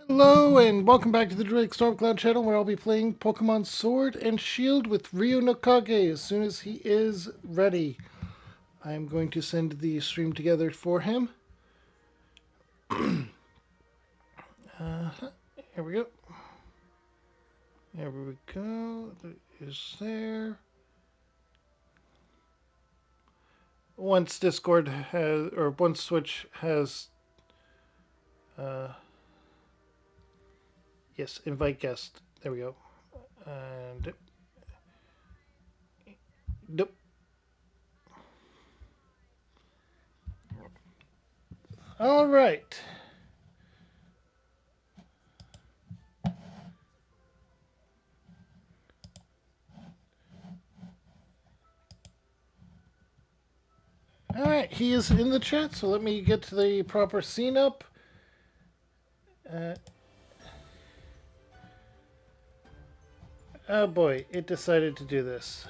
Hello and welcome back to the Druidic Stormcloud channel where I'll be playing Pokemon Sword and Shield with Ryu Nokage as soon as he is ready. I'm going to send the stream together for him. Here we go. There we go. That is there. Once Discord has, or once Switch has, uh, yes, invite guest. There we go. And nope. All right. All right, he is in the chat, so let me get to the proper scene up. Uh, oh boy, it decided to do this.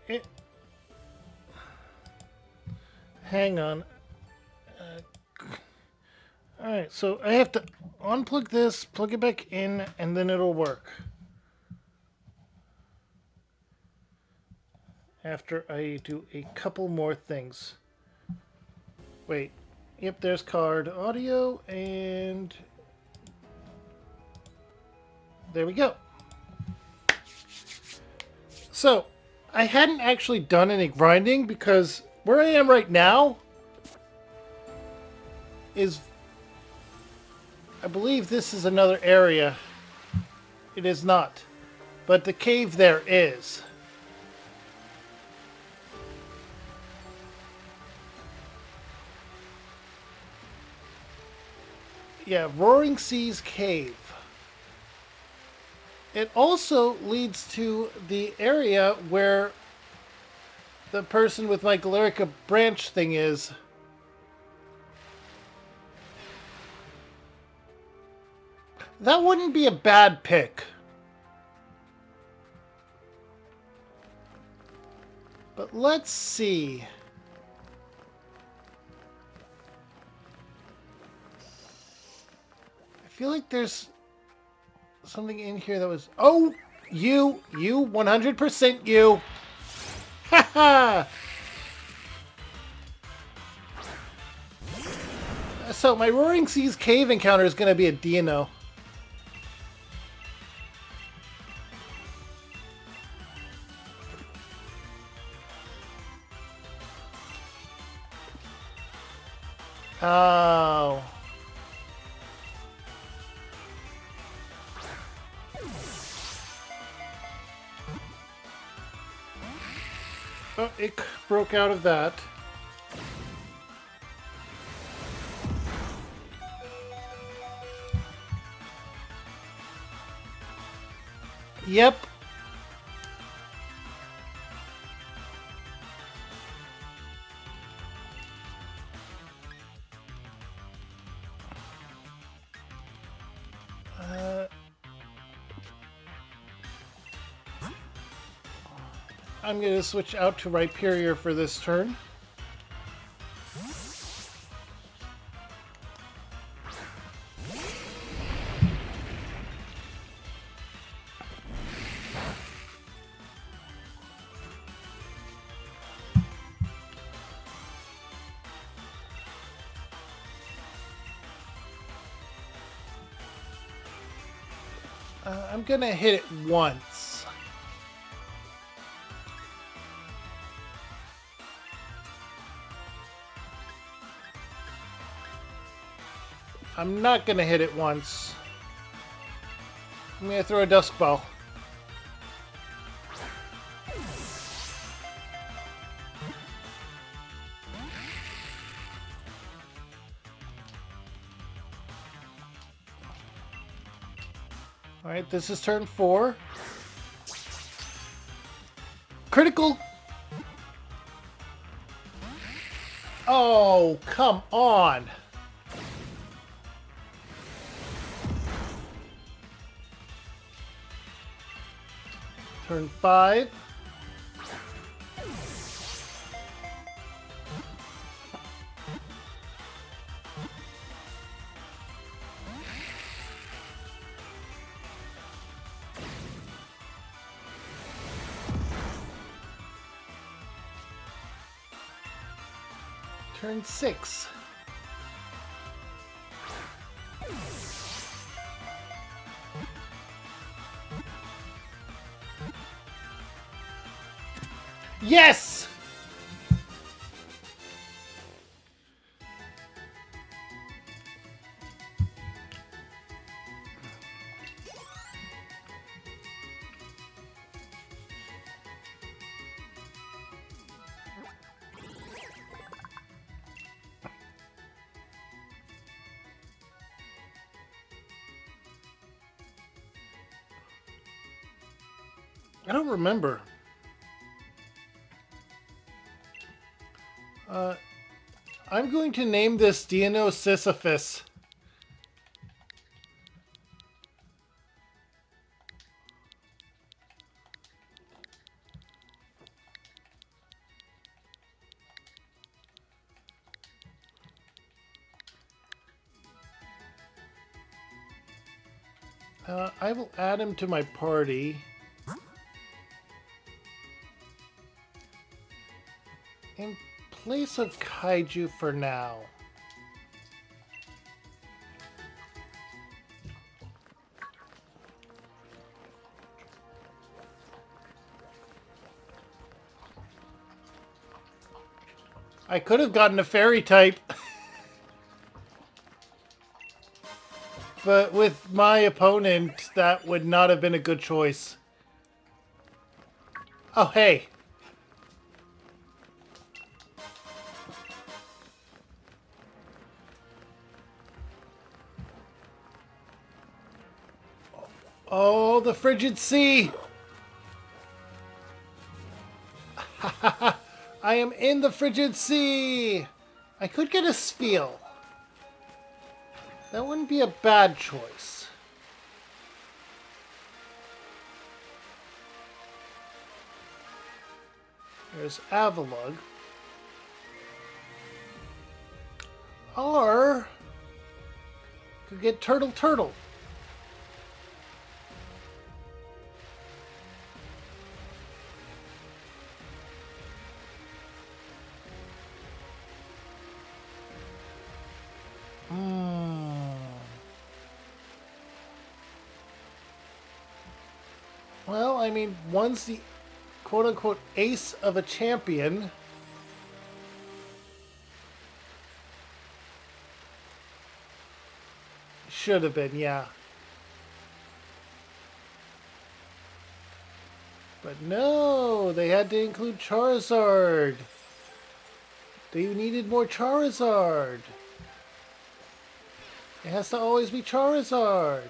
It, hang on. Alright, so I have to unplug this, plug it back in, and then it'll work. After I do a couple more things. Wait. Yep, there's card audio, and there we go. So, I hadn't actually done any grinding because where I am right now is, I believe this is another area. It is not. But the cave there is. Yeah, Roaring Seas Cave. It also leads to the area where the person with my Galerica branch thing is. That wouldn't be a bad pick. But let's see. I feel like there's something in here that was... Oh! You! 100% you! Haha! So my Roaring Seas Cave encounter is going to be a Dino. Oh. Oh, it broke out of that. Yep. I'm going to switch out to Rhyperior for this turn. I'm going to hit it once. I'm not going to hit it once. I'm going to throw a Dusk Ball. Alright, this is turn 4. Critical! Oh, come on! Turn 5. Turn 6. Yes! I don't remember. I'm going to name this Sisyphus. I will add him to my party. In place of Kaiju for now. I could have gotten a fairy type. But with my opponent, that would not have been a good choice. Oh, hey. Oh, the frigid sea. I am in the frigid sea. I could get a spiel. That wouldn't be a bad choice. There's Avalug. Or could get Turtle. Well, I mean, one's the quote-unquote ace of a champion. Should have been, yeah. But no, they had to include Charizard. They needed more Charizard. It has to always be Charizard.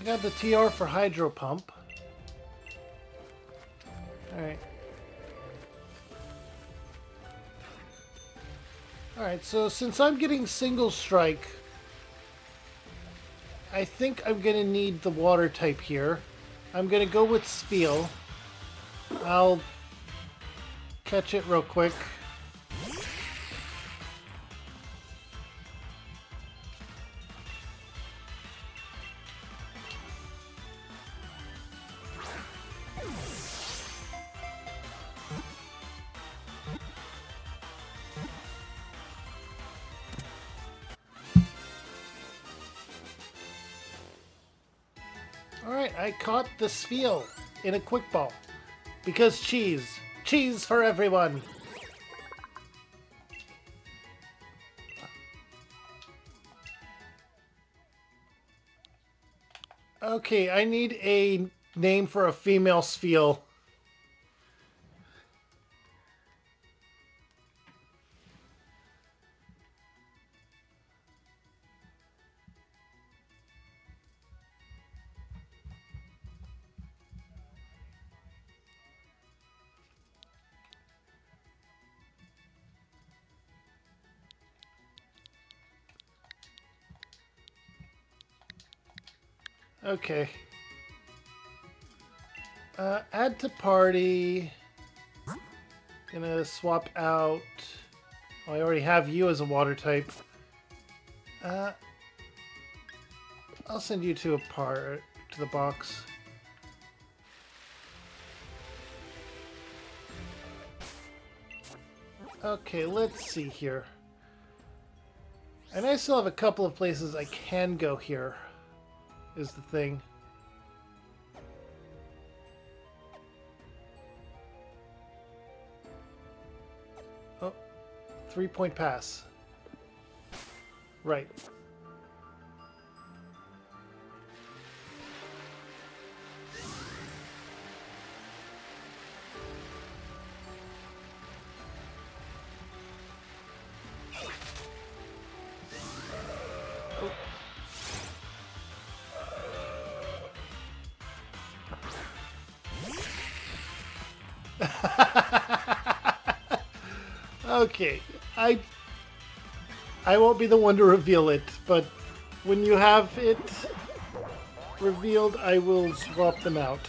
I got the TR for Hydro Pump. Alright. Alright, so since I'm getting Single Strike, I think I'm going to need the Water type here. I'm going to go with Spiel. I'll catch it real quick. Alright, I caught the Spiel in a quick ball. Because cheese. Cheese for everyone! Okay, I need a name for a female Spiel. Okay. Add to party. Gonna swap out. Oh, I already have you as a water type. Uh, I'll send you to to the box. Okay, let's see here. And I still have a couple of places I can go here, is the thing. Oh, 3-point pass. Right. Okay, I won't be the one to reveal it, but when you have it revealed, I will swap them out.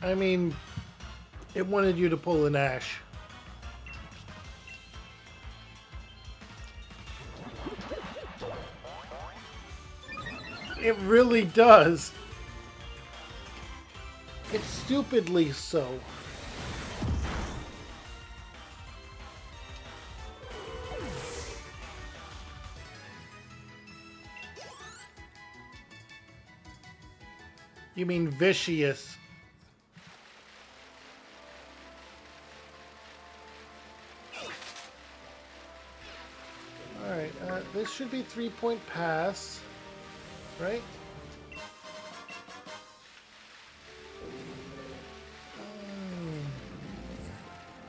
I mean, it wanted you to pull an Ash. It really does. It's stupidly so. You mean vicious. Alright, this should be 3-point pass, right?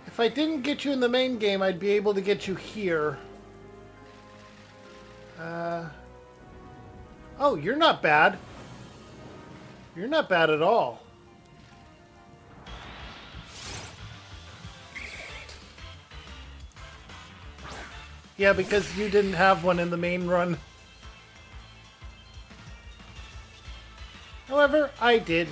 If I didn't get you in the main game, I'd be able to get you here. Oh, you're not bad. You're not bad at all. Yeah, because you didn't have one in the main run. However, I did.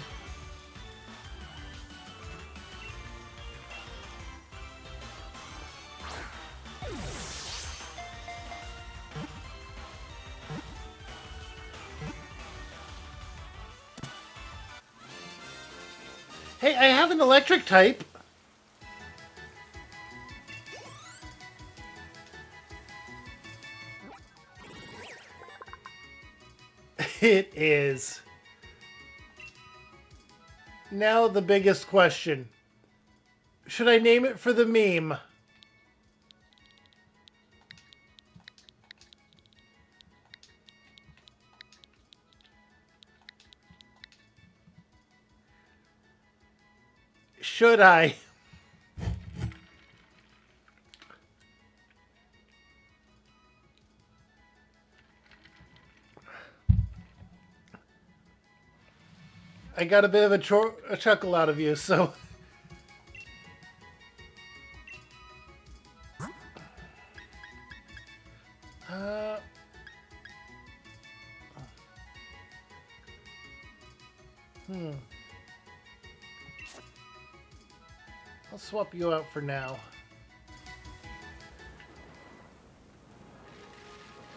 Hey, I have an electric type. It is. Now the biggest question. Should I name it for the meme? Should I? I got a bit of a chuckle out of you, so... I'll swap you out for now.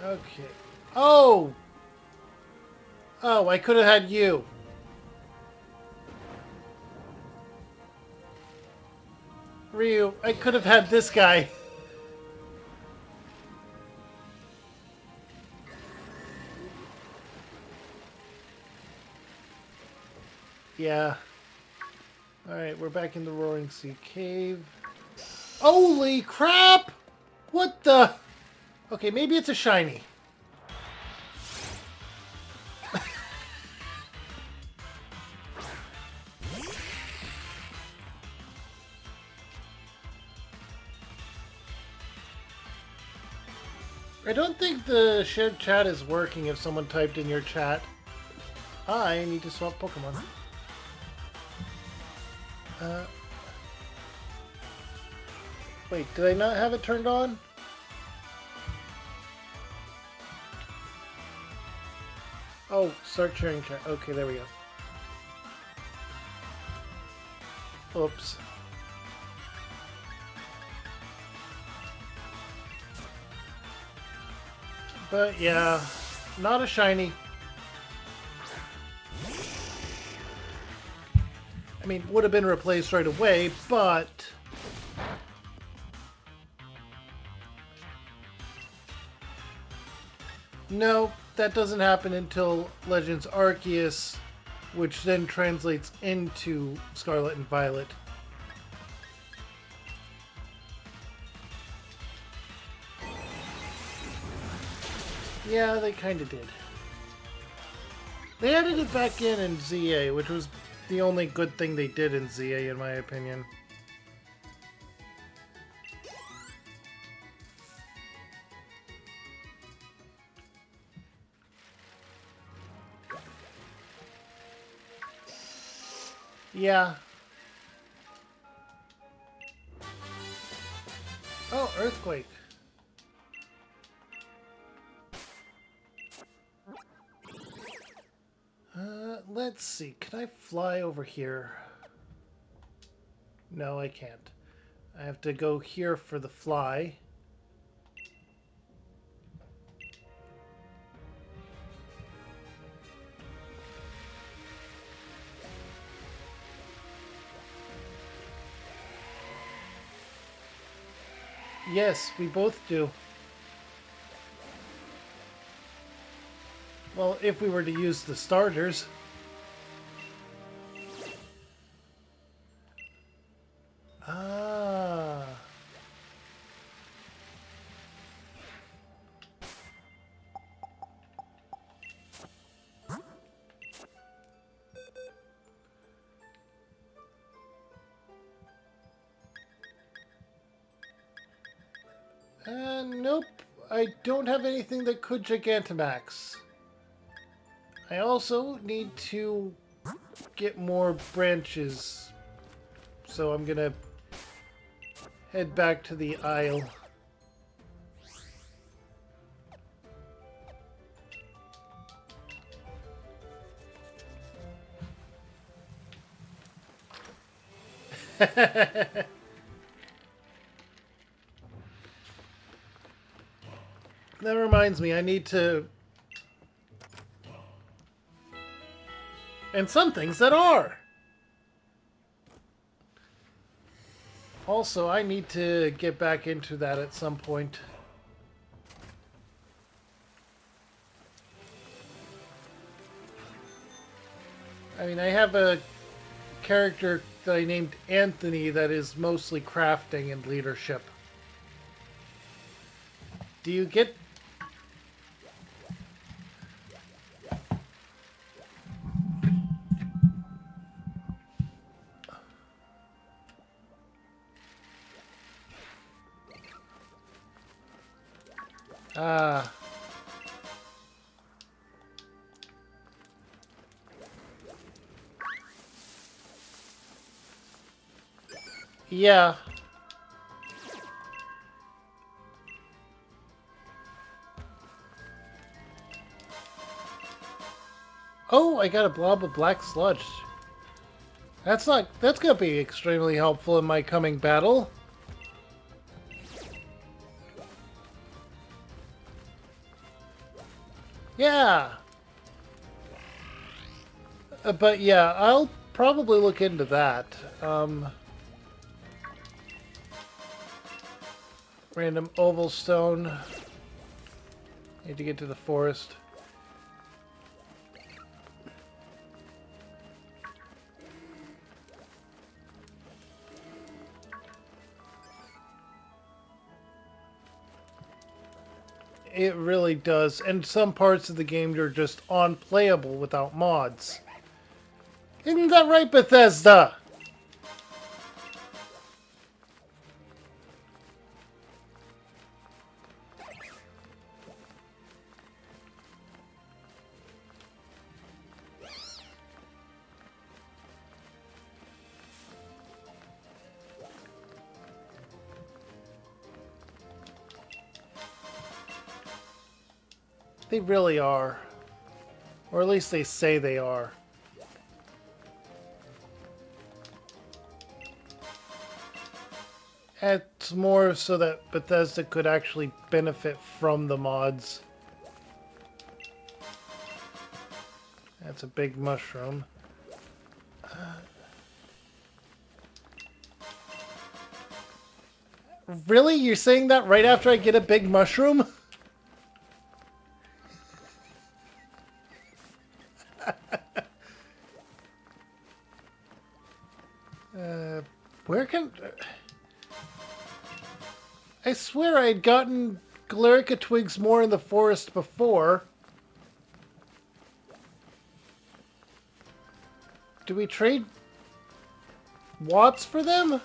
Okay. Oh! Oh, I could have had you. Ryu, I could have had this guy. Yeah. Alright, we're back in the Roaring Sea Cave. Holy crap! What the? Okay, maybe it's a shiny. I don't think the shared chat is working if someone typed in your chat, I need to swap Pokemon. Wait, did I not have it turned on? Oh, start sharing chat. Okay, there we go. Oops. But yeah, not a shiny. I mean, would have been replaced right away, but... No, that doesn't happen until Legends Arceus, which then translates into Scarlet and Violet. Yeah, they kind of did. They added it back in ZA, which was the only good thing they did in ZA, in my opinion. Yeah. Oh, Earthquake. Let's see. Can I fly over here? No, I can't. I have to go here for the fly. Yes, we both do. Well, if we were to use the starters. Ah. Nope. I don't have anything that could Gigantamax. I also need to get more branches. So I'm gonna head back to the Isle. That reminds me, I need to... And some things that are! Also, I need to get back into that at some point. I mean, I have a character that I named Anthony that is mostly crafting and leadership. Do you get... Ah. Yeah. Oh, I got a blob of black sludge. That's gonna be extremely helpful in my coming battle. Yeah. But yeah, I'll probably look into that. Random oval stone. Need to get to the forest. It really does. And some parts of the game are just unplayable without mods. Isn't that right, Bethesda? They really are. Or at least they say they are. It's more so that Bethesda could actually benefit from the mods. That's a big mushroom. Really? You're saying that right after I get a big mushroom? Where can... I swear I had gotten Galerica twigs more in the forest before. Do we trade watts for them?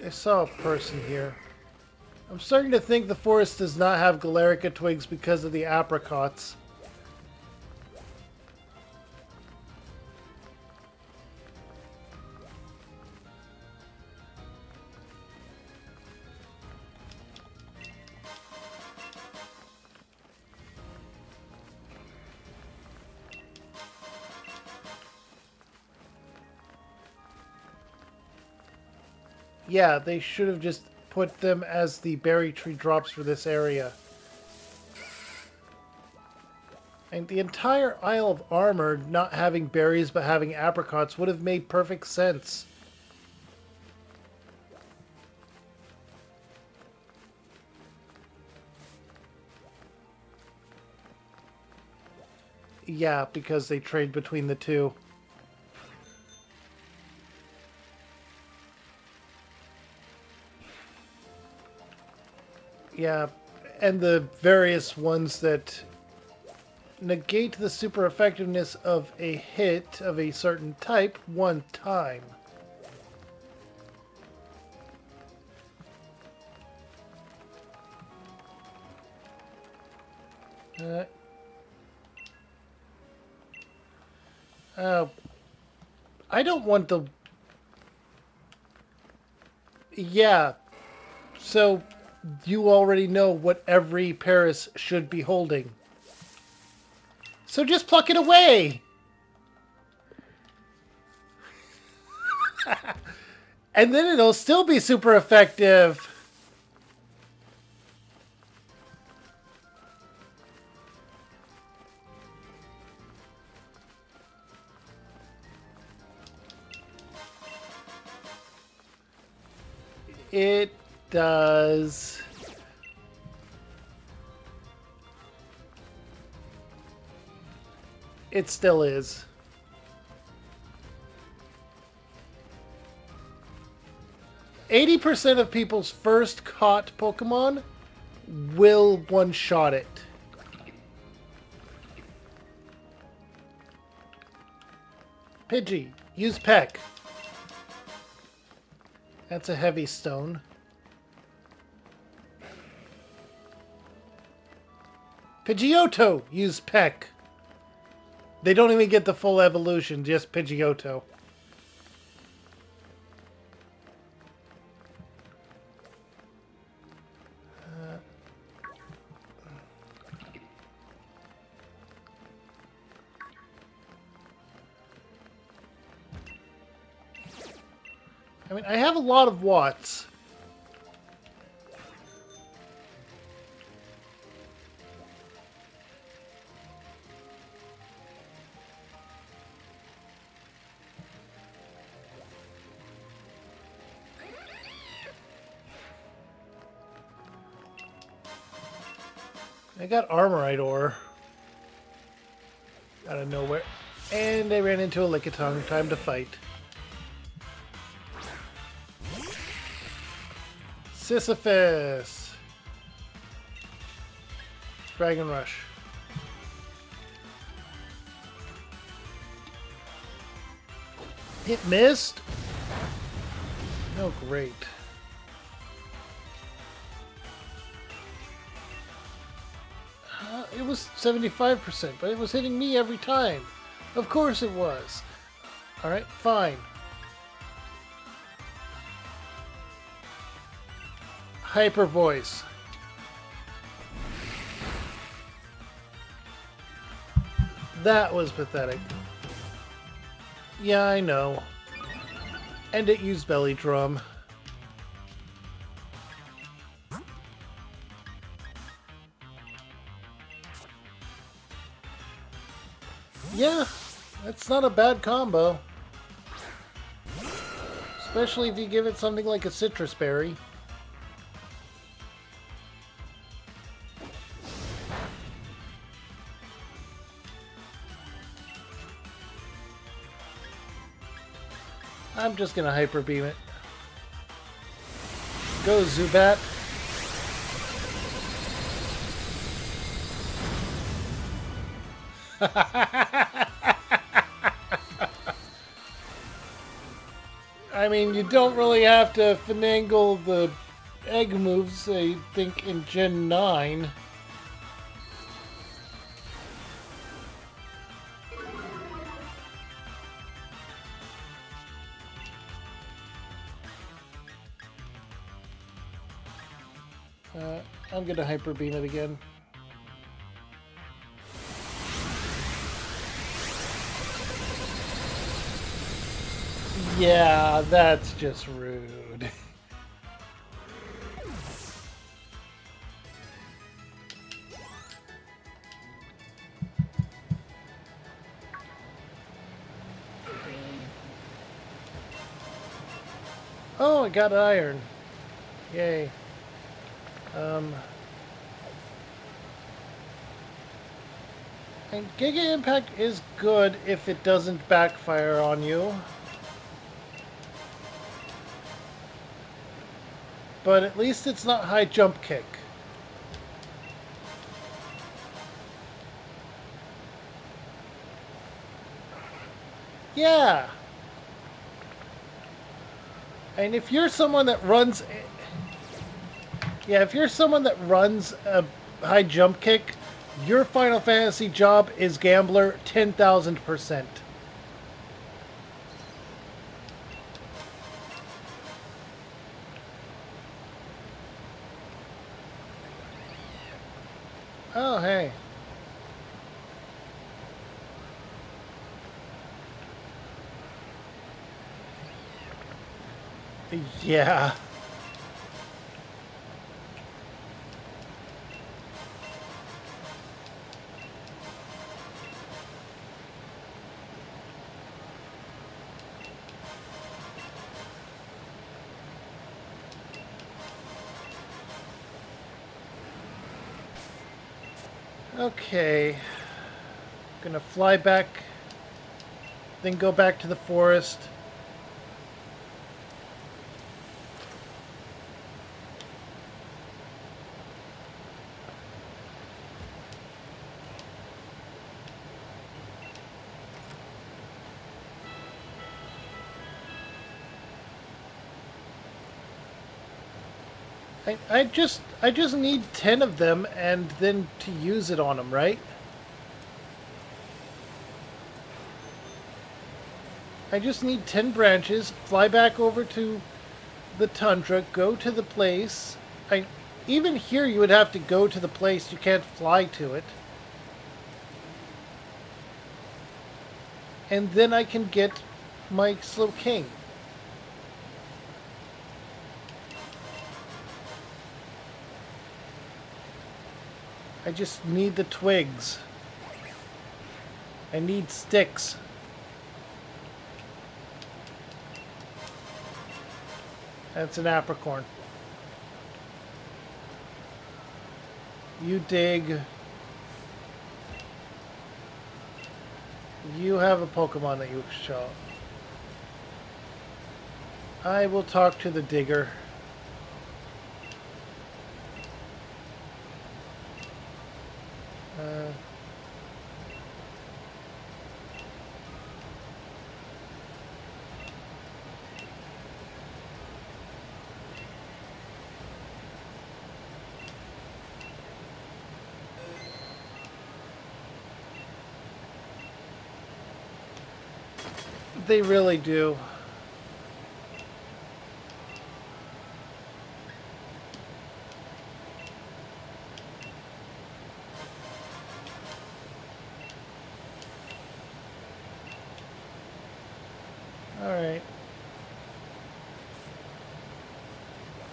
I saw a person here. I'm starting to think the forest does not have Galerica twigs because of the apricots. Yeah, they should have just put them as the berry tree drops for this area. And the entire Isle of Armor not having berries but having apricots would have made perfect sense. Yeah, because they trade between the two. Yeah, and the various ones that negate the super effectiveness of a hit of a certain type one time. Uh, I don't want the... Yeah, so you already know what every Paris should be holding. So just pluck it away! And then it'll still be super effective! It does. It still is. %80 of people's first caught Pokemon will one-shot it. Pidgey, use Peck. That's a heavy stone. Pidgeotto, use Peck. They don't even get the full evolution, just Pidgeotto. I mean, I have a lot of watts. I got Armorite ore out of nowhere. And I ran into a Lickitung. Time to fight. Sisyphus. Dragon Rush. It missed? Oh, great. It was 75%, but it was hitting me every time. Of course it was. Alright, fine. Hyper Voice. That was pathetic. Yeah, I know. And it used Belly Drum. Yeah, that's not a bad combo. Especially if you give it something like a Citrus Berry. I'm just gonna Hyper Beam it. Go, Zubat. I mean, you don't really have to finagle the egg moves, I think, in Gen 9. I'm gonna Hyper Beam it again. Yeah, that's just rude. Oh, I got iron. Yay. And Giga Impact is good if it doesn't backfire on you. But at least it's not high jump kick. Yeah. And if you're someone that runs... Yeah, if you're someone that runs a high jump kick, your Final Fantasy job is Gambler 10,000%. Oh, hey. Yeah. Okay. Gonna fly back, then go back to the forest. I just need 10 of them and then to use it on them, right? I just need 10 branches, fly back over to the tundra, go to the place. Even here you would have to go to the place, you can't fly to it. And then I can get my Slowking. I just need the twigs. I need sticks. That's an apricorn. You dig. You have a Pokemon that you show. I will talk to the digger. Uh, they really do. Alright.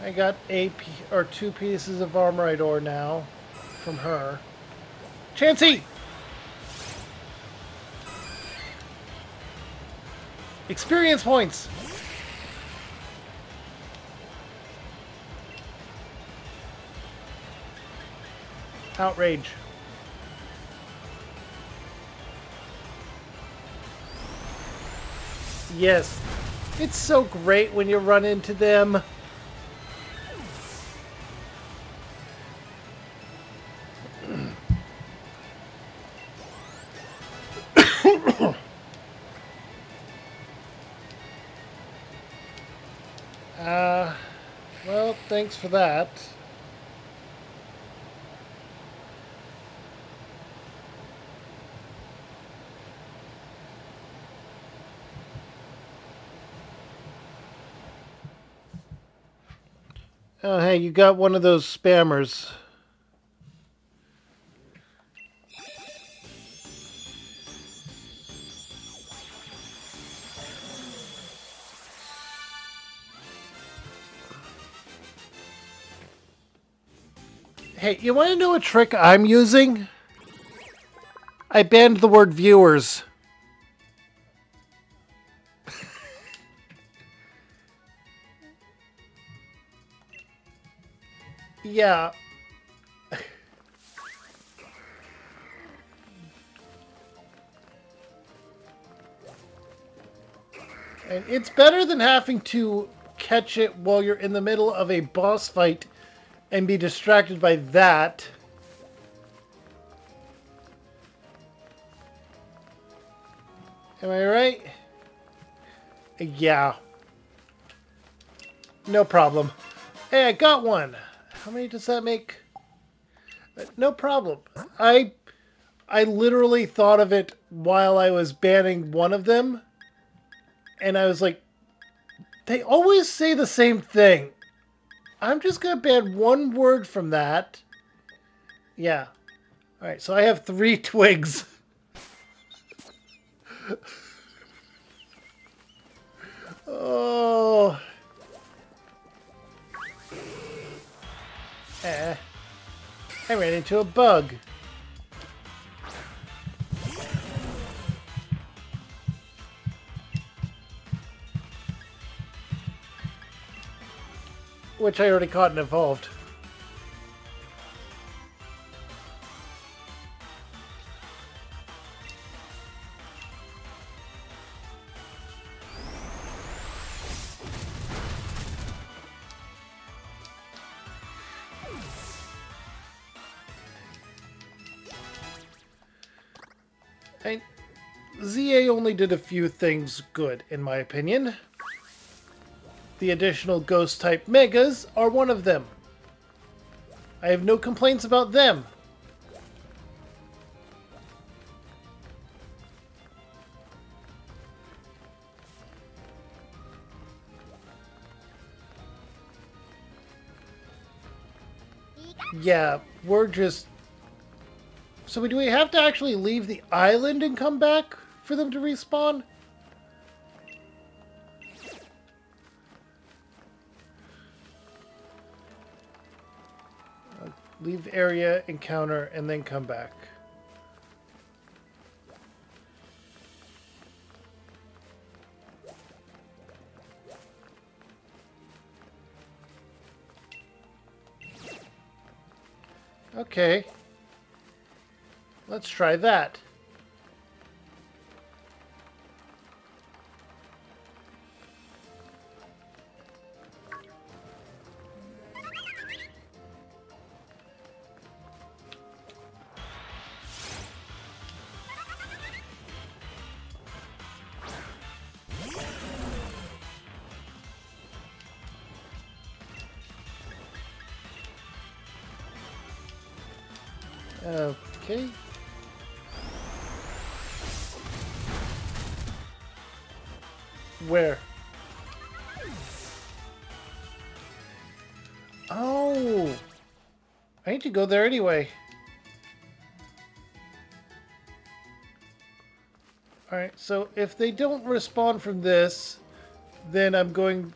I got or 2 pieces of armorite ore now from her. Chansey! Experience points! Outrage. Yes. It's so great when you run into them. Well, thanks for that. Oh, hey, you got one of those spammers. Hey, you want to know a trick I'm using? I banned the word viewers. Yeah. And it's better than having to catch it while you're in the middle of a boss fight and be distracted by that. Am I right? Yeah. No problem. Hey, I got one. How many does that make? No problem. I literally thought of it while I was banning one of them, and I was like, they always say the same thing. I'm just gonna ban one word from that. Yeah. Alright, so I have 3 twigs. Oh. I ran into a bug. Which I already caught and evolved. ZA only did a few things good, in my opinion. The additional ghost-type megas are one of them. I have no complaints about them. Yeah, we're just... So do we have to actually leave the island and come back for them to respawn? Leave area, encounter, and then come back. Okay. Let's try that. Okay. Where? Oh! I need to go there anyway. Alright, so if they don't respond from this, then I'm going...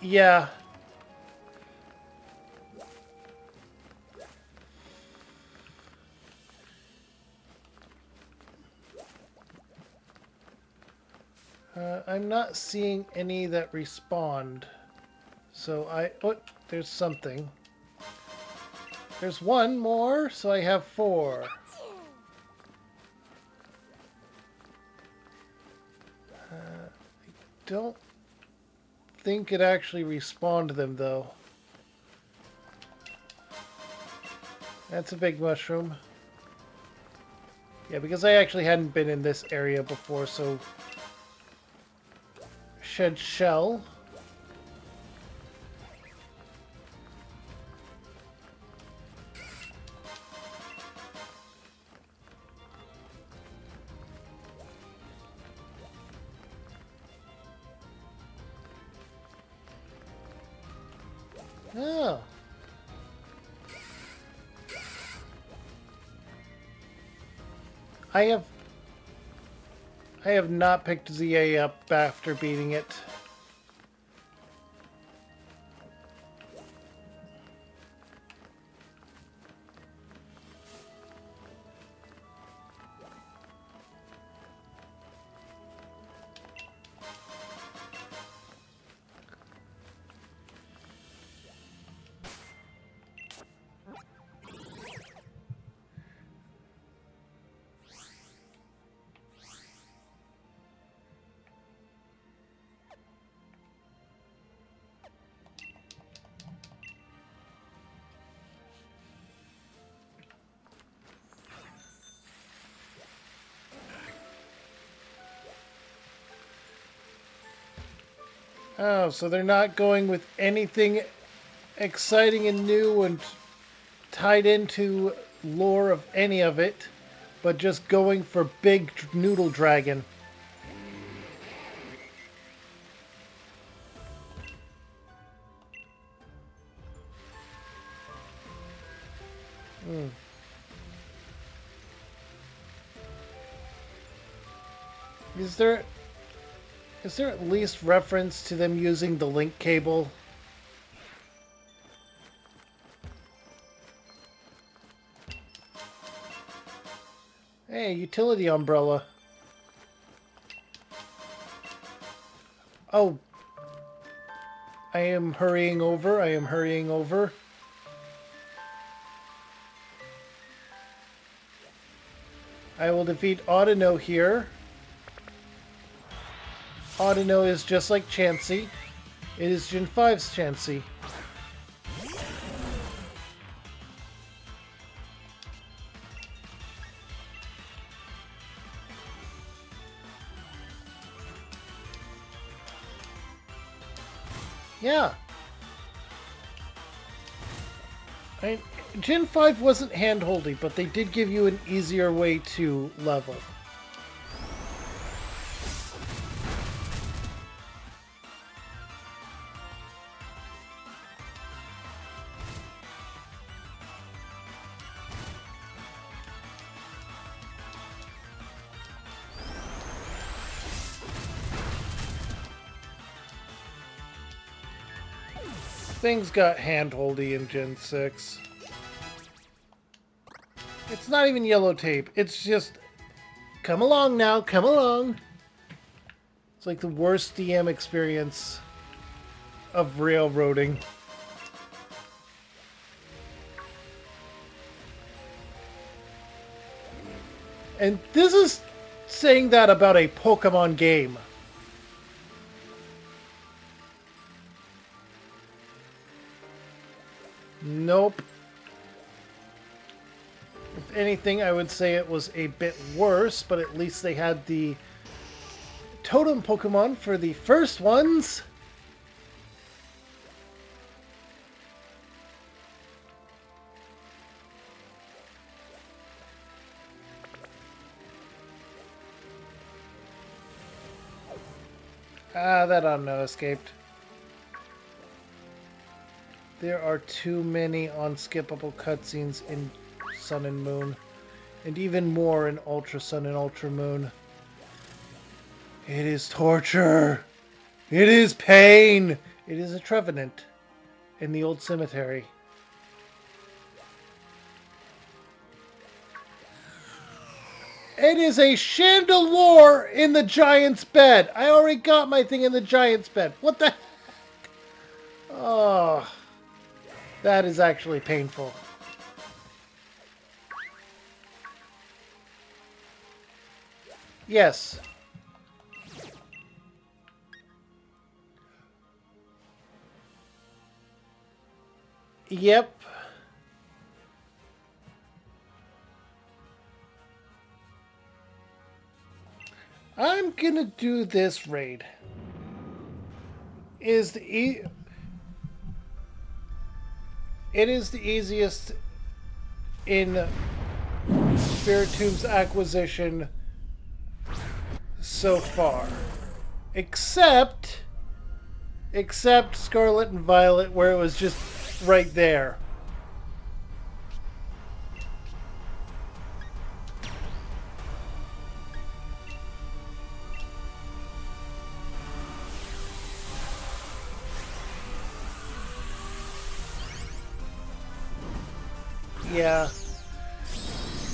Yeah. I'm not seeing any that respond. So oh, there's something. There's one more, so I have 4. Don't think it actually respawned them, though. That's a big mushroom. Yeah, because I actually hadn't been in this area before, so... Shed shell. Oh. I have not picked ZA up after beating it. Oh, so they're not going with anything exciting and new and tied into lore of any of it, but just going for big noodle dragon. Is there at least reference to them using the link cable? Hey, utility umbrella. Oh. I am hurrying over. I am hurrying over. I will defeat Audino here. Audino is just like Chansey. It is Gen 5's Chansey. Yeah. Gen 5 wasn't hand-holdy, but they did give you an easier way to level. Things got hand-holdy in Gen 6. It's not even yellow tape. It's just, come along now, come along. It's like the worst DM experience of railroading. And this is saying that about a Pokemon game. Nope. If anything, I would say it was a bit worse, but at least they had the totem Pokemon for the first ones. Ah, that unknown escaped. There are too many unskippable cutscenes in Sun and Moon, and even more in Ultra Sun and Ultra Moon. It is torture! It is pain! It is a Trevenant in the old cemetery. It is a chandelier in the giant's bed! I already got my thing in the giant's bed. What the... Oh, that is actually painful. Yes. Yep. I'm gonna do this raid. Is the It is the easiest in Spiritomb's acquisition so far. Except Scarlet and Violet, where it was just right there. Yeah.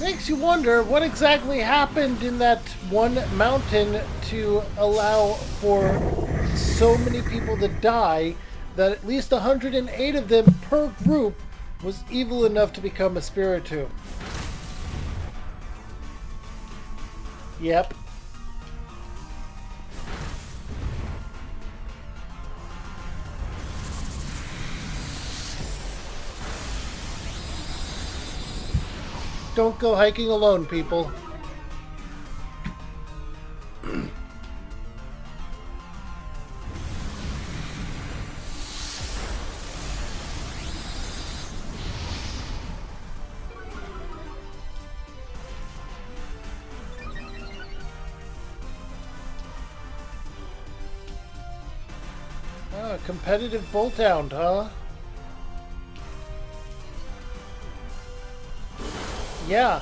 Makes you wonder what exactly happened in that one mountain to allow for so many people to die that at least 108 of them per group was evil enough to become a Spiritomb. Yep. Don't go hiking alone, people. Ah, competitive bolt hound, huh? Yeah.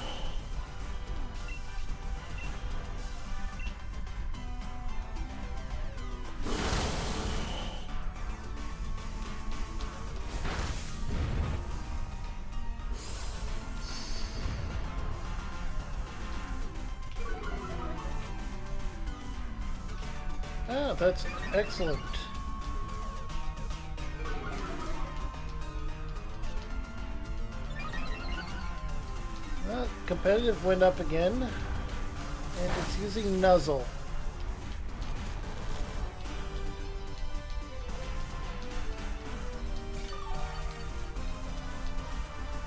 Ah, that's excellent. Competitive went up again, and it's using Nuzzle.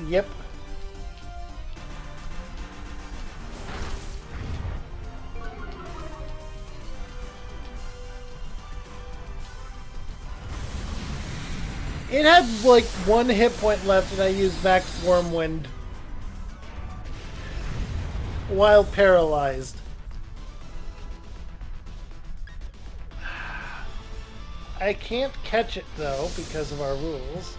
Yep. It had like one hit point left, and I used Max Wormwind while paralyzed. I can't catch it though because of our rules.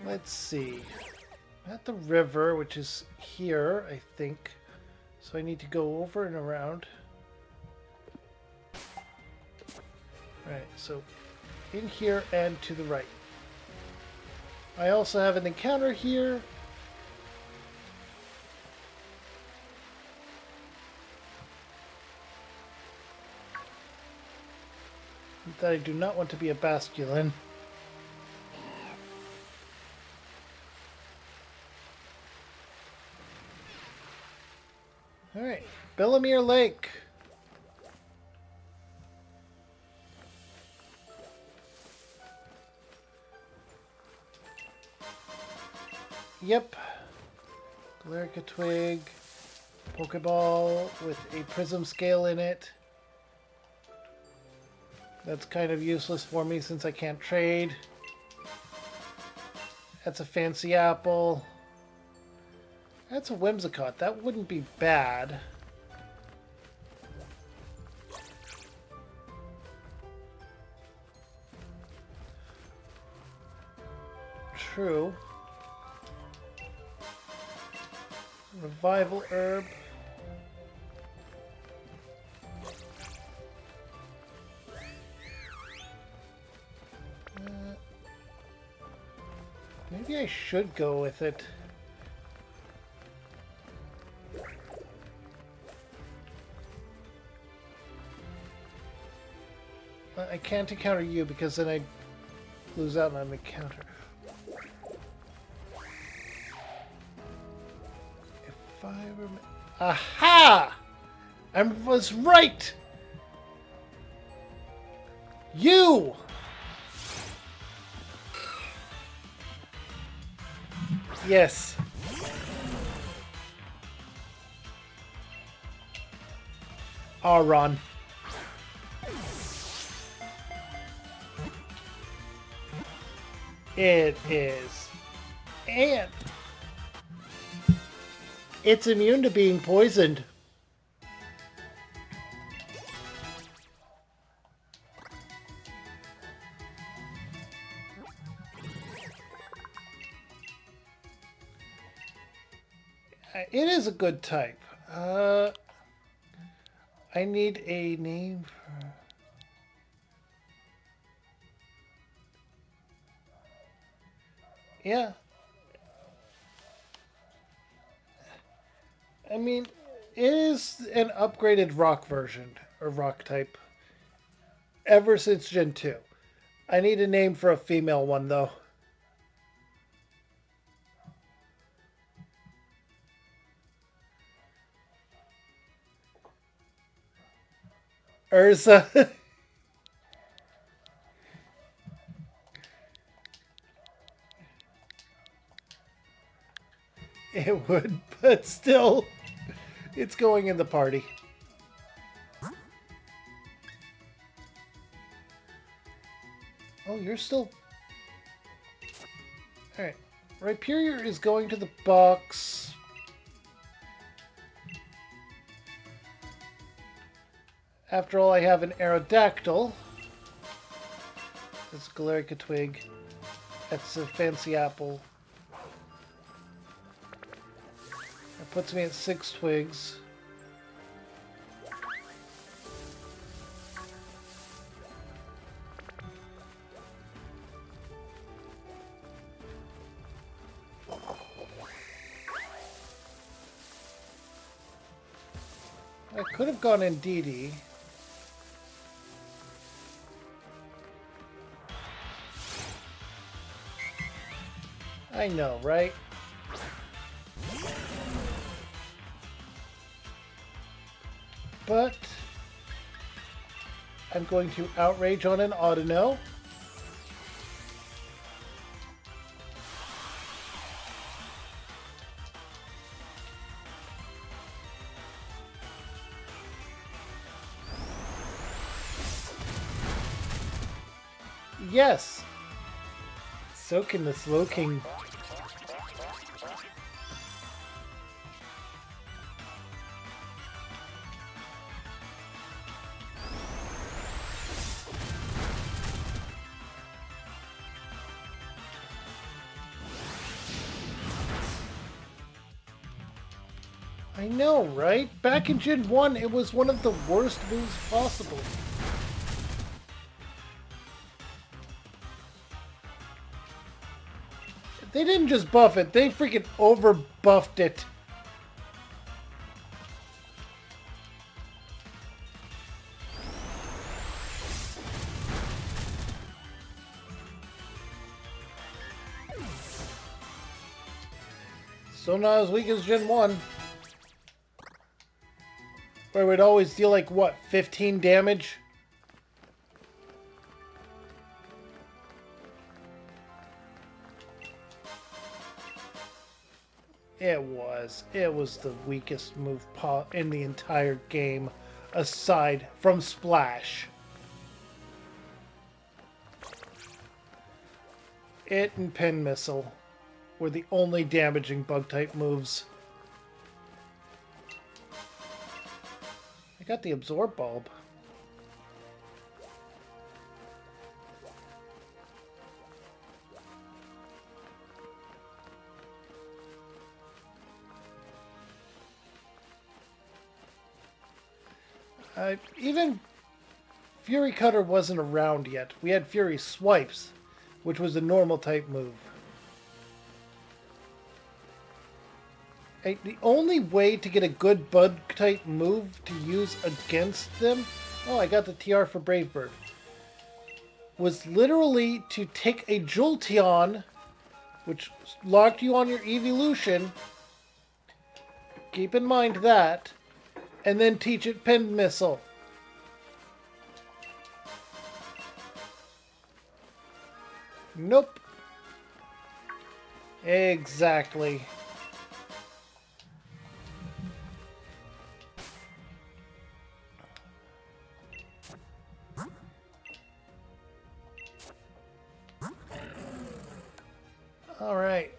Let's see. At the river, which is here, I think. So I need to go over and around. Right, so in here and to the right. I also have an encounter here. That I do not want to be a Basculin. Alright, Bellamere Lake. Yep. Galarica Twig. Pokeball with a Prism Scale in it. That's kind of useless for me since I can't trade. That's a Fancy Apple. That's a Whimsicott. That wouldn't be bad. True. Revival Herb. Maybe I should go with it. I can't encounter you because then I lose out on the counter. If I remember... Aha! I was right! You! Yes. Ron. It is. And it's immune to being poisoned. It is a good type. I need a name for... Yeah. I mean, it is an upgraded rock version, or rock type, ever since Gen 2. I need a name for a female one, though. Urza. It would, but still, it's going in the party. Oh, you're still... Alright. Rhyperior is going to the box. After all, I have an Aerodactyl. That's a Galarica Twig. That's a Fancy Apple. That puts me at 6 twigs. I could have gone in DD. I know, right? But I'm going to Outrage on an Audino. Yes! So can the Slowking. I know, right? Back in Gen 1, it was one of the worst moves possible. They didn't just buff it, they freaking over-buffed it. Still not as weak as Gen 1. Where it would always deal like, what, 15 damage? It was. It was the weakest move in the entire game, aside from Splash. It and Pin Missile were the only damaging bug-type moves. I got the Absorb Bulb. Even Fury Cutter wasn't around yet. We had Fury Swipes, which was a normal type move. The only way to get a good bug type move to use against them, oh, I got the TR for Brave Bird, was literally to take a Jolteon, which locked you on your evolution, keep in mind that, and then teach it Pin Missile. Nope. Exactly. Alright,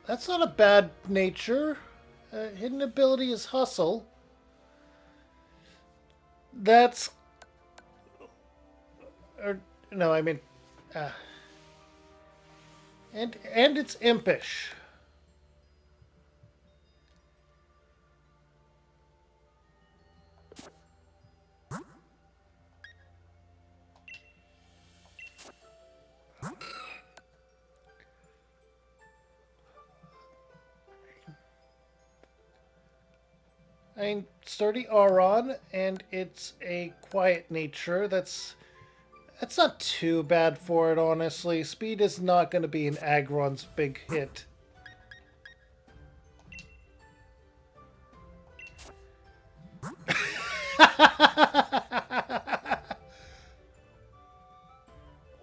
that's not a bad nature. Hidden ability is Hustle. That's... Or, no, I mean... and it's Impish. I'm Sturdy Auron, and it's a quiet nature. That's not too bad for it, honestly. Speed is not going to be an Aggron's big hit.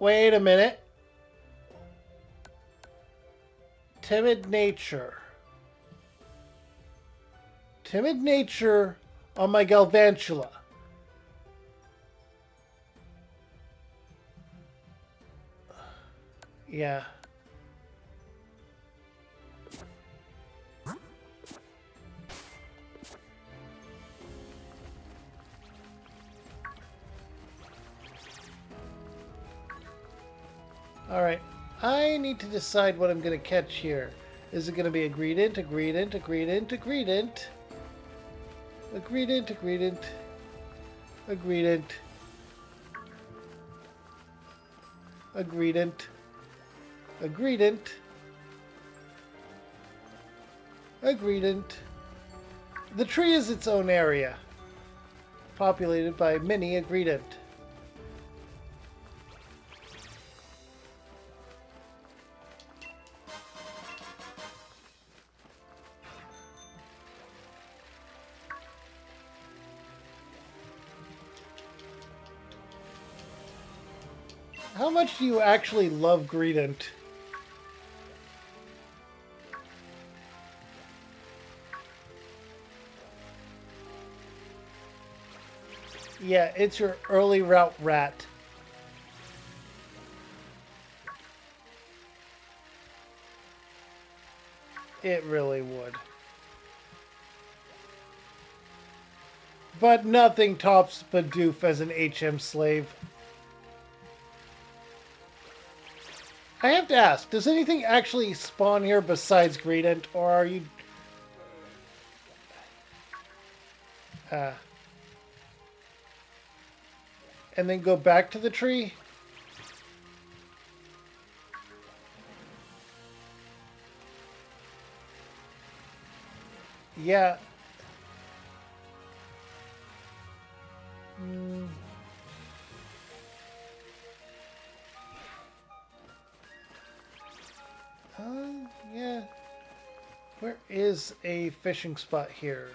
Wait a minute. Timid nature. Timid nature on my Galvantula. Yeah. Alright. I need to decide what I'm going to catch here. Is it going to be a Greedent, a Greedent, a Greedent, a Greedent? A Greedent, a Greedent, a Greedent, a Greedent, a Greedent, a Greedent. The tree is its own area, populated by many Greedent. How much do you actually love Greedent? Yeah, it's your early route rat. It really would. But nothing tops Bidoof as an HM slave. I have to ask, does anything actually spawn here besides Greedent, or are you... and then go back to the tree? Yeah. Yeah. Where is a fishing spot here?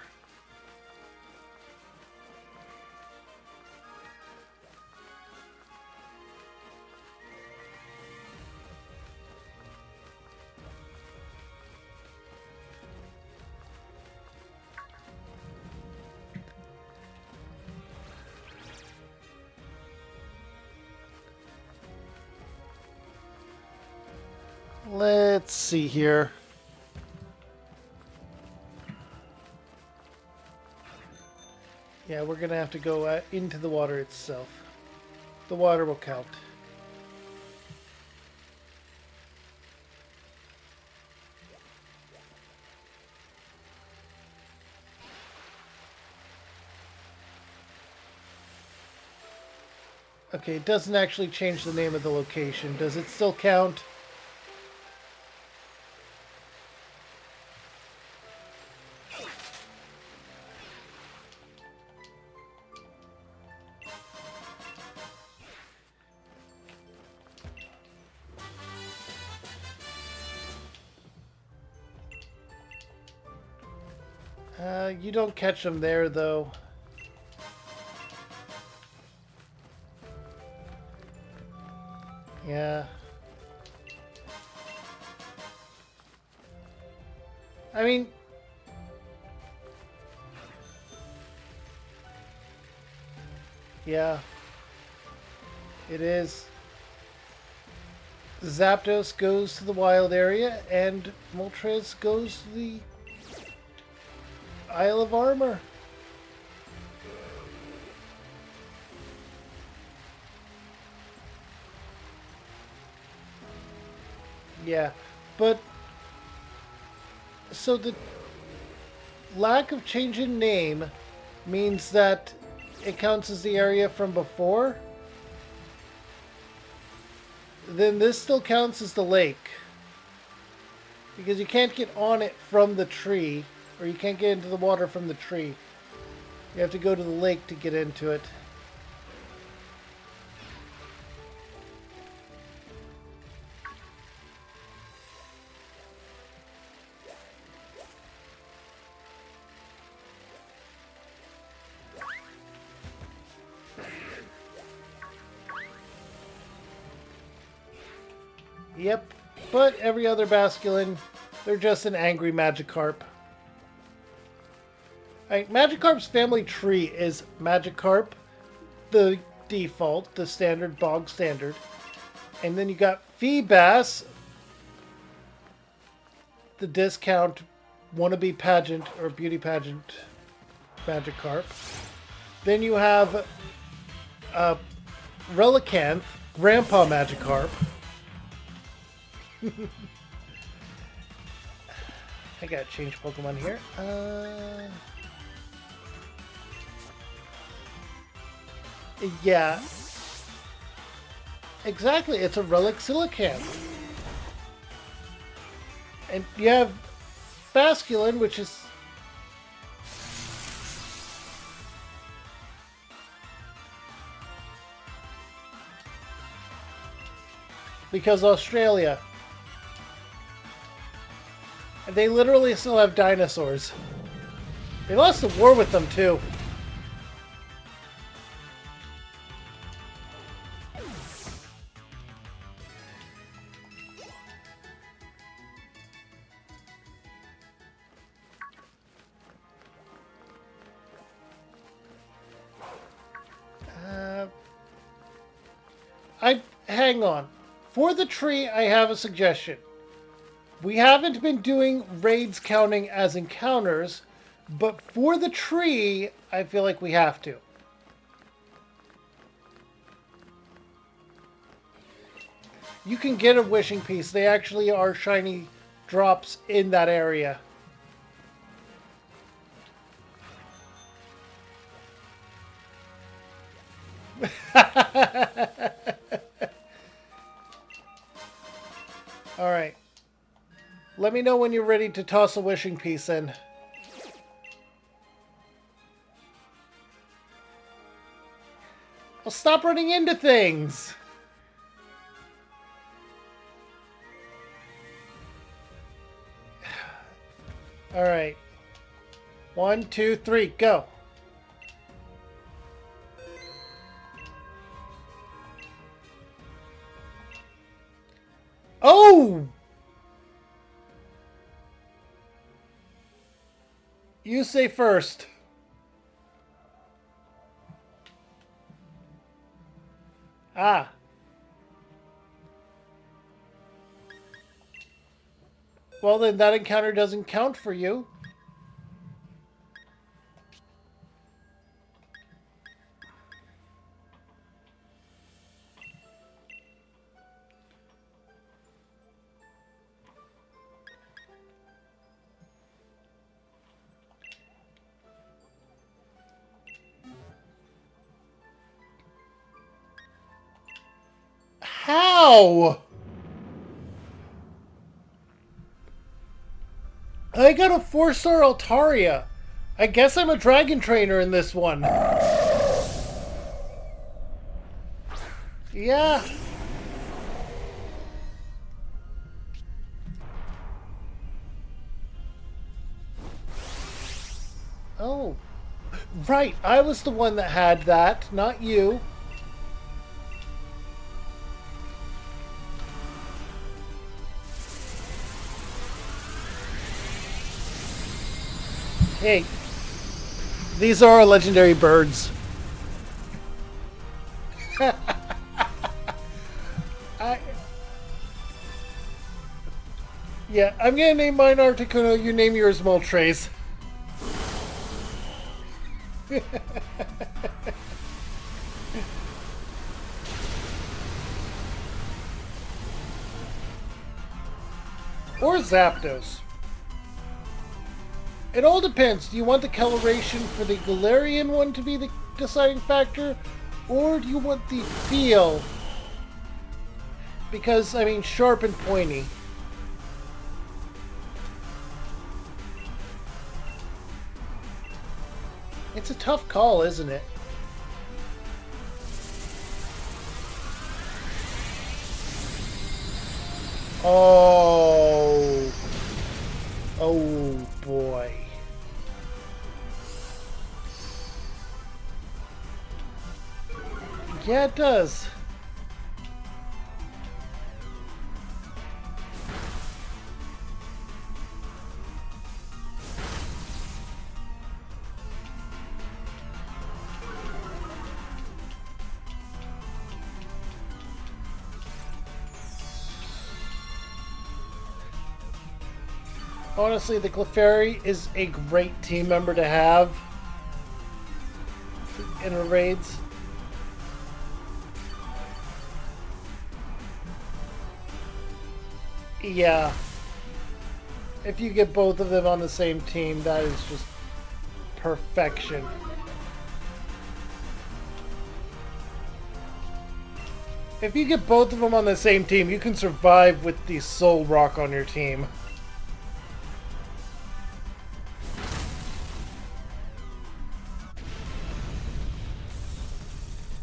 Let's see here. Yeah, we're going to have to go into the water itself. The water will count. Okay, it doesn't actually change the name of the location. Does it still count? You don't catch them there, though. Yeah. I mean... Yeah. It is. Zapdos goes to the wild area, and Moltres goes to the Isle of Armor. Yeah, but so the lack of change in name means that it counts as the area from before. Then this still counts as the lake because you can't get on it from the tree, or you can't get into the water from the tree. You have to go to the lake to get into it. Yep, but every other Basculin, they're just an angry Magikarp. Magikarp's family tree is Magikarp, the default, the standard, bog standard. And then you got Feebas, the discount wannabe pageant or beauty pageant Magikarp. Then you have Relicanth, Grandpa Magikarp. I gotta change Pokemon here. Yeah. Exactly, it's a Relic Silicant. And you have Basculin, which is... because Australia. And they literally still have dinosaurs. They lost a war with them, too. Hang on. For the tree, I have a suggestion. We haven't been doing raids counting as encounters, but for the tree, I feel like we have to. You can get a wishing piece. They actually are shiny drops in that area. Alright. Let me know when you're ready to toss a wishing piece in. Well, stop running into things! Alright. 1, 2, 3, go! Oh! You say first. Ah. Well, then that encounter doesn't count for you. How? I got a 4-star Altaria. I guess I'm a dragon trainer in this one. Yeah. Oh. Right, I was the one that had that, not you. Hey, these are our legendary birds. I, yeah, I'm gonna name mine Articuno, you name yours Moltres. Or Zapdos. It all depends. Do you want the coloration for the Galarian one to be the deciding factor? Or do you want the feel? Because, I mean, sharp and pointy. It's a tough call, isn't it? Oh. Oh, boy. Yeah, it does. Honestly, the Clefairy is a great team member to have in the raids. Yeah. If you get both of them on the same team, that is just perfection. If you get both of them on the same team, you can survive with the Soul Rock on your team.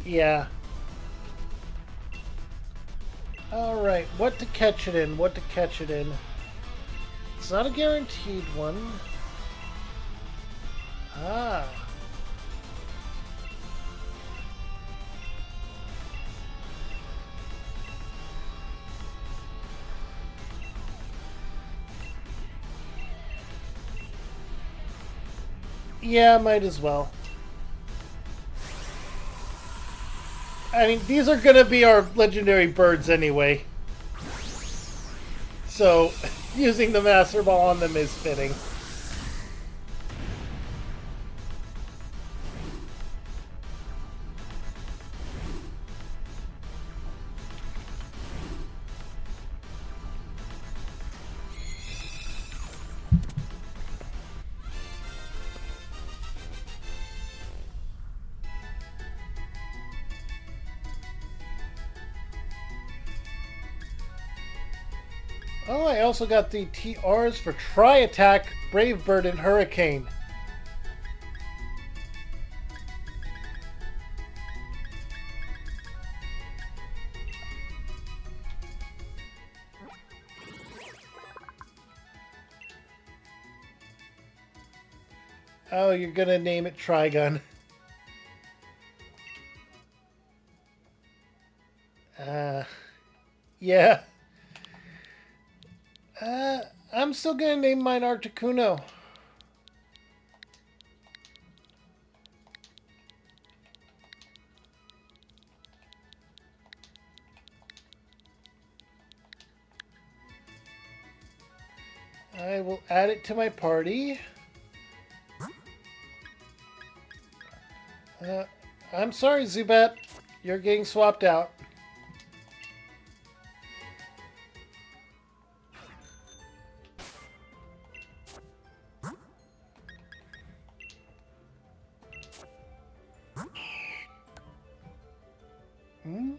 Yeah. Alright, what to catch it in? What to catch it in? It's not a guaranteed one. Ah. Yeah, might as well. I mean, these are gonna be our legendary birds anyway. So, using the Master Ball on them is fitting. Oh, I also got the TRs for Tri-Attack, Brave Bird, and Hurricane. Oh, you're gonna name it Trigun. Yeah. I'm still gonna name mine Articuno. I will add it to my party. Uh, I'm sorry, Zubat. You're getting swapped out. Hmm?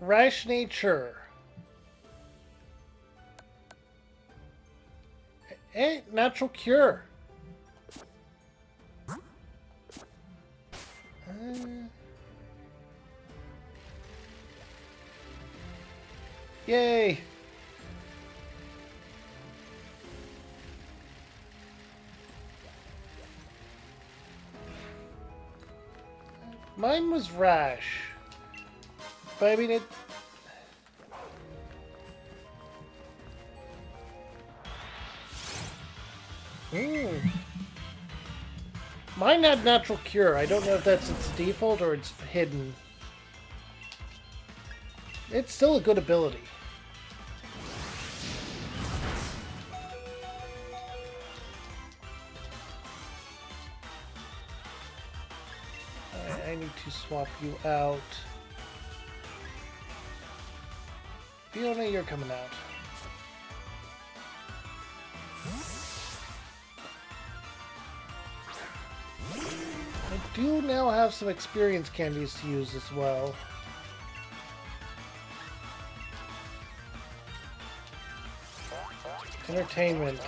Rash nature. Hey, natural cure. Uh, yay. Mine was rash. But I mean it... Mm. Mine had natural cure. I don't know if that's its default or it's hidden. It's still a good ability. I need to swap you out. Fiona, you're coming out. I do now have some experience candies to use as well. Entertainment.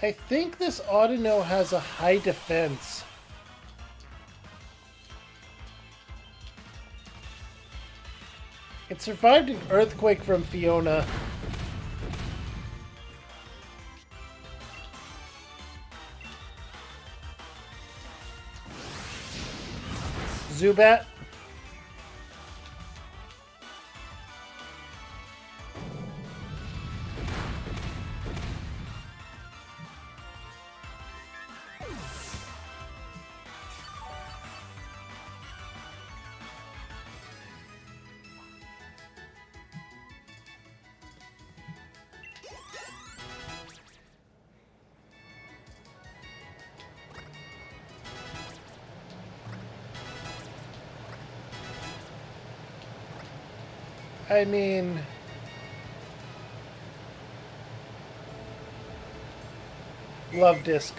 I think this Audino has a high defense. It survived an earthquake from Fiona. Zubat. I mean... Love Disc.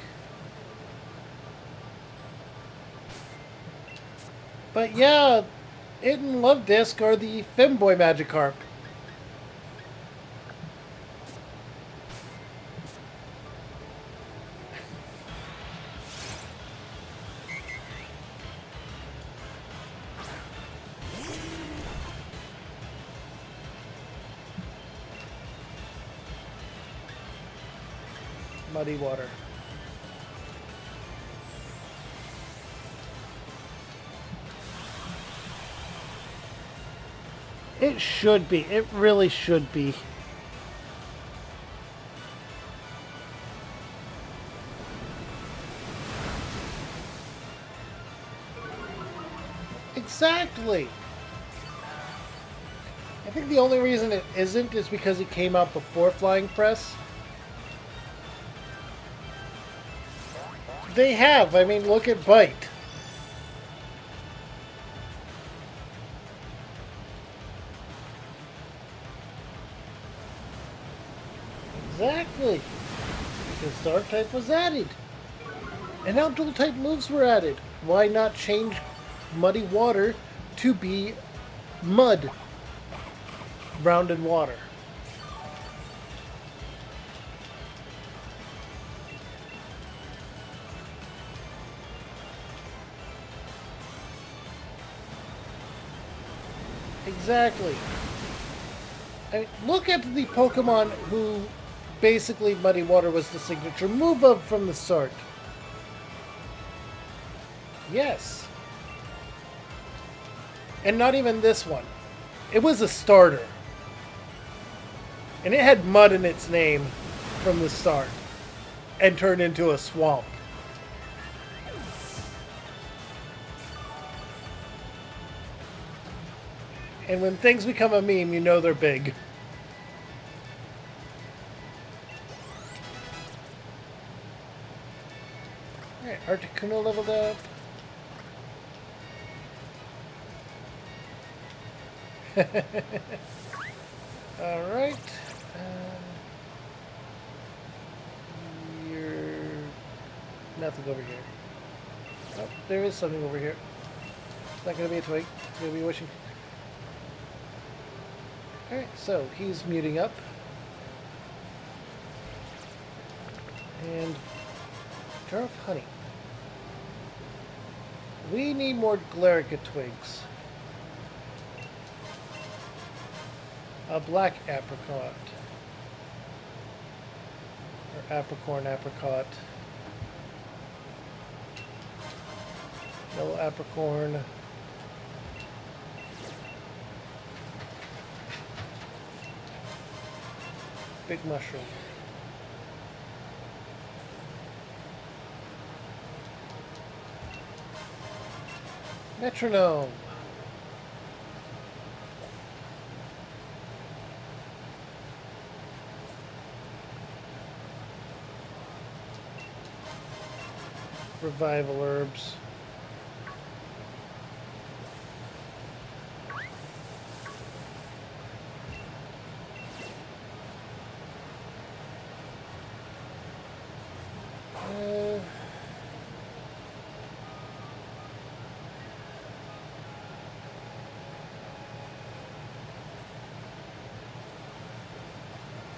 But yeah, it and Love Disc are the femboy Magikarp. Muddy water. It should be. It really should be. Exactly. I think the only reason it isn't is because it came out before Flying Press. They have. I mean, look at Bite. Exactly. Because Dark type was added. And now dual type moves were added. Why not change Muddy Water to be Mud? Rounded water. Exactly. I mean, look at the Pokemon who basically Muddy Water was the signature move of from the start. Yes. And not even this one. It was a starter. And it had mud in its name from the start and turned into a swamp. And when things become a meme, you know they're big. Alright, Articuno leveled up. Alright. You're... Nothing over here. Oh, there is something over here. It's not going to be a twig. It's going to be wishing. Alright, so he's muting up. And jar of honey. We need more Galarica twigs. A black apricot. Or apricot. Yellow apricorn. Big mushroom. Metronome. Revival herbs.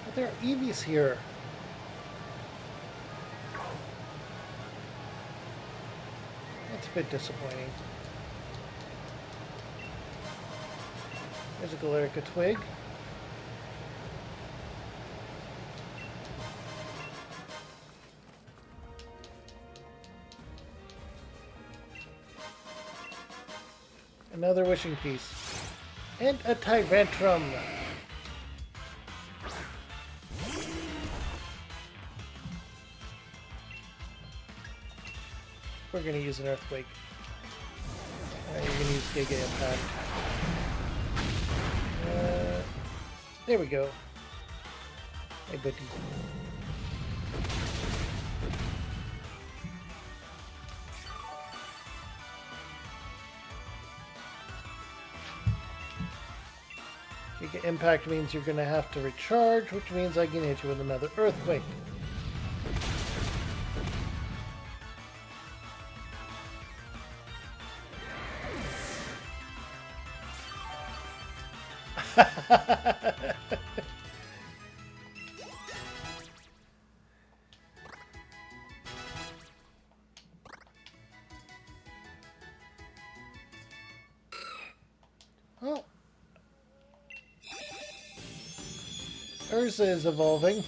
But there are Eevees here. That's a bit disappointing. There's a Galarica twig. Another wishing piece. And a Tyrantrum. We're going to use an Earthquake. You're going to use Giga Impact. There we go. Hey, buddy. Giga Impact means you're going to have to recharge, which means I can hit you with another Earthquake. Oh. Urza is evolving.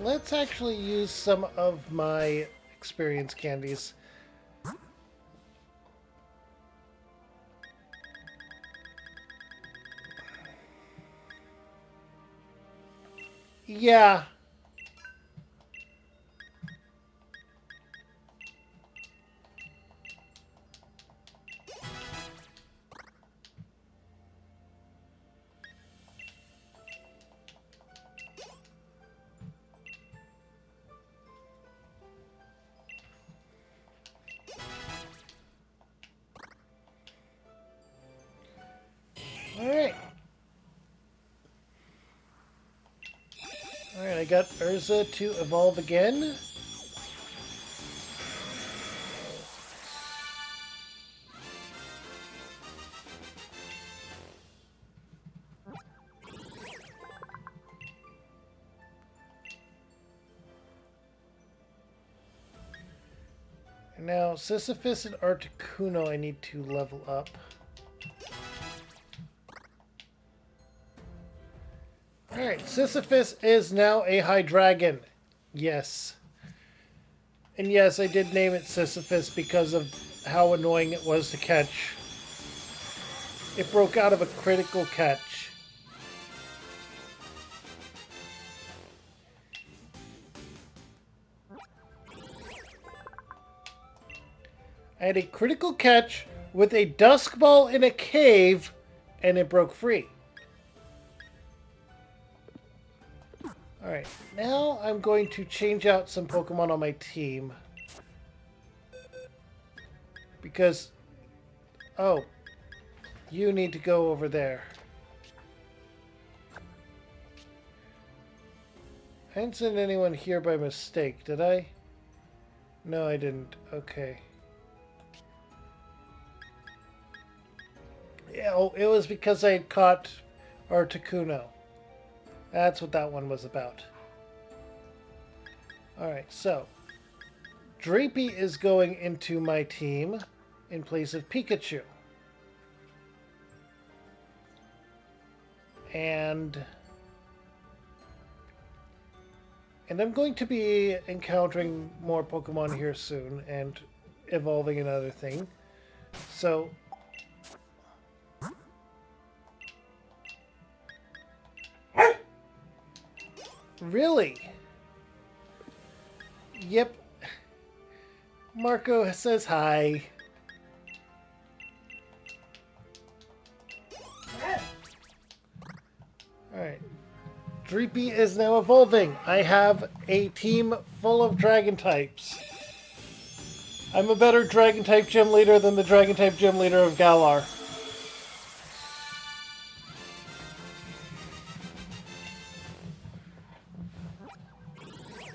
Let's actually use some of my experience candies. Yeah. Alright. Alright, I got Urza to evolve again. Now, Sisyphus and Articuno I need to level up. Alright, Sisyphus is now a high dragon. Yes. And yes, I did name it Sisyphus because of how annoying it was to catch. It broke out of a critical catch. I had a critical catch with a dusk ball in a cave, and it broke free. Alright, now I'm going to change out some Pokemon on my team. Because, oh, you need to go over there. I didn't send anyone here by mistake, did I? No, I didn't. Okay. Yeah, oh, it was because I had caught Articuno. That's what that one was about. Alright, so Drapey is going into my team in place of Pikachu. And I'm going to be encountering more Pokemon here soon and evolving another thing. So really? Yep. Marco says hi. Alright. Dreepy is now evolving. I have a team full of dragon types. I'm a better dragon type gym leader than the dragon type gym leader of Galar.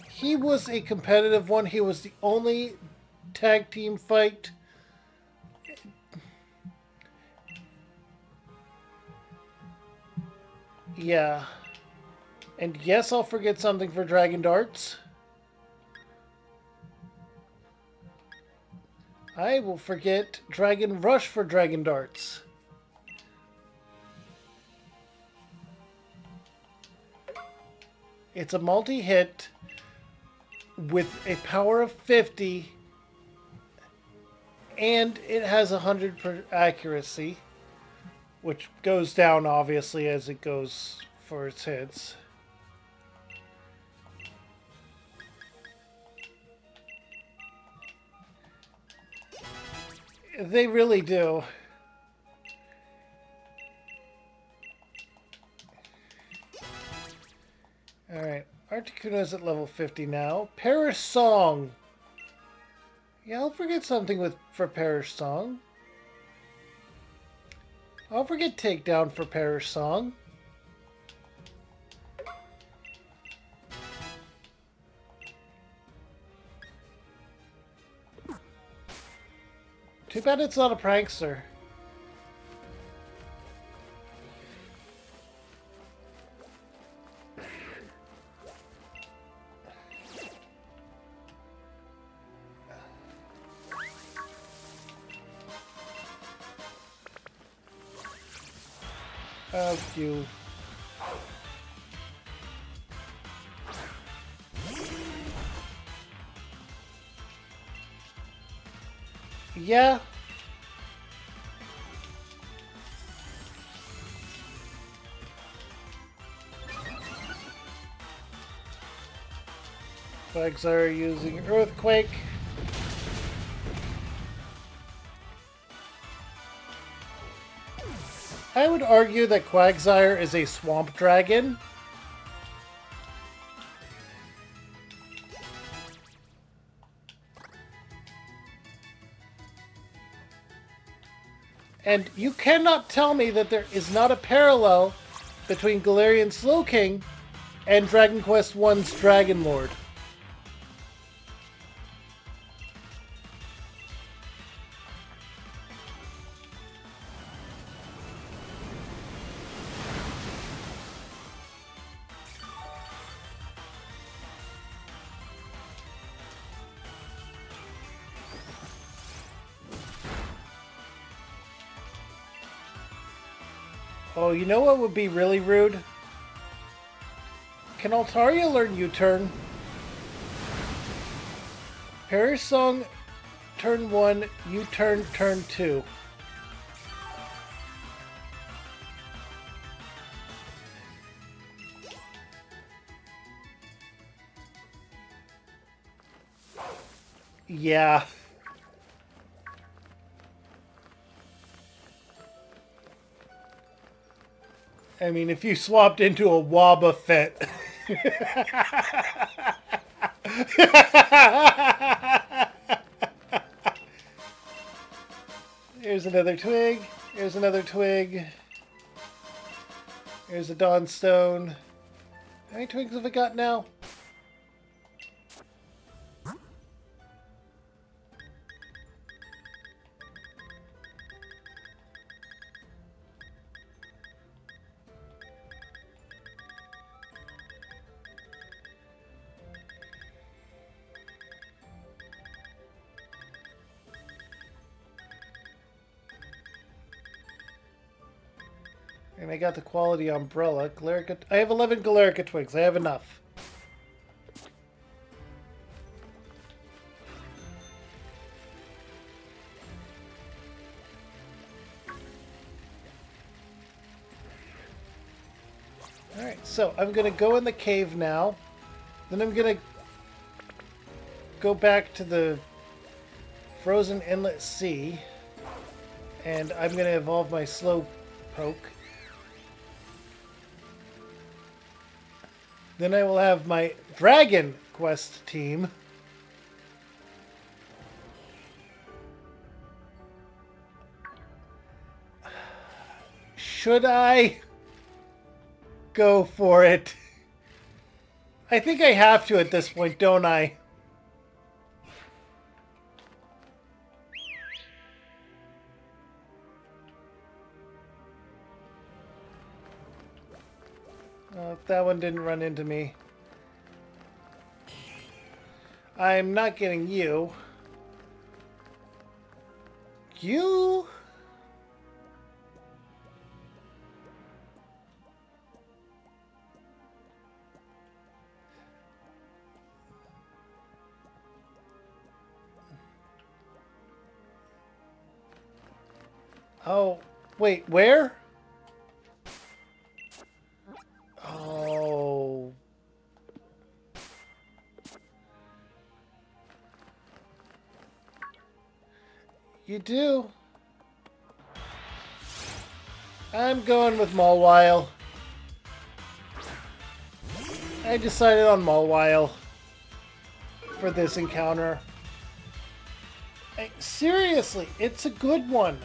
He was a competitive one. He was the only tag team fight. Yeah. And yes, I'll forget something for Dragon Darts. I will forget Dragon Rush for Dragon Darts. It's a multi-hit with a power of 50, and it has 100% accuracy, which goes down obviously as it goes for its hits. They really do. Alright, Articuno's at level 50 now. Perish Song! Yeah, I'll forget something for Perish Song. I'll forget Takedown for Perish Song. Too bad it's not a prankster. Oh, you. Yeah. Quagsire using Earthquake. I would argue that Quagsire is a swamp dragon. And you cannot tell me that there is not a parallel between Galarian Slowking and Dragon Quest I's Dragon Lord. Oh, you know what would be really rude? Can Altaria learn U-turn? Parry Song turn 1, U-turn turn 2. Yeah. I mean, if you swapped into a Wobbuffet. Here's another twig. Here's another twig. Here's a Dawnstone. How many twigs have I got now? And I got the quality umbrella. Galarica. I have 11 Galarica twigs. I have enough. Alright, so I'm going to go in the cave now. Then I'm going to go back to the frozen inlet sea. And I'm going to evolve my Slowpoke. Then I will have my Dragon Quest team. Should I go for it? I think I have to at this point, don't I? That one didn't run into me. I'm not getting you. You? Oh, wait, where? Oh. You do? I'm going with Mawile. I decided on Mawile for this encounter. Seriously, it's a good one.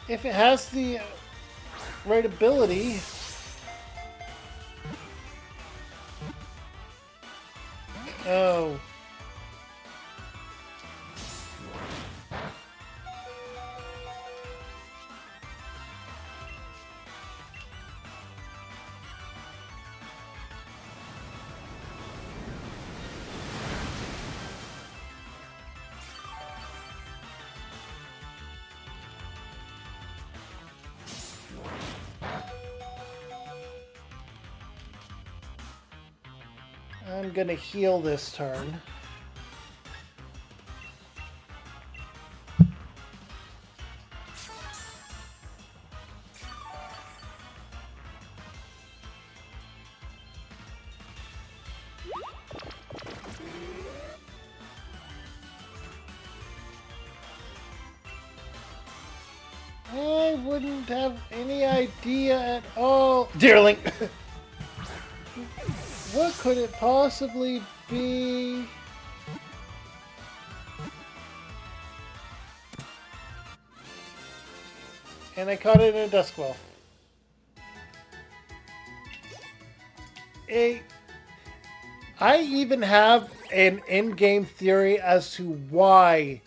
If it has the right ability. Oh. I'm gonna heal this turn. I wouldn't have any idea at all. Dearling! What could it possibly be? And I caught it in a Duskwell. I even have an in-game theory as to why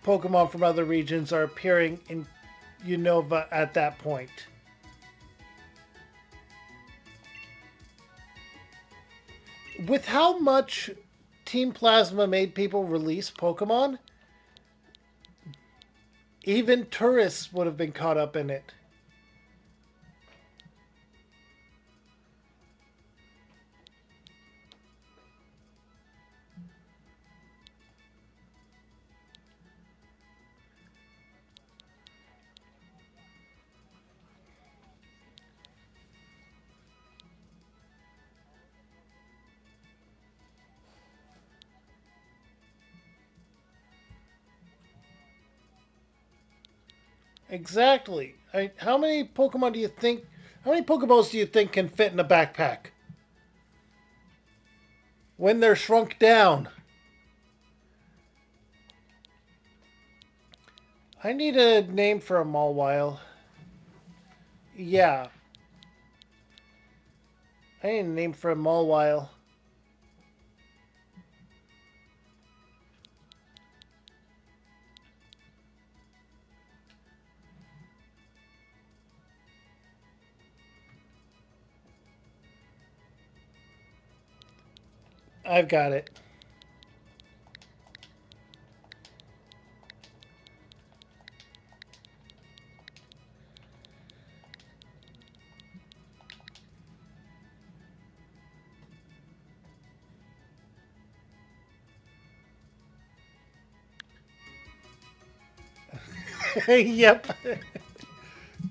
Pokemon from other regions are appearing in Unova at that point. With how much Team Plasma made people release Pokemon, even tourists would have been caught up in it. Exactly. How many Pokemon do you think? How many Pokeballs do you think can fit in a backpack when they're shrunk down? I need a name for a Mawile. Yeah, I need a name for a Mawile. I've got it. Yep.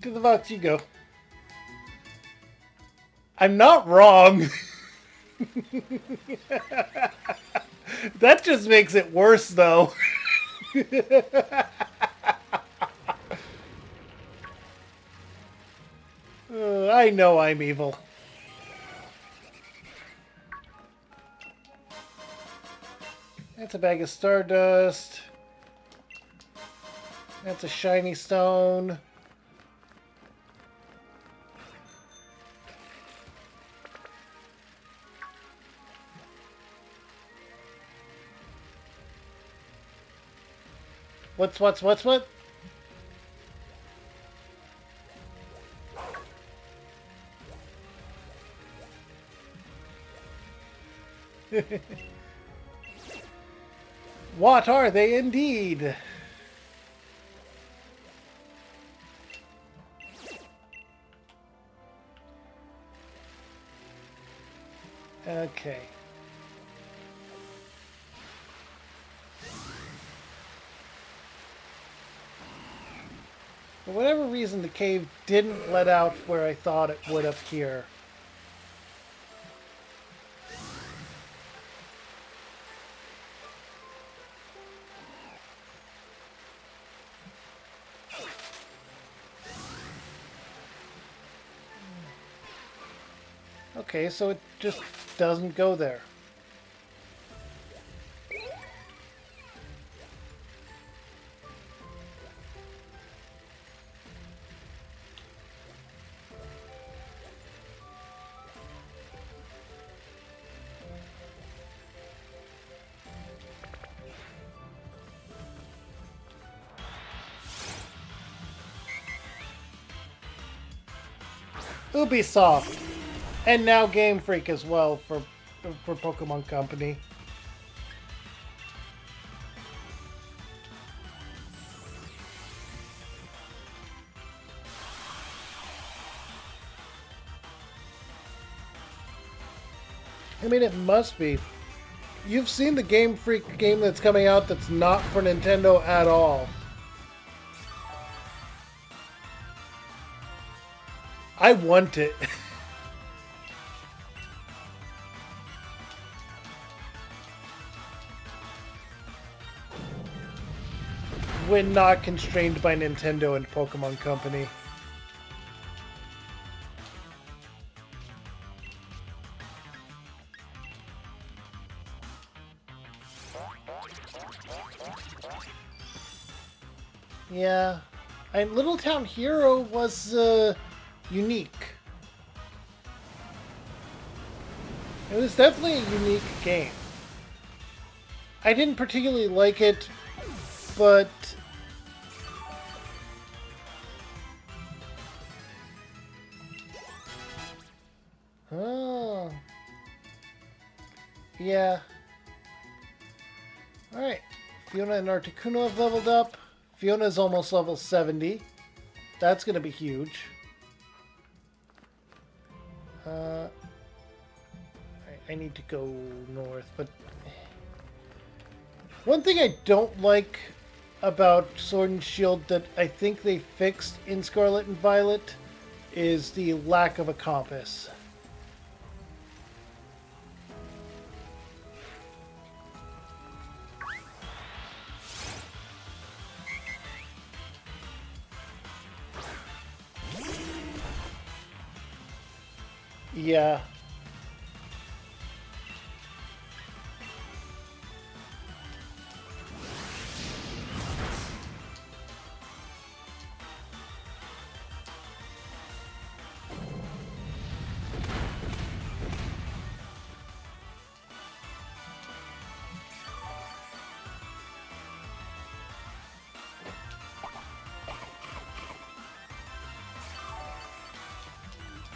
To the box you go. I'm not wrong. That just makes it worse, though. I know I'm evil. That's a bag of stardust. That's a shiny stone. What? What are they indeed? Okay. For whatever reason, the cave didn't let out where I thought it would up here. Okay, so it just doesn't go there. Ubisoft, and now Game Freak as well for Pokemon Company. I mean, it must be. You've seen the Game Freak game that's coming out that's not for Nintendo at all. I want it. When not constrained by Nintendo and Pokemon Company. Yeah. And Little Town Hero was unique. It was definitely a unique game. I didn't particularly like it, but oh, yeah. All right. Fiona and Articuno have leveled up. Fiona's almost level 70. That's going to be huge. I need to go north, but one thing I don't like about Sword and Shield that I think they fixed in Scarlet and Violet is the lack of a compass. Yeah.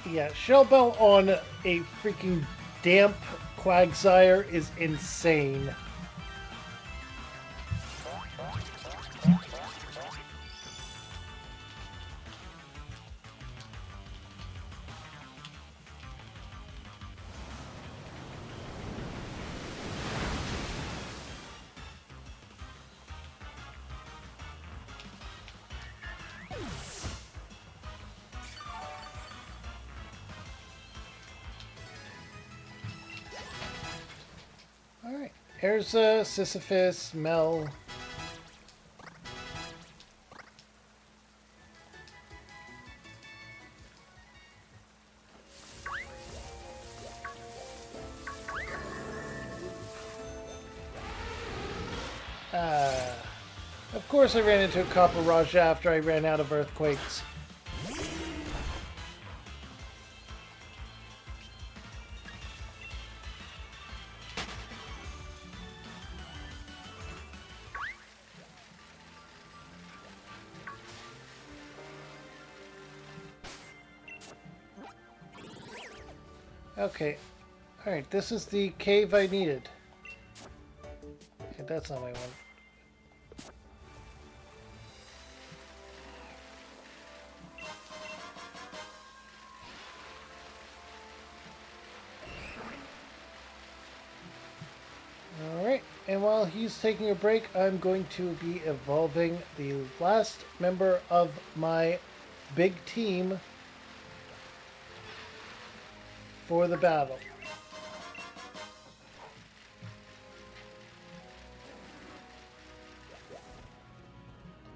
Yeah, Shell Bell on a freaking damp Quagsire is insane. Alright, Erza, Sisyphus, Mel. Uh, of course I ran into a Copper Raja after I ran out of Earthquakes. Okay, alright, this is the cave I needed. Okay, that's not my one. Alright, and while he's taking a break, I'm going to be evolving the last member of my big team for the battle.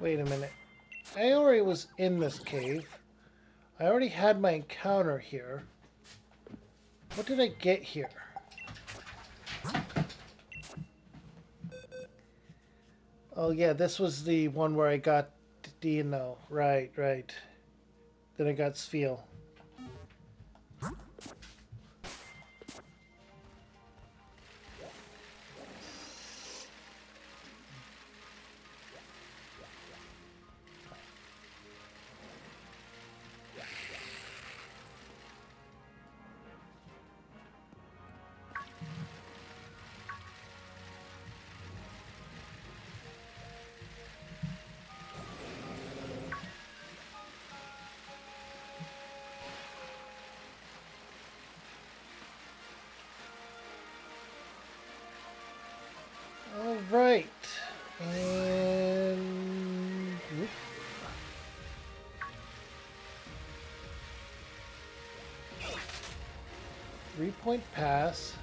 Wait a minute. I already was in this cave. I already had my encounter here. What did I get here? Oh yeah, this was the one where I got Dino. Right, right. Then I got Sfeel. All right, and whoop. 3-point pass.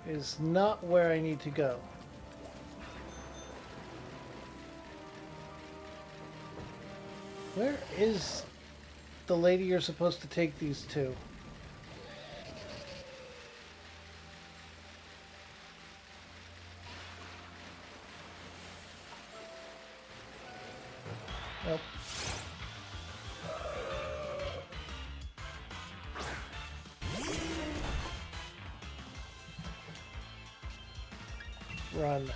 Is not where I need to go. Where is the lady you're supposed to take these to? Nope. Run.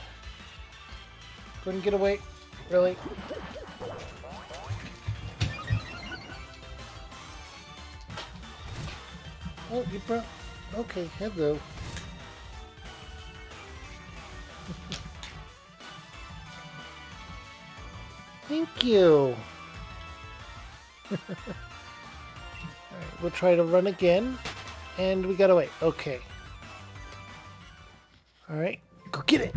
Couldn't get away. Really? Oh, you brought... Okay, hello. Thank you. Alright, we'll try to run again. And we got away. Okay. Alright, go get it.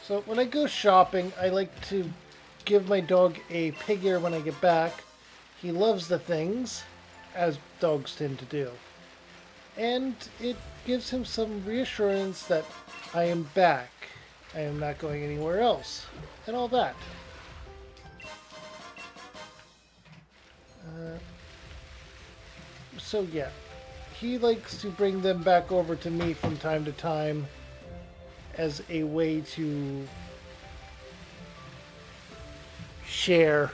So when I go shopping, I like to give my dog a pig ear when I get back. He loves the things. as dogs tend to do. And it gives him some reassurance that I am back. I am not going anywhere else. And all that. Uh, so yeah, he likes to bring them back over to me from time to time as a way to share.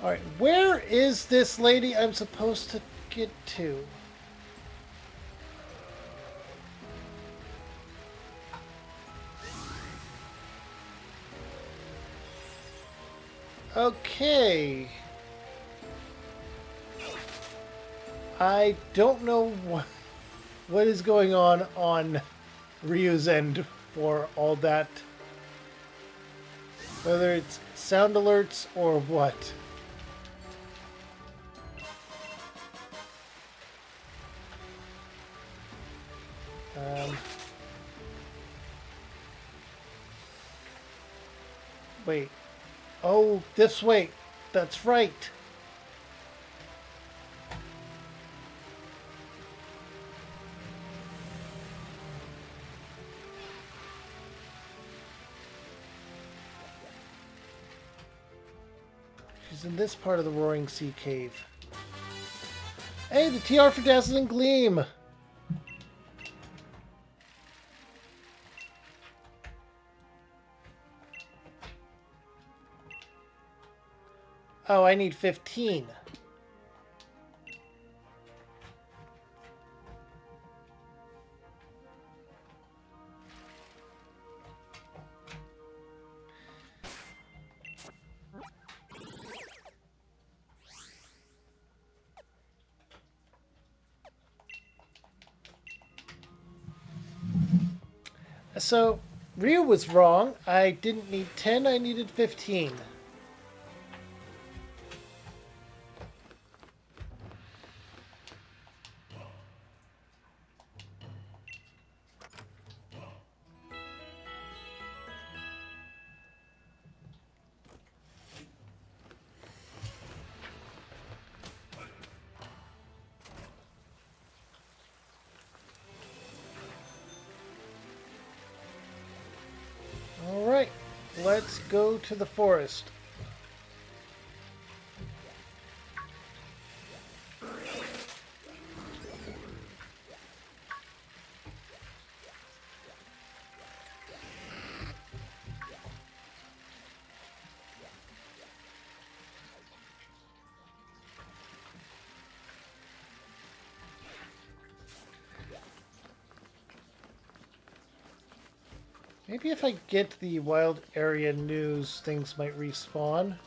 Alright, where is this lady I'm supposed to get to? Okay. I don't know what is going on Ryu's end for all that. Whether it's sound alerts or what. Um, wait. Oh, this way. That's right. She's in this part of the Roaring Sea Cave. Hey, the TR for Dazzling Gleam! Oh, I need 15. So, Ryu was wrong. I didn't need 10, I needed 15. Alright, let's go to the forest. Maybe if I get the wild area news, things might respawn.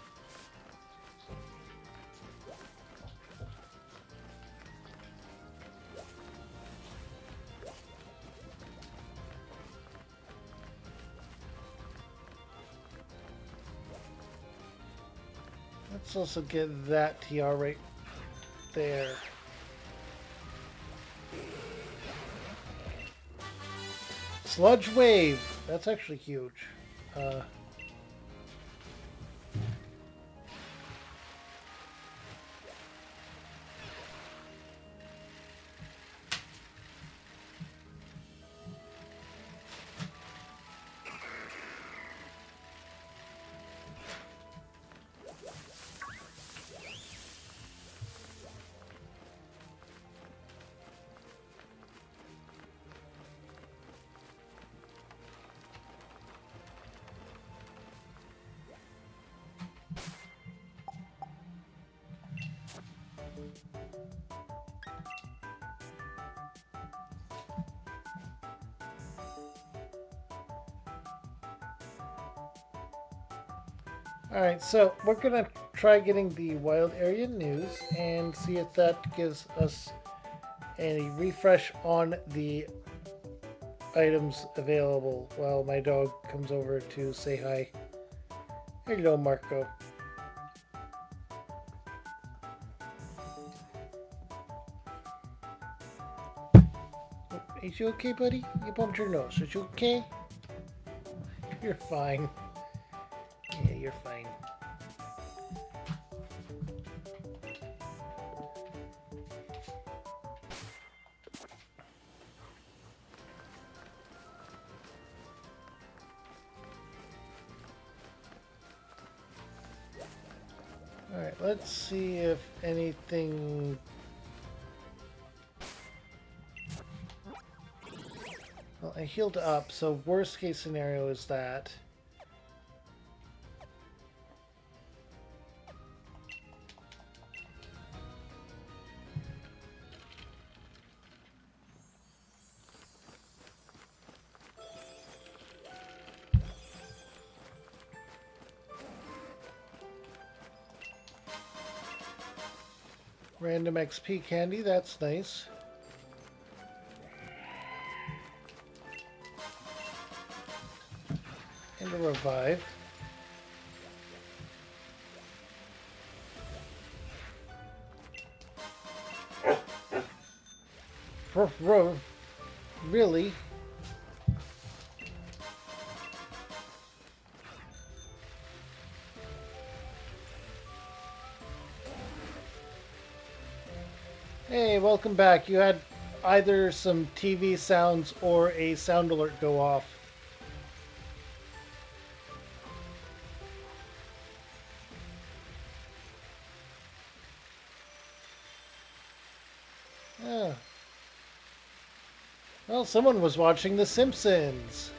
Let's also get that TR right there. Sludge Wave! That's actually huge. Alright, so we're gonna try getting the wild area news and see if that gives us a refresh on the items available while my dog comes over to say hi. Here you go, Marco. Is you okay, buddy? You bumped your nose. Is you okay? You're fine. Yeah, you're fine. Alright, let's see if anything... Well, I healed up, so worst case scenario is that. Random XP candy, that's nice. And a revive. Really? Hey, welcome back. You had either some TV sounds or a sound alert go off. Ah. Well, someone was watching The Simpsons.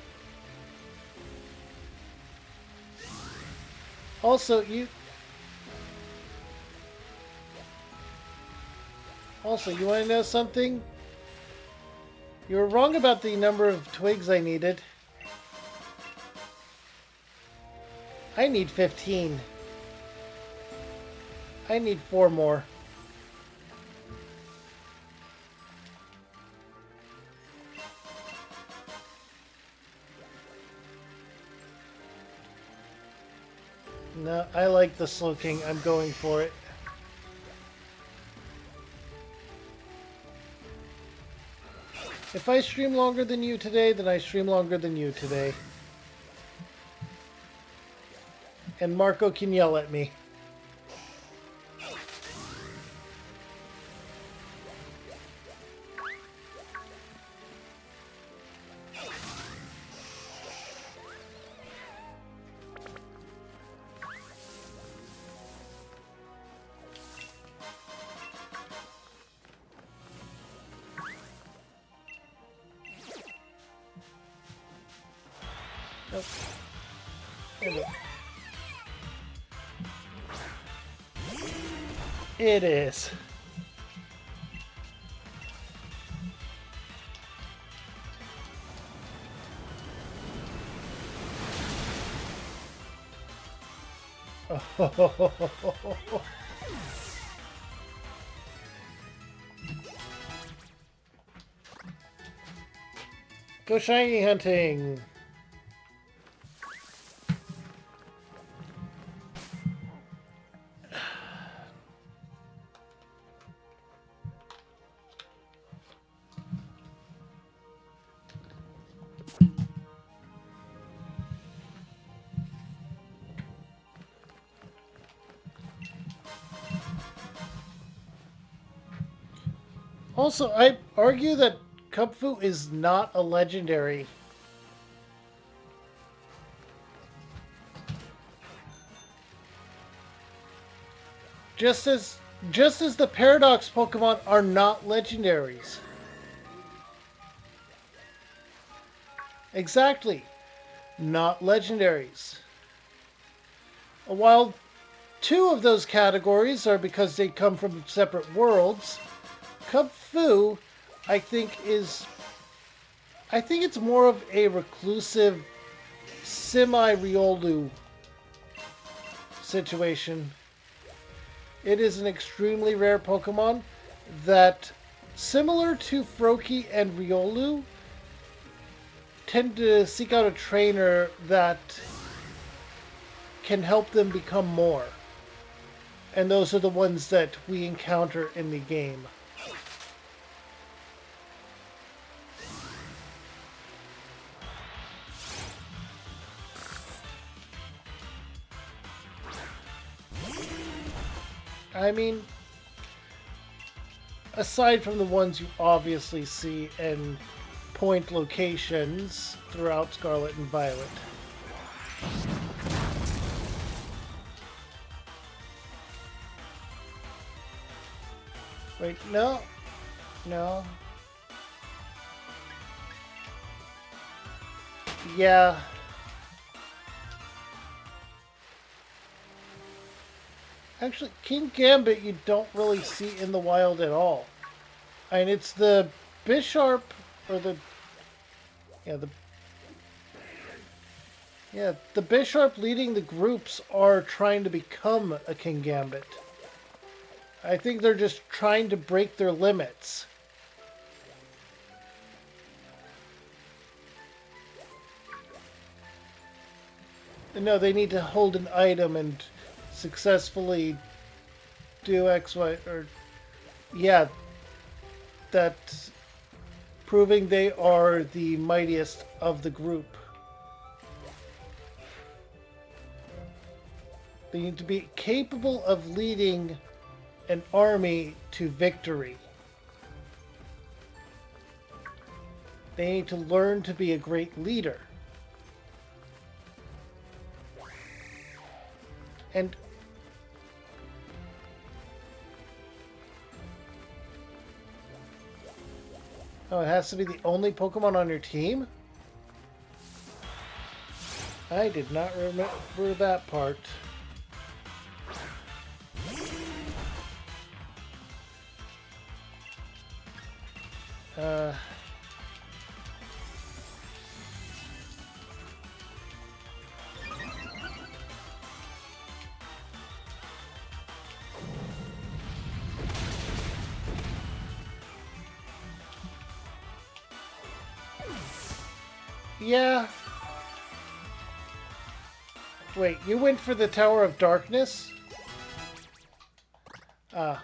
Also, you want to know something? You were wrong about the number of twigs I needed. I need 15. I need 4 more. No, I like the Slow King. I'm going for it. If I stream longer than you today, then I stream longer than you today. And Marco can yell at me. Nope. It is. Go shiny hunting. Also, I argue that Kupfu is not a legendary. Just as the Paradox Pokemon are not legendaries. Exactly. Not legendaries. While 2 of those categories are because they come from separate worlds, Kupfu, I think it's more of a reclusive semi-Riolu situation. It is an extremely rare Pokemon that, similar to Froakie and Riolu, tend to seek out a trainer that can help them become more. And those are the ones that we encounter in the game. I mean, aside from the ones you obviously see in point locations throughout Scarlet and Violet. Wait, no. No. Yeah. Actually, King Gambit you don't really see in the wild at all. And it's the Bisharp or the yeah, the Bisharp leading the groups are trying to become a King Gambit. I think they're just trying to break their limits. No, they need to hold an item and successfully do X, Y, or yeah, that proving they are the mightiest of the group. They need to be capable of leading an army to victory. They need to learn to be a great leader. And oh, it has to be the only Pokemon on your team? I did not remember that part. Uh... Yeah. Wait, you went for the Tower of Darkness? Ah.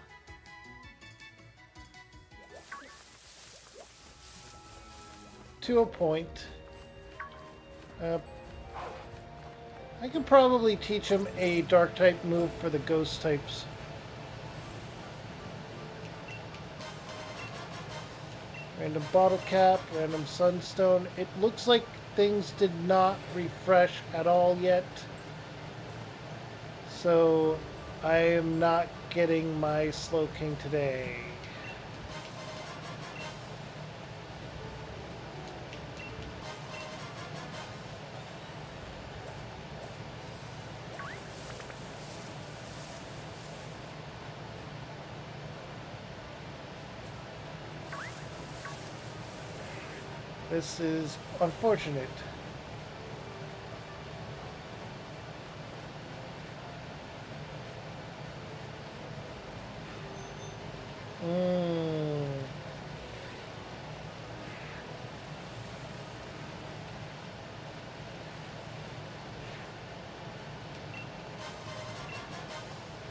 To a point. I could probably teach him a Dark-type move for the Ghost types. Random Bottle Cap, random Sunstone. It looks like things did not refresh at all yet. So I am not getting my Slowking today. This is unfortunate.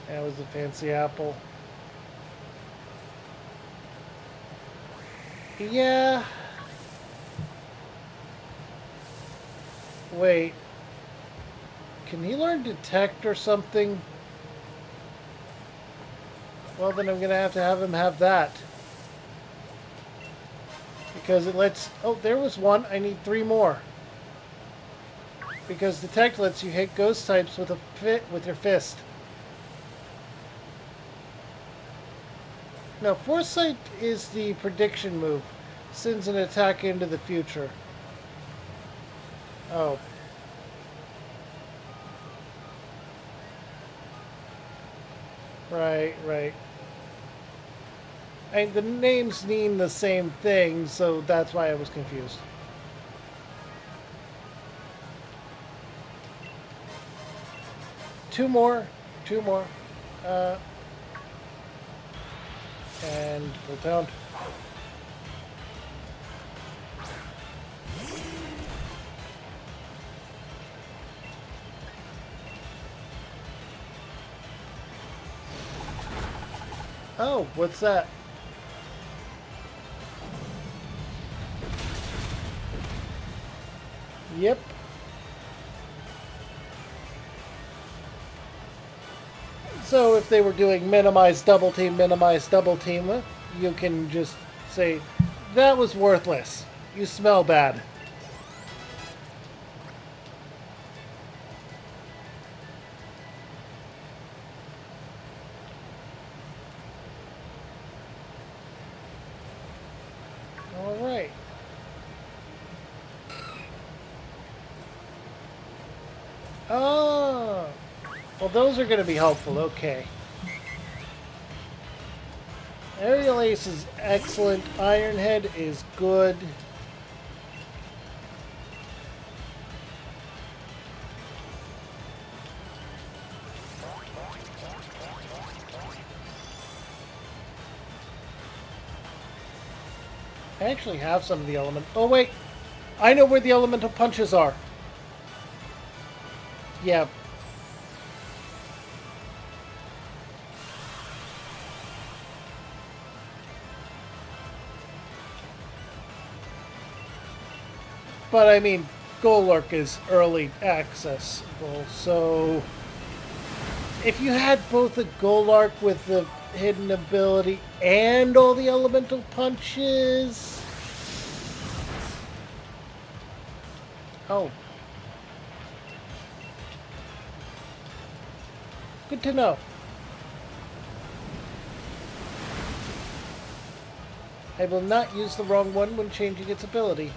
That was a fancy apple. Yeah. Wait. Can he learn Detect or something? Well, then I'm going to have him have that. Because it lets... Oh, there was one. I need 3 more. Because Detect lets you hit ghost types with with your fist. No, Foresight is the prediction move. Sends an attack into the future. Oh. Right, right. And the names mean the same thing, so that's why I was confused. Two more. And full pound. Oh, what's that? Yep. So if they were doing minimize double team, you can just say, that was worthless. You smell bad. All right. Oh, well, those are going to be helpful. Okay. Aerial Ace is excellent. Ironhead is good. I actually have some of the element. Oh, wait. I know where the elemental punches are. Yeah. But I mean, Golurk is early accessible, so if you had both a Golurk with the hidden ability and all the elemental punches. Oh. Good to know. I will not use the wrong one when changing its ability.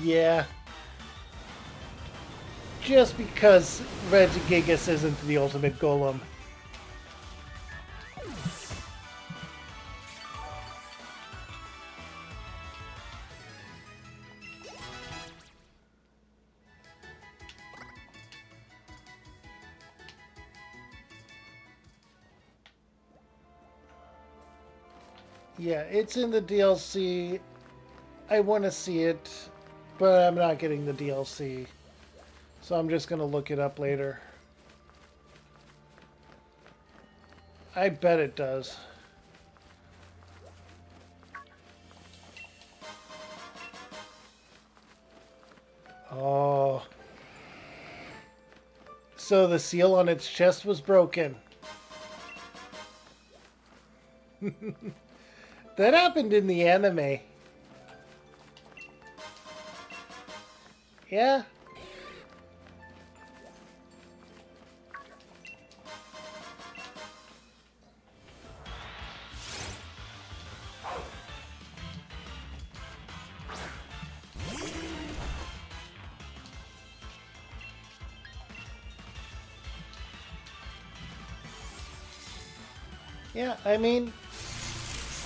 Yeah. Just because Regigigas isn't the ultimate golem. Yeah, it's in the DLC. I want to see it, but I'm not getting the DLC. So I'm just going to look it up later. I bet it does. Oh. So the seal on its chest was broken. That happened in the anime. Yeah. Yeah, I mean,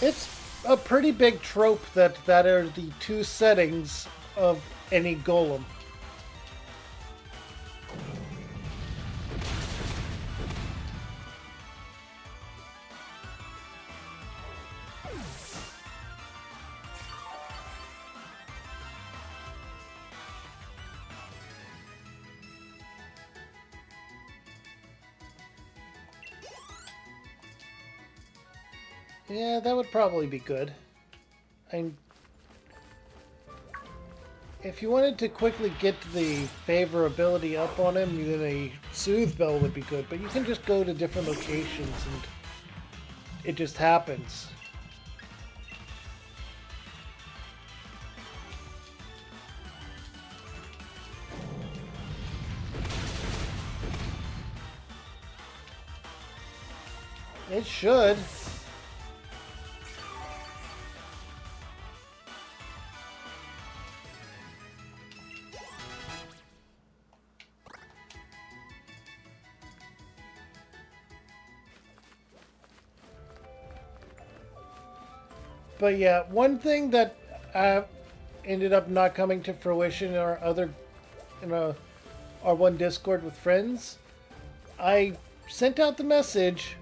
it's a pretty big trope that are the two settings of any golem. Yeah, that would probably be good. I If you wanted to quickly get the favorability up on him, then a Soothe Bell would be good. But you can just go to different locations and it just happens. It should. But yeah, one thing that ended up not coming to fruition in our other, in our one Discord with friends, I sent out the message,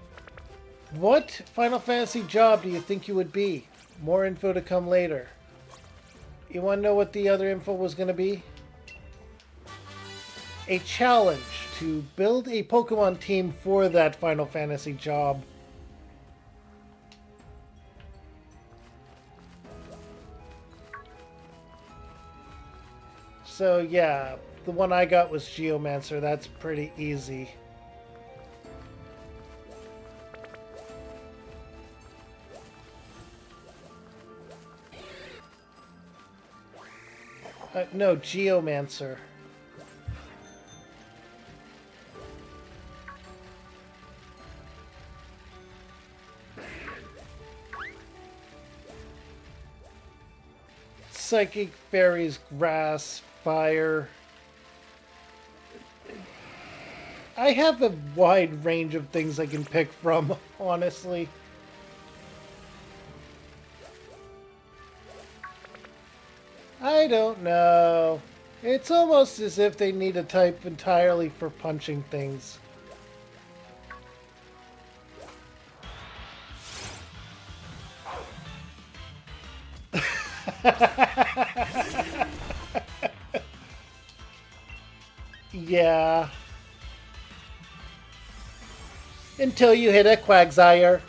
what Final Fantasy job do you think you would be? More info to come later. You want to know what the other info was going to be? A challenge to build a Pokemon team for that Final Fantasy job. So yeah, the one I got was Geomancer. That's pretty easy. No, Geomancer. Psychic, fairies, grass, fire. I have a wide range of things I can pick from, honestly. I don't know. It's almost as if they need a type entirely for punching things. Yeah. Until you hit a Quagsire.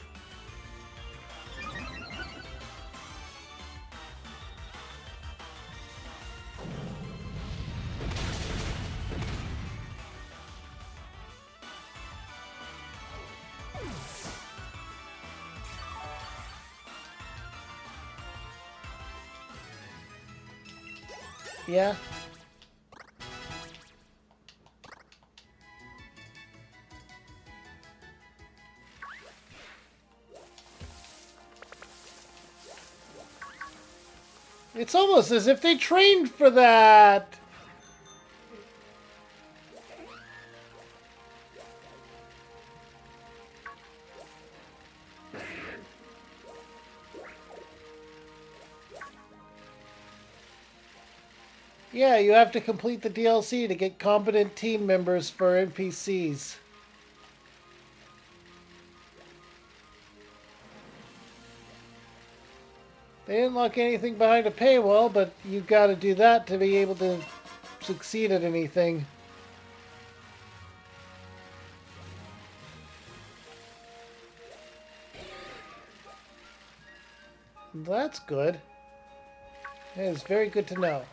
Yeah. It's almost as if they trained for that. Yeah, you have to complete the DLC to get competent team members for NPCs. They didn't lock anything behind a paywall, but you've got to do that to be able to succeed at anything. That's good. It is very good to know.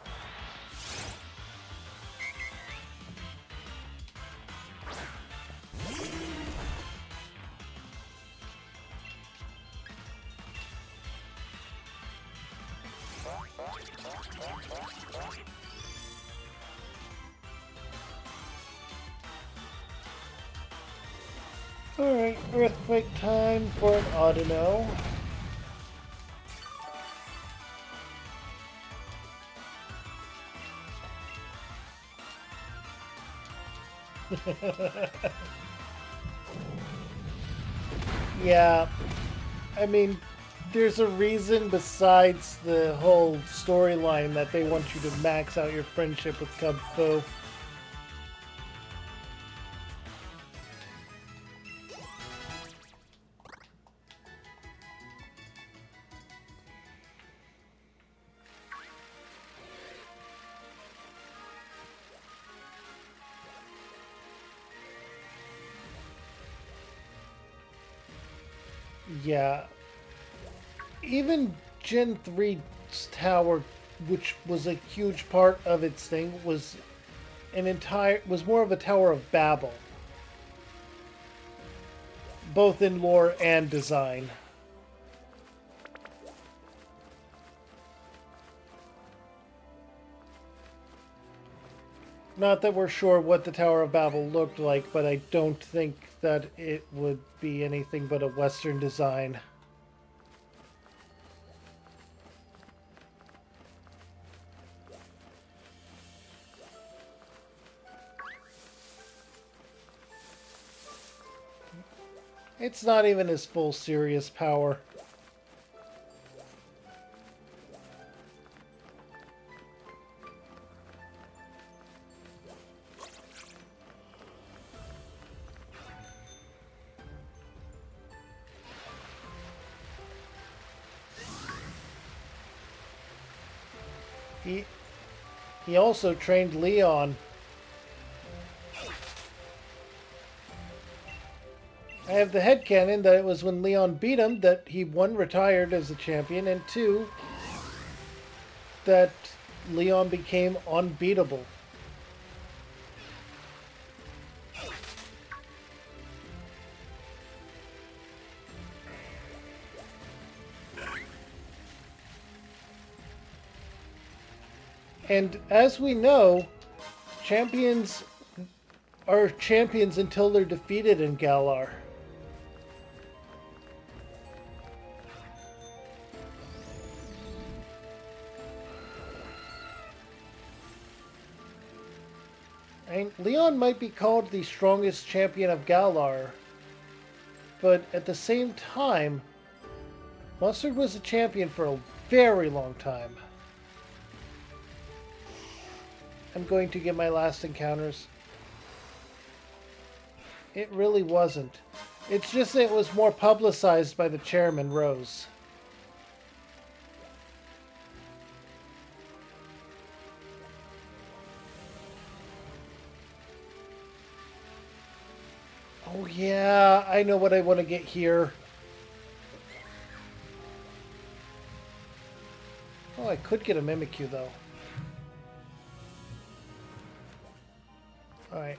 Alright, earthquake time for an Audino. Yeah, I mean, there's a reason besides the whole storyline that they want you to max out your friendship with Cub Fu. Yeah, even Gen 3's tower, which was a huge part of its thing, was more of a Tower of Babel, both in lore and design. Not that we're sure what the Tower of Babel looked like, but I don't think that it would be anything but a Western design. It's not even his full serious power. He also trained Leon. I have the headcanon that it was when Leon beat him that he, one, retired as a champion, and two, that Leon became unbeatable. And as we know, champions are champions until they're defeated in Galar. And Leon might be called the strongest champion of Galar, but at the same time, Mustard was a champion for a very long time. I'm going to get my last encounters. It really wasn't. It's just that it was more publicized by the chairman, Rose. Oh yeah, I know what I want to get here. Oh, I could get a Mimikyu though. Alright.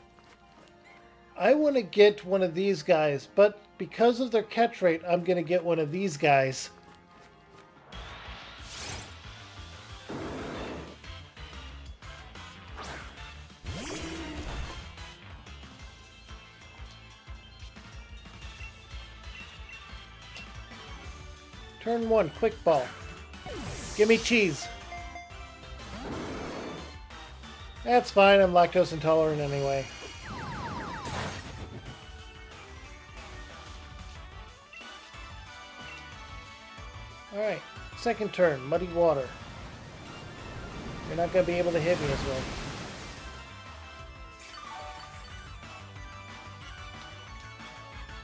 I want to get one of these guys, but because of their catch rate, I'm going to get one of these guys. Turn 1, quick ball. Give me cheese. That's fine, I'm lactose intolerant anyway. Alright, second turn, muddy water. You're not going to be able to hit me as well.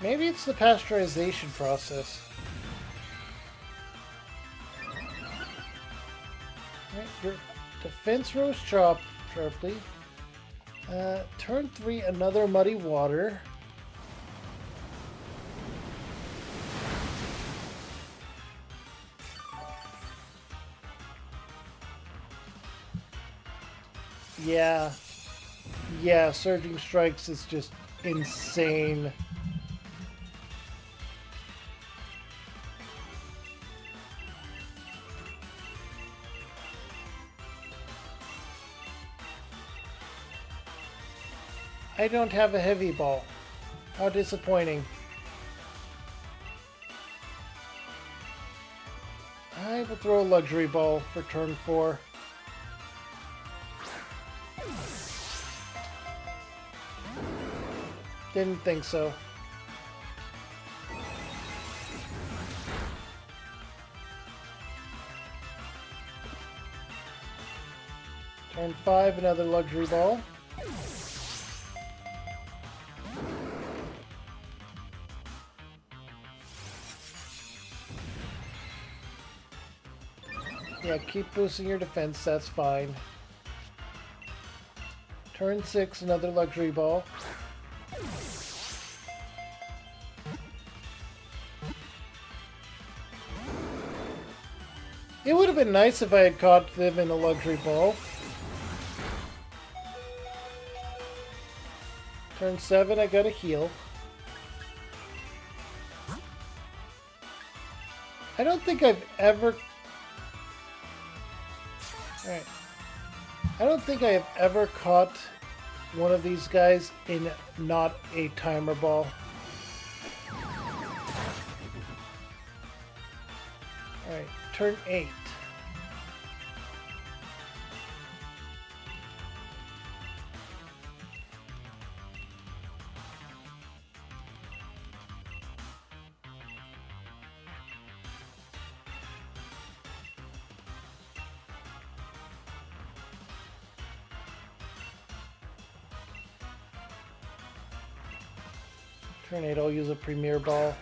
Maybe it's the pasteurization process. Alright, your defense rose sharply. Turn 3, another muddy water. Yeah. Yeah, Surging Strikes is just insane. I don't have a heavy ball. How disappointing. I will throw a luxury ball for turn 4. Didn't think so. Turn 5, another luxury ball. Yeah, keep boosting your defense, that's fine. Turn 6, another luxury ball. It would have been nice if I had caught them in a luxury ball. Turn 7, I got a heal. I don't think I've ever... Alright. I don't think I have ever caught one of these guys in not a timer ball. Alright, turn 8. Turn 8, I'll use a Premier Ball.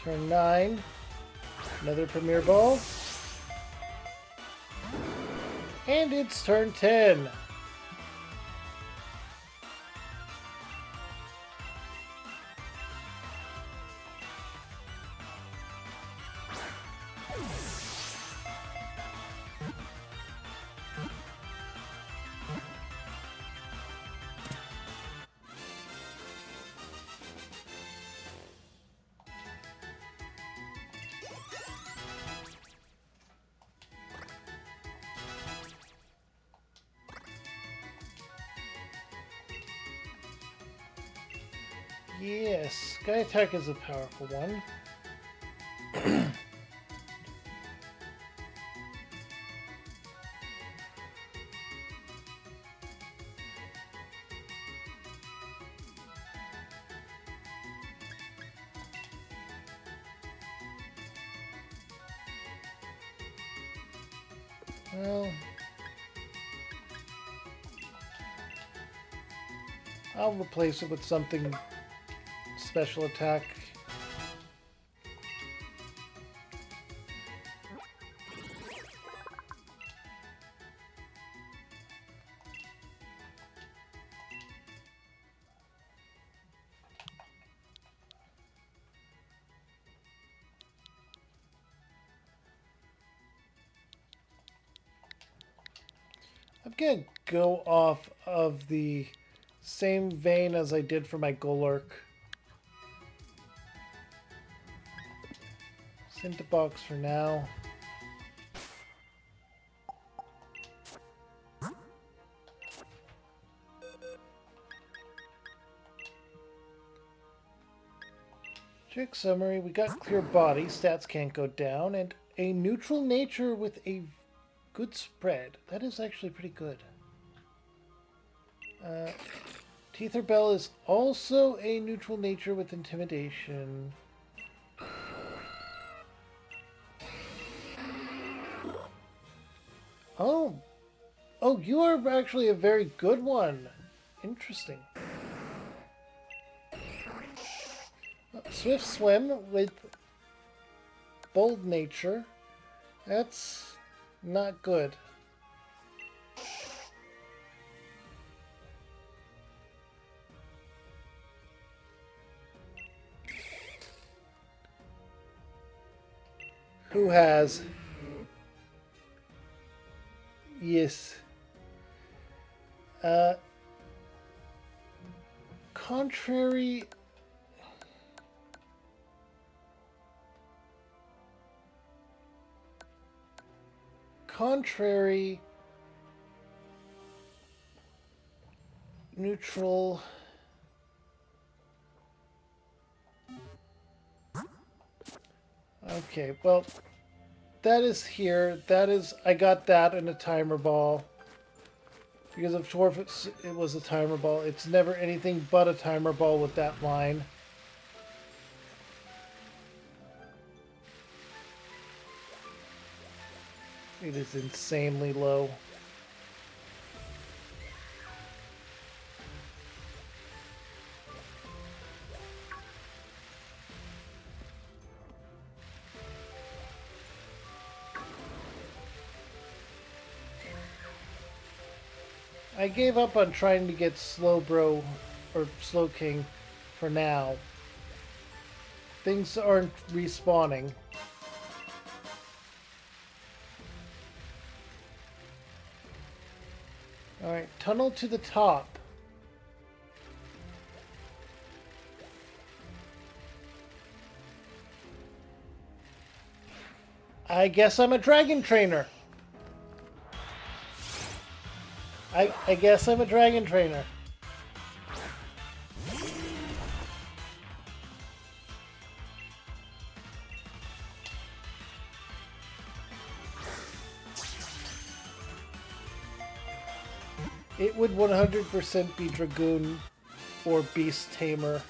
Turn 9, another Premier Ball. And it's turn 10. Yes, Sky Attack is a powerful one. Well, I'll replace it with something special attack. I'm gonna go off of the same vein as I did for my Golurk. Box for now. Trick summary, we got clear body, stats can't go down, and a neutral nature with a good spread. That is actually pretty good. Teether Bell is also a neutral nature with intimidation. Oh, oh, you are actually a very good one. Interesting. Swift Swim with bold nature. That's not good. Who has? Yes. Uh, contrary. Contrary. Neutral. Okay, well, that is here. That is, I got that in a timer ball. Because of Torf, it was a timer ball. It's never anything but a timer ball with that line. It is insanely low. I gave up on trying to get Slowbro or Slowking for now. Things aren't respawning. Alright, tunnel to the top. I guess I'm a dragon trainer. I guess I'm a dragon trainer. It would 100% be Dragoon or Beast Tamer.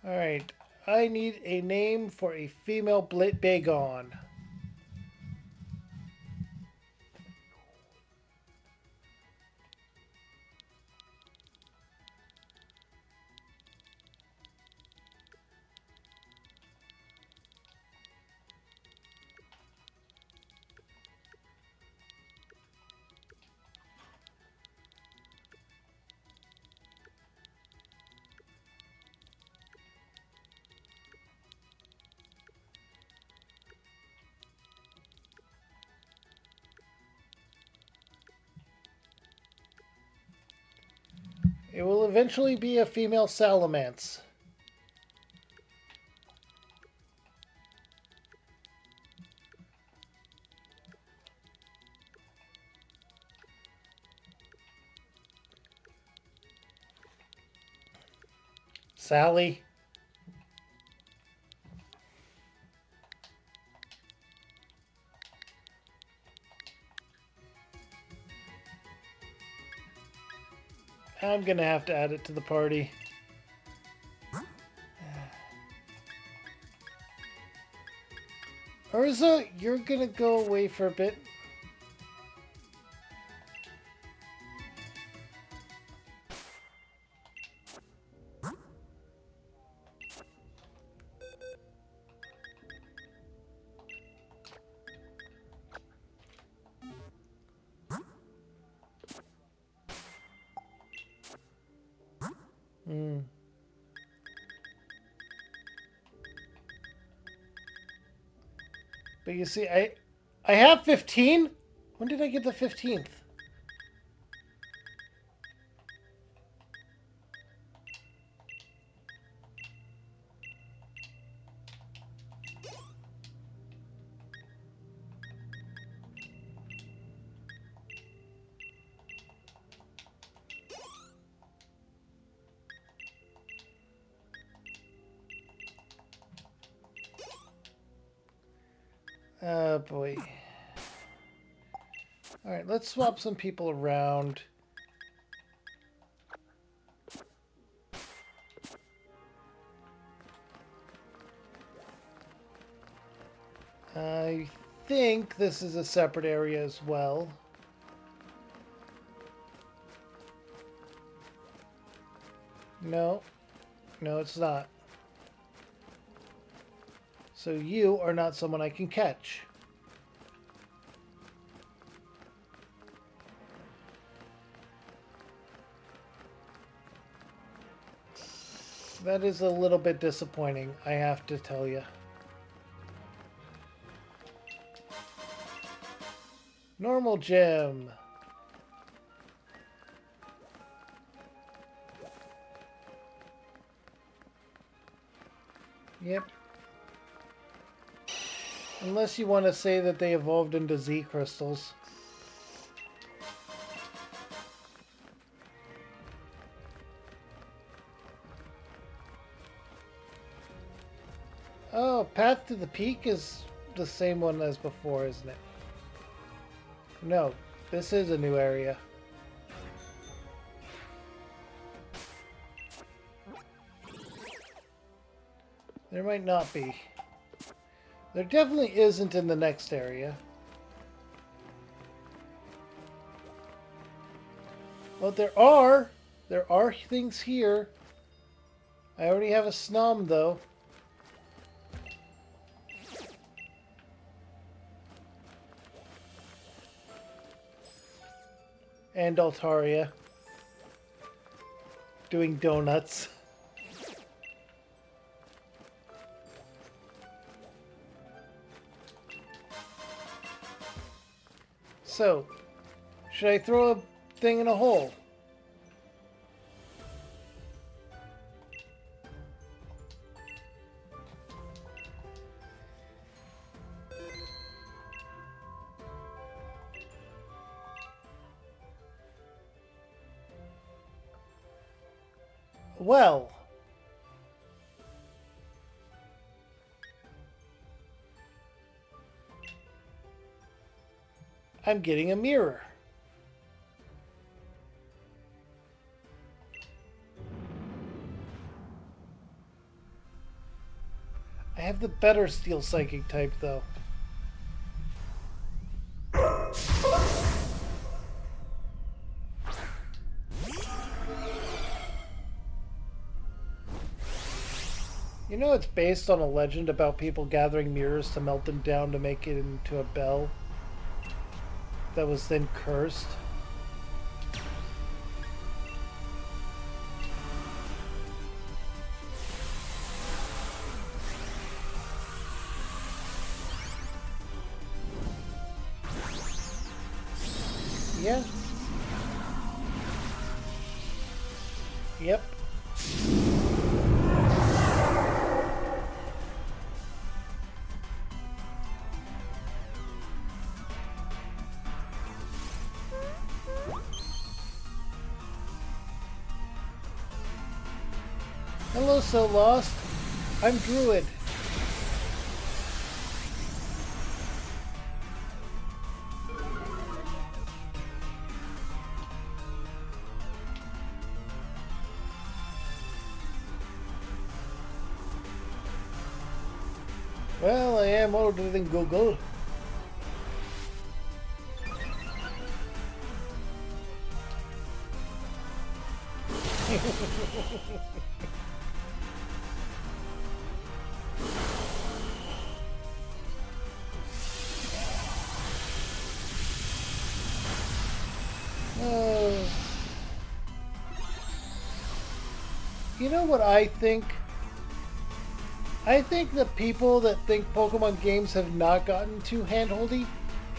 Alright, I need a name for a female Bagon. It will eventually be a female Salamence. Sally. I'm gonna have to add it to the party. Urza, you're gonna go away for a bit. Hmm. But you see, I have 15? When did I get the 15th? Oh boy. Alright, let's swap some people around. I think this is a separate area as well. No. No, it's not. So you are not someone I can catch. That is a little bit disappointing, I have to tell you. Normal gym. Yep. Unless you want to say that they evolved into Z crystals. Oh, Path to the Peak is the same one as before, isn't it? No, this is a new area. There might not be. There definitely isn't in the next area. Well, there are. There are things here. I already have a Snom, though. And Altaria. Doing donuts. So, should I throw a thing in a hole? Well, I'm getting a mirror. I have the better Steel Psychic type, though. You know it's based on a legend about people gathering mirrors to melt them down to make it into a bell that was then cursed? Yeah. Yep. Hello, So Lost. I'm Druid. Well, I am older than Google. Oh. You know what I think? I think the people that think Pokemon games have not gotten too handholdy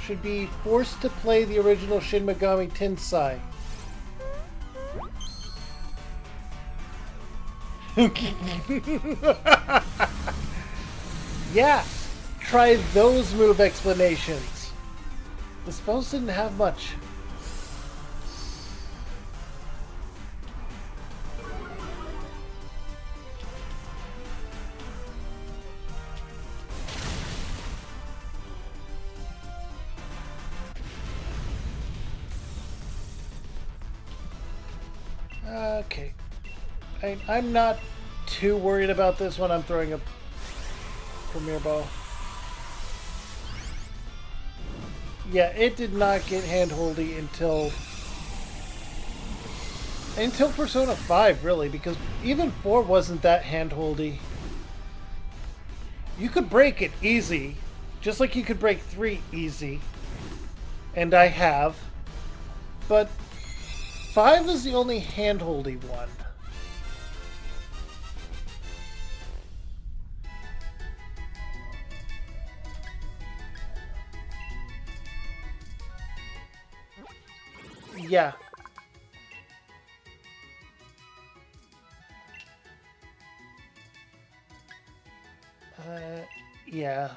should be forced to play the original Shin Megami Tensei. Yeah, try those move explanations. The spells didn't have much. Okay. I'm not too worried about this when I'm throwing a Premier Ball. Yeah, it did not get handholdy until Persona 5, really, because even 4 wasn't that handholdy. You could break it easy, just like you could break 3 easy, and I have, but 5 is the only handholdy one. Yeah. Yeah.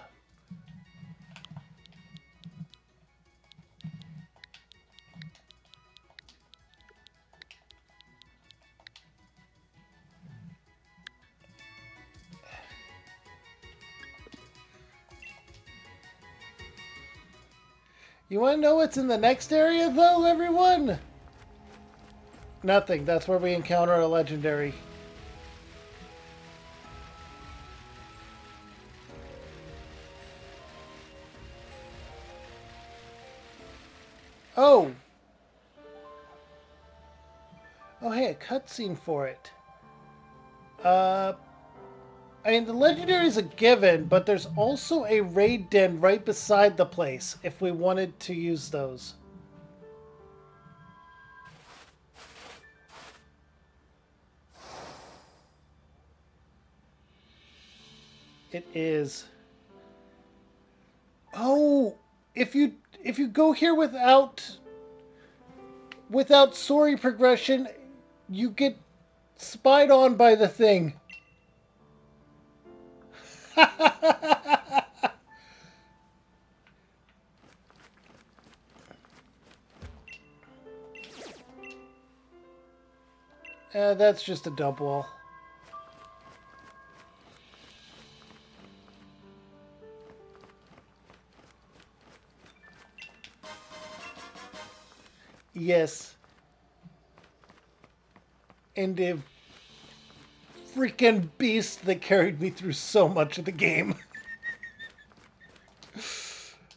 You want to know what's in the next area, though, everyone? Nothing. That's where we encounter a legendary. Oh! Oh, hey, a cutscene for it. Uh, I mean, the legendary is a given, but there's also a raid den right beside the place if we wanted to use those. It is. Oh, if you go here without sorry progression, you get spied on by the thing. That's just a dump wall. Yes. And a freaking beast that carried me through so much of the game.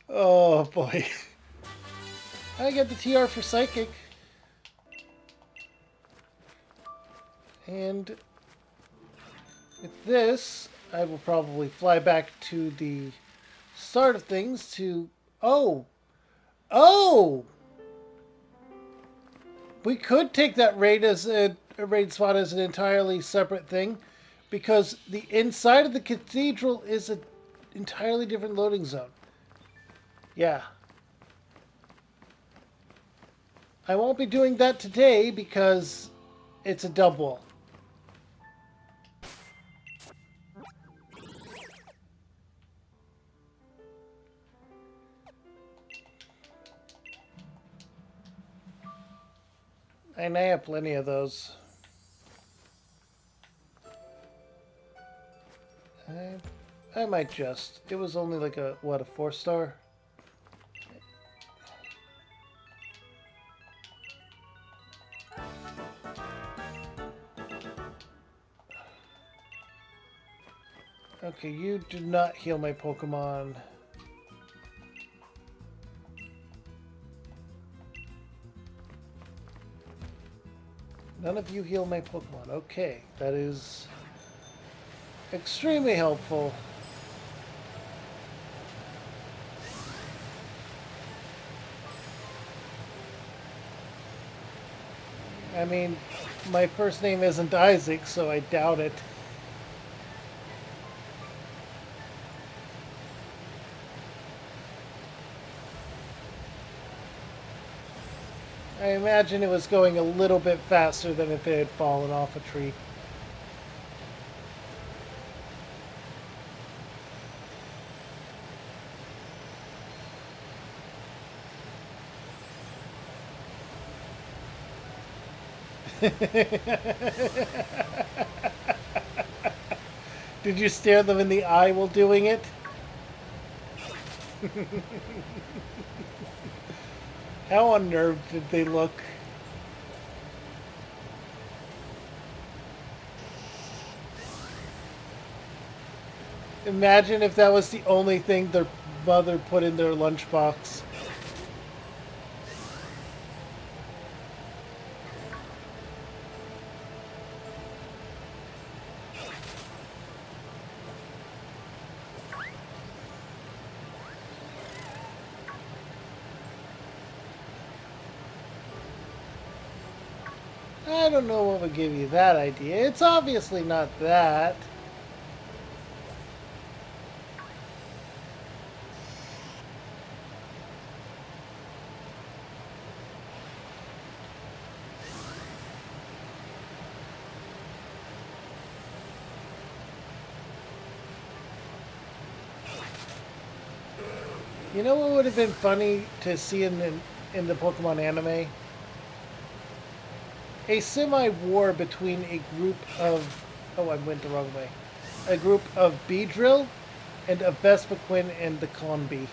Oh boy. I got the TR for Psychic. And with this, I will probably fly back to the start of things to... Oh! Oh! We could take that raid as a raid spot as an entirely separate thing, because the inside of the cathedral is an entirely different loading zone. Yeah. I won't be doing that today because it's a double. And I have plenty of those. I might just. It was only like a, what, a 4-star? Okay, you do not heal my Pokemon. None of you heal my Pokemon. Okay, that is extremely helpful. I mean, my first name isn't Isaac, so I doubt it. I imagine it was going a little bit faster than if it had fallen off a tree. Did you stare them in the eye while doing it? How unnerved did they look? Imagine if that was the only thing their mother put in their lunchbox. I don't know what would give you that idea. It's obviously not that. You know what would have been funny to see in the Pokemon anime? A semi-war between a group of... Oh, I went the wrong way. A group of Beedrill and a Vespiquen and the Conbee.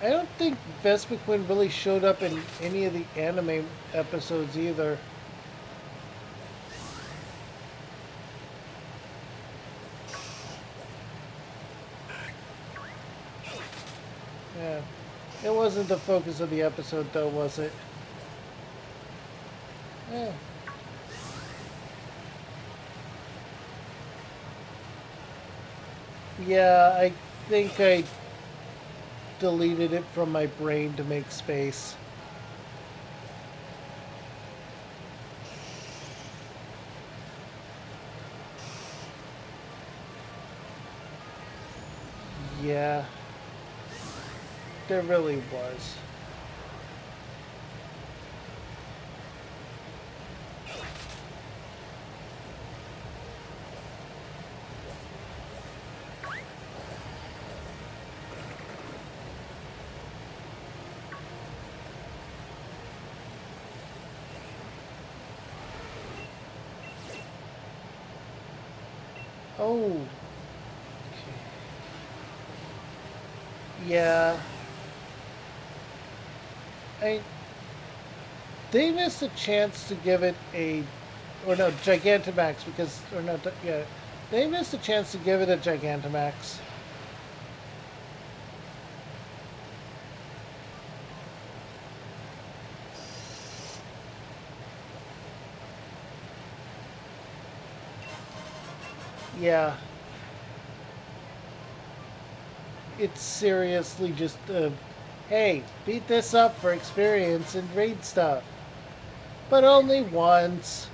I don't think Vespiquen really showed up in any of the anime episodes either. Yeah. It wasn't the focus of the episode though, was it? Yeah. Yeah, I think I deleted it from my brain to make space. Yeah, there really was. Oh, yeah. I They missed a chance to give it a, or no, Gigantamax because, or no, yeah, they missed a chance to give it a Gigantamax. Yeah, it's seriously just, hey, beat this up for experience and raid stuff, but only once.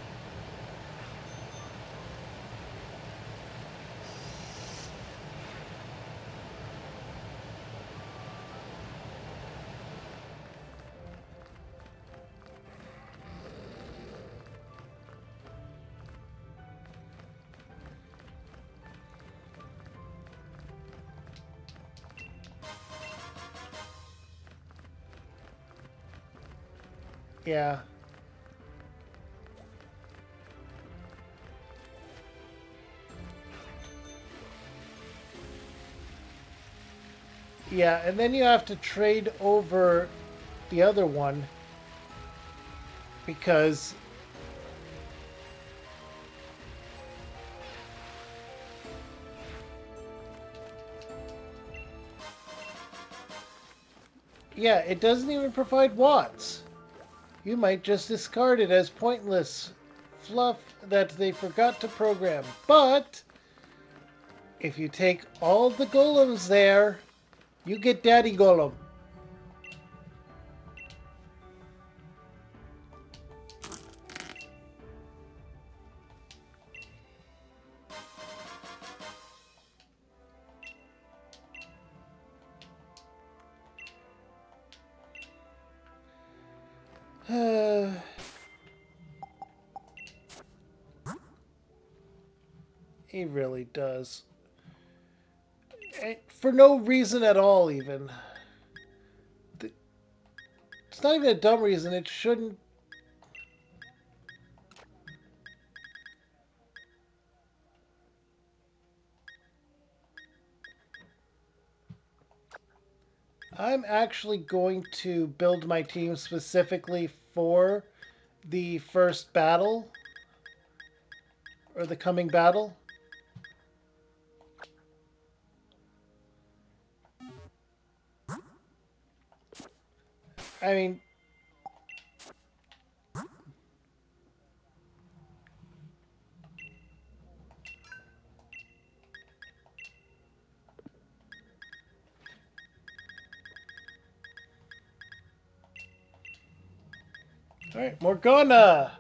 Yeah. Yeah, and then you have to trade over the other one because yeah, it doesn't even provide watts. You might just discard it as pointless fluff that they forgot to program. But if you take all the golems there, you get Daddy Golem. He really does. For no reason at all, even. It's not even a dumb reason. It shouldn't. I'm actually going to build my team specifically for the first battle or the coming battle. I mean, all right, Morgana.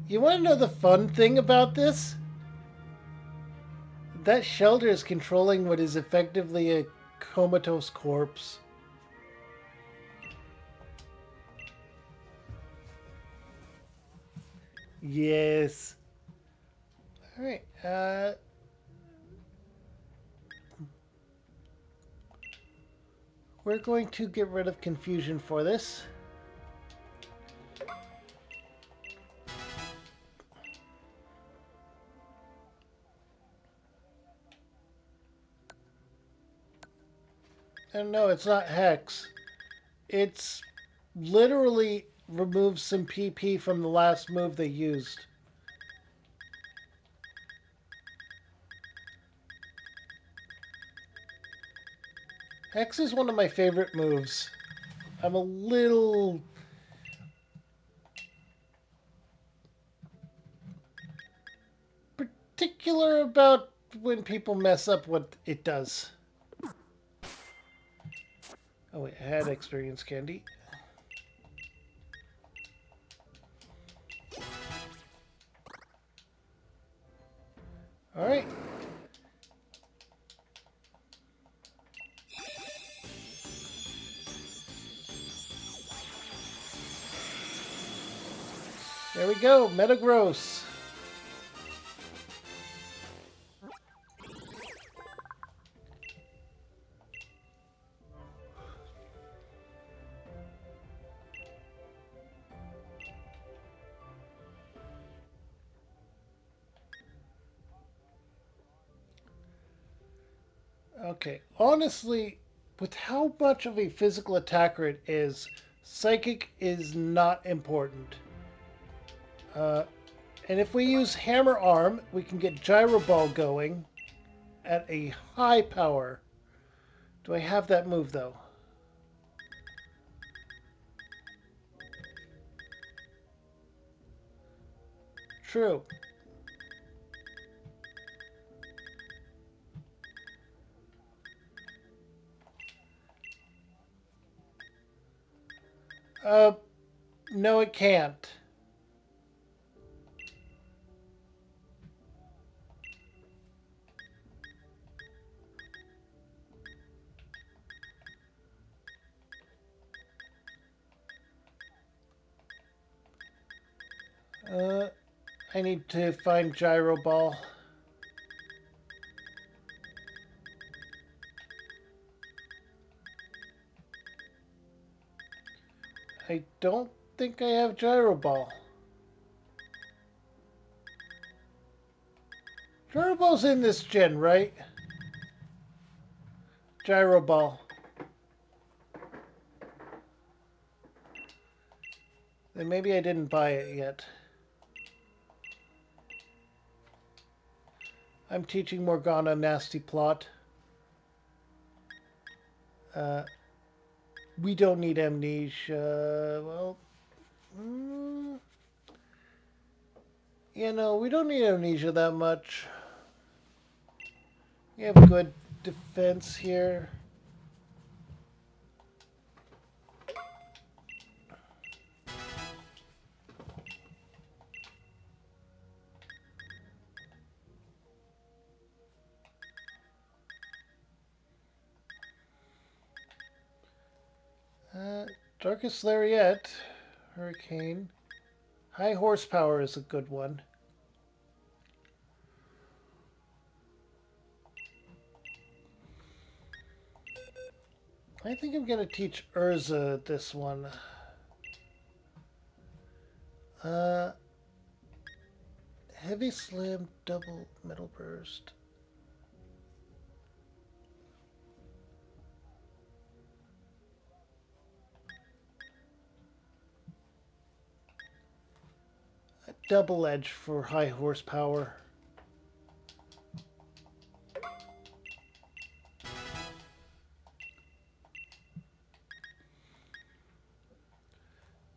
You want to know the fun thing about this? That shelter is controlling what is effectively a comatose corpse. Yes. All right. We're going to get rid of confusion for this. And no, it's not Hex. It's literally removes some PP from the last move they used. Hex is one of my favorite moves. I'm a little particular about when people mess up what it does. Oh wait, I had experience candy. Alright. There we go, Metagross. Okay, honestly, with how much of a physical attacker it is, Psychic is not important. Uh, and if we use Hammer Arm, we can get Gyro Ball going at a high power. Do I have that move, though? True. Uh, no, it can't. Uh, I need to find Gyro Ball. I don't think I have Gyro Ball. Gyro Ball's in this gen, right? Gyro Ball. Then maybe I didn't buy it yet. I'm teaching Morgana Nasty Plot. We don't need amnesia. Well, you know, we don't need amnesia that much. We have good defense here. Darkest Lariat, Hurricane. High Horsepower is a good one. I think I'm going to teach Urza this one. Heavy Slam, Double Metal Burst. A Double Edge for high horsepower.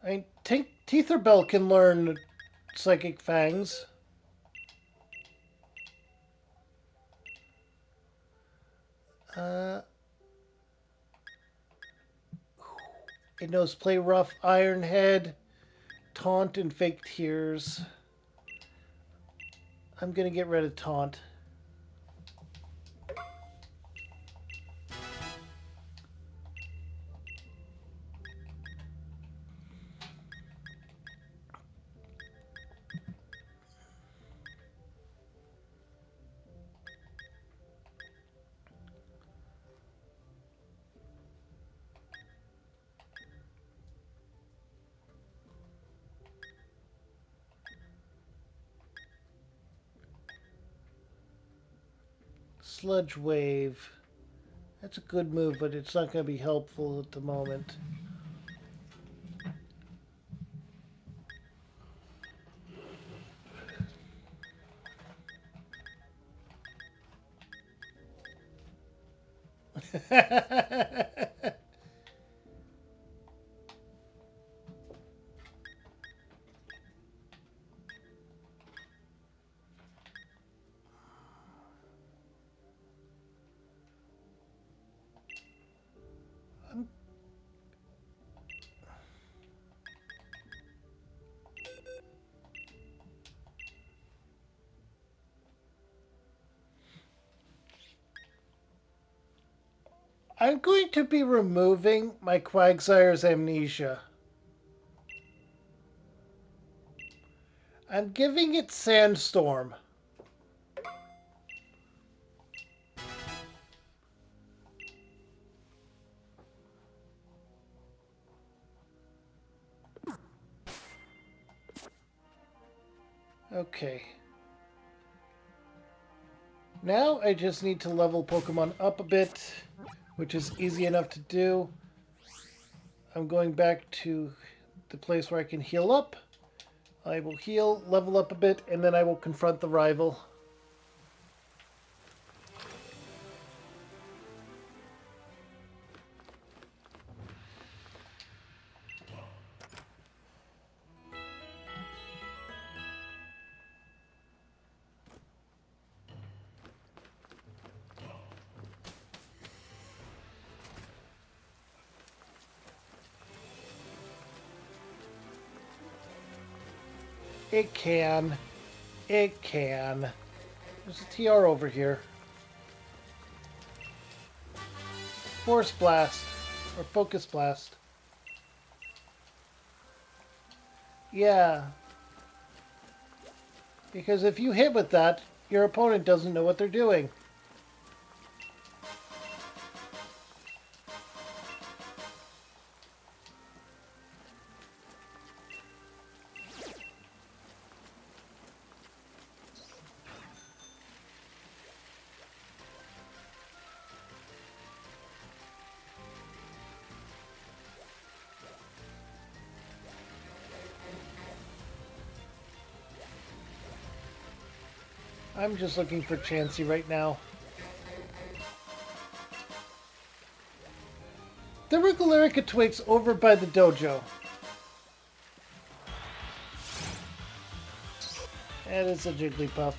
I think Teetherbell can learn Psychic Fangs. It knows Play Rough, Iron Head, Taunt, and Fake Tears. I'm going to get rid of Taunt. Sludge Wave. That's a good move, but it's not going to be helpful at the moment. I'm going to be removing my Quagsire's Amnesia. I'm giving it Sandstorm. Okay. Now I just need to level Pokemon up a bit, which is easy enough to do. I'm going back to the place where I can heal up. I will heal, level up a bit, and then I will confront the rival. It can. It can. There's a TR over here. Force Blast. Or Focus Blast. Yeah. Because if you hit with that, your opponent doesn't know what they're doing. I'm just looking for Chansey right now. The Regularica Twig's over by the dojo. That is a Jigglypuff.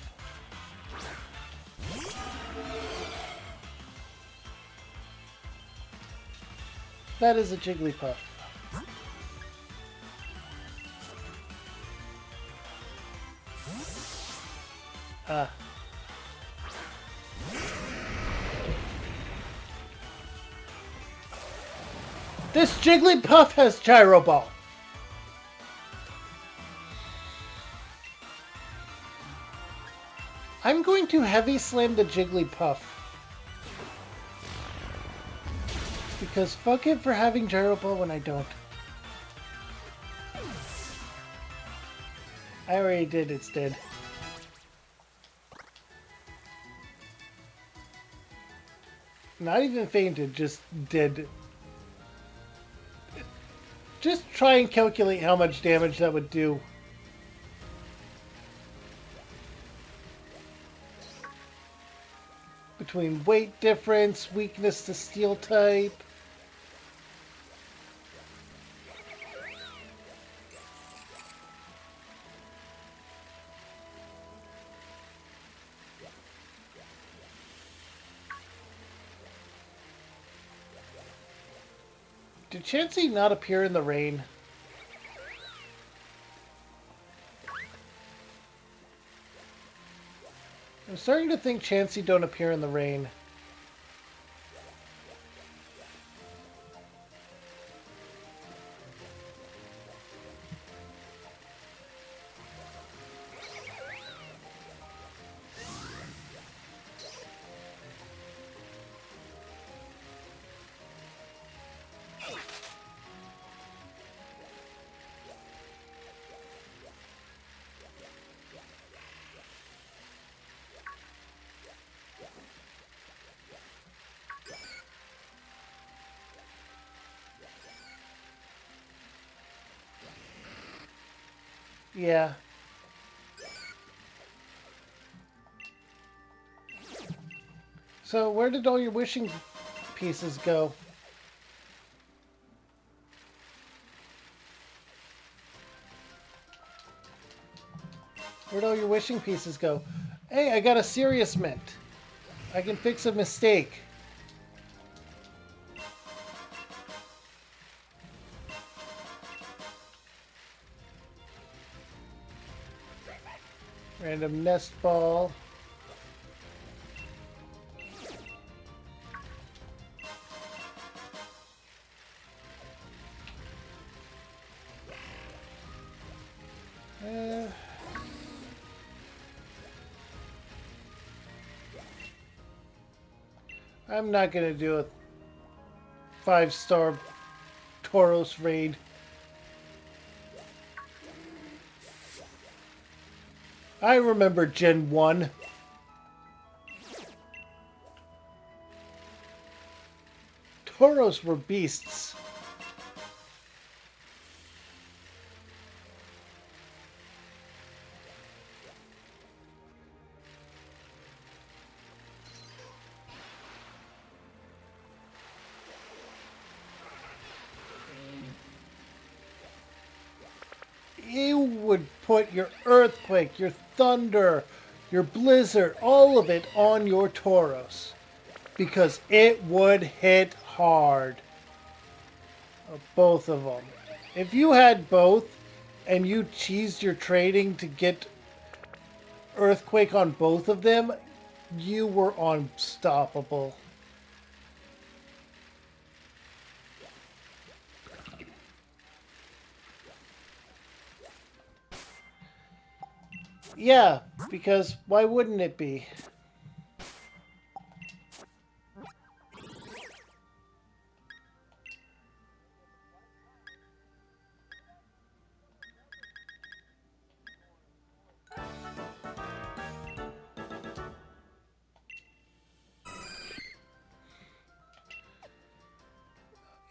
That is a Jigglypuff. Ah. This Jigglypuff has Gyro Ball. I'm going to Heavy Slam the Jigglypuff. Because fuck it for having Gyro Ball when I don't. I already did, it's dead. Not even fainted, just dead. Just try and calculate how much damage that would do. Between weight difference, weakness to steel type. Did Chansey not appear in the rain? I'm starting to think Chansey don't appear in the rain. Yeah. So where did all your wishing pieces go? Where'd all your wishing pieces go? Hey, I got a serious mint. I can fix a mistake. Random nest ball. I'm not gonna do a 5-star Tauros raid. I remember Gen 1. Tauros were beasts. You would put your Earthquake, your Thunder, your Blizzard, all of it on your Tauros. Because it would hit hard. Both of them. If you had both, and you cheesed your trading to get Earthquake on both of them, you were unstoppable. Yeah, because why wouldn't it be?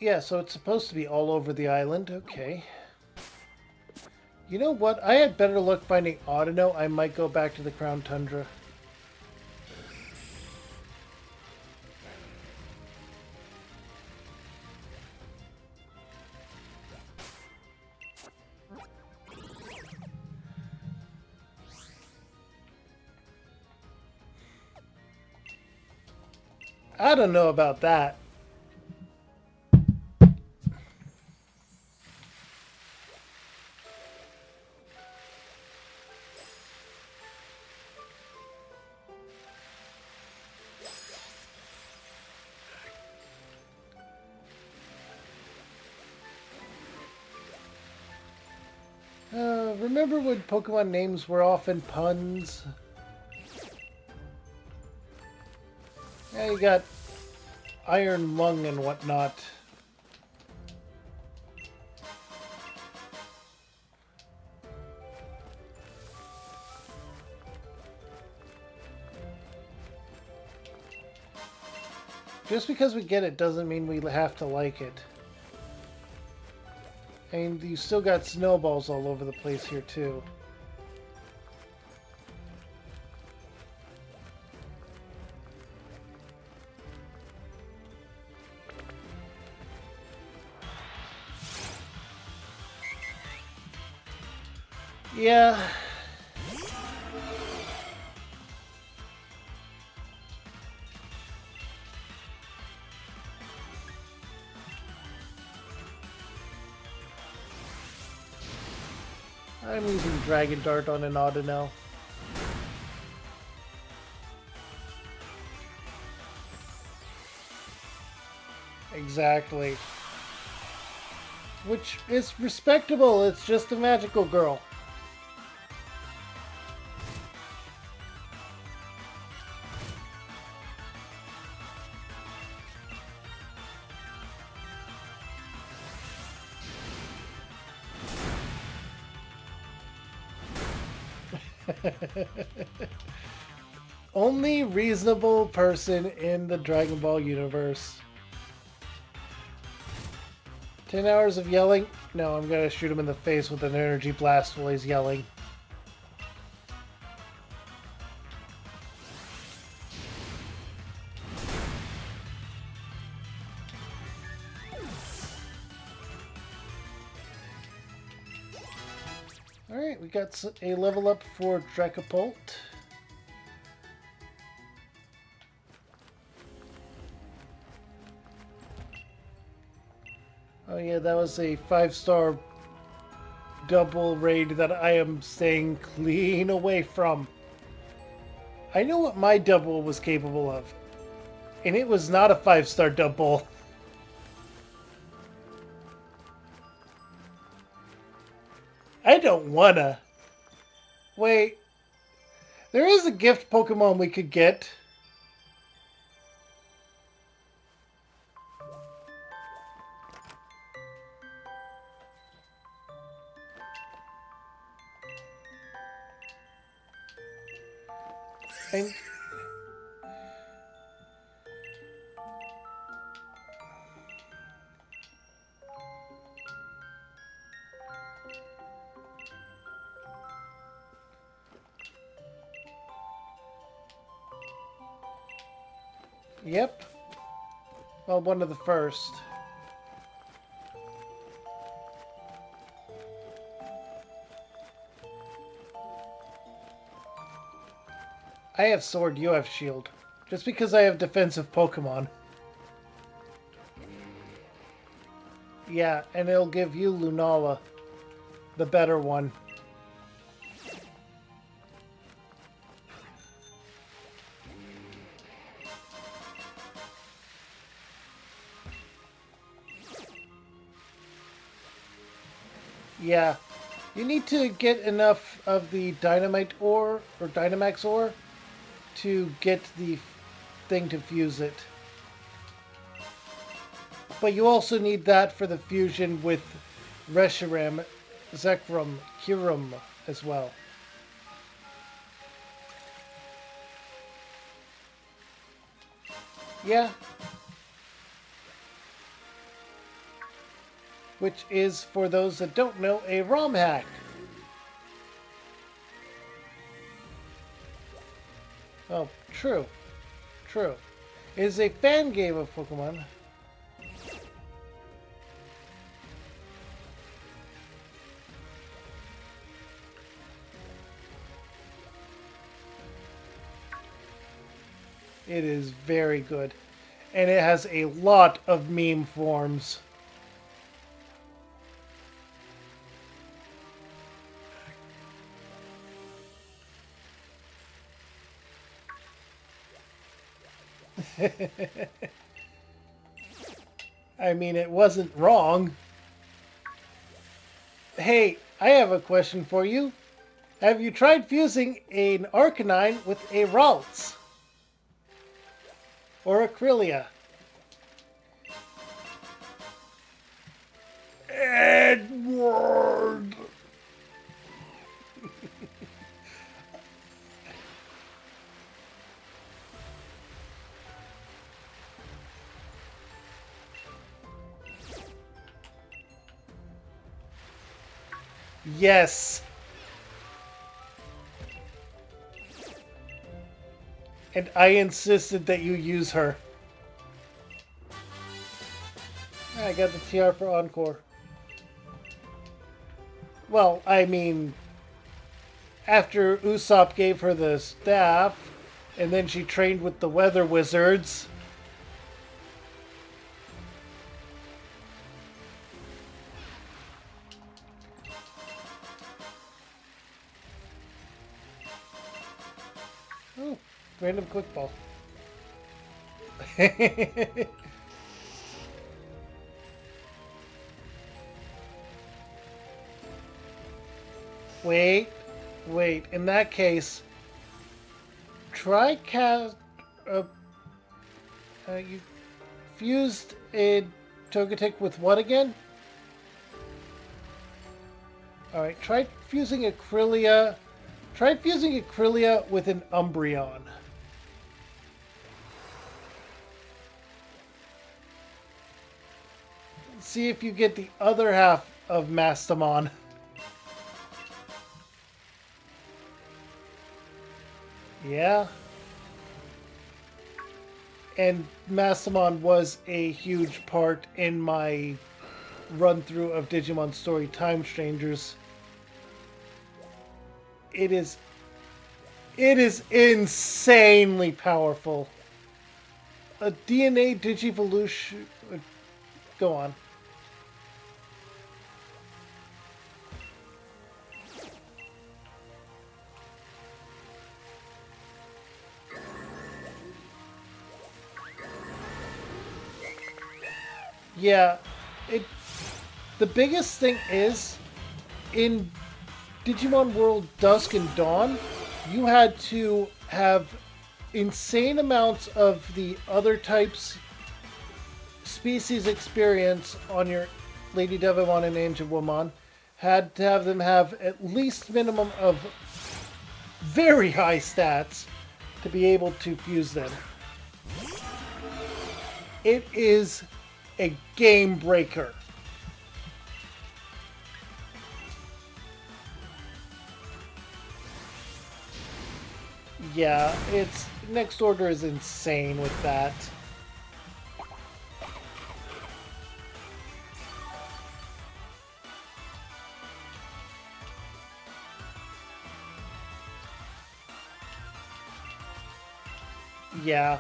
Yeah, so it's supposed to be all over the island. Okay. You know what? I had better luck finding Audino. I might go back to the Crown Tundra. I don't know about that. Remember when Pokemon names were often puns? Yeah, you got Iron Lung and whatnot. Just because we get it doesn't mean we have to like it. I mean, you still got snowballs all over the place here, too. Yeah. I'm using Dragon Dart on an Audino. Exactly. Which is respectable, it's just a magical girl. Only reasonable person in the Dragon Ball universe. 10 hours of yelling? No, I'm gonna shoot him in the face with an energy blast while he's yelling. Alright, we got a level up for Dracopult. Oh yeah, that was a 5-star double raid that I am staying clean away from. I know what my double was capable of, and it was not a 5-star double. I don't wanna. Wait, there is a gift Pokemon we could get. And yep. Well, one of the first. I have Sword, you have Shield. Just because I have defensive Pokemon. Yeah, and it'll give you Lunala, the better one. Yeah, You need to get enough of the dynamite ore or Dynamax ore to get the thing to fuse it. But you also need that for the fusion with Reshiram, Zekrom, Kirum as well. Yeah. Which is, for those that don't know, a ROM hack. Oh, true. True. It is a fan game of Pokemon. It is very good. And it has a lot of meme forms. I mean, it wasn't wrong. Hey, I have a question for you. Have you tried fusing an Arcanine with a Ralts? Or a Krylia? Edward! Yes! And I insisted that you use her. I got the TR for Encore. Well, I mean, after Usopp gave her the staff, and then she trained with the Weather Wizards. Oh, random quick ball. Wait, wait. In that case, try cast. You fused a Togetic with what again? All right. Try fusing a Krylia. Try fusing a Krylia with an Umbreon. See if you get the other half of Mastamon. Yeah. And Mastamon was a huge part in my run through of Digimon Story Time Strangers. It is insanely powerful. A DNA Digivolution. Go on. Yeah, it. The biggest thing is in Digimon World Dusk and Dawn, you had to have insane amounts of the other types species experience on your Lady Devimon and Angelwomon. Had to have them have at least minimum of very high stats to be able to fuse them. It is a game breaker. Yeah, it's next order is insane with that. Yeah.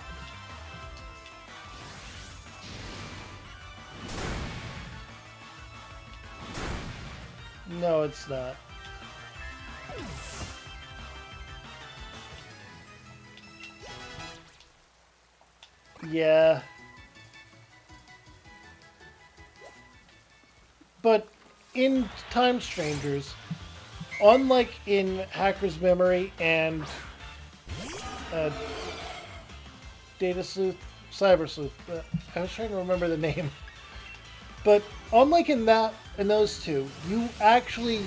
No, it's not. Yeah. But in Time Strangers, unlike in Hacker's Memory and uh, Data Sleuth, Cyber Sleuth, I was trying to remember the name. But unlike in those two, you actually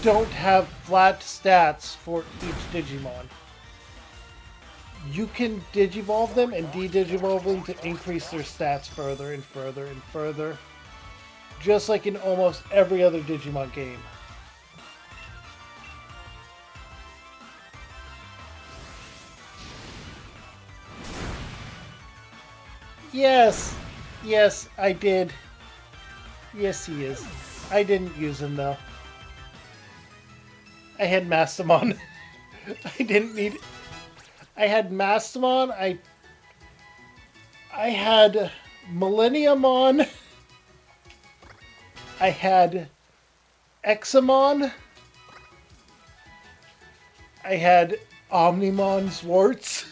don't have flat stats for each Digimon. You can digivolve them and de-digivolve them to increase their stats further and further and further. Just like in almost every other Digimon game. Yes, yes, I did. Yes, he is. I didn't use him though. I had Mastamon. I didn't need. I had Mastamon. I had Millenniumon. I had Examon. I had Omnimon Swartz.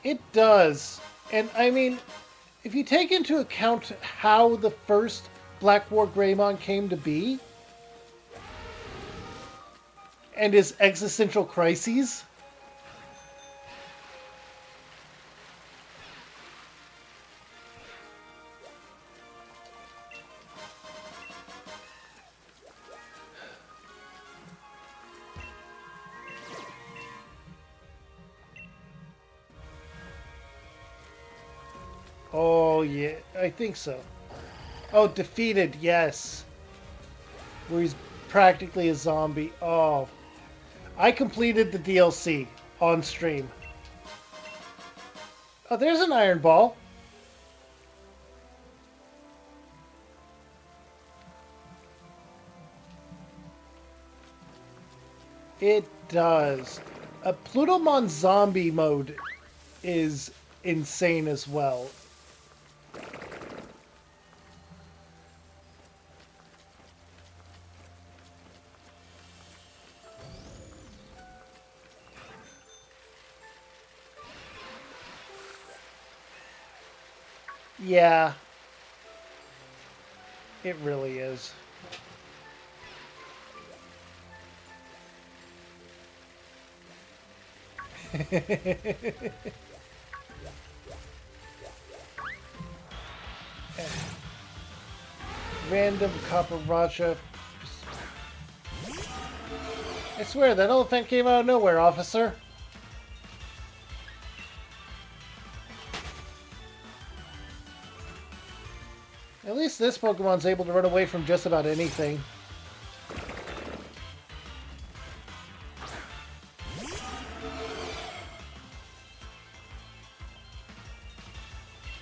It does. And I mean, if you take into account how the first Black War Greymon came to be, and his existential crises, oh yeah, I think so. Oh, Defeated, yes. Where he's practically a zombie. Oh, I completed the DLC on stream. Oh, there's an Iron Ball. It does. A Plutomon zombie mode is insane as well. Yeah, it really is. Random Kaparacha. I swear, that elephant came out of nowhere, officer. At least this Pokemon's able to run away from just about anything.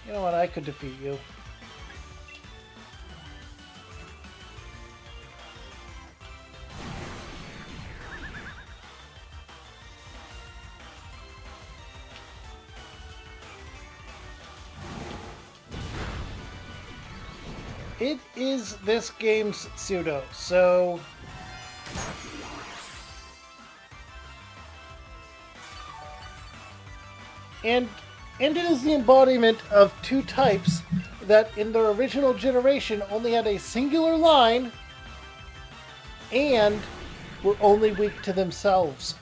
You know what? I could defeat you. It is this game's pseudo, so... And it is the embodiment of two types that in their original generation only had a singular line and were only weak to themselves.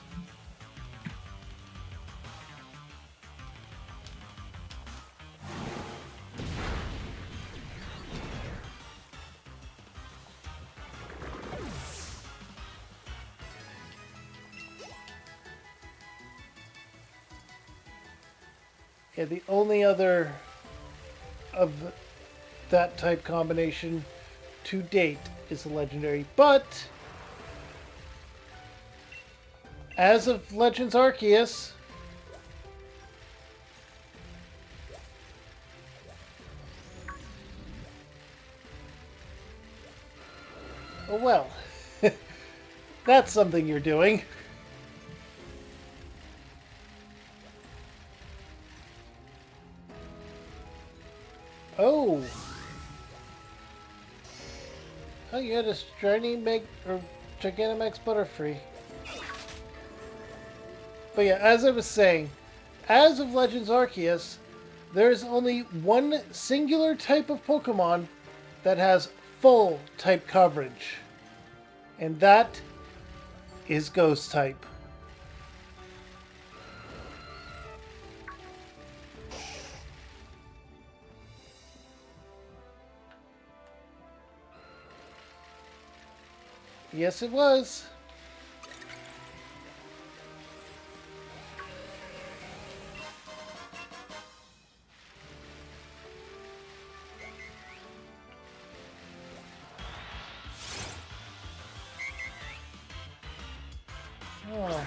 Yeah, the only other of that type combination to date is the legendary, but as of Legends Arceus, oh well, that's something you're doing. Oh. Oh, you had a shiny Meg or Gigantamax Butterfree. But yeah, as I was saying, as of Legends Arceus, there is only one singular type of Pokemon that has full type coverage, and that is Ghost type. Yes, it was. Oh.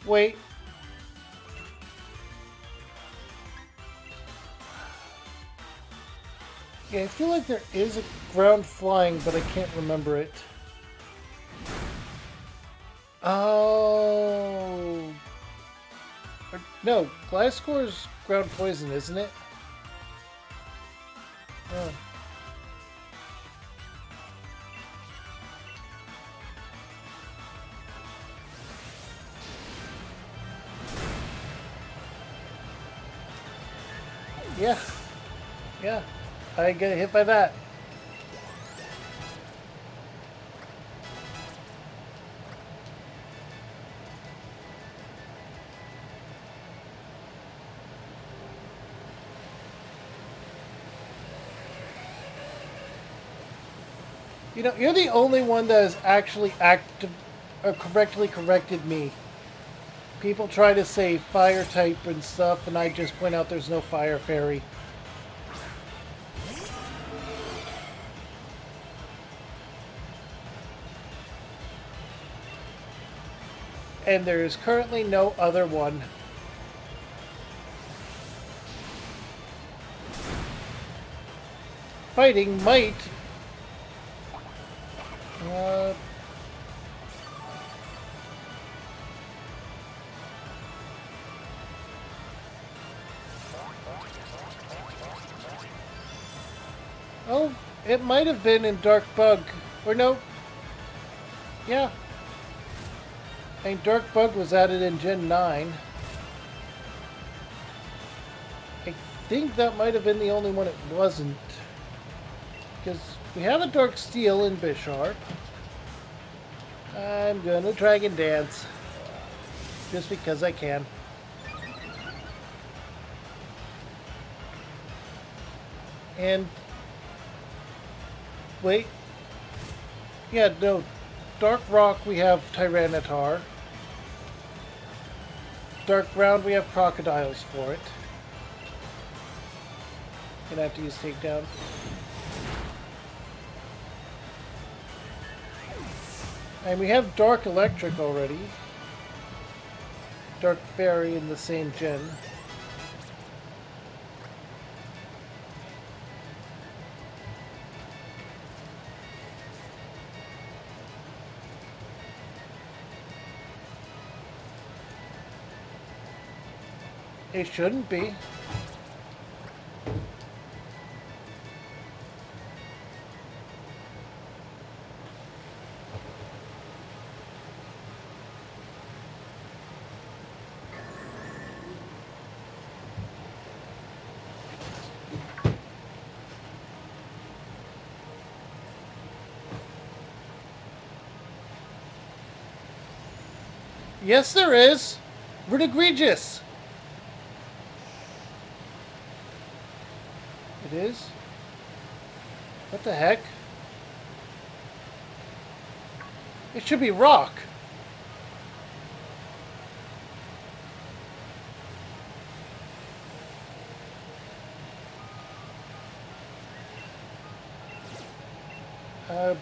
Wait. Yeah, I feel like there is a ground flying, but I can't remember it. Oh. No, Gliscor's ground poison, isn't it? Oh. Yeah. Yeah. I get hit by that. You know, you're the only one that has actually correctly corrected me. People try to say fire type and stuff, and I just point out there's no fire fairy. And there is currently no other one. Fighting might. Uh, oh, it might have been in Dark Bug. Or no. Yeah. And Dark Bug was added in Gen 9. I think that might have been the only one it wasn't. Because we have a Dark Steel in Bisharp. I'm gonna Dragon Dance. Just because I can. And... wait. Yeah, no. Dark Rock we have Tyranitar. Dark Ground we have Crocodiles for it. Gonna have to use Takedown. And we have Dark Electric already. Dark Fairy in the same gen. It shouldn't be. Yes, there is. Egregious. It is? What the heck? It should be rock. Uh...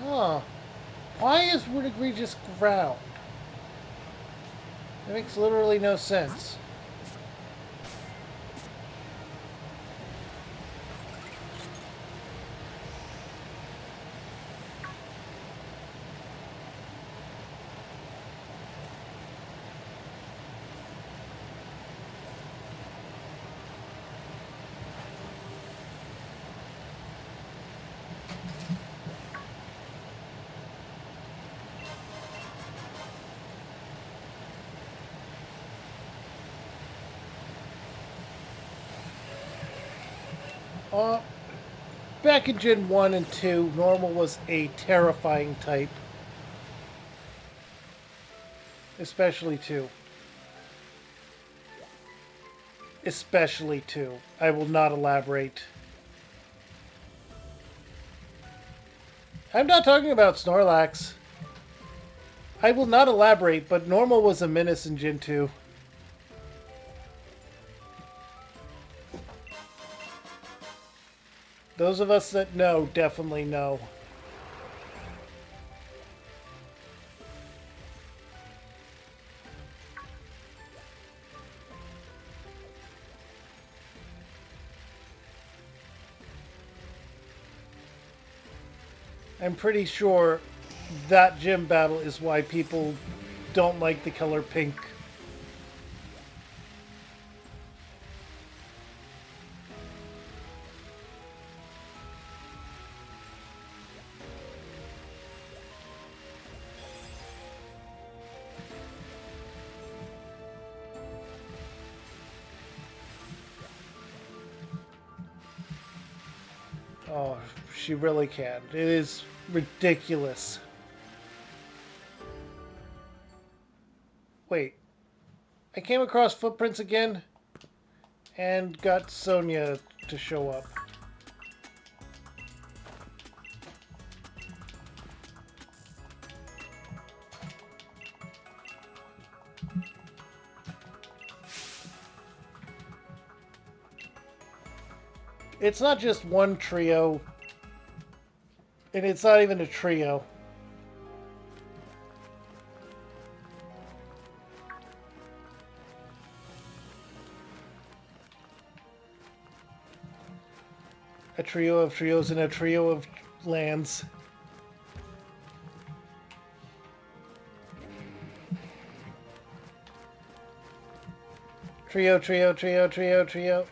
Huh. Why is Egregious ground? That makes literally no sense. Uh, Back in Gen 1 and 2, Normal was a terrifying type. Especially 2. Especially 2. I will not elaborate. I'm not talking about Snorlax. I will not elaborate, but Normal was a menace in Gen 2. Those of us that know definitely know. I'm pretty sure that gym battle is why people don't like the color pink. Oh, she really can. It is ridiculous. Wait. I came across footprints again and got Sonia to show up. It's not just one trio, and it's not even a trio. A trio of trios and a trio of lands. Trio, trio, trio, trio, trio.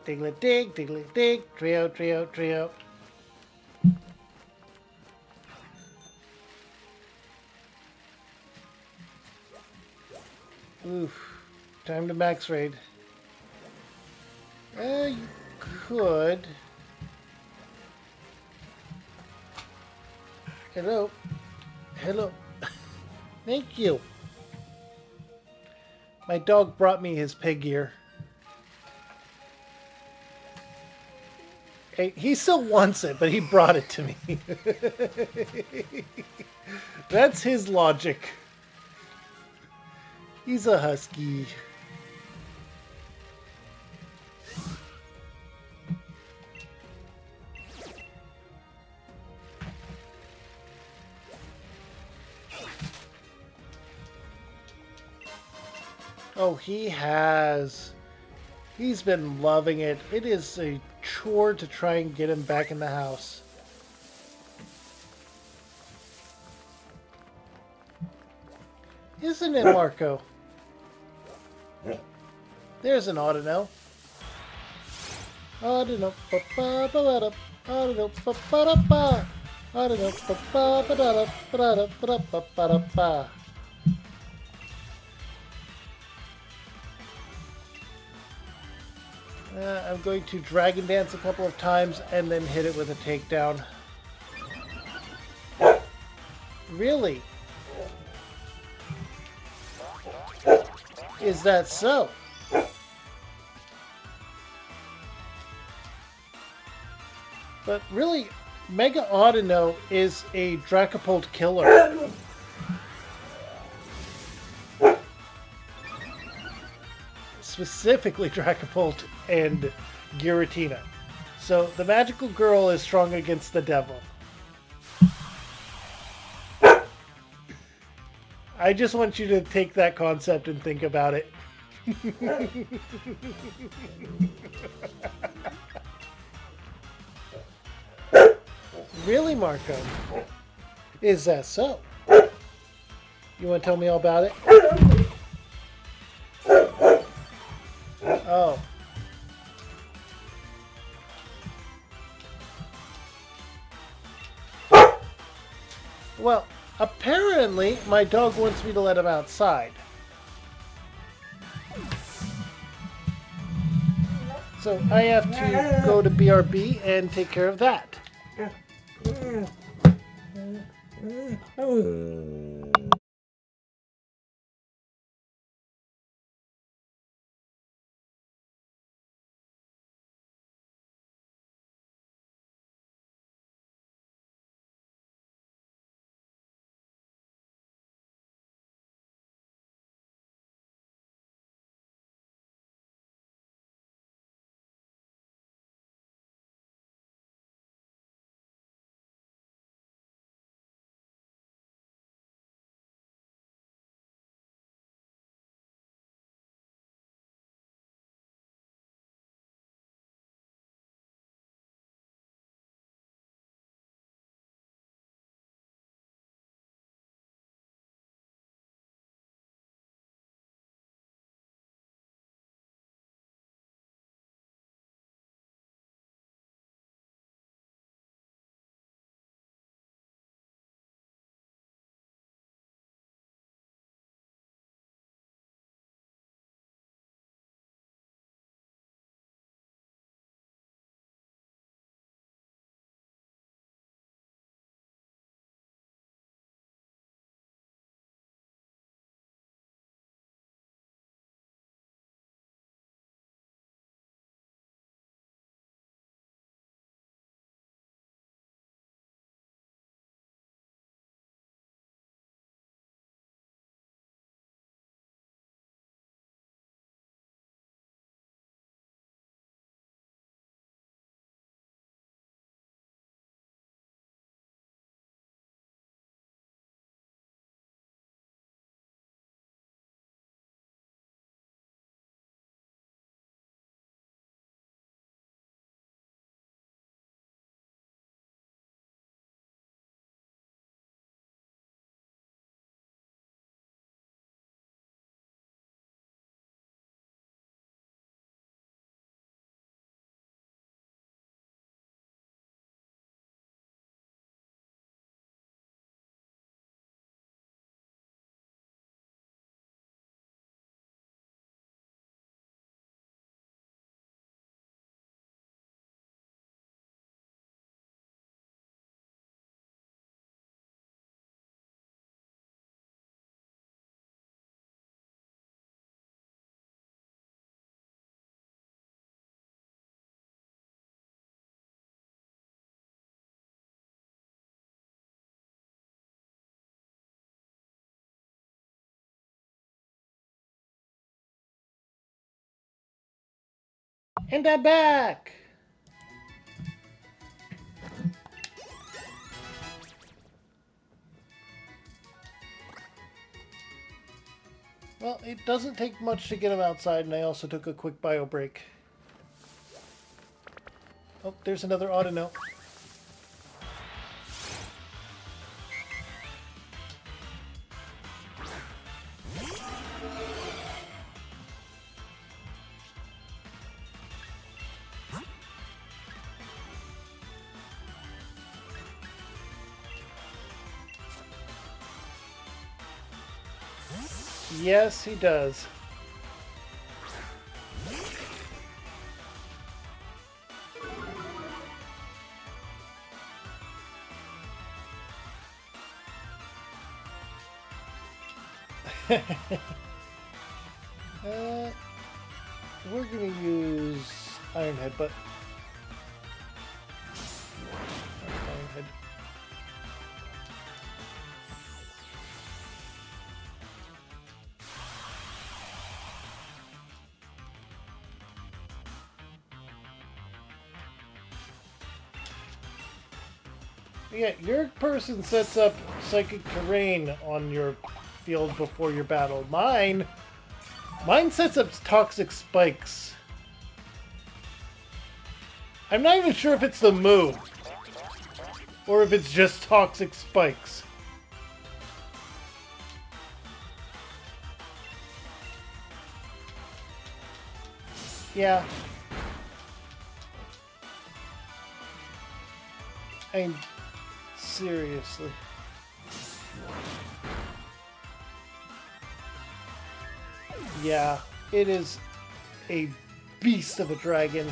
Diggly dig, trio, trio, trio. Oof. Time to max raid. You could. Hello. Hello. Thank you. My dog brought me his pig ear. Hey, he still wants it, but he brought it to me. That's his logic. He's a husky. Oh, he has. He's been loving it. It is a chore to try and get him back in the house. Isn't it, Marco? There's an Audino. Audino. Audino. Audino. I'm going to Dragon Dance a couple of times and then hit it with a takedown. Really? Is that so? But really, Mega Audino is a Dracopult killer. Specifically Dracopult and Giratina. So the magical girl is strong against the devil. I just want you to take that concept and think about it. Really, Marco? Is that so? You want to tell me all about it? Oh. Well, apparently my dog wants me to let him outside. So I have to go to BRB and take care of that. And I'm back! Well, it doesn't take much to get him outside, and I also took a quick bio break. Oh, there's another Audino. Yes, he does. uh, we're gonna use Iron Head, but Iron Head. Yeah, your person sets up Psychic Terrain on your field before your battle. Mine sets up Toxic Spikes. I'm not even sure if it's the move, or if it's just Toxic Spikes. Yeah. I'm seriously. Yeah, it is a beast of a dragon.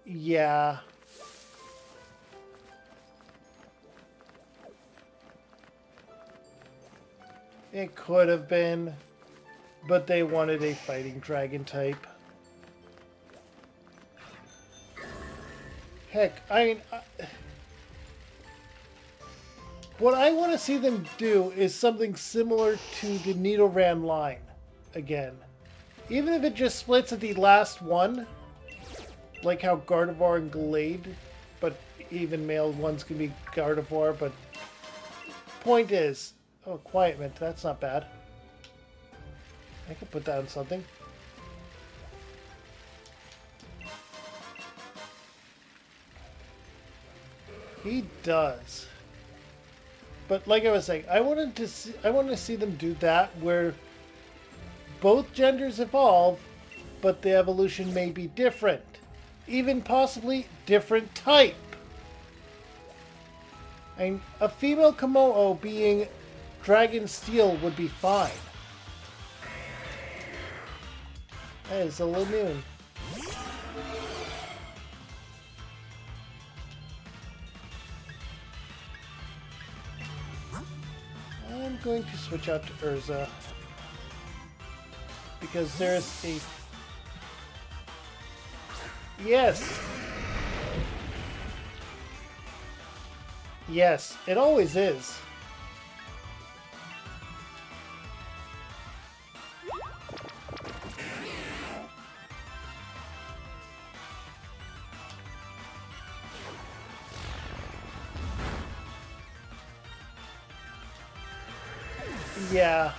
Yeah. It could have been, but they wanted a fighting dragon type. Heck, what I want to see them do is something similar to the Nidoran line again. Even if it just splits at the last one, like how Gardevoir and Glade, but even male ones can be Gardevoir, but point is, oh, Quiet Mint, that's not bad. I could put that on something. He does. But like I was saying, I want to see them do that where both genders evolve, but the evolution may be different. Even possibly different type. And a female Komodo being Dragon Steel would be fine. That is a Linoon. I'm going to switch out to Urza. Because there's a... Yes! Yes, it always is. Yeah.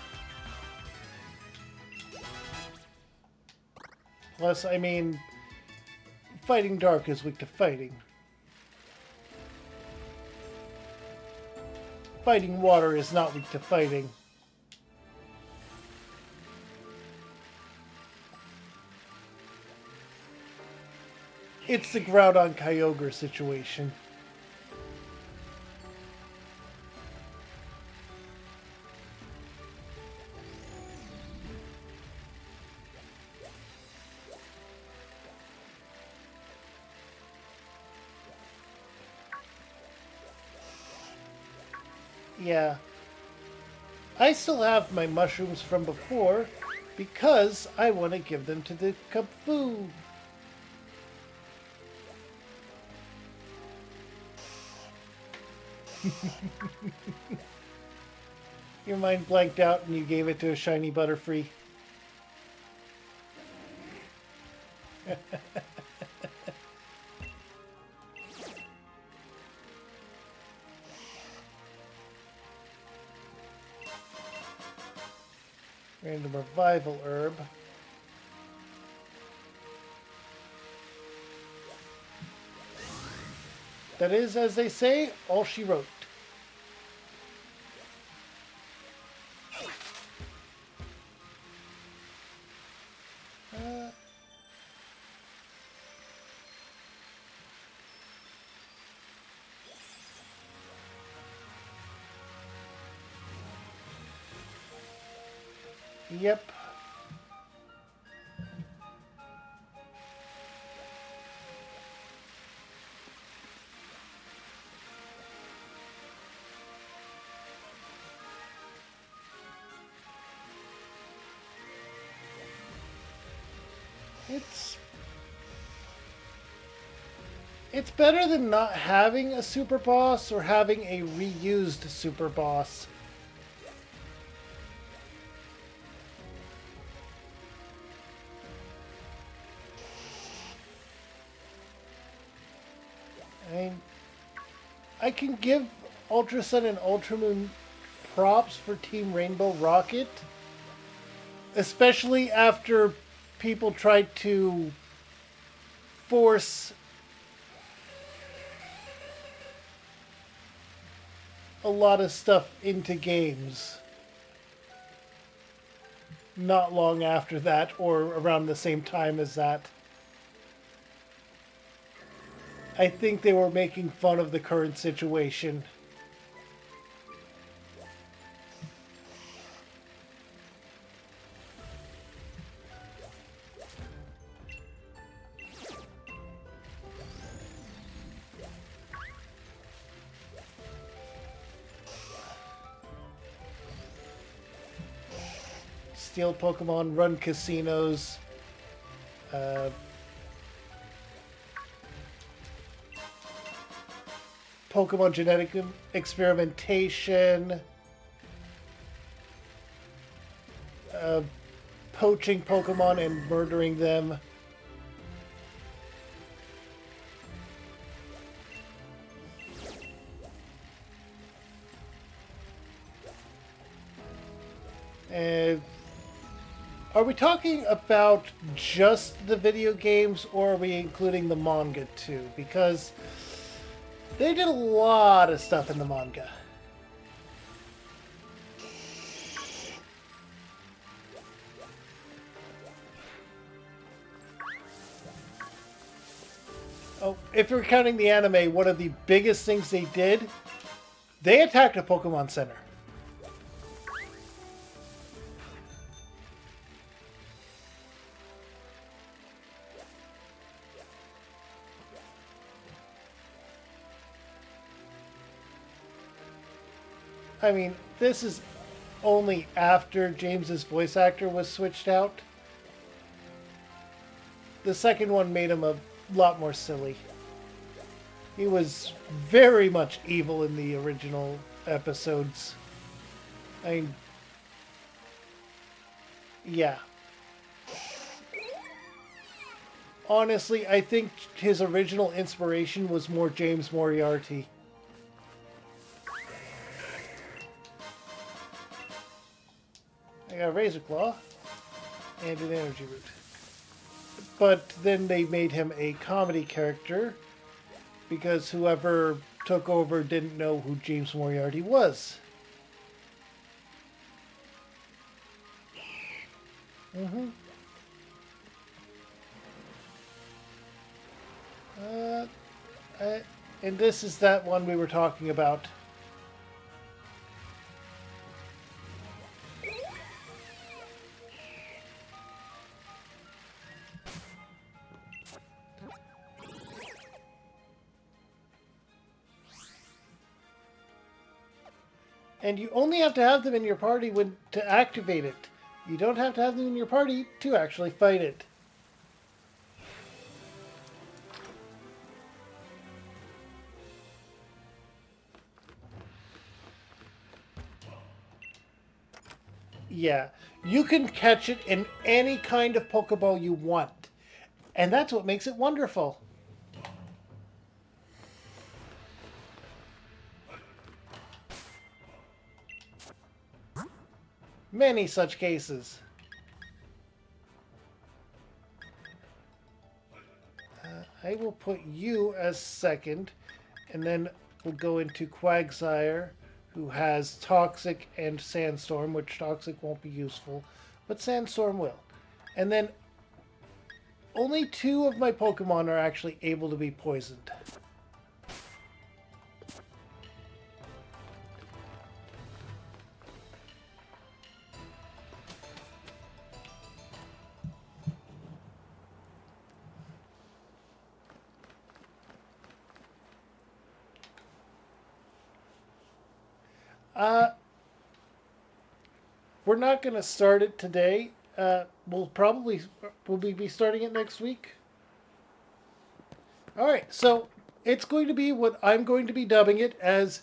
Plus, I mean, Fighting Dark is weak to fighting. Fighting Water is not weak to fighting. It's the Groudon Kyogre situation. Yeah. I still have my mushrooms from before because I want to give them to the Kaboo. Your mind blanked out and you gave it to a shiny Butterfree. Random Revival Herb. That is, as they say, all she wrote. Yep. It's better than not having a super boss or having a reused super boss. I can give Ultra Sun and Ultra Moon props for Team Rainbow Rocket, especially after people tried to force a lot of stuff into games not long after that or around the same time as that. I think they were making fun of the current situation. steal Pokemon, run casinos, uh, Pokemon genetic experimentation, uh, poaching Pokemon and murdering them. And are we talking about just the video games, or are we including the manga too? Because they did a lot of stuff in the manga. Oh, if you're counting the anime, one of the biggest things they did, they attacked a Pokemon Center. I mean, this is only after James's voice actor was switched out. The second one made him a lot more silly. He was very much evil in the original episodes. I mean, yeah. Honestly, I think his original inspiration was more James Moriarty. I got a Razor Claw and an Energy Root. But then they made him a comedy character because whoever took over didn't know who James Moriarty was. Mm-hmm. Uh, and this is that one we were talking about. And you only have to have them in your party when to activate it. You don't have to have them in your party to actually fight it. Yeah, you can catch it in any kind of Pokeball you want. And that's what makes it wonderful. Many such cases. I will put you as second, and then we'll go into Quagsire, who has Toxic and Sandstorm, which Toxic won't be useful, but Sandstorm will. And then only 2 of my Pokemon are actually able to be poisoned. Uh, we're not going to start it today. We'll be starting it next week. All right, so it's going to be what I'm going to be dubbing it as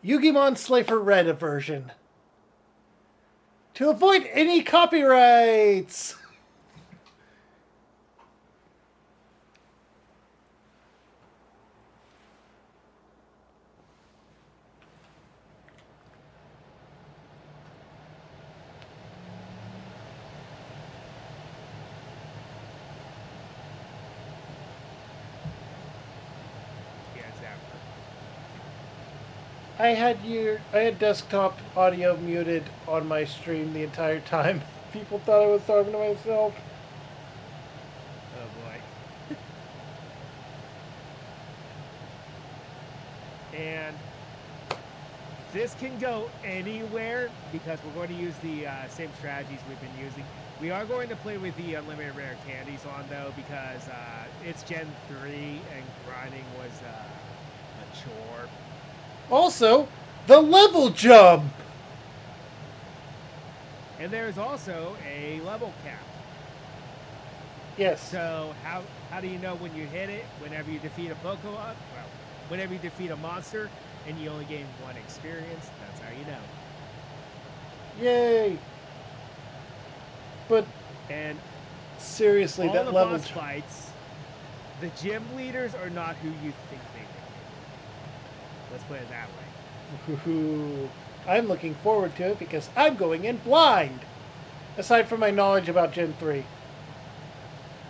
Yugimon Slifer Red version. To avoid any copyrights! I had desktop audio muted on my stream the entire time. People thought I was talking to myself. Oh boy. And this can go anywhere because we're going to use the same strategies we've been using. We are going to play with the unlimited rare candies on though because it's Gen 3 and grinding was a chore. Also, the level jump! And there's also a level cap. Yes. So how do you know when you hit it? Whenever you defeat a Pokemon, well, whenever you defeat a monster and you only gain one experience, that's how you know. Yay! But And seriously, all that the level. boss fights, the gym leaders are not who you think they would be. Let's put it that way. I'm looking forward to it because I'm going in blind. Aside from my knowledge about Gen 3.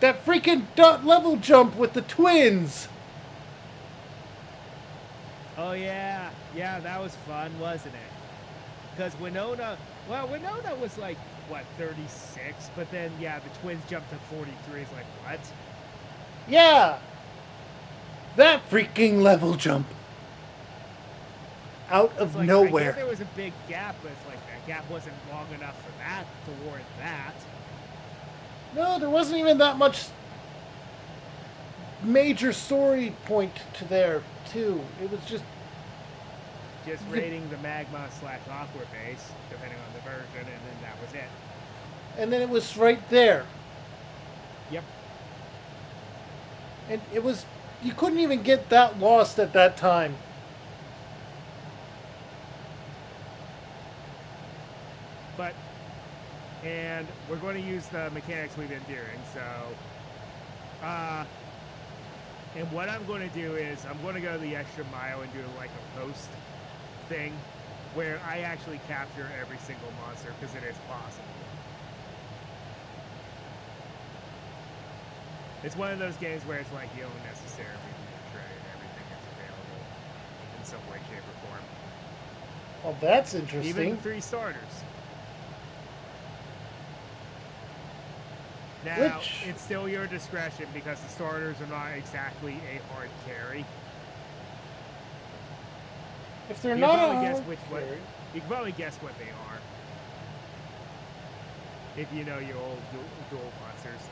That freaking level jump with the twins! Oh yeah, that was fun, wasn't it? Because Winona was like what 36, but then yeah, the twins jumped to 43. It's like what? Yeah! That freaking level jump! Out It's of like I get nowhere. there was a big gap, but it's like that gap wasn't long enough for that to warrant that. No, there wasn't even that much major story point to there, too. It was just. Just You could, raiding the magma slash aqua base, depending on the version, and then that was it. and then it was right there. Yep. And it was. You couldn't even get that lost at that time. But and we're going to use the mechanics we've been doing. So, uh, and what I'm going to do is I'm going to go the extra mile and do like a post thing where I actually capture every single monster because it is possible. It's one of those games where it's like you don't necessarily need to trade. Everything is available in some way, shape, or form. Well, that's Even interesting. the 3 starters. Now, Which, it's still your discretion because the starters are not exactly a hard carry. if they're You can not probably a guess hard which what carry, you can probably guess what they are if you know your old dual monsters.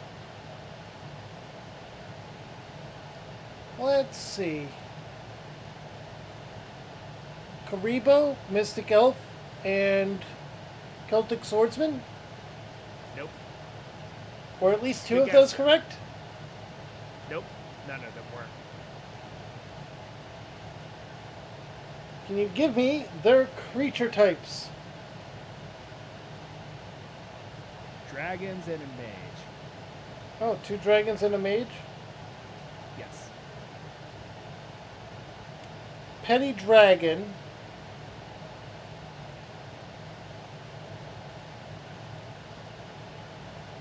let's see. Karibo, Mystic Elf, and Celtic Swordsman? Nope. Or at least two Good of guess, those sir. correct? Nope. None of them were. Can you give me their creature types? Dragons and a mage. Oh, two dragons and a mage? Yes. Petty Dragon.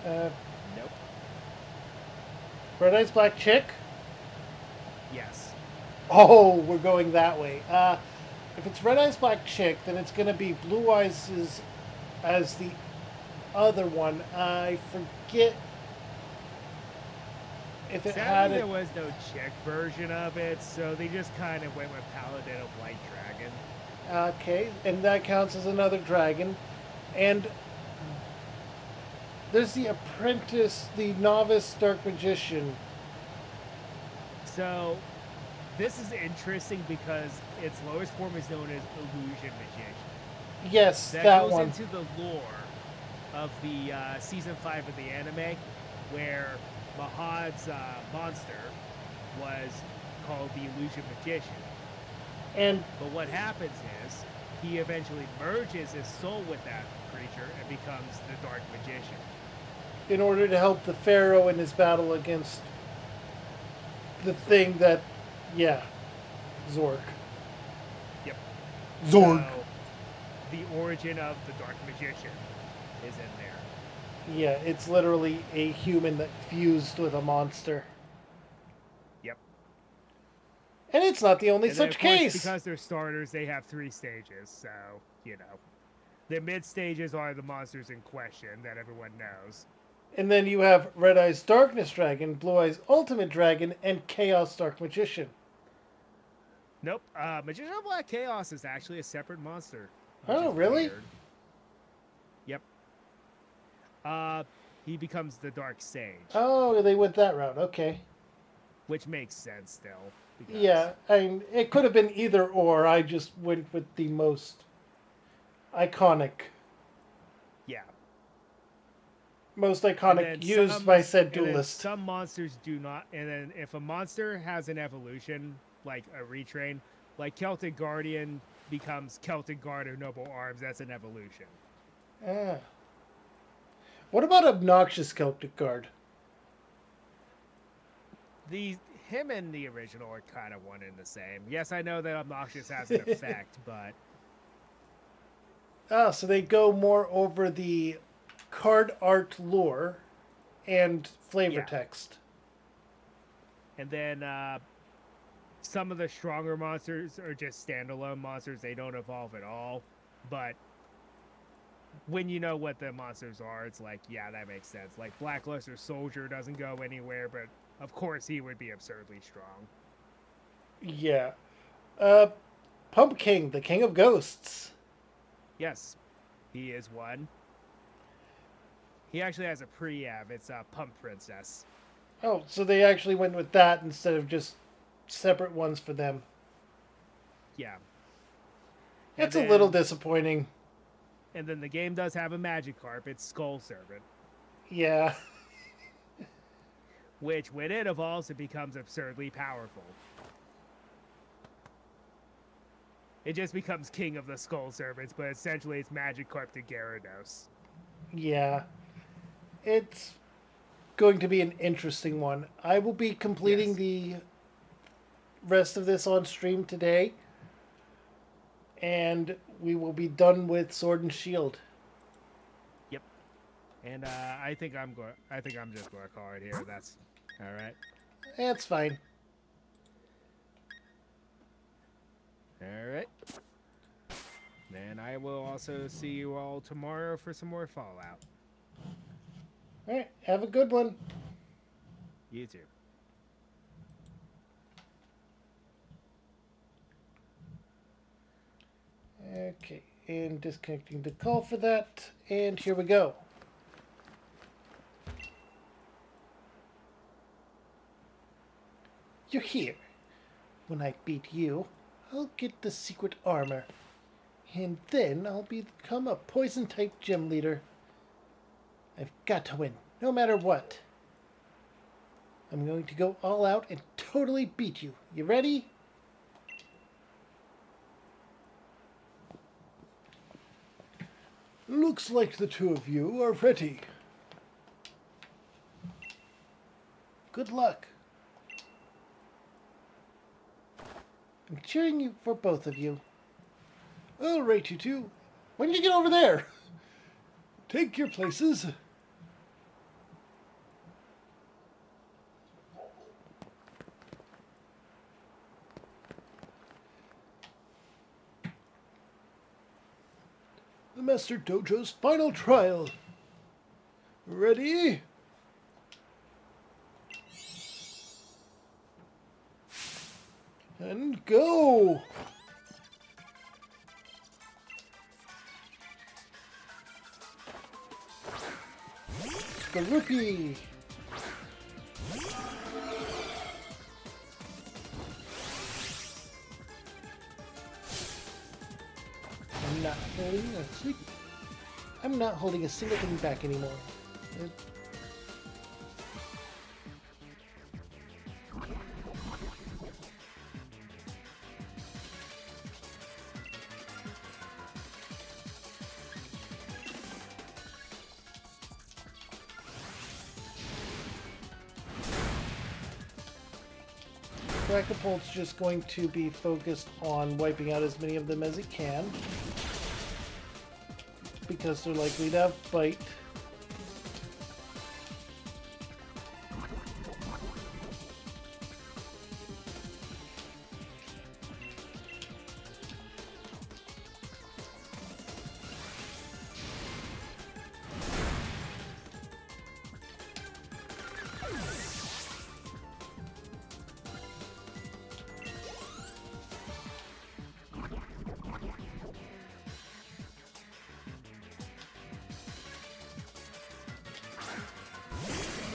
Uh, Nope. Red Eyes Black Chick. Yes. Oh, we're going that way. If it's Red Eyes Black Chick, then it's going to be Blue Eyes as the other one. I forget if it Sadly, had it. there was no chick version of it, so they just kind of went with Paladin of White Dragon. Okay, and that counts as another dragon. And there's the apprentice, the novice dark magician. So this is interesting because its lowest form is known as Illusion Magician. Yes, That that goes one. into the lore of the season 5 of the anime, where Mahad's monster was called the Illusion Magician. And But what happens is he eventually merges his soul with that creature and becomes the Dark Magician. in order to help the Pharaoh in his battle against the thing that, yeah, Zork. Yep. Zorg. So the origin of the Dark Magician is in there. Yeah, it's literally a human that fused with a monster. Yep. And it's not the only And then, such of course, case. because they're starters, they have 3 stages. So, you know, the mid stages are the monsters in question that everyone knows. And then you have Red Eyes Darkness Dragon, Blue Eyes Ultimate Dragon, and Chaos Dark Magician. Nope. Magician of Black Chaos is actually a separate monster, which Oh, is really? weird. Yep. Uh, he becomes the Dark Sage, Oh, they went that route. Okay. which makes sense still because Yeah, I mean, it could have been either or. I just went with the most iconic. yeah. most And iconic then used some by said and then duelist. some monsters do not. And then if a monster has an evolution, like a retrain, like Celtic Guardian becomes Celtic Guard of Noble Arms, that's an evolution. Ah. What about obnoxious Celtic Guard? The him and the original are kind of one and the same. Yes, I know that Obnoxious has an effect, but Ah, so they go more over the card art lore and flavor yeah. text. And then some of the stronger monsters are just standalone monsters. They don't evolve at all. But when you know what the monsters are, it's like, yeah, that makes sense. Like Blackluster Soldier doesn't go anywhere, but of course he would be absurdly strong. Yeah. Uh, Pumpkin, the king of ghosts. Yes, he is one. He actually has a pre-av. It's Pump Princess. Oh, so they actually went with that instead of just separate ones for them. Yeah. And It's a little then disappointing. the game does have a Magikarp. It's Skull Servant, Yeah. which when it evolves, it becomes absurdly powerful. It just becomes king of the Skull Servants, but essentially it's Magikarp to Gyarados. Yeah. It's going to be an interesting one. I will be completing Yes. the rest of this on stream today, and we will be done with Sword and Shield. Yep. And I think I'm going. I think I'm just going to call it here. That's all right. That's fine. All right. Then I will also see you all tomorrow for some more Fallout. All right. Have a good one. You too. Okay. And disconnecting the call for that. And here we go. You're here. When I beat you, I'll get the secret armor. And then I'll become a poison type gym leader. I've got to win, no matter what. I'm going to go all out and totally beat you. You ready? Looks like the two of you are ready. Good luck. I'm cheering you for both of you. All right, you two. When did you get over there? Take your places. The Master Dojo's final trial. Ready? And go! The rookie! I'm not holding a I'm not holding a single thing back anymore. Crackapult's just going to be focused on wiping out as many of them as he can, because they're likely to have bite.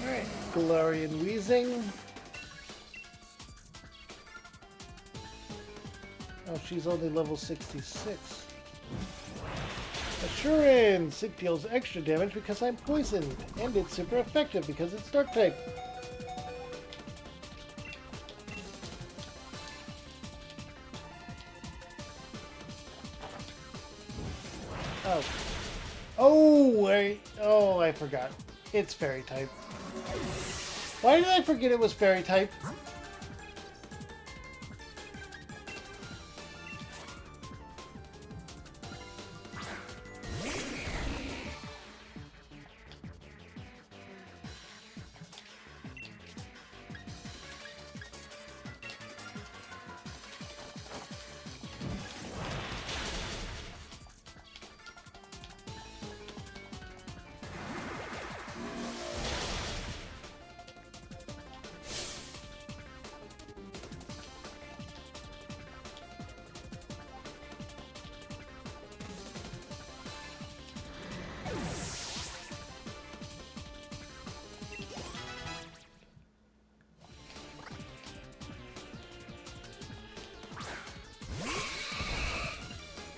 Alright, Galarian Wheezing. Oh, she's only level 66. That Insurance! It deals extra damage because I'm poisoned, and it's super effective because it's dark type. Oh. I forgot. It's fairy type. Why did I forget it was fairy type?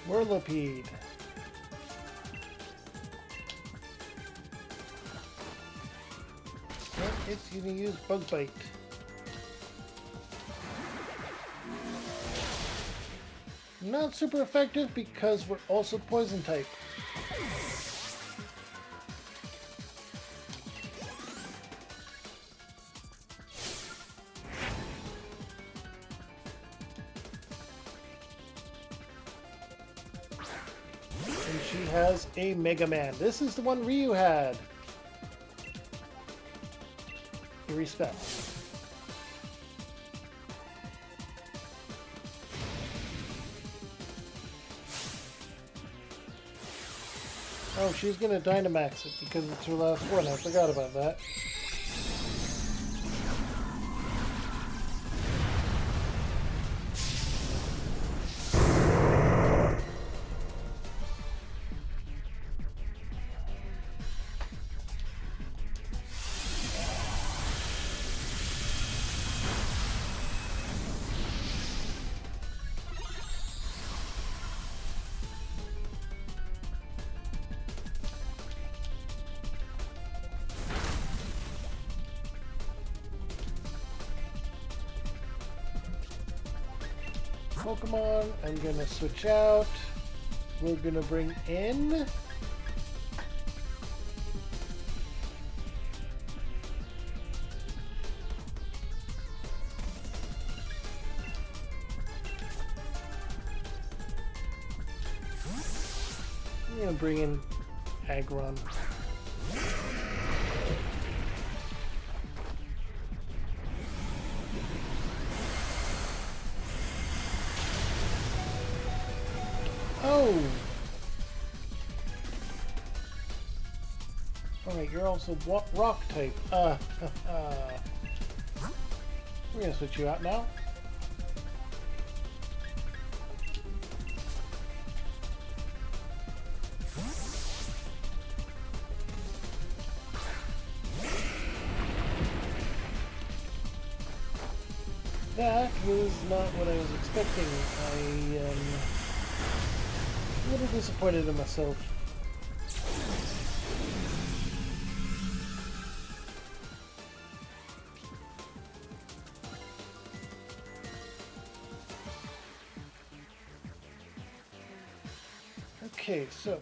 Whirlipede. And it's going to use Bug Bite. Not super effective because we're also poison type. And she has a Mega Man. This is the one Ryu had. Respect. Oh, she's gonna Dynamax it because it's her last one. I forgot about that. Pokemon, I'm gonna switch out. We're gonna bring in Aggron. Oh! Alright, you're also rock type. We're gonna switch you out now. That was not what I was expecting. I am a little disappointed in myself. Okay, so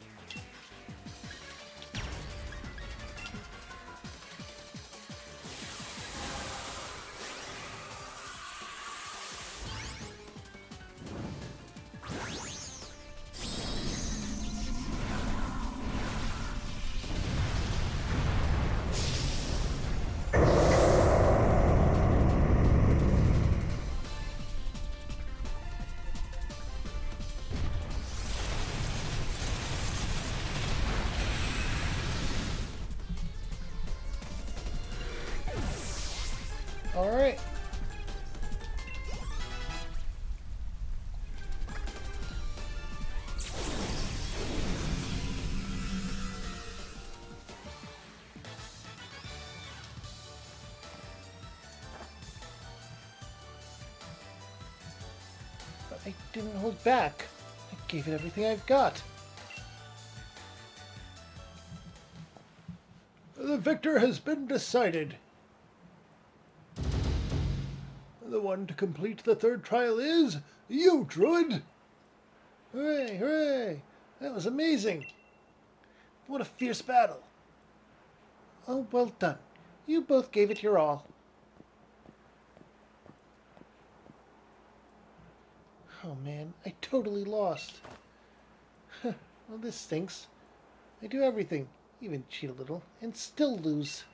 all right. But I didn't hold back. I gave it everything I've got. The victor has been decided. The one to complete the third trial is you, Druid! Hooray, hooray! That was amazing! What a fierce battle! Oh, well done. You both gave it your all. Oh man, I totally lost. Well, this stinks. I do everything, even cheat a little, and still lose.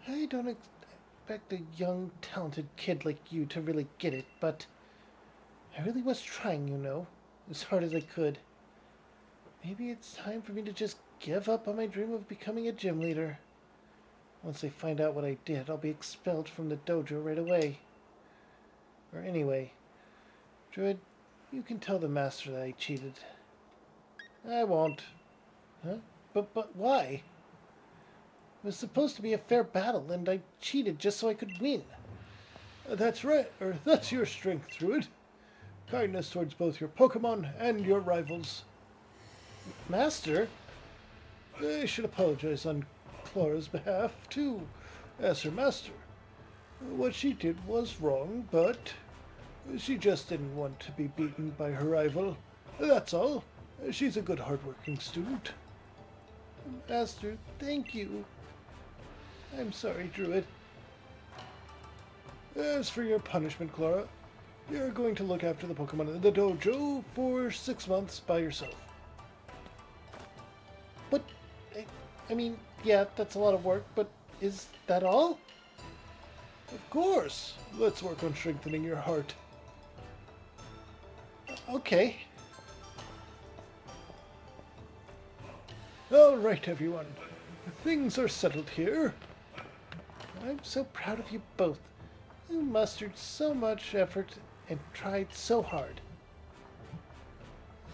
I don't expect a young, talented kid like you to really get it, but I really was trying, you know, as hard as I could. Maybe it's time for me to just give up on my dream of becoming a gym leader. Once they find out what I did, I'll be expelled from the dojo right away. Or anyway, Druid, you can tell the master that I cheated. I won't. Huh? But why? It was supposed to be a fair battle, and I cheated just so I could win. That's right, or that's your strength, Druid. Kindness towards both your Pokemon and your rivals. Master? I should apologize on Clara's behalf, too, as her master. What she did was wrong, but she just didn't want to be beaten by her rival. That's all. She's a good, hard-working student. Master, thank you. I'm sorry, Druid. As for your punishment, Clara, you're going to look after the Pokemon in the dojo for 6 months by yourself. But, I mean, yeah, that's a lot of work, but is that all? Of course. Let's work on strengthening your heart. Okay. All right, everyone. Things are settled here. I'm so proud of you both. You mustered so much effort and tried so hard.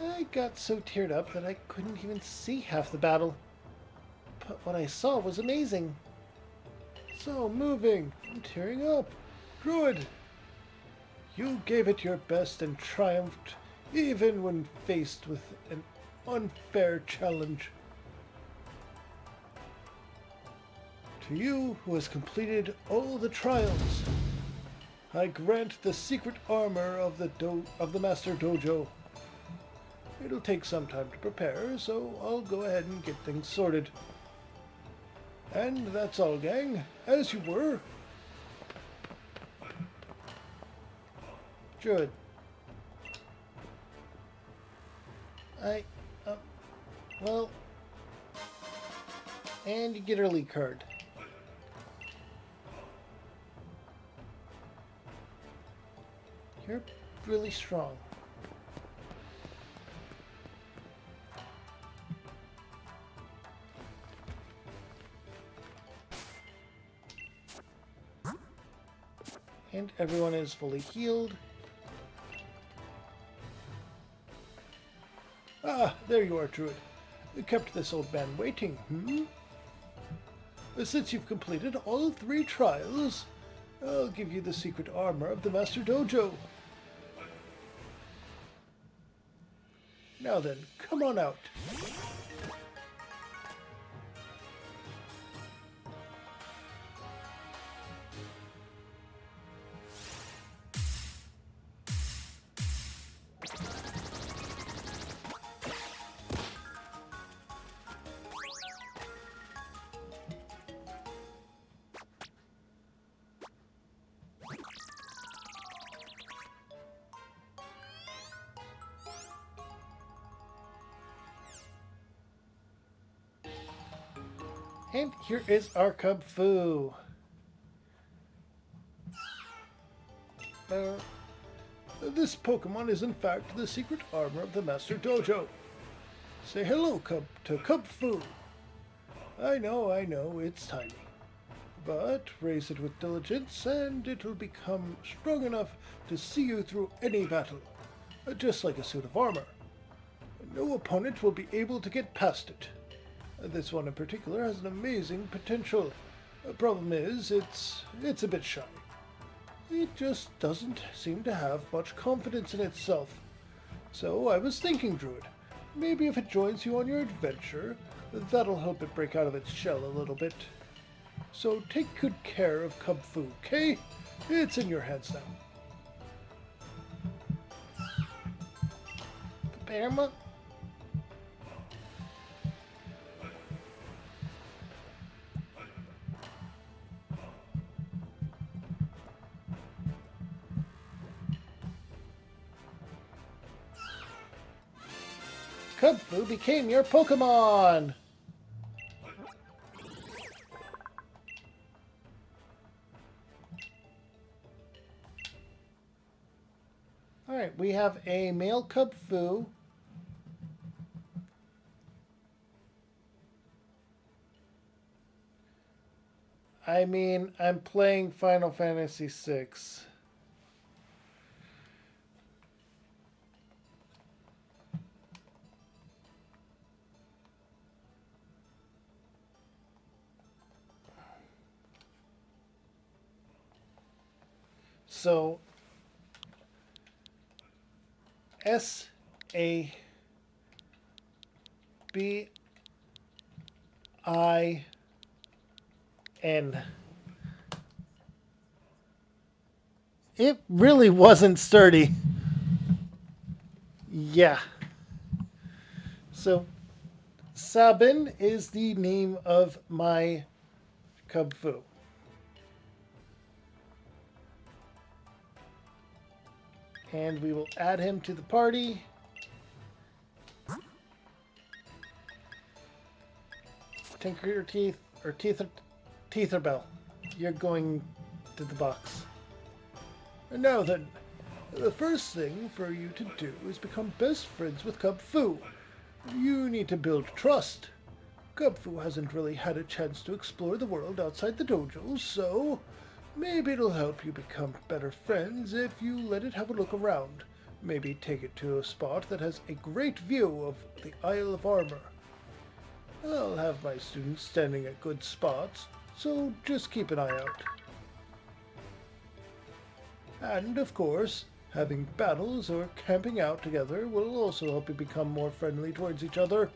I got so teared up that I couldn't even see half the battle. But what I saw was amazing. So moving and tearing up. Druid, you gave it your best and triumphed even when faced with an unfair challenge. To you who has completed all the trials, I grant the secret armor of the Master Dojo. It'll take some time to prepare, so I'll go ahead and get things sorted. And that's all, gang. As you were. Good. Well, and you get her lead card. You're really strong. And everyone is fully healed. Ah, there you are, Druid. You kept this old man waiting, hmm? Since you've completed all 3 trials, I'll give you the secret armor of the Master Dojo. Now then, come on out. And here is our Cub Fu. This Pokemon is in fact the secret armor of the Master Dojo. Say hello, to Cub Fu. I know, it's tiny. But raise it with diligence and it'll become strong enough to see you through any battle, just like a suit of armor. No opponent will be able to get past it. This one in particular has an amazing potential. The problem is, it's a bit shy. It just doesn't seem to have much confidence in itself. So I was thinking, Druid, Maybe if it joins you on your adventure, that'll help it break out of its shell a little bit. So take good care of Cub Fu, okay? It's in your hands now. Paperma? Cub Fu became your Pokemon! Alright, we have a male Cub Fu. I mean, I'm playing Final Fantasy VI. So, Sabin. It really wasn't sturdy. Yeah. So, Sabin is the name of my Cub Fu. And we will add him to the party. Tinker your teeth, or Teetherbell. You're going to the box. And now then, the first thing for you to do is become best friends with Cub Fu. You need to build trust. Cub Fu hasn't really had a chance to explore the world outside the dojo, so maybe it'll help you become better friends if you let it have a look around. Maybe take it to a spot that has a great view of the Isle of Armor. I'll have my students standing at good spots, so just keep an eye out. And, of course, having battles or camping out together will also help you become more friendly towards each other.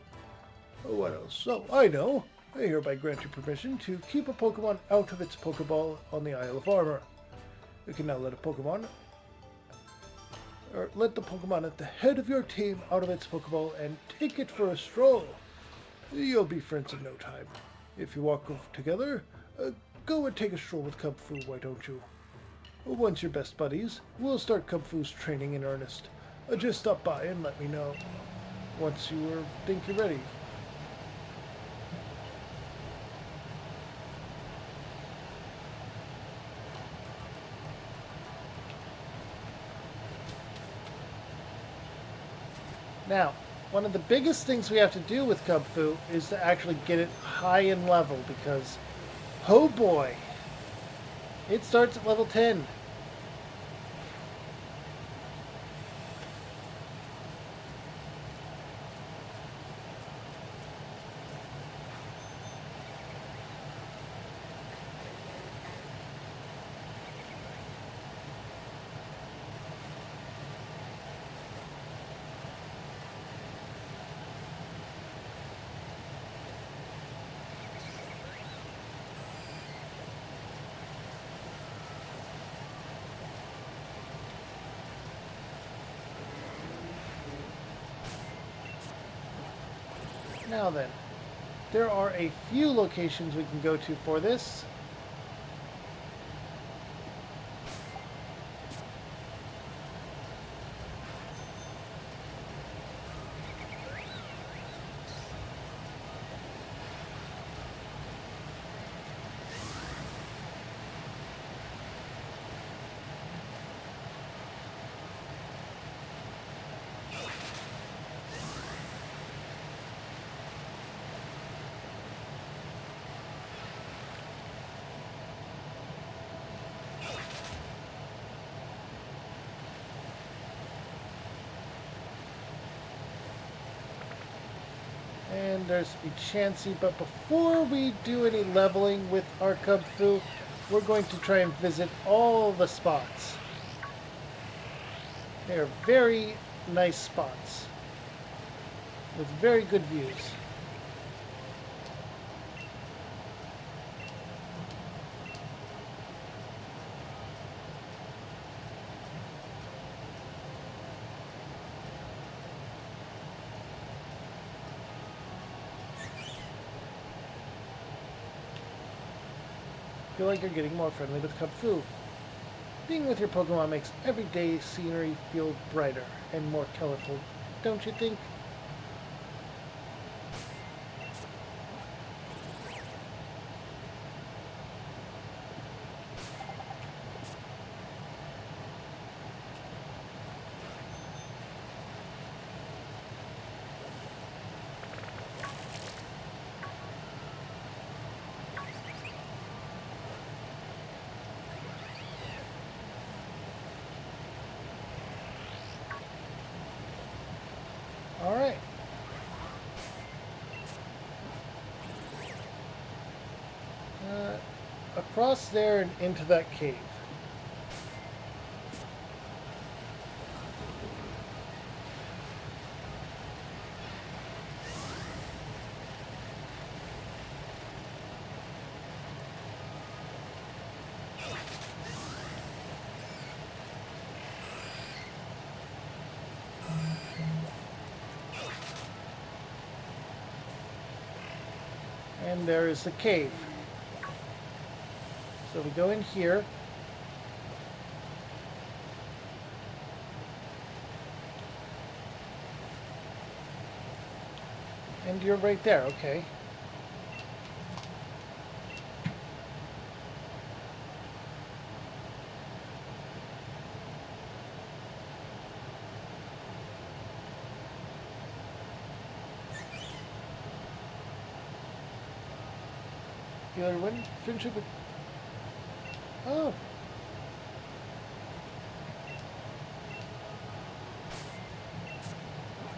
What else? Oh, I know. I hereby grant you permission to keep a Pokemon out of its Pokeball on the Isle of Armor. You can now let the Pokemon at the head of your team out of its Pokeball and take it for a stroll. You'll be friends in no time. If you walk together, go and take a stroll with Cub Fu, why don't you? Once you're best buddies, we'll start Cub Fu's training in earnest. Just stop by and let me know once you think you're ready. Now, one of the biggest things we have to do with Cub Fu is to actually get it high in level because, oh boy, it starts at level 10. Now then, there are a few locations we can go to for this. And there's a Chansey, but before we do any leveling with our Cub Fu, we're going to try and visit all the spots. They're very nice spots. with very good views. Feel like you're getting more friendly with Kung Fu. Being with your Pokemon makes everyday scenery feel brighter and more colorful, don't you think? Alright. Across there and into that cave. And there is the cave. So we go in here. And you're right there, okay. You other one? Friendship with... Oh.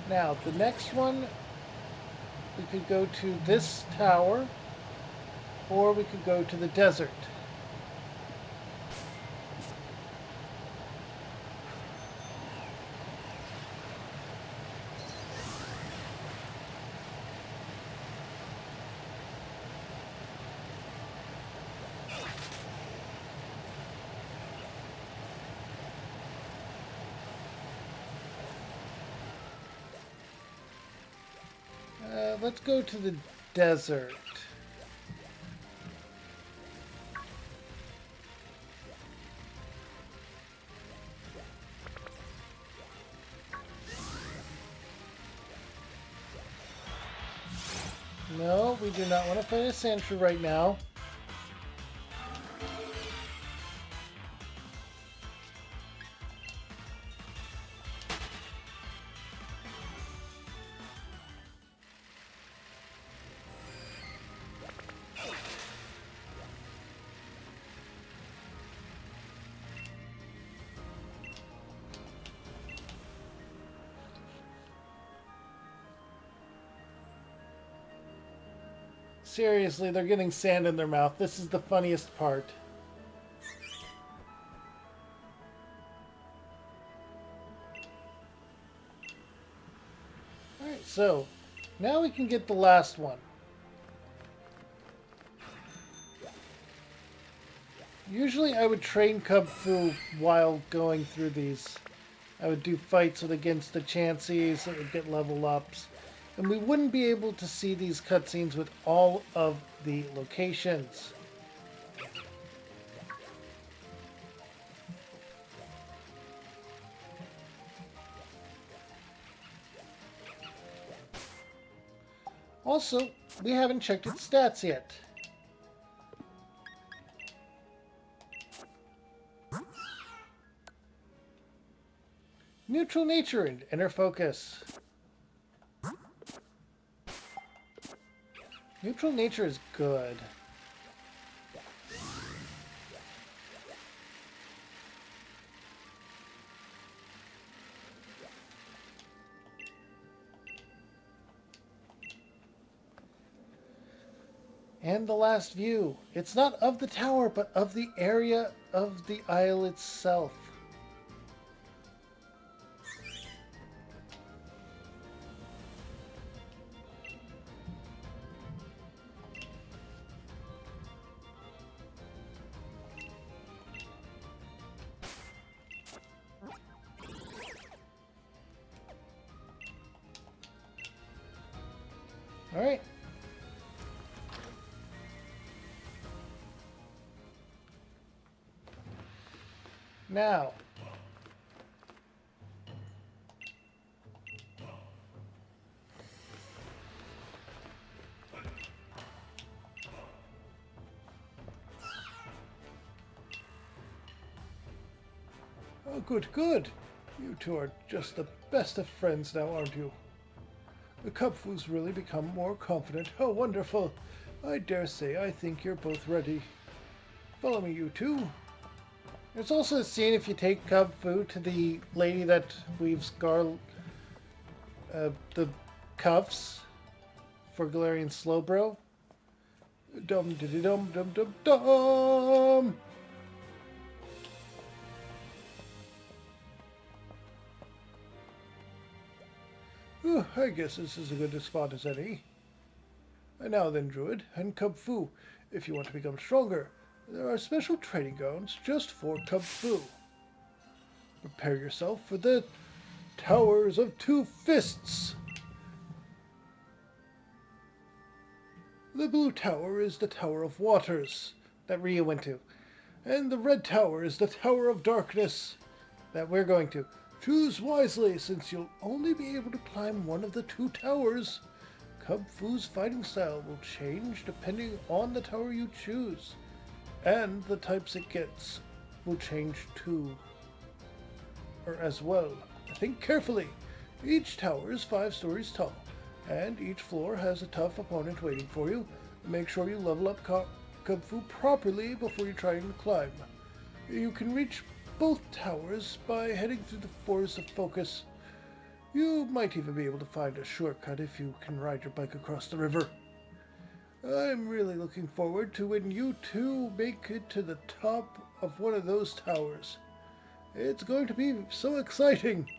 Now, the next one, we could go to this tower, or we could go to the desert. Let's go to the desert. No, we do not want to fight a Sandshrew right now. Seriously, they're getting sand in their mouth. This is the funniest part. Alright, so now we can get the last one. Usually I would train Kung Fu while going through these. I would do fights with against the Chanseys that would get level ups. And we wouldn't be able to see these cutscenes with all of the locations. Also, we haven't checked its stats yet. Neutral nature and inner focus. Neutral nature is good. And the last view. It's not of the tower, but of the area of the isle itself. All right. Now, oh, good, good. You two are just the best of friends now, aren't you? The Cupfoo's really become more confident. How wonderful! I dare say I think you're both ready. Follow me, you two. There's also a scene if you take Cub Fu to the lady that weaves the cuffs for Galarian Slowbro. Dum diddy dum dum dum dum! I guess this is as good a spot as any. And now then, Druid and Cub Fu, if you want to become stronger, there are special training grounds just for Cub Fu. Prepare yourself for the Towers of Two Fists. The blue tower is the Tower of Waters that Ryu went to, and the red tower is the Tower of Darkness that we're going to. Choose wisely, since you'll only be able to climb one of the two towers. Cub Fu's fighting style will change depending on the tower you choose, and the types it gets will change too, or as well. Think carefully. Each tower is 5 stories tall, and each floor has a tough opponent waiting for you. Make sure you level up Kung Fu properly before you try and climb. You can reach both towers by heading through the Forest of Focus. You might even be able to find a shortcut if you can ride your bike across the river. I'm really looking forward to when you two make it to the top of one of those towers. It's going to be so exciting.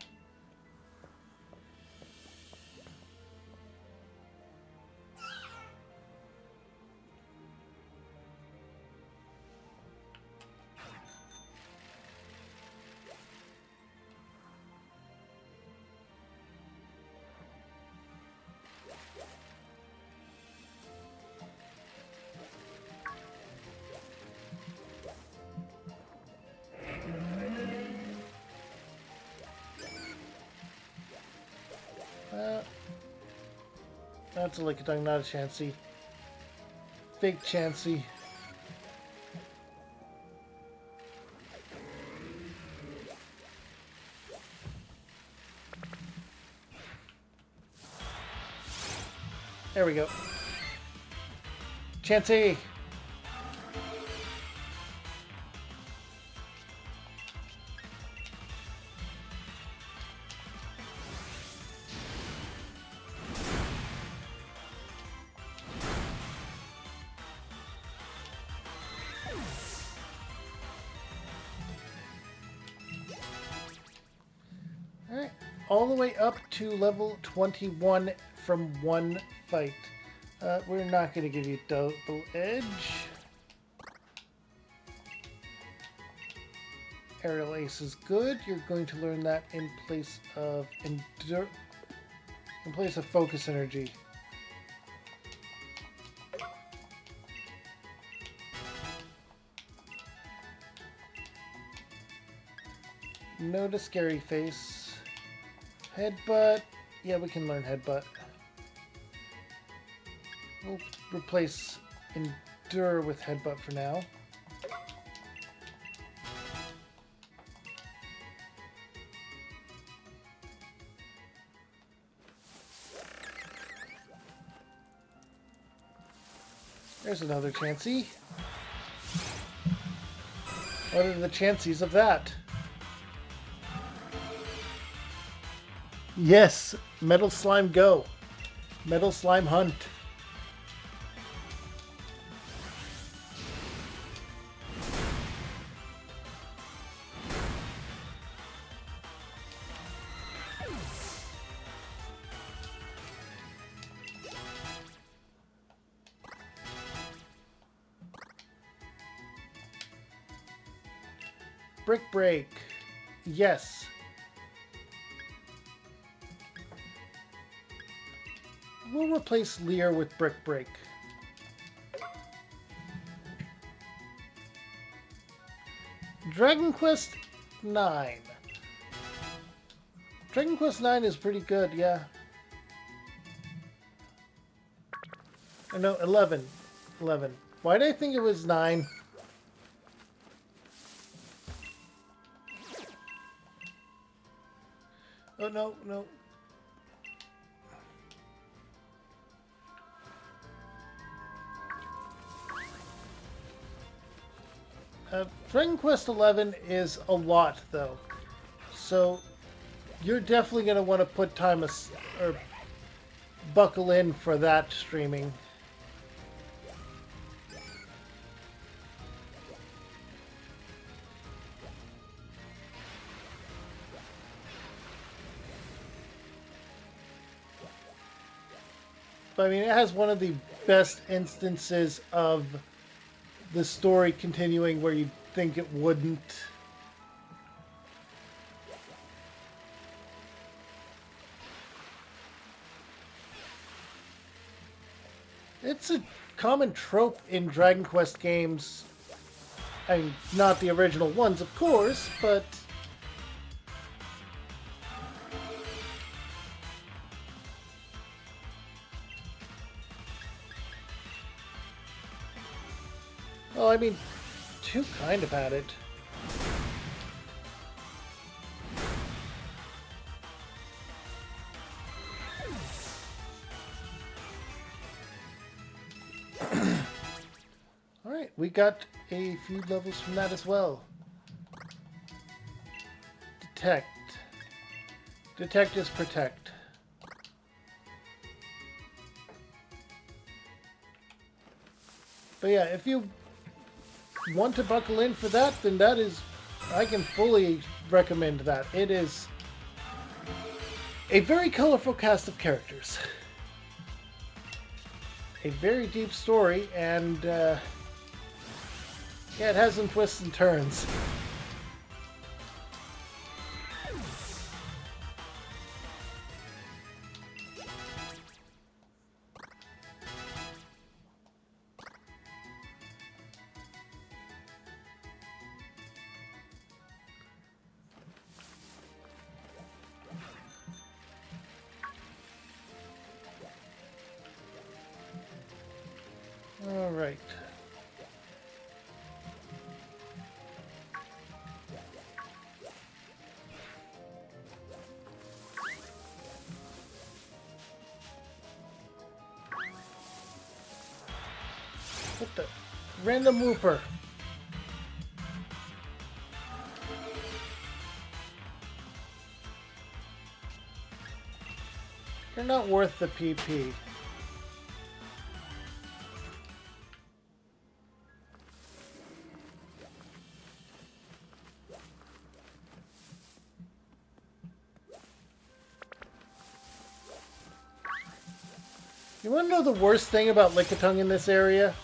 That's a Lickitung, not a Chansey. Fake Chansey. There we go. Chansey! Alright, all the way up to level 21 from one fight. We're not going to give you double edge. Aerial Ace is good. You're going to learn that in place of Focus Energy. No to Scary Face. Headbutt. Yeah, we can learn Headbutt. We'll replace Endure with Headbutt for now. There's another Chansey. What are the chances of that? Yes, Metal Slime go. Metal Slime hunt. Brick Break. Yes. We'll will replace Lear with Brick Break. Dragon Quest 9. Dragon Quest 9 is pretty good, yeah. Or no, 11. 11. Why did I think it was 9? Oh, no, no. Dragon Quest 11 is a lot, though. So, you're definitely going to want to put time or buckle in for that streaming. But I mean, it has one of the best instances of the story continuing where you'd think it wouldn't. It's a common trope in Dragon Quest games. I mean, not the original ones, of course, but well, I mean, 2 kind of had it. Alright, we got a few levels from that as well. Detect. Detect is protect. But yeah, if you want to buckle in for that, then that is... I can fully recommend that. It is a very colorful cast of characters. A very deep story, and yeah, it has some twists and turns. All right. What the? Random Whooper. You're not worth the PP. You want to know the worst thing about Lickitung in this area?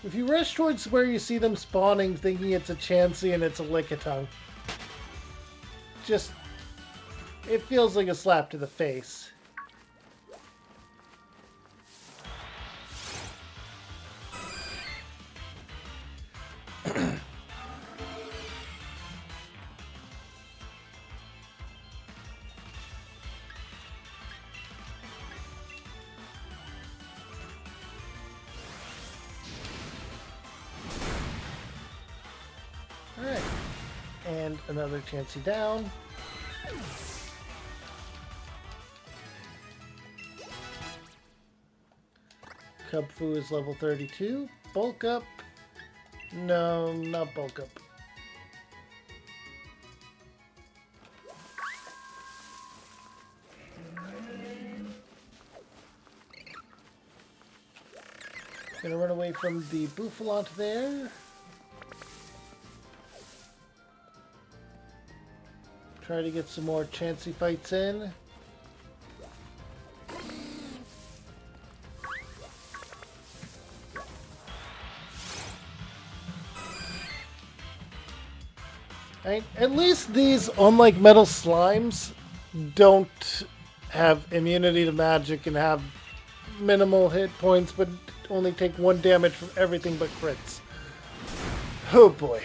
If you rush towards where you see them spawning thinking it's a Chansey and it's a Lickitung, just... it feels like a slap to the face. Alright. And another Chansey down. Cubfu is level 32. Bulk up. No, not bulk up. Gonna run away from the Bouffalante there. Try to get some more Chansey fights in. I Alright, at least these, unlike metal slimes, don't have immunity to magic and have minimal hit points, but only take 1 damage from everything but crits. Oh boy.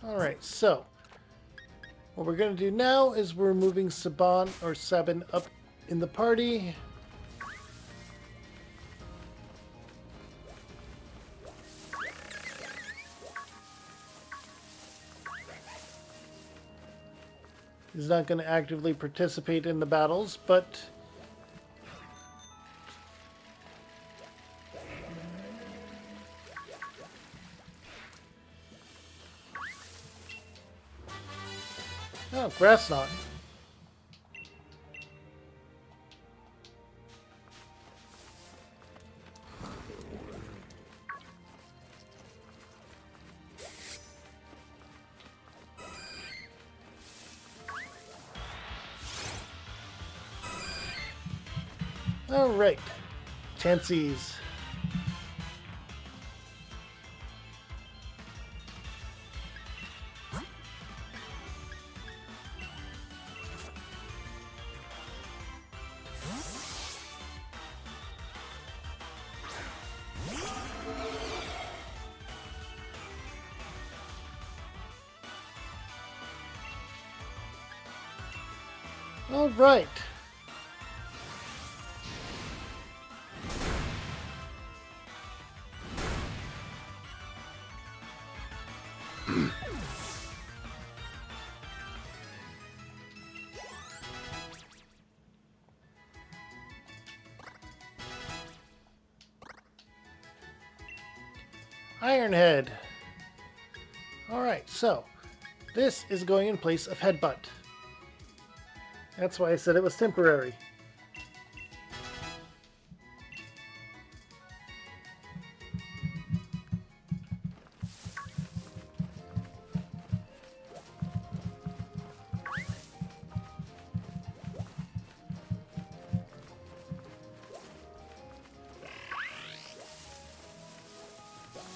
Alright, so what we're going to do now is we're moving Sabin up in the party. He's not going to actively participate in the battles, but oh, Grass Knot. Alright, Chanseys. Alright. Ironhead. Alright, so this is going in place of Headbutt. That's why I said it was temporary.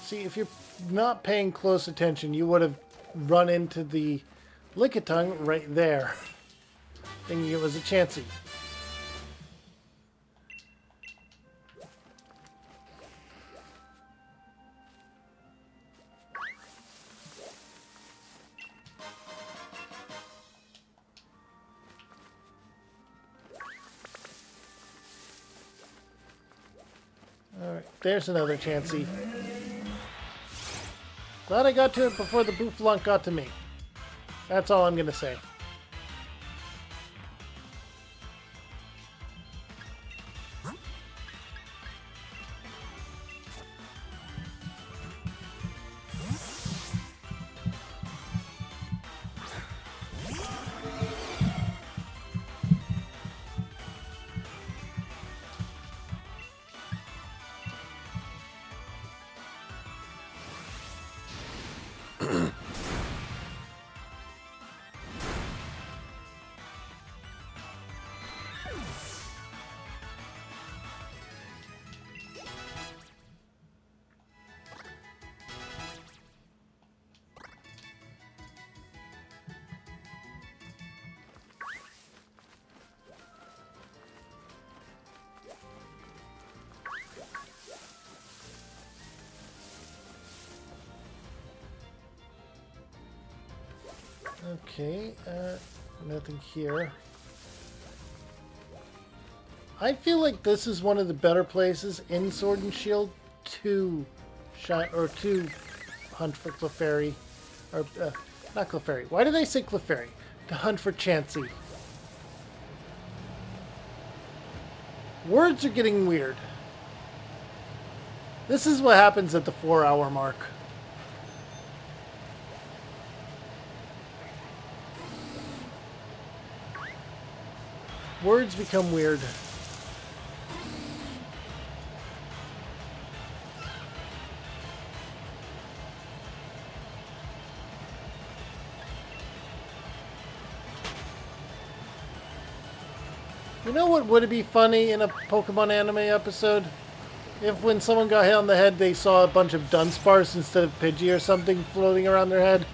See, if you're not paying close attention, you would have run into the Lickitung right there, thinking it was a Chansey. Alright, there's another Chansey. Glad I got to it before the Bouffalant got to me. That's all I'm going to say. Okay, nothing here. I feel like this is one of the better places in Sword and Shield to to hunt for Clefairy, or not Clefairy. Why did I say Clefairy? To hunt for Chansey. Words are getting weird. This is what happens at the 4-hour mark. Words become weird. You know what would be funny in a Pokemon anime episode? If when someone got hit on the head, they saw a bunch of Dunsparce instead of Pidgey or something floating around their head.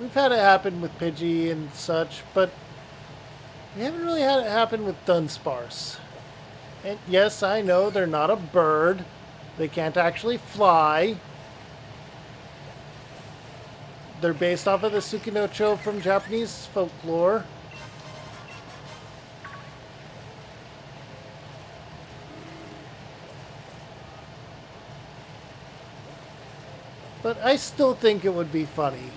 We've had it happen with Pidgey and such, but we haven't really had it happen with Dunsparce. And yes, I know they're not a bird. They can't actually fly. They're based off of the Tsukinocho from Japanese folklore. But I still think it would be funny.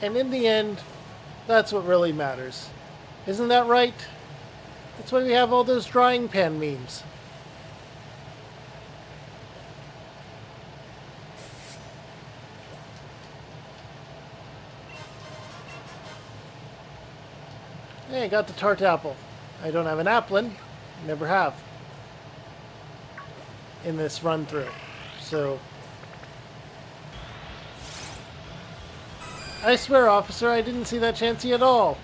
And in the end, that's what really matters. Isn't that right? That's why we have all those drying pan memes. Hey, I got the tart apple. I don't have an applin. Never have. In this run through. So I swear, officer, I didn't see that Chansey at all.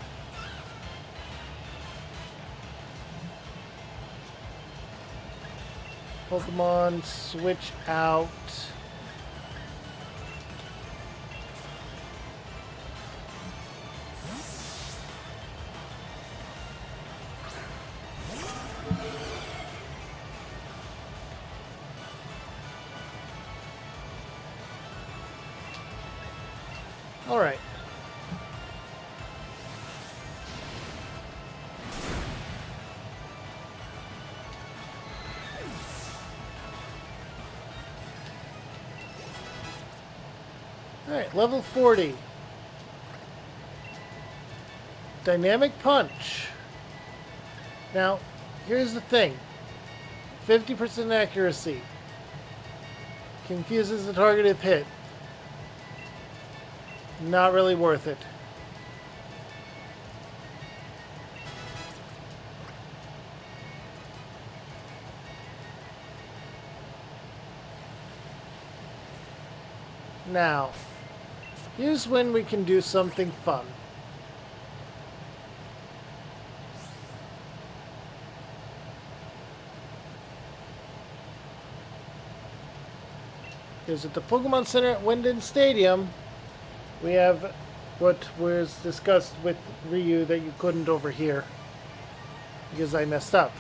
Pokemon switch out. All right. All right, level 40. Dynamic Punch. Now, here's the thing. 50% accuracy. Confuses the target if hit. Not really worth it. Now, here's when we can do something fun. Because at the Pokemon Center at Wyndon Stadium, we have what was discussed with Ryu that you couldn't overhear. Because I messed up.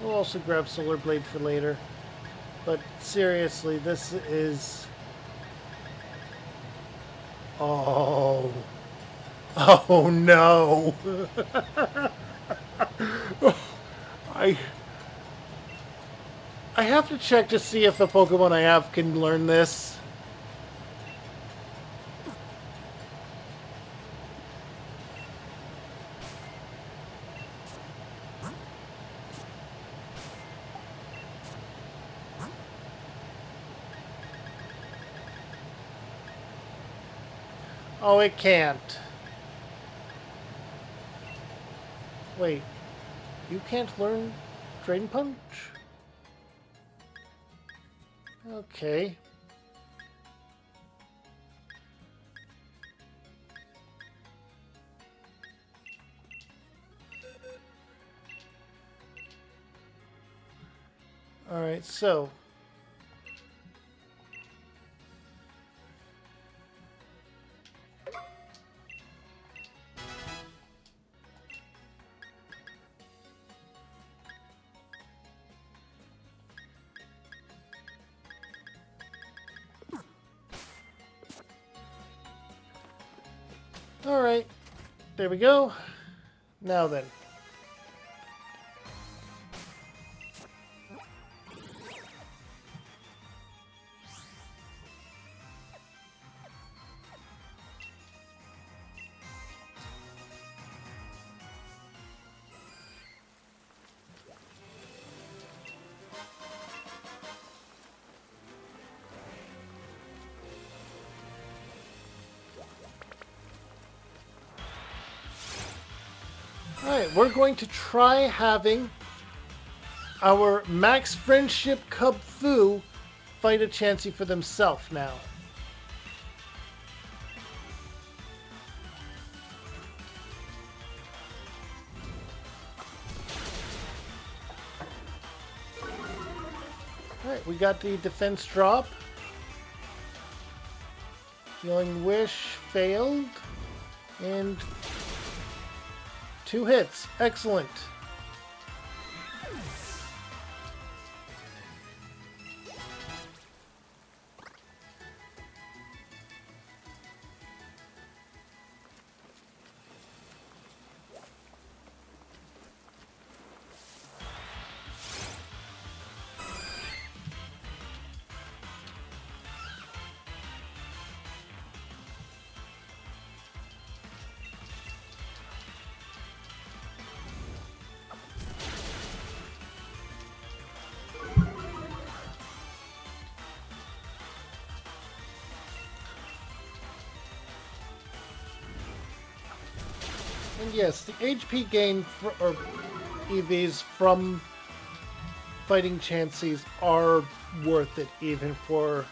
We'll also grab Solar Blade for later. But seriously, this is... Oh. Oh no. I... I have to check to see if the Pokemon I have can learn this. Oh, it can't. Wait, you can't learn Drain Punch? Okay. Alright, so... Alright, there we go. Now then. Alright, we're going to try having our Max Friendship Cub Fu fight a Chansey for themselves now. Alright, we got the defense drop. Healing Wish failed. And 2 hits. Excellent. And yes, the HP gain or EVs from fighting Chanseys are worth it, even for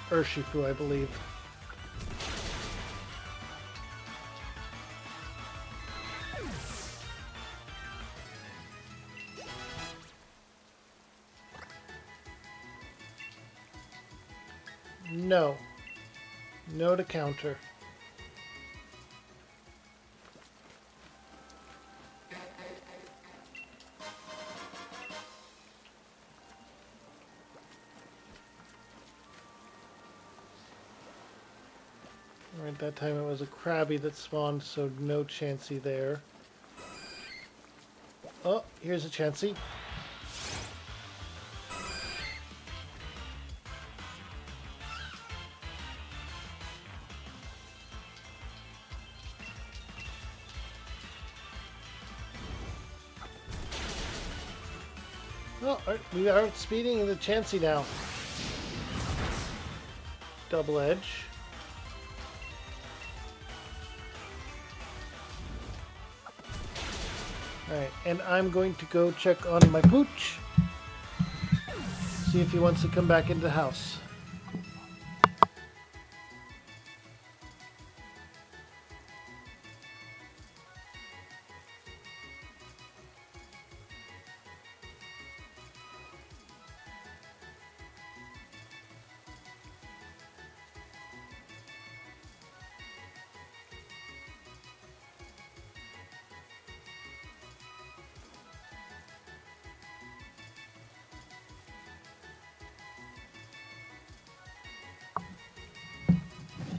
Urshifu, I believe. No. No to counter. Alright, that time it was a Krabby that spawned, so no Chansey there. Oh, here's a Chansey. Oh, we are speeding the Chansey now. Double edge. Alright, and I'm going to go check on my pooch. See if he wants to come back into the house.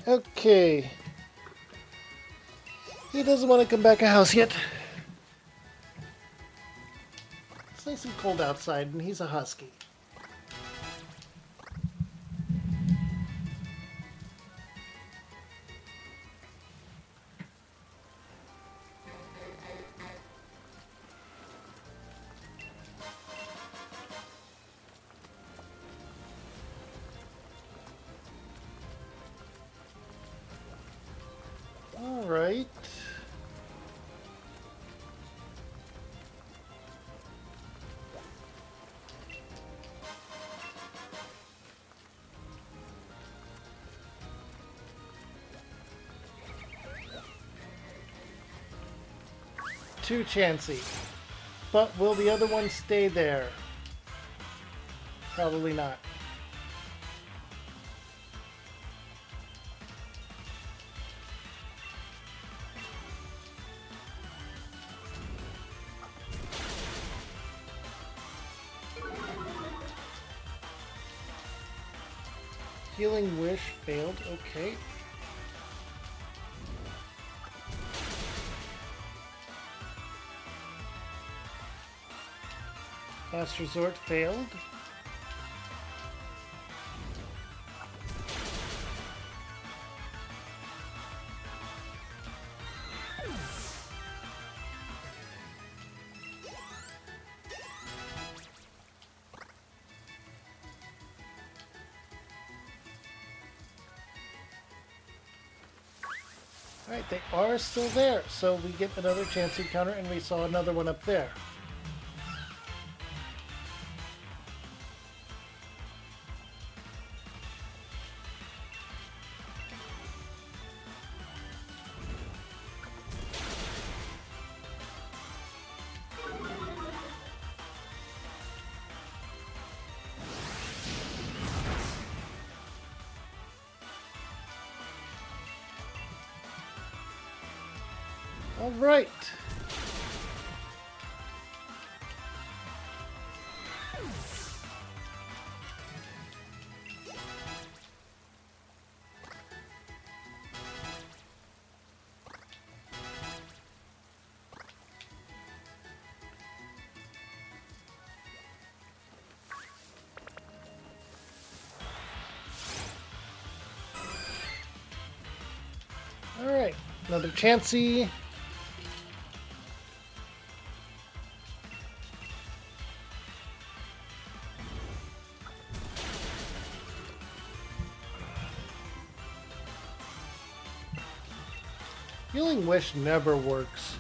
Okay. He doesn't want to come back a house yet. It's nice and cold outside, and he's a husky. Alright. Two Chansey. But will the other one stay there? Probably not. Healing Wish failed. Okay. Last Resort failed. Alright, they are still there, so we get another chance encounter, and we saw another one up there. Alright. Alright, another Chansey. Healing Wish never works.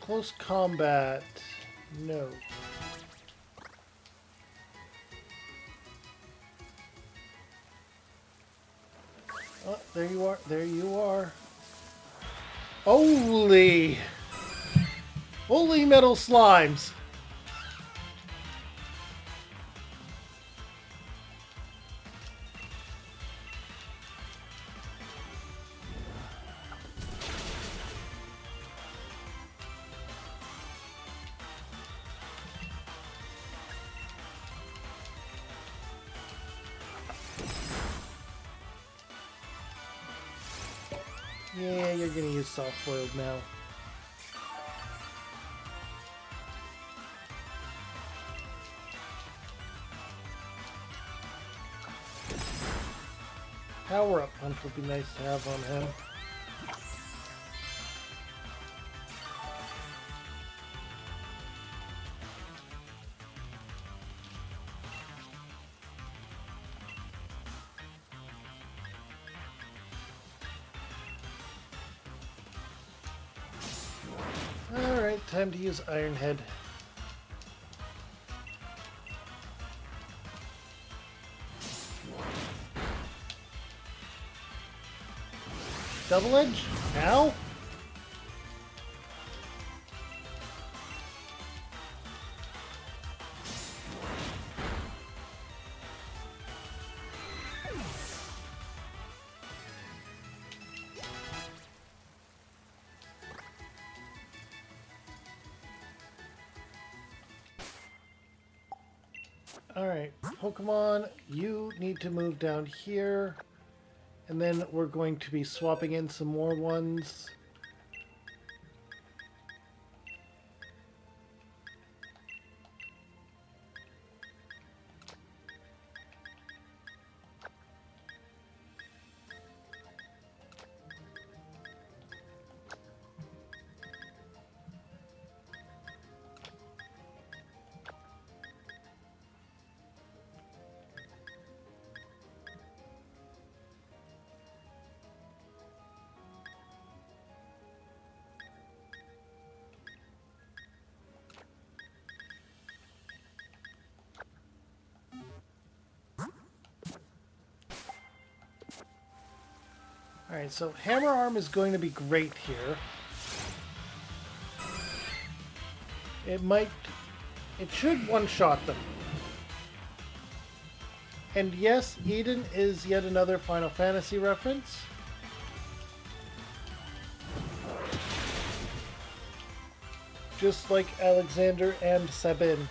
Close combat. No. Oh, there you are. There you are. Holy! Holy metal slimes! Yeah, you're gonna use soft boiled now. Power up punch would be nice to have on him. Alright, time to use Iron Head. Double Edge? Now? Alright, Pokemon, you need to move down here. And then we're going to be swapping in some more ones. Alright, so Hammer Arm is going to be great here. It should one-shot them. And yes, Eden is yet another Final Fantasy reference. Just like Alexander and Sabin.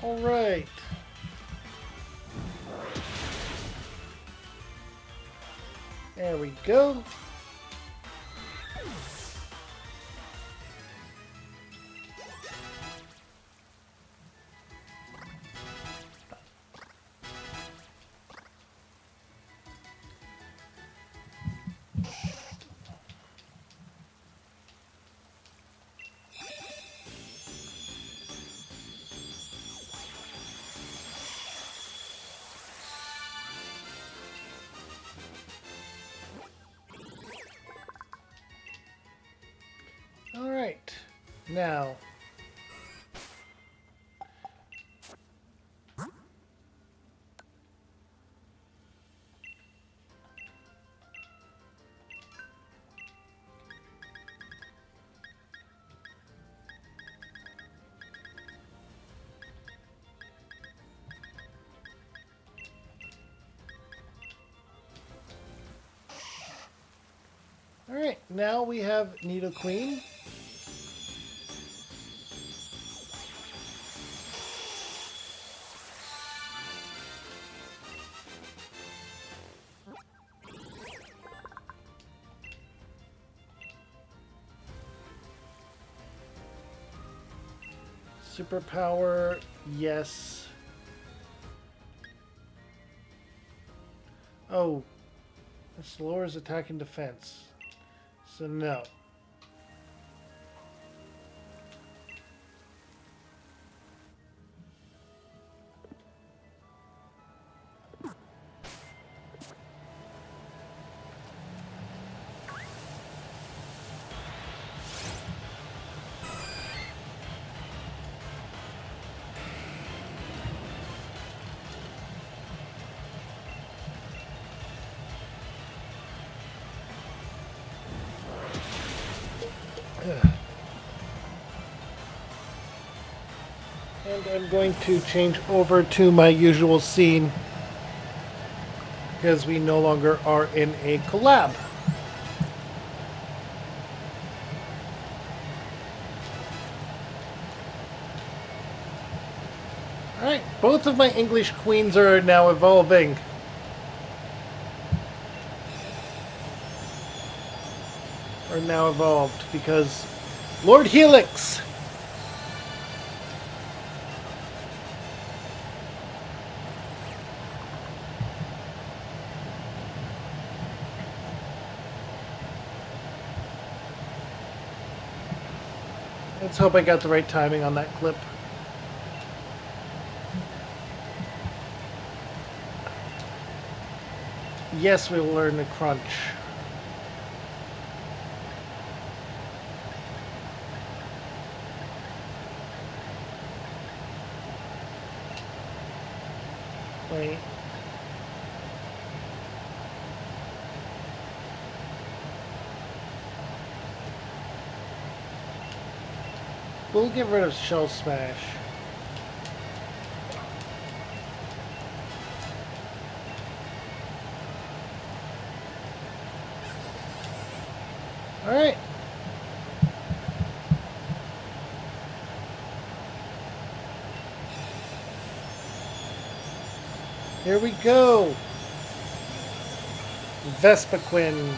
All right. There we go. All right. Now, all right. Now we have Nido Queen. Superpower, yes. Oh, this lowers attack and defense. So no. And I'm going to change over to my usual scene because we no longer are in a collab. Alright, both of my English queens are now evolving. Are now evolved because Lord Helix! Let's hope I got the right timing on that clip. Yes, we will learn the crunch. Wait. We'll get rid of Shell Smash. Alright. Here we go. Vespiquen.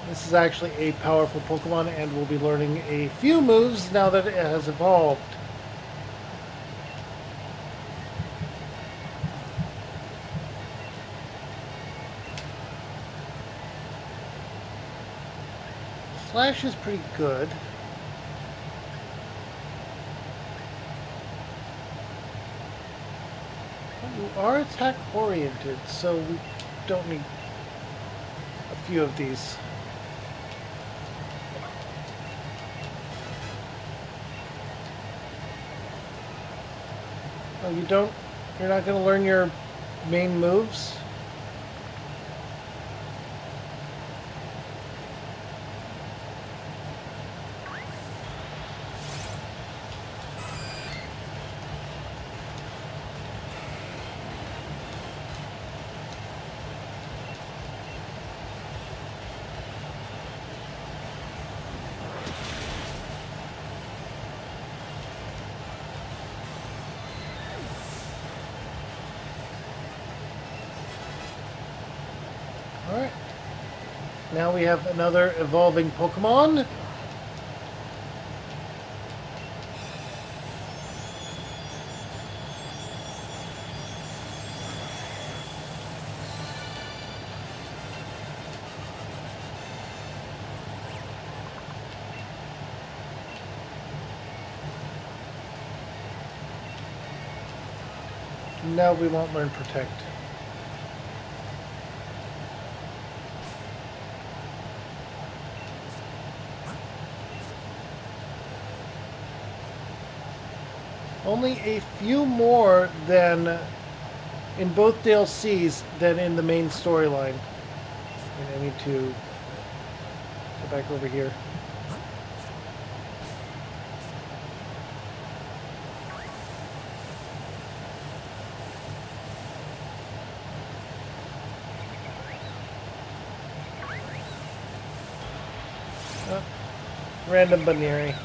This is actually a powerful Pokemon, and we'll be learning a few moves now that it has evolved. Slash is pretty good. You are attack oriented, so we don't need a few of these. Oh, you're not going to learn your main moves? Now we have another evolving Pokemon. No, we won't learn Protect. Only a few more than in both DLCs than in the main storyline. And I need to go back over here. Random Baneri.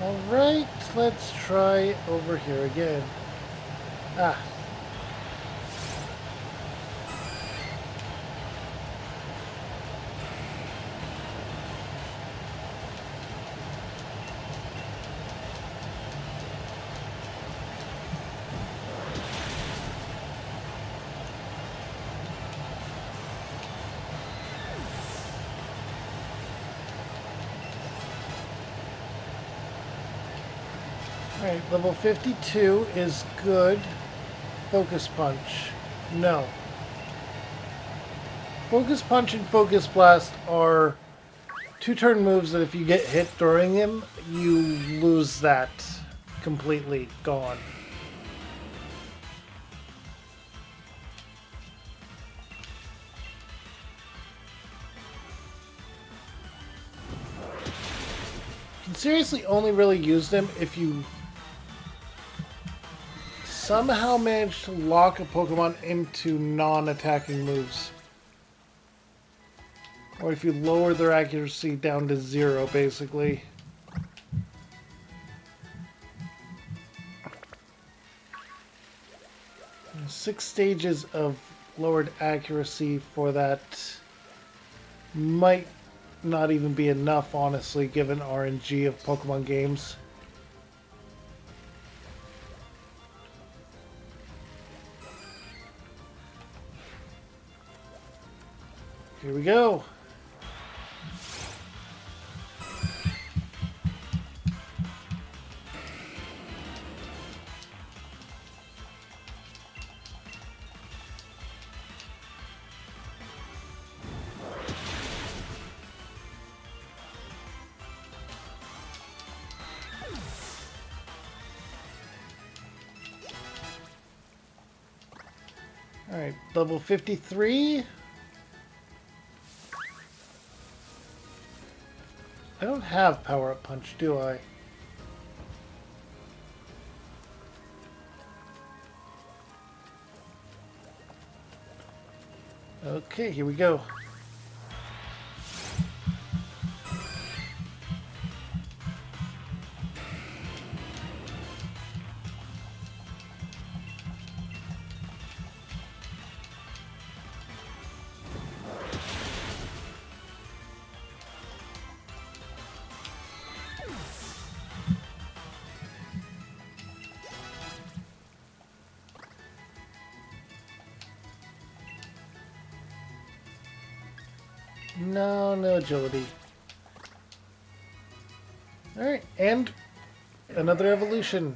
Alright, let's try over here again. Ah. Alright, level 52 is good. Focus Punch. No. Focus Punch and Focus Blast are two-turn moves that if you get hit during them, you lose that completely. Gone. You can seriously only really use them if you somehow manage to lock a Pokemon into non-attacking moves. Or if you lower their accuracy down to 0, basically. There's 6 stages of lowered accuracy for that. Might not even be enough, honestly, given RNG of Pokemon games. Here we go. Alright, level 53. I don't have Power Up Punch, do I? Okay, here we go. No, no agility. Alright, and another evolution.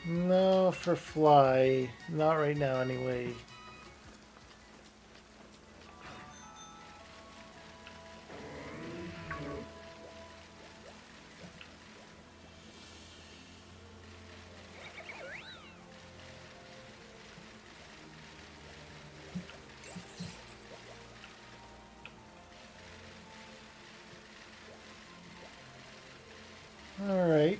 No, for fly. Not right now, anyway. All right.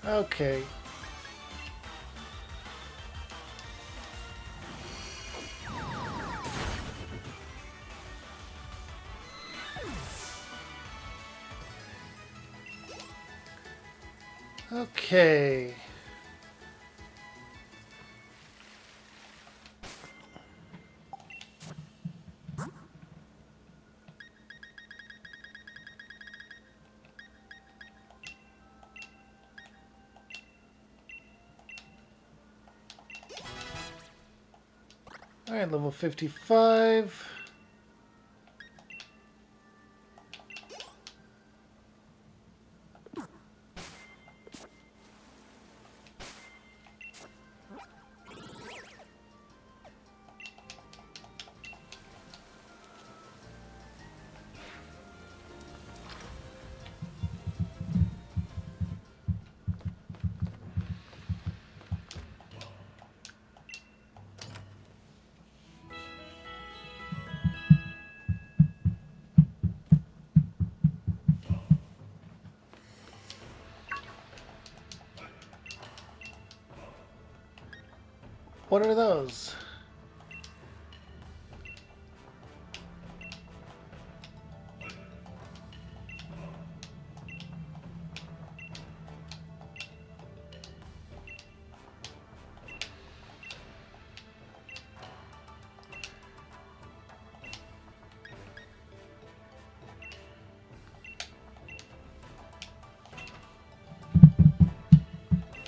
Okay. Okay. All right, level 55. What are those?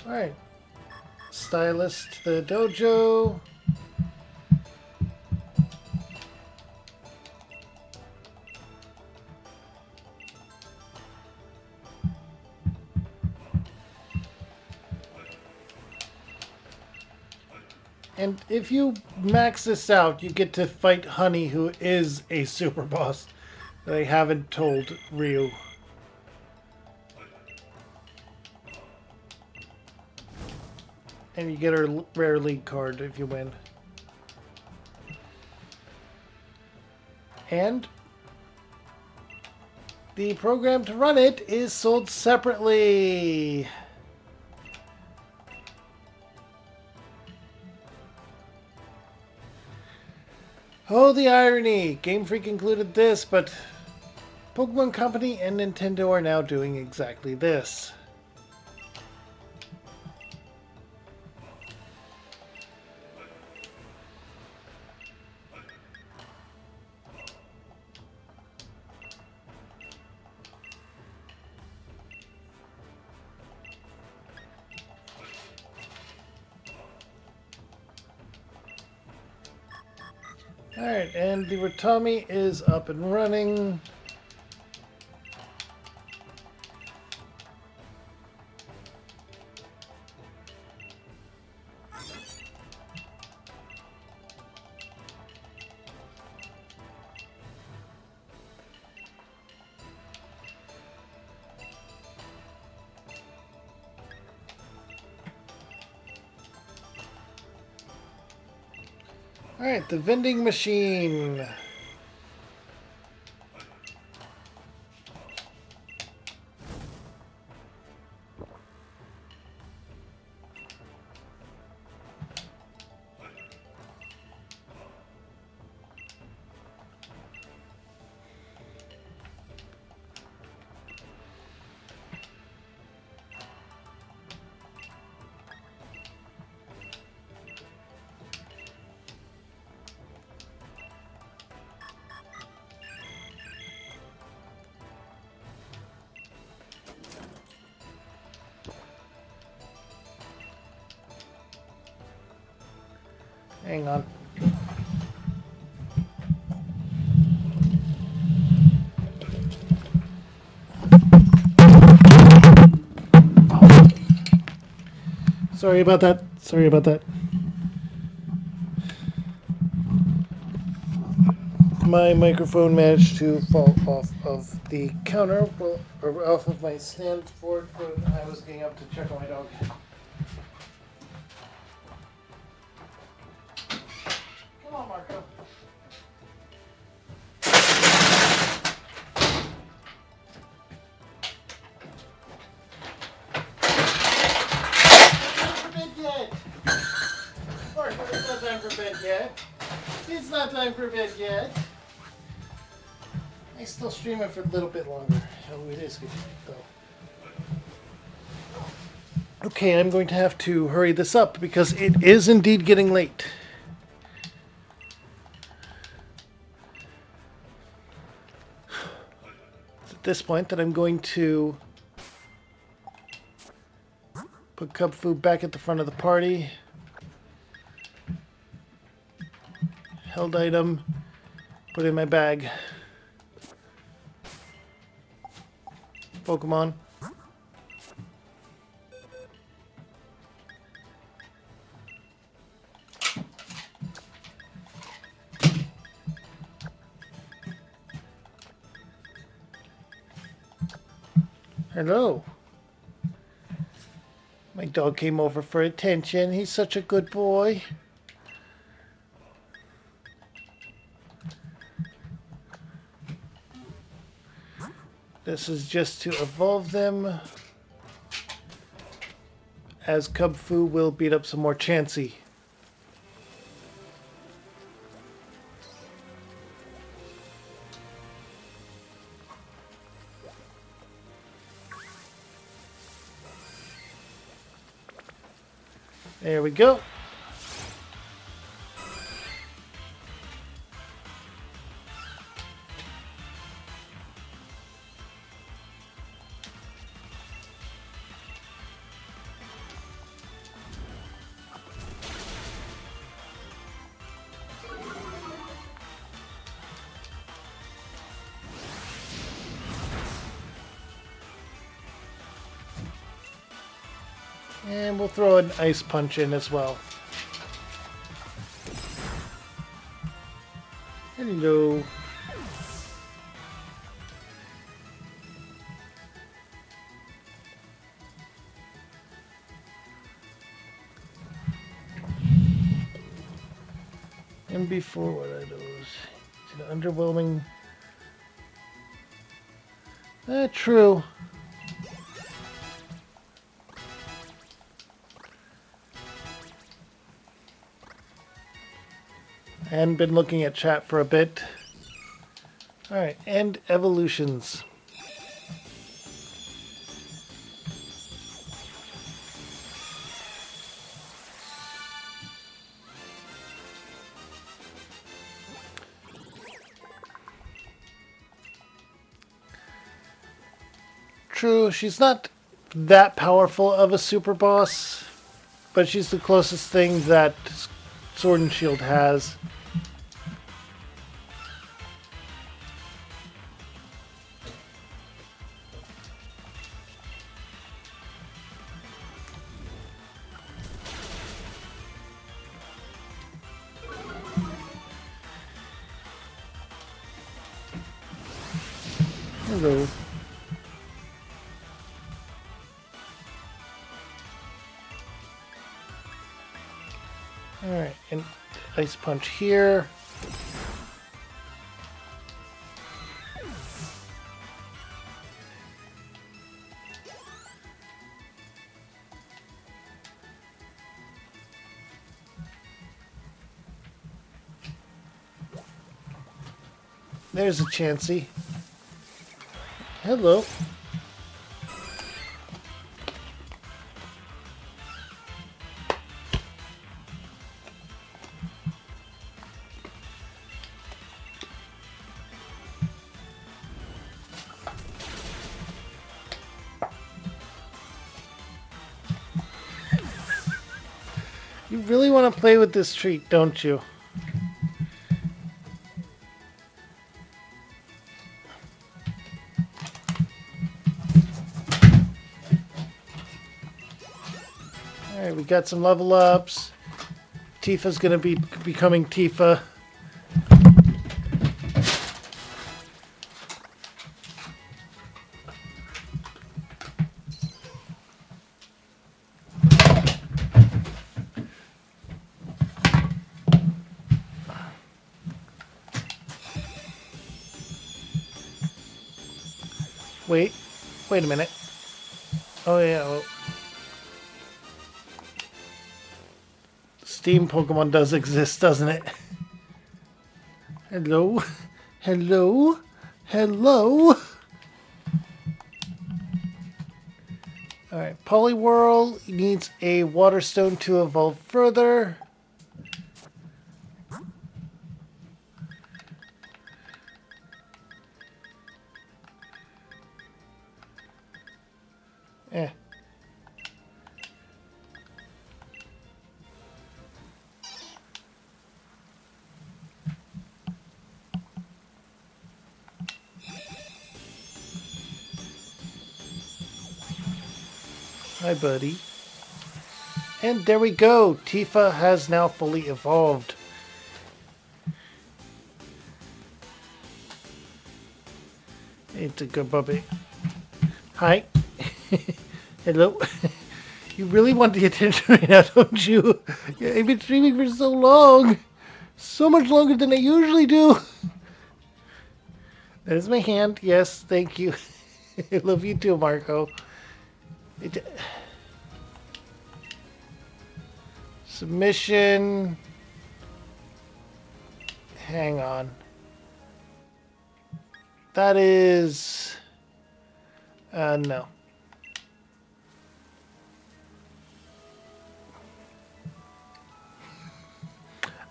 All right. Stylist the dojo. And if you max this out, you get to fight Honey, who is a super boss. They haven't told Ryu. And you get her rare league card if you win. And the program to run it is sold separately. Oh, the irony! Game Freak included this, but Pokemon Company and Nintendo are now doing exactly this. Alright, and the Rotami is up and running. Alright, the vending machine. Hang on. Sorry about that. Sorry about that. My microphone managed to fall off of the counter, well, or off of my stand for it when I was getting up to check on my dog. Come on, Marco. Not for bed yet. Marco, it's not time for bed yet. It's not time for bed yet. I still stream it for a little bit longer. Oh, it is good though. Okay, I'm going to have to hurry this up because it is indeed getting late. It's at this point that I'm going to put Cub Food back at the front of the party. Held item, put in my bag. Pokemon. Hello. My dog came over for attention. He's such a good boy. This is just to evolve them, as Cub Fu will beat up some more Chansey. There we go. And we'll throw an ice punch in as well. Hello. And before, what are those? Is it underwhelming? True. I hadn't been looking at chat for a bit. Alright, and evolutions. True, she's not that powerful of a super boss, but she's the closest thing that Sword and Shield has. Hello. Alright, and ice punch here. There's a Chansey. Hello. You really want to play with this treat, don't you? Alright, we got some level ups. Tifa's gonna be becoming Tifa. Wait a minute. Oh yeah, well, Steam Pokemon does exist, doesn't it? Hello? Hello? Hello? Alright, Poliwhirl needs a Water Stone to evolve further. Eh. Hi, buddy. And there we go. Tifa has now fully evolved. It's a good puppy. Hi. Hello. You really want the attention right now, don't you? I've been streaming for so long. So much longer than I usually do. That is my hand. Yes, thank you. I love you too, Marco. Submission. Hang on. That is... no.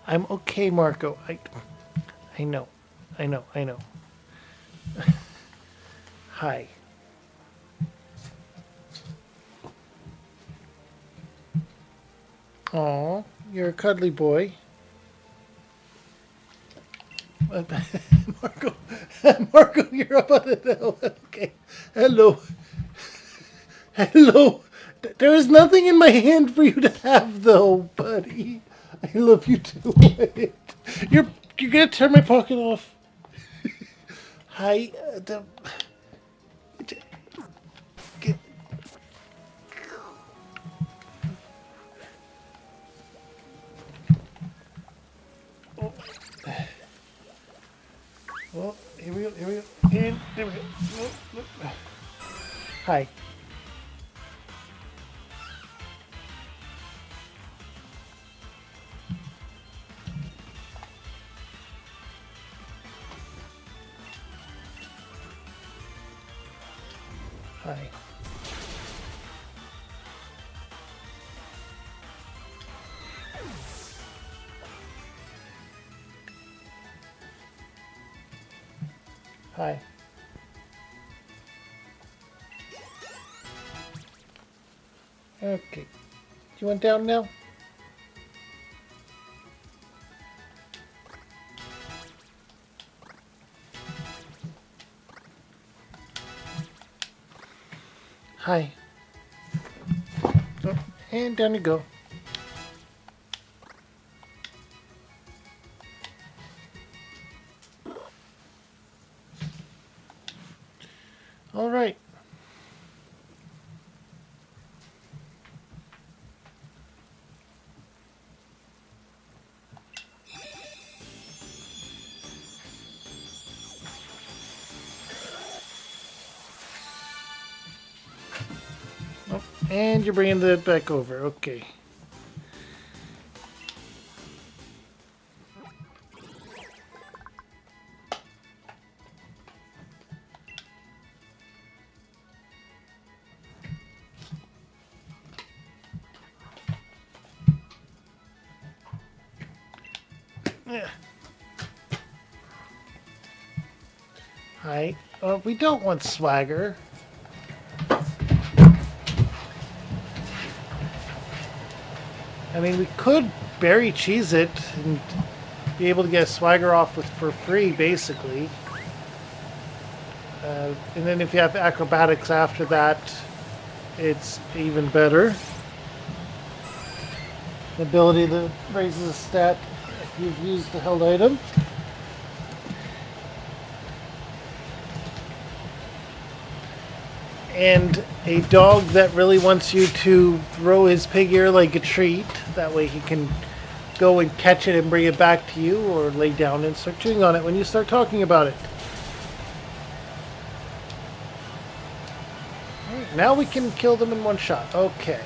I'm okay, Marco. I know. I know. I know. Hi. Aw, you're a cuddly boy. Marco, Marco, you're up on the hill. Okay. Hello. Hello. There is nothing in my hand for you to have, though, buddy. I love you too. you're gonna tear my pocket off. Hi. Get, oh. Well, here we go. Here we go. And there we go. Oh. Hi. Hi. Hi. Okay. You went down now? Hi. Oh, and down you go. All right. Oh, and you're bringing that back over. Okay. Yeah. Hi. We don't want swagger. I mean, we could berry cheese it and be able to get a swagger off with for free, basically. And then if you have acrobatics after that, it's even better. The ability that raises a stat if you've used the held item. And a dog that really wants you to throw his pig ear like a treat. That way he can go and catch it and bring it back to you, or lay down and start chewing on it when you start talking about it. Alright, now we can kill them in one shot. Okay.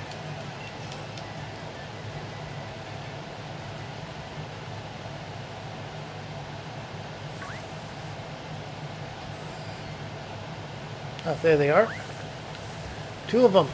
Oh, there they are. Two of them.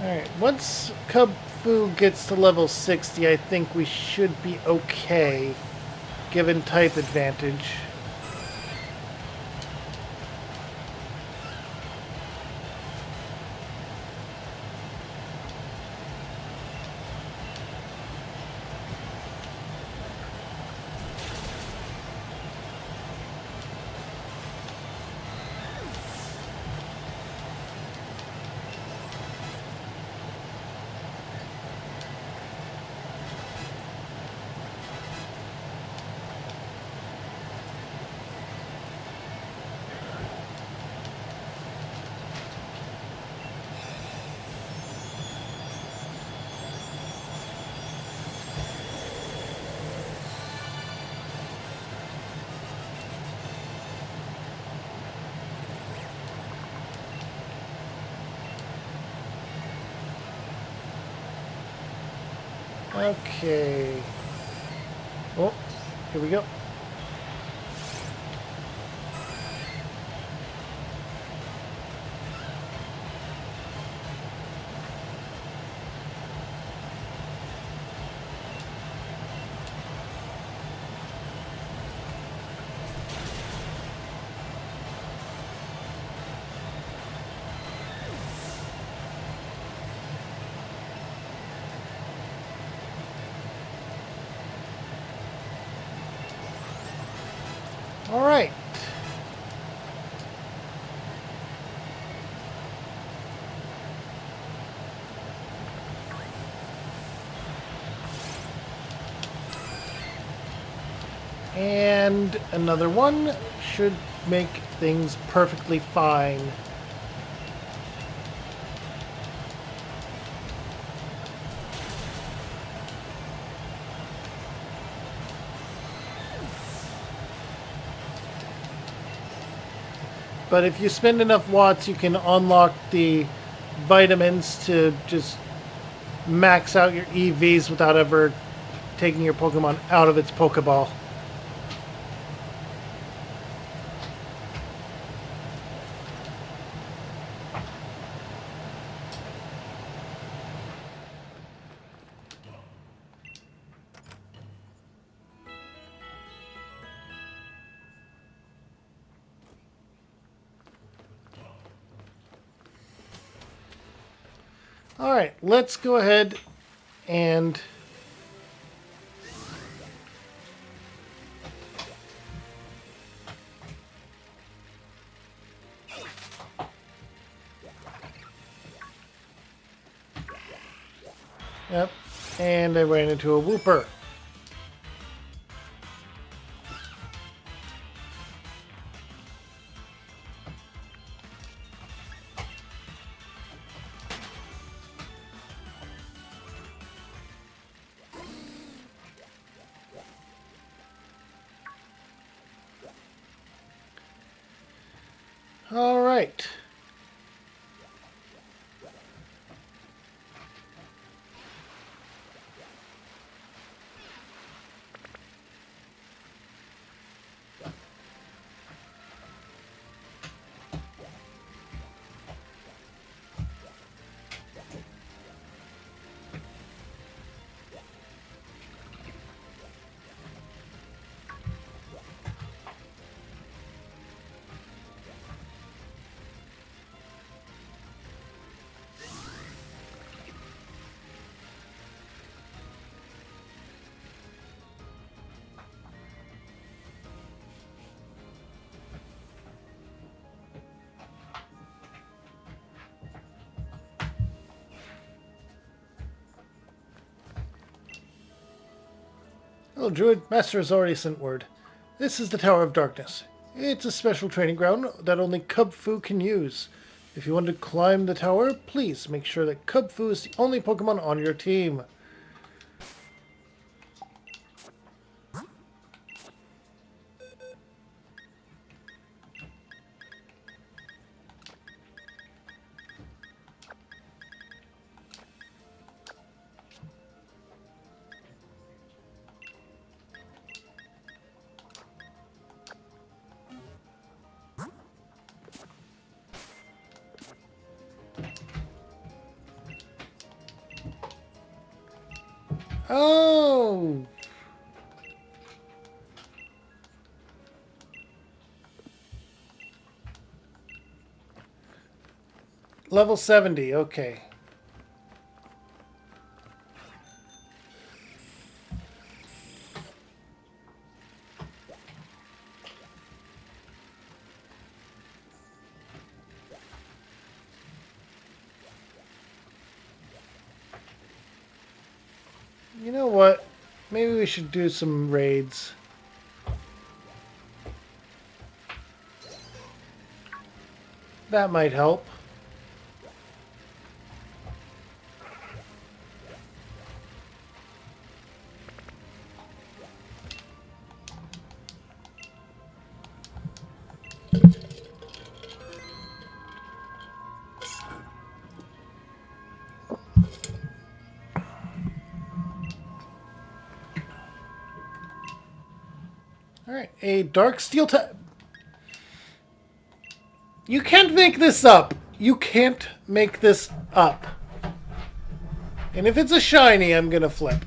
Alright, once Cub Fu gets to level 60, I think we should be okay, given type advantage. Okay. Oh, here we go. Alright. And another one should make things perfectly fine. But if you spend enough watts, you can unlock the vitamins to just max out your EVs without ever taking your Pokemon out of its Pokeball. Alright, let's go ahead and yep, and I ran into a Wooper. Alright. Hello, Druid. Master has already sent word. This is the Tower of Darkness. It's a special training ground that only Cub Fu can use. If you want to climb the tower, please make sure that Cub Fu is the only Pokemon on your team. Oh! Level 70, okay. You know what? Maybe we should do some raids. That might help. Alright, a dark steel type. You can't make this up. You can't make this up. And if it's a shiny, I'm gonna flip.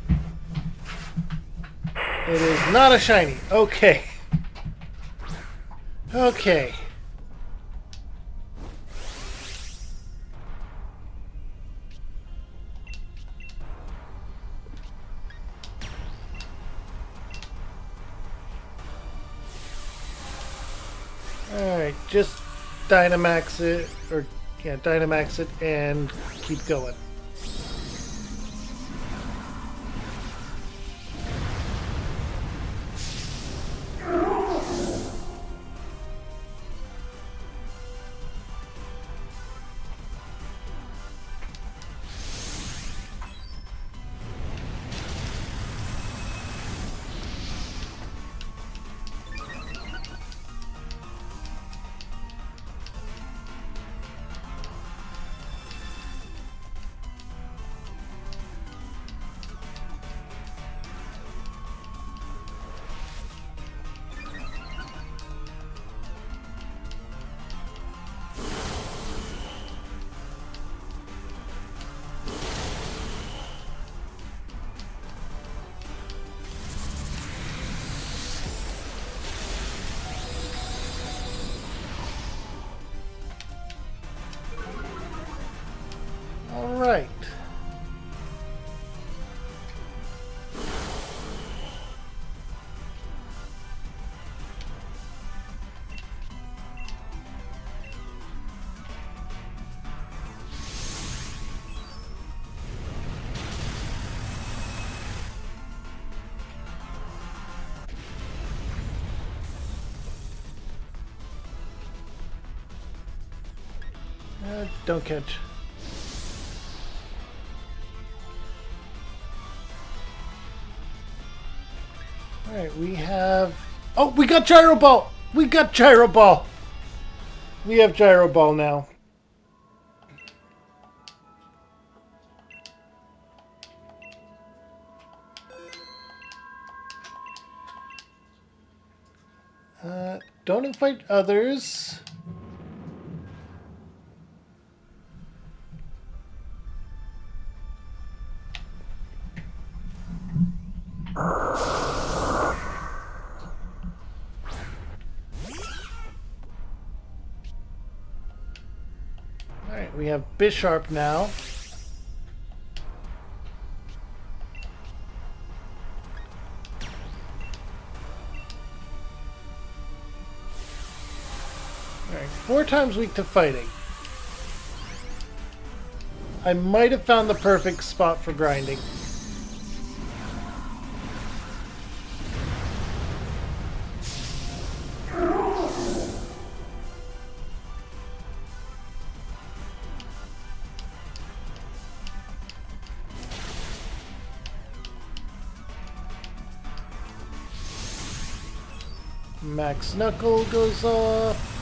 It is not a shiny. Okay. Okay. Alright, just Dynamax it, or yeah, Dynamax it and keep going. Alright. Don't catch. Alright, we have... Oh, we got Gyro Ball! We got Gyro Ball! We have Gyro Ball now. Don't invite others. Alright, we have Bisharp now. Alright, 4 times weak to fighting. I might have found the perfect spot for grinding. Max Knuckle goes off.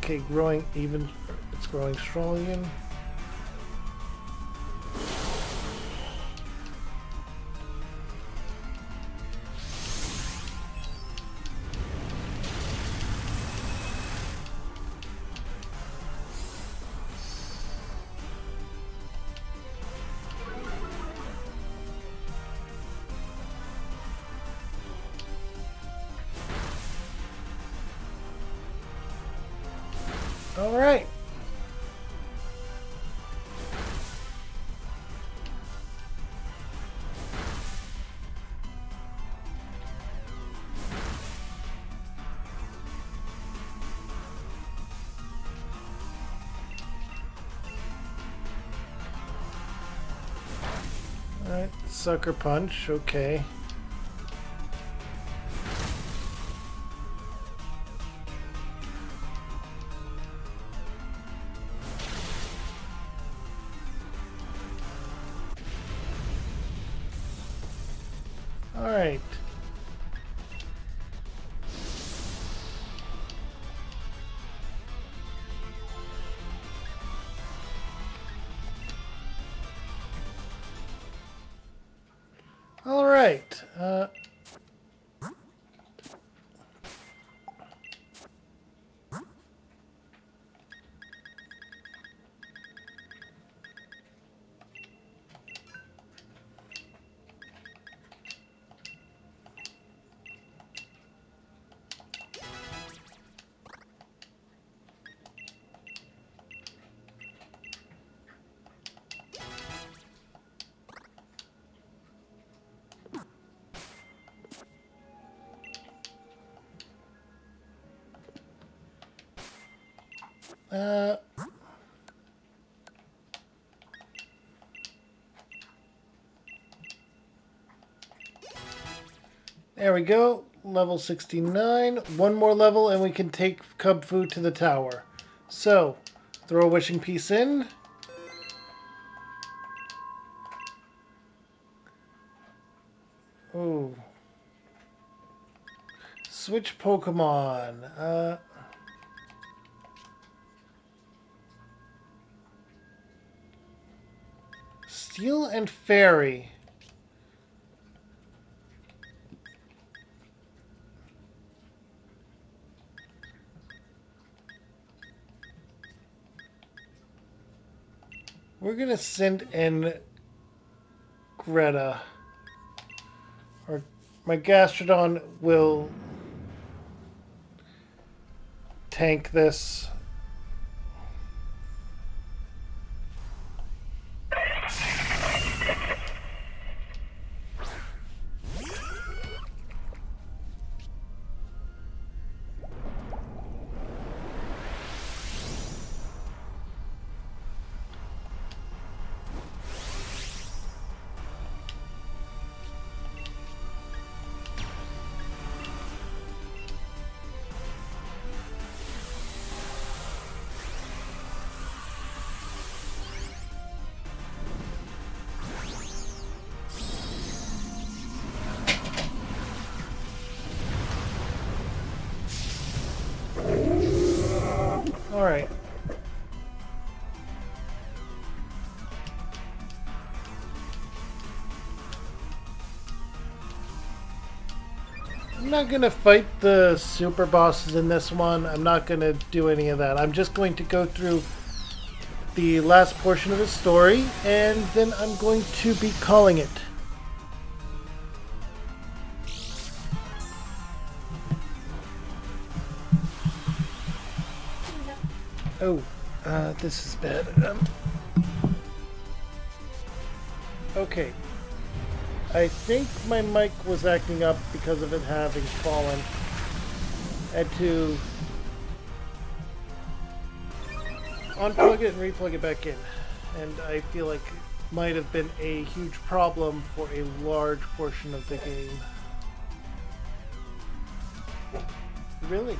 Okay, growing even. It's growing strong again. All right. All right. Sucker punch. Okay. All right. All right. Uh, there we go. Level 69. One more level and we can take Cub Food to the tower. So, throw a wishing piece in. Ooh. Switch Pokemon. Steel and Fairy. We're gonna send in Greta. Or my Gastrodon will tank this. Alright. not going to fight the super bosses in this one. I'm not going to do any of that. I'm just going to go through the last portion of the story, and then I'm going to be calling it. Oh, this is bad. Okay. I think my mic was acting up because of it having fallen. I had to unplug it and replug it back in. And I feel like it might have been a huge problem for a large portion of the game. Really?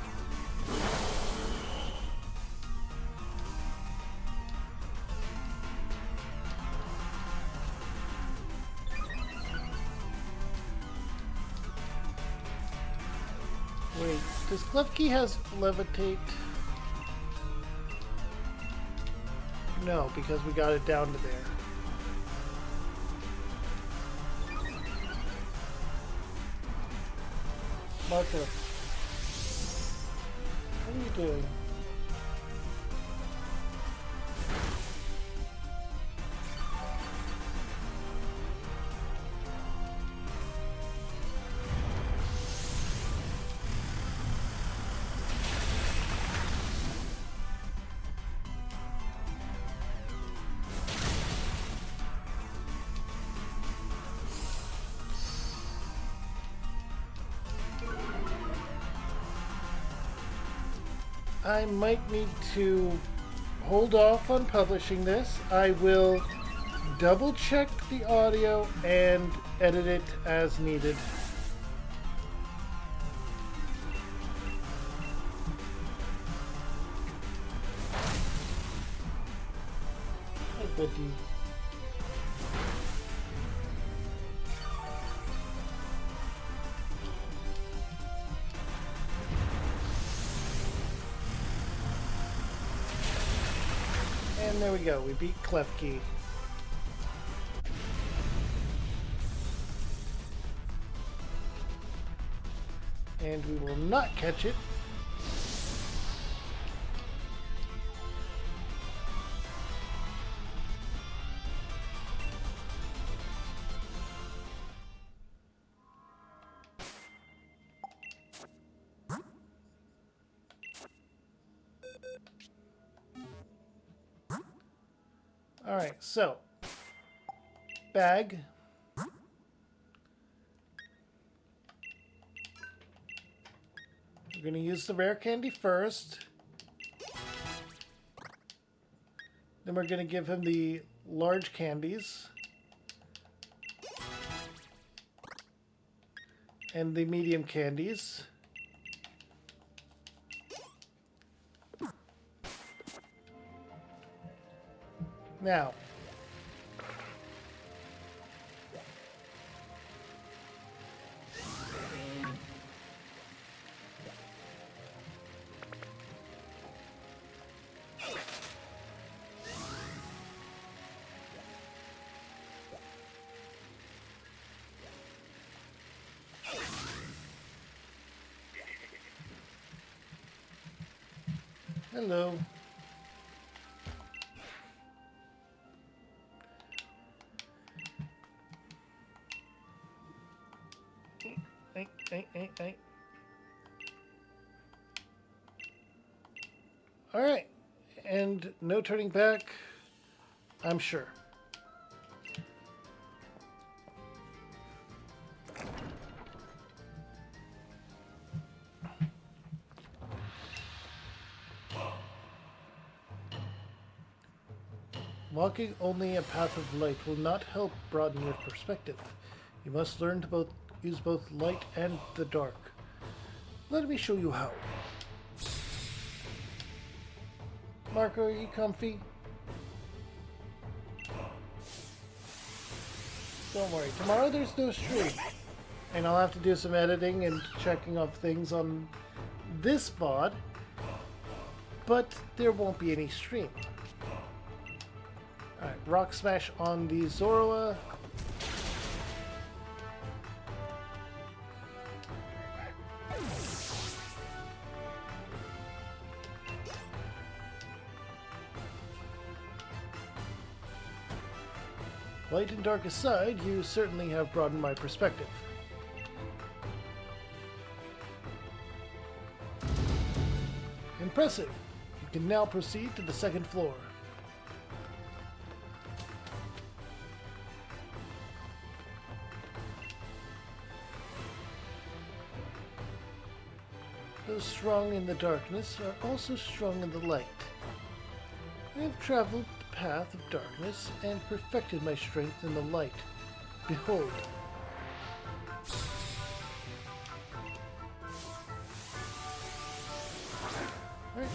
Wait, does Klefki has levitate? No, because we got it down to there. Marco, what are you doing? I might need to hold off on publishing this. I will double check the audio and edit it as needed. Hi, buddy. And there we go, we beat Klefki. And we will not catch it. Alright, so bag. We're going to use the rare candy first. Then we're going to give him the large candies. And the medium candies. Now, hello. Hey. All right, and no turning back, I'm sure. Walking only a path of light will not help broaden your perspective. You must learn to use both light and the dark. Let me show you how. Marco, are you comfy? Don't worry, tomorrow there's no stream. And I'll have to do some editing and checking off things on this VOD. But there won't be any stream. Alright, Rock Smash on the Zoroa. Light and dark aside, you certainly have broadened my perspective. Impressive. You can now proceed to the second floor. Those strong in the darkness are also strong in the light. I have traveled the path of darkness and perfected my strength in the light. Behold.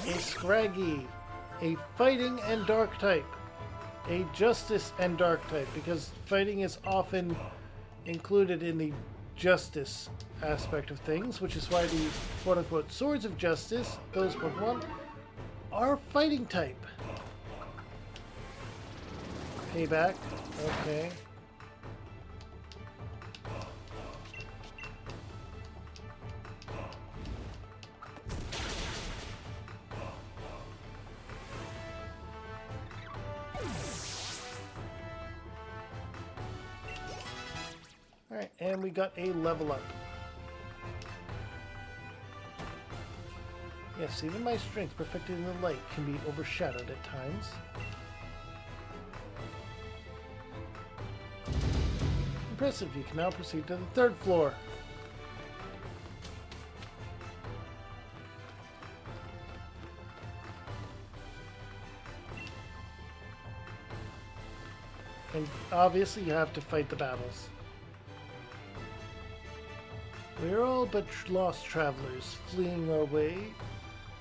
A Scraggy, a fighting and dark type, a justice and dark type, because fighting is often included in the justice aspect of things, which is why the quote-unquote swords of justice, those Pokemon, are fighting type. Payback, okay. Alright, and we got a level up. Yes, even my strength perfected in the light can be overshadowed at times. Impressive, you can now proceed to the third floor. And obviously you have to fight the battles. We are all but lost travelers, fleeing our way,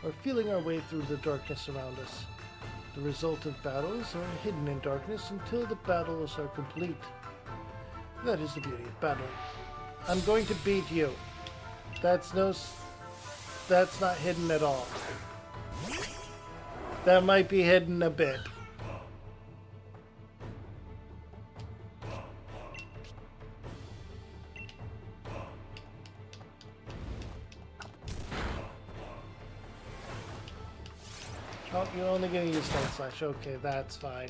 or feeling our way through the darkness around us. The result of battles are hidden in darkness until the battles are complete. That is the beauty of battling. I'm going to beat you. That's not hidden at all. That might be hidden a bit. Oh, you're only going to use Stone Slash. Okay, that's fine.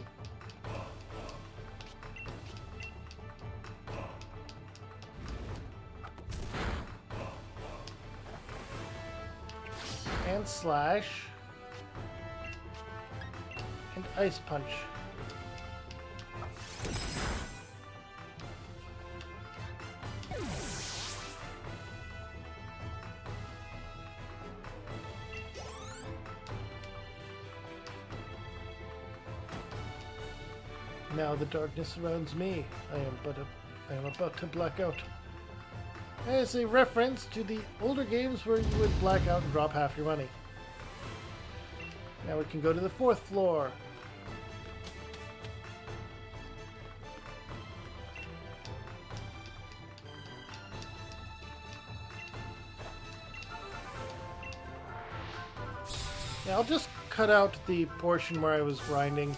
And Slash. And Ice Punch. Now the darkness surrounds me. I am about to black out. As a reference to the older games where you would black out and drop half your money. Now we can go to the fourth floor. Yeah, I'll just cut out the portion where I was grinding.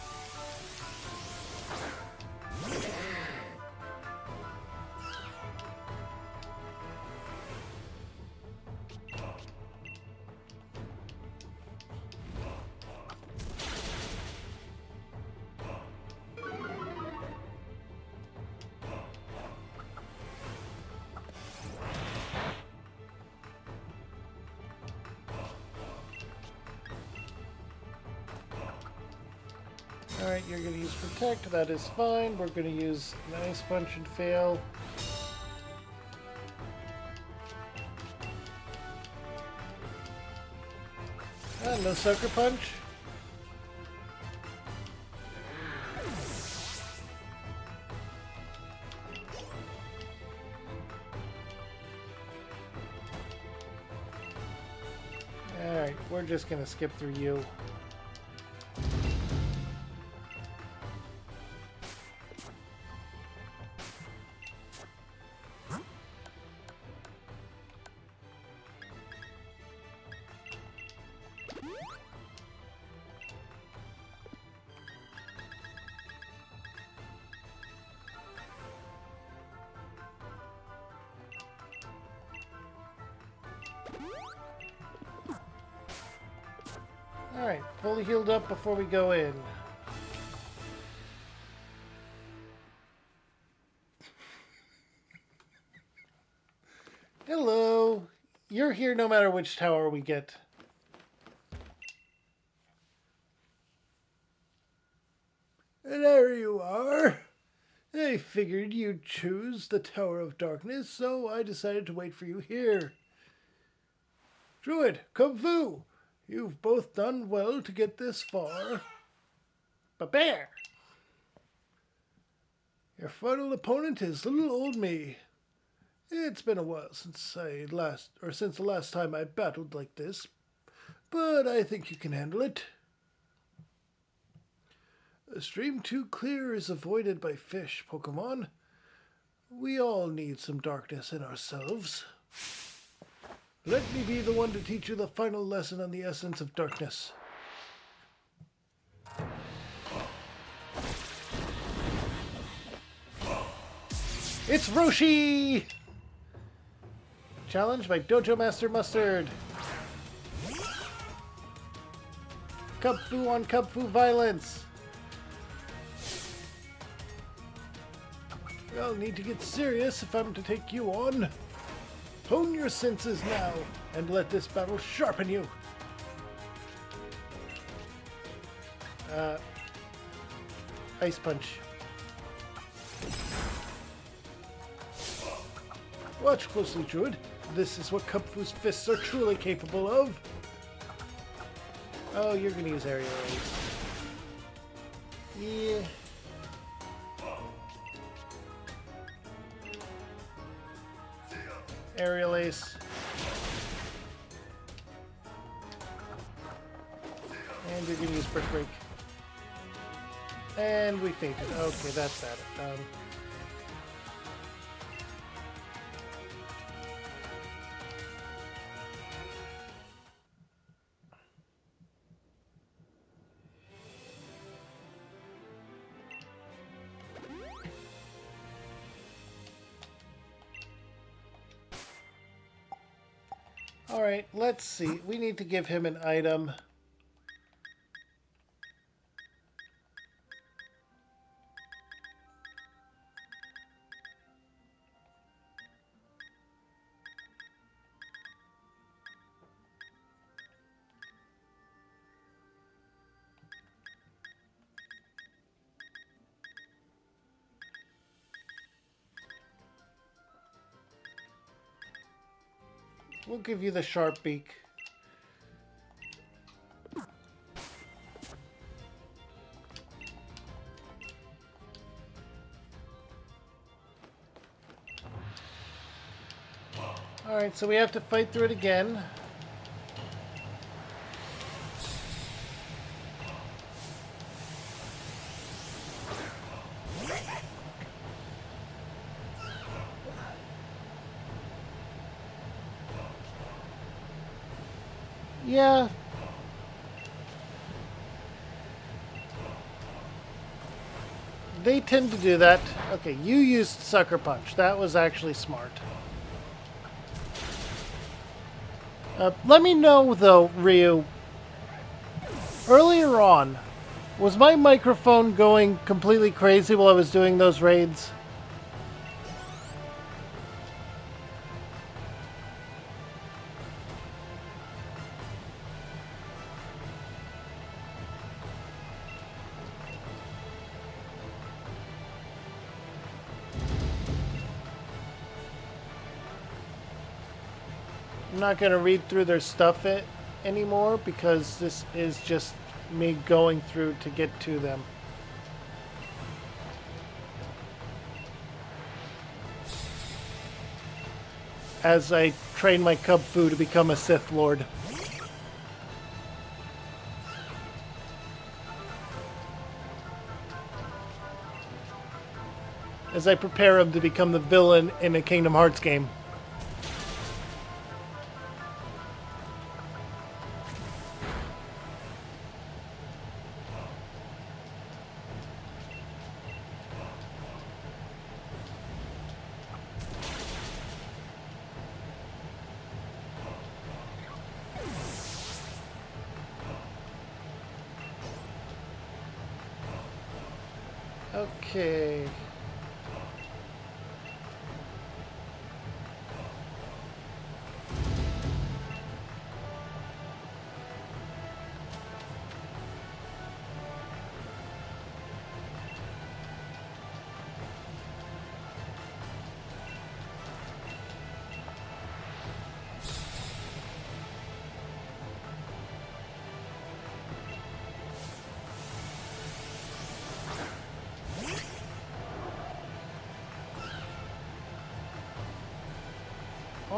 Alright, you're going to use Protect, that is fine. We're going to use Ice Punch and fail. Ah, no Sucker Punch. Alright, we're just going to skip through you. Alright, fully healed up before we go in. you're here no matter which tower we get. And there you are. I figured you'd choose the Tower of Darkness, so I decided to wait for you here. Druid, Kung Fu, you've both done well to get this far. But Bear, your final opponent is little old me. It's been a while since the last time I battled like this, but I think you can handle it. A stream too clear is avoided by fish, Pokemon. We all need some darkness in ourselves. Let me be the one to teach you the final lesson on the essence of darkness. It's Roshi! Challenged by Dojo Master Mustard. Kung Fu on Kung Fu violence. I'll need to get serious if I'm to take you on. Hone your senses now, and let this battle sharpen you. Ice Punch. Watch closely, Druid. This is what Kung Fu's fists are truly capable of. Oh, you're gonna use Aerial Ace. Yeah. Aerial Ace. And you're gonna use Brick Break. And we fainted. Okay, that's that. Alright, let's see. We need to give him an item. We'll give you the Sharp Beak. Alright, so we have to fight through it again. Yeah. They tend to do that. Okay, you used Sucker Punch. That was actually smart. Let me know, though, Ryu. Earlier on, was my microphone going completely crazy while I was doing those raids? I'm not going to read through their stuff anymore because this is just me going through to get to them. As I train my Kung Fu to become a Sith Lord. As I prepare him to become the villain in a Kingdom Hearts game. Okay.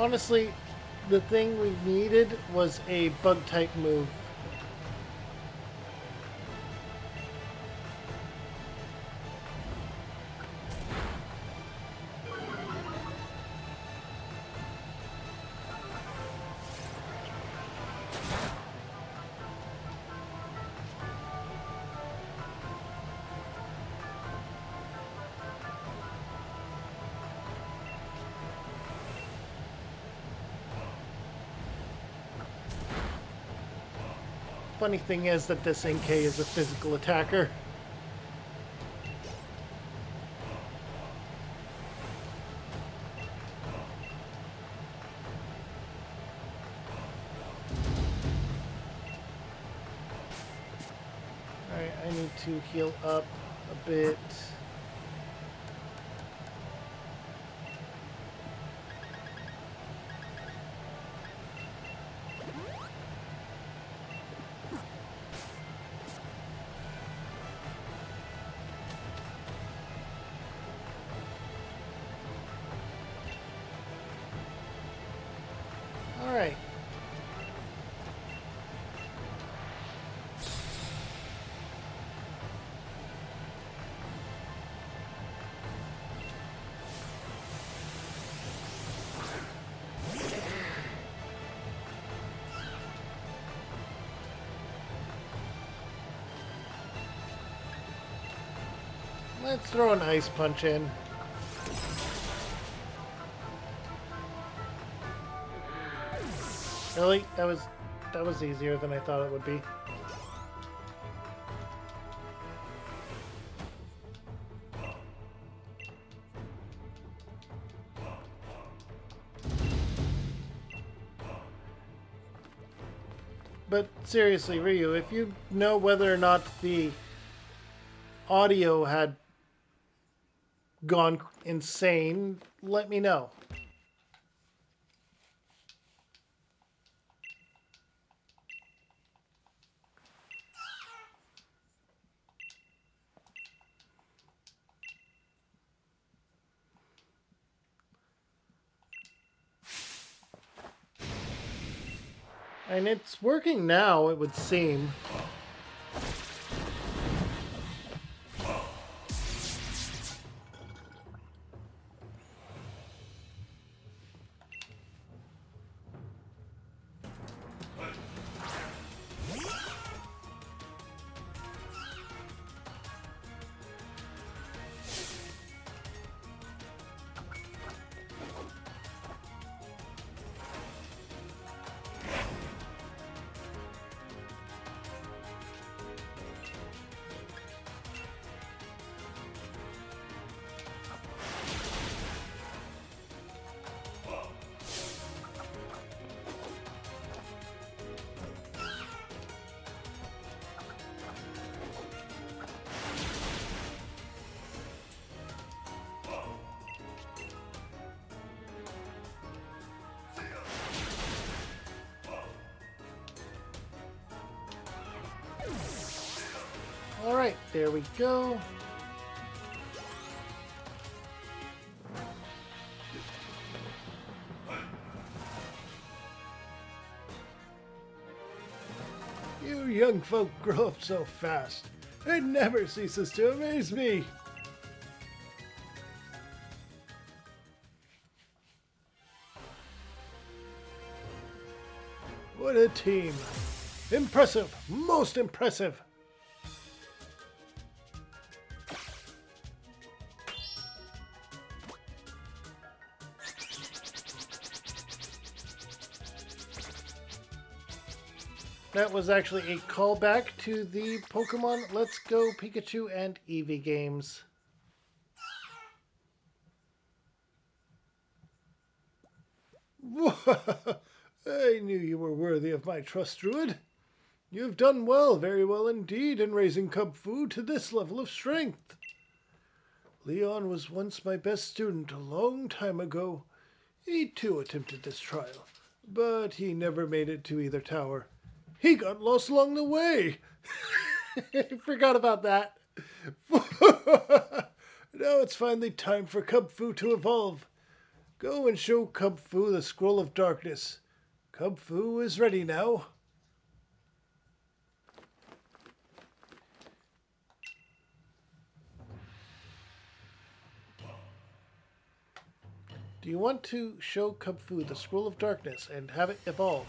honestly, the thing we needed was a bug type move. Funny thing is that this NK is a physical attacker. Alright, I need to heal up a bit. Alright. Let's throw an ice punch in. Really? That was easier than I thought it would be. But seriously, Ryu, if you know whether or not the audio had gone insane, let me know. And it's working now, it would seem. Alright, there we go. You young folk grow up so fast. It never ceases to amaze me. What a team. Impressive, most impressive. That was actually a callback to the Pokemon Let's Go Pikachu and Eevee games. I knew you were worthy of my trust, Druid. You've done well, very well indeed, in raising Cub Fu to this level of strength. Leon was once my best student a long time ago. He too attempted this trial, but he never made it to either tower. He got lost along the way. I forgot about that. Now it's finally time for Cub Fu to evolve. Go and show Cub Fu the Scroll of Darkness. Cub Fu is ready now. Do you want to show Cub Fu the Scroll of Darkness and have it evolve?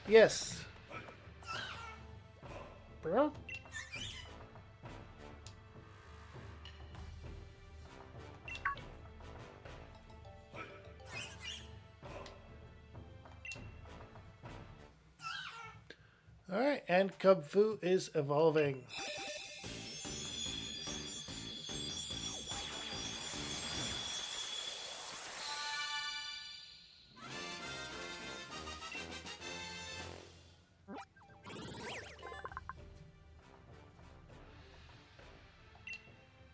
Yes. Bro? Alright, and Cub Fu is evolving.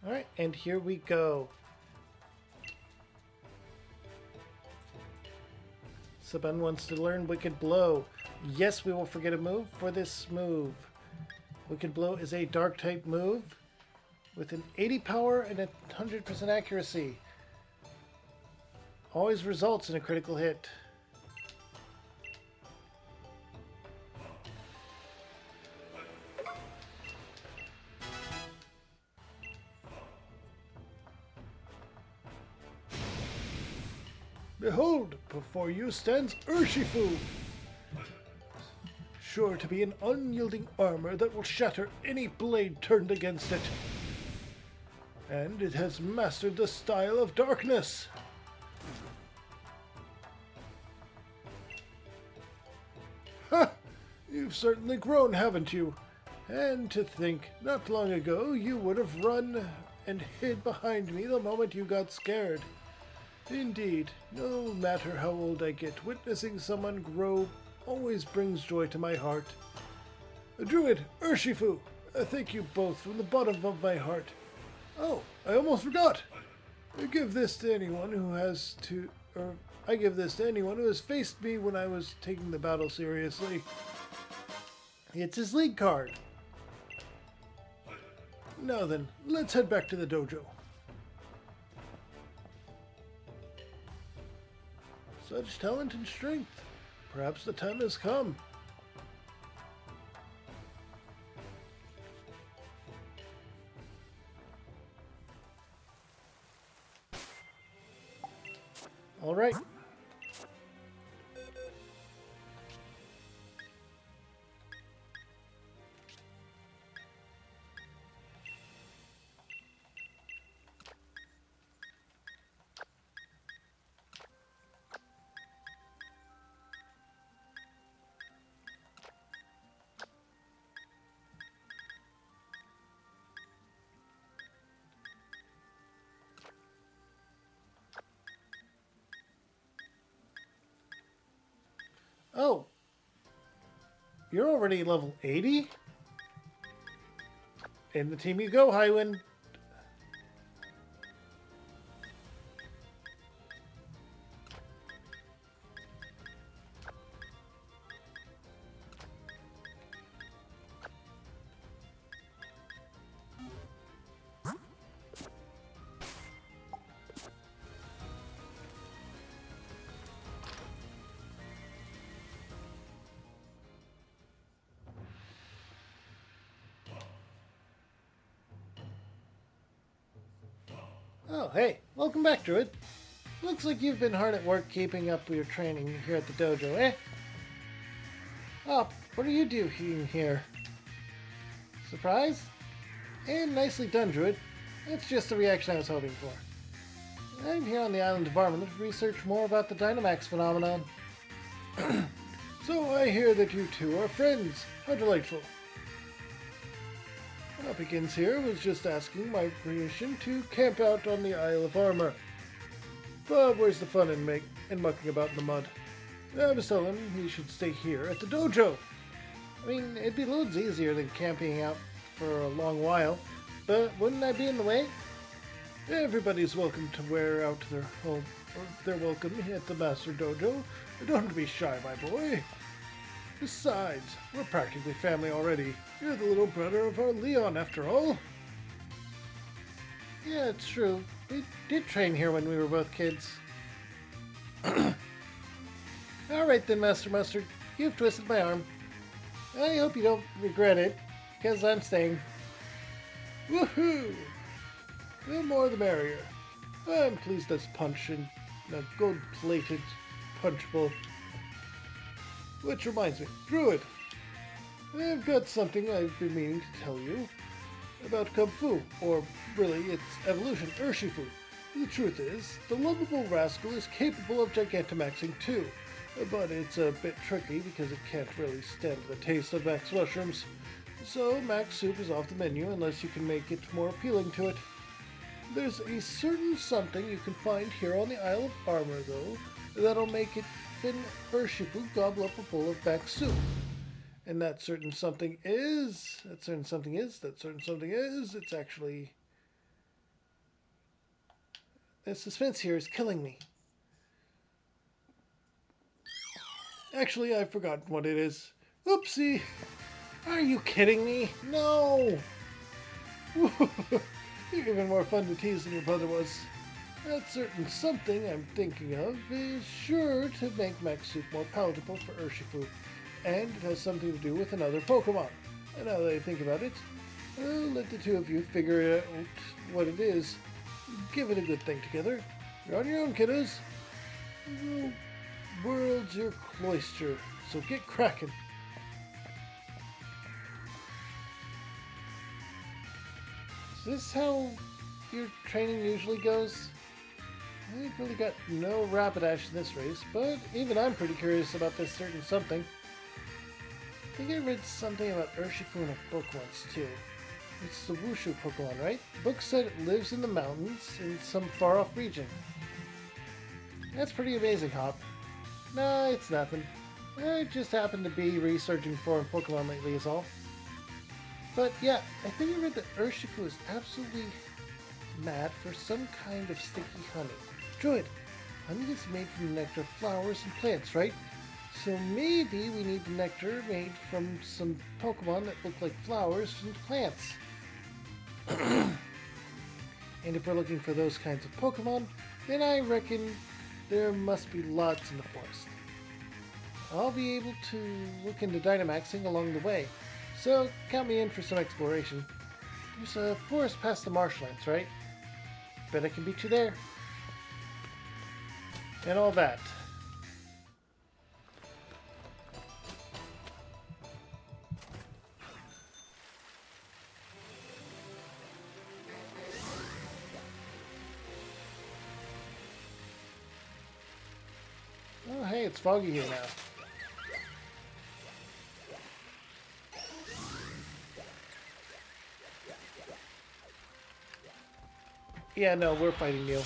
Alright, and here we go. Saban wants to learn Wicked Blow. Yes, we will forget a move for this move. Wicked Blow is a dark type move with an 80 power and a 100% accuracy. Always results in a critical hit. Behold, before you stands Urshifu, sure to be an unyielding armor that will shatter any blade turned against it. And it has mastered the style of darkness. Ha! You've certainly grown, haven't you? And to think, not long ago you would have run and hid behind me the moment you got scared. Indeed, no matter how old I get, witnessing someone grow always brings joy to my heart. Druid, Urshifu, I thank you both from the bottom of my heart. Oh, I almost forgot. I give this to anyone who has faced me when I was taking the battle seriously. It's his league card. Now then, let's head back to the dojo. Such talent and strength. Perhaps the time has come. All right. Oh, you're already level 80? In the team you go, Highwind. Oh, hey, welcome back, Druid. Looks like you've been hard at work keeping up with your training here at the dojo, eh? Oh, what are you doing here? Surprise? And nicely done, Druid. That's just the reaction I was hoping for. I'm here on the island of Armament to research more about the Dynamax phenomenon. So I hear that you two are friends. How delightful. Begins here was just asking my permission to camp out on the Isle of Armor. But where's the fun in mucking about in the mud? I was telling him he should stay here at the dojo. I mean, it'd be loads easier than camping out for a long while, but wouldn't I be in the way? Everybody's welcome to wear out their welcome at the Master Dojo. Don't be shy, my boy. Besides, we're practically family already. You're the little brother of our Leon, after all. Yeah, it's true. We did train here when we were both kids. Alright then, Master Mustard. You've twisted my arm. I hope you don't regret it, because I'm staying. Woohoo! The more the merrier. I'm pleased that's punch in a gold-plated punch bowl. Which reminds me, Druid, I've got something I've been meaning to tell you about Kung Fu, or really its evolution, Urshifu. The truth is, the lovable rascal is capable of Gigantamaxing too, but it's a bit tricky because it can't really stand the taste of Max mushrooms. So Max Soup is off the menu unless you can make it more appealing to it. There's a certain something you can find here on the Isle of Armor, though, that'll make it fin Urshifu gobble up a bowl of Max Soup. And that certain something is, it's actually... The suspense here is killing me. Actually, I've forgotten what it is. Oopsie! Are you kidding me? No! You're even more fun to tease than your brother was. That certain something I'm thinking of is sure to make Max Soup more palatable for Urshifu, and it has something to do with another Pokemon. And now that I think about it, I'll let the two of you figure out what it is. Give it a good think together. You're on your own, kiddos. The world's your cloister, so get cracking. Is this how your training usually goes? I've really got no Rapidash in this race, but even I'm pretty curious about this certain something. I think I read something about Urshifu in a book once, too. It's the Wushu Pokemon, right? The book said it lives in the mountains in some far-off region. That's pretty amazing, Hop. Nah, it's nothing. I just happened to be researching foreign Pokemon lately is all. But yeah, I think I read that Urshifu is absolutely mad for some kind of sticky honey. Druid, honey is made from the nectar of flowers and plants, right? So maybe we need the nectar made from some Pokemon that look like flowers and plants. And if we're looking for those kinds of Pokemon, then I reckon there must be lots in the forest. I'll be able to look into Dynamaxing along the way, so count me in for some exploration. There's a forest past the marshlands, right? Bet I can beat you there. And all that. Oh, hey, it's foggy here now. Yeah, no, we're fighting Neil.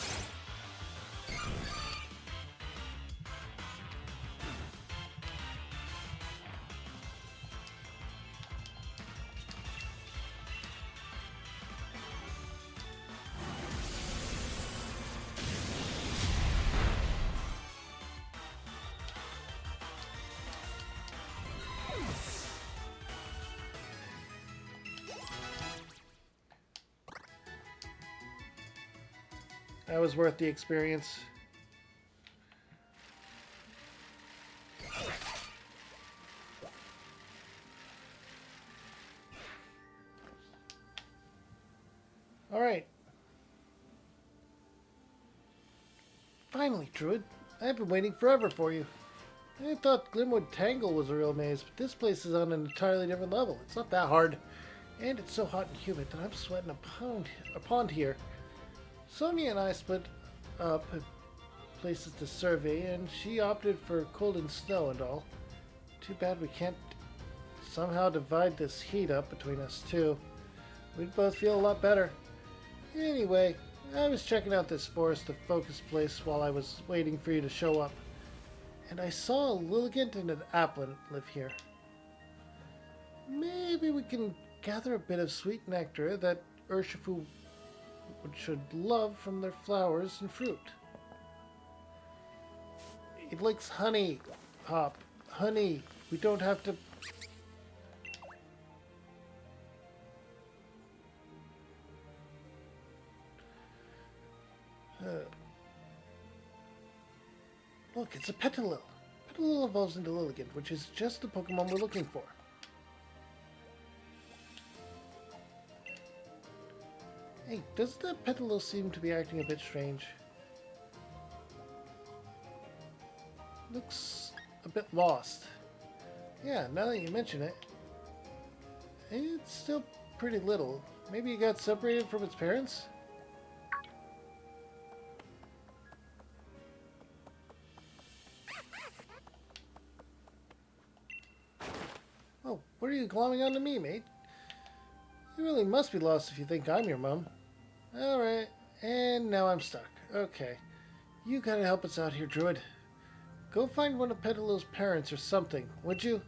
That was worth the experience. Alright. Finally, Druid. I've been waiting forever for you. I thought Glimwood Tangle was a real maze, but this place is on an entirely different level. It's not that hard. And it's so hot and humid that I'm sweating a pond here. Sonia and I split up places to survey, and she opted for cold and snow and all. Too bad we can't somehow divide this heat up between us two. We'd both feel a lot better. Anyway, I was checking out this forest of focus place while I was waiting for you to show up. And I saw a Lilligant and an Applin live here. Maybe we can gather a bit of sweet nectar that Urshifu should love from their flowers and fruit. It likes honey, Hop. Honey. We don't have to... Look, it's a Petilil. Petilil evolves into Lilligant, which is just the Pokemon we're looking for. Hey, does the Petilil seem to be acting a bit strange? Looks a bit lost. Yeah, now that you mention it, it's still pretty little. Maybe it got separated from its parents? Oh, what are you glomming onto me, mate? You really must be lost if you think I'm your mom. Alright, and now I'm stuck. Okay, you gotta help us out here, Druid. Go find one of Petilil's parents or something, would you?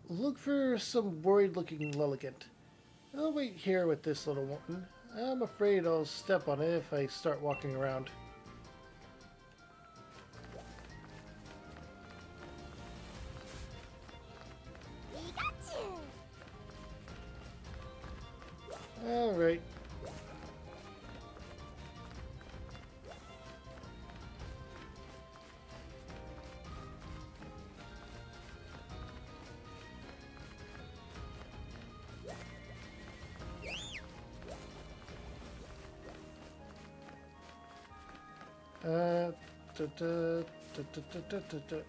Look for some worried-looking Lilligant. I'll wait here with this little one. I'm afraid I'll step on it if I start walking around. Alright.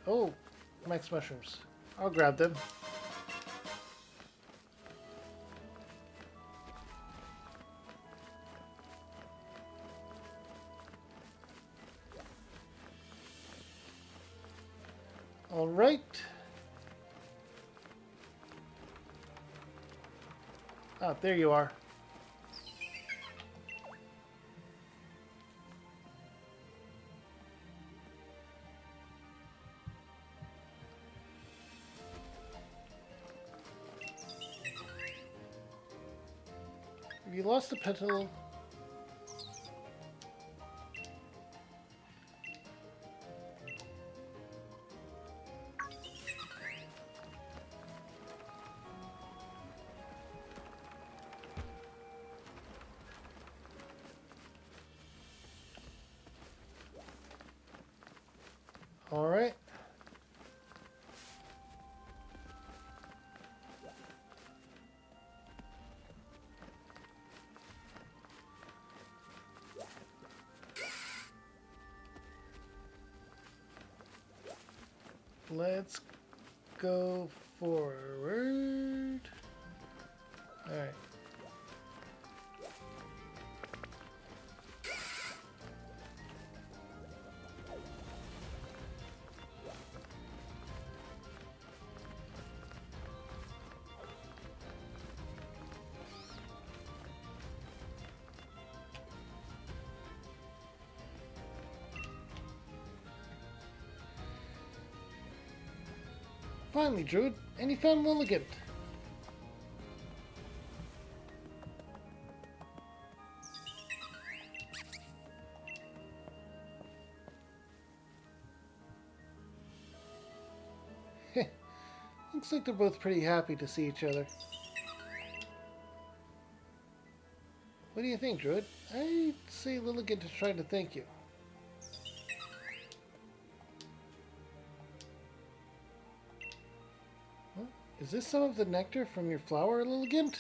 Oh, max mushrooms. I'll grab them. All right. Ah, there you are. Have you lost a petal? All right. Let's go forward. All right. Finally, Druid, and you found Lilligant. Heh, looks like they're both pretty happy to see each other. What do you think, Druid? I'd say Lilligant is trying to thank you. Huh? Is this some of the nectar from your flower, Lilligant?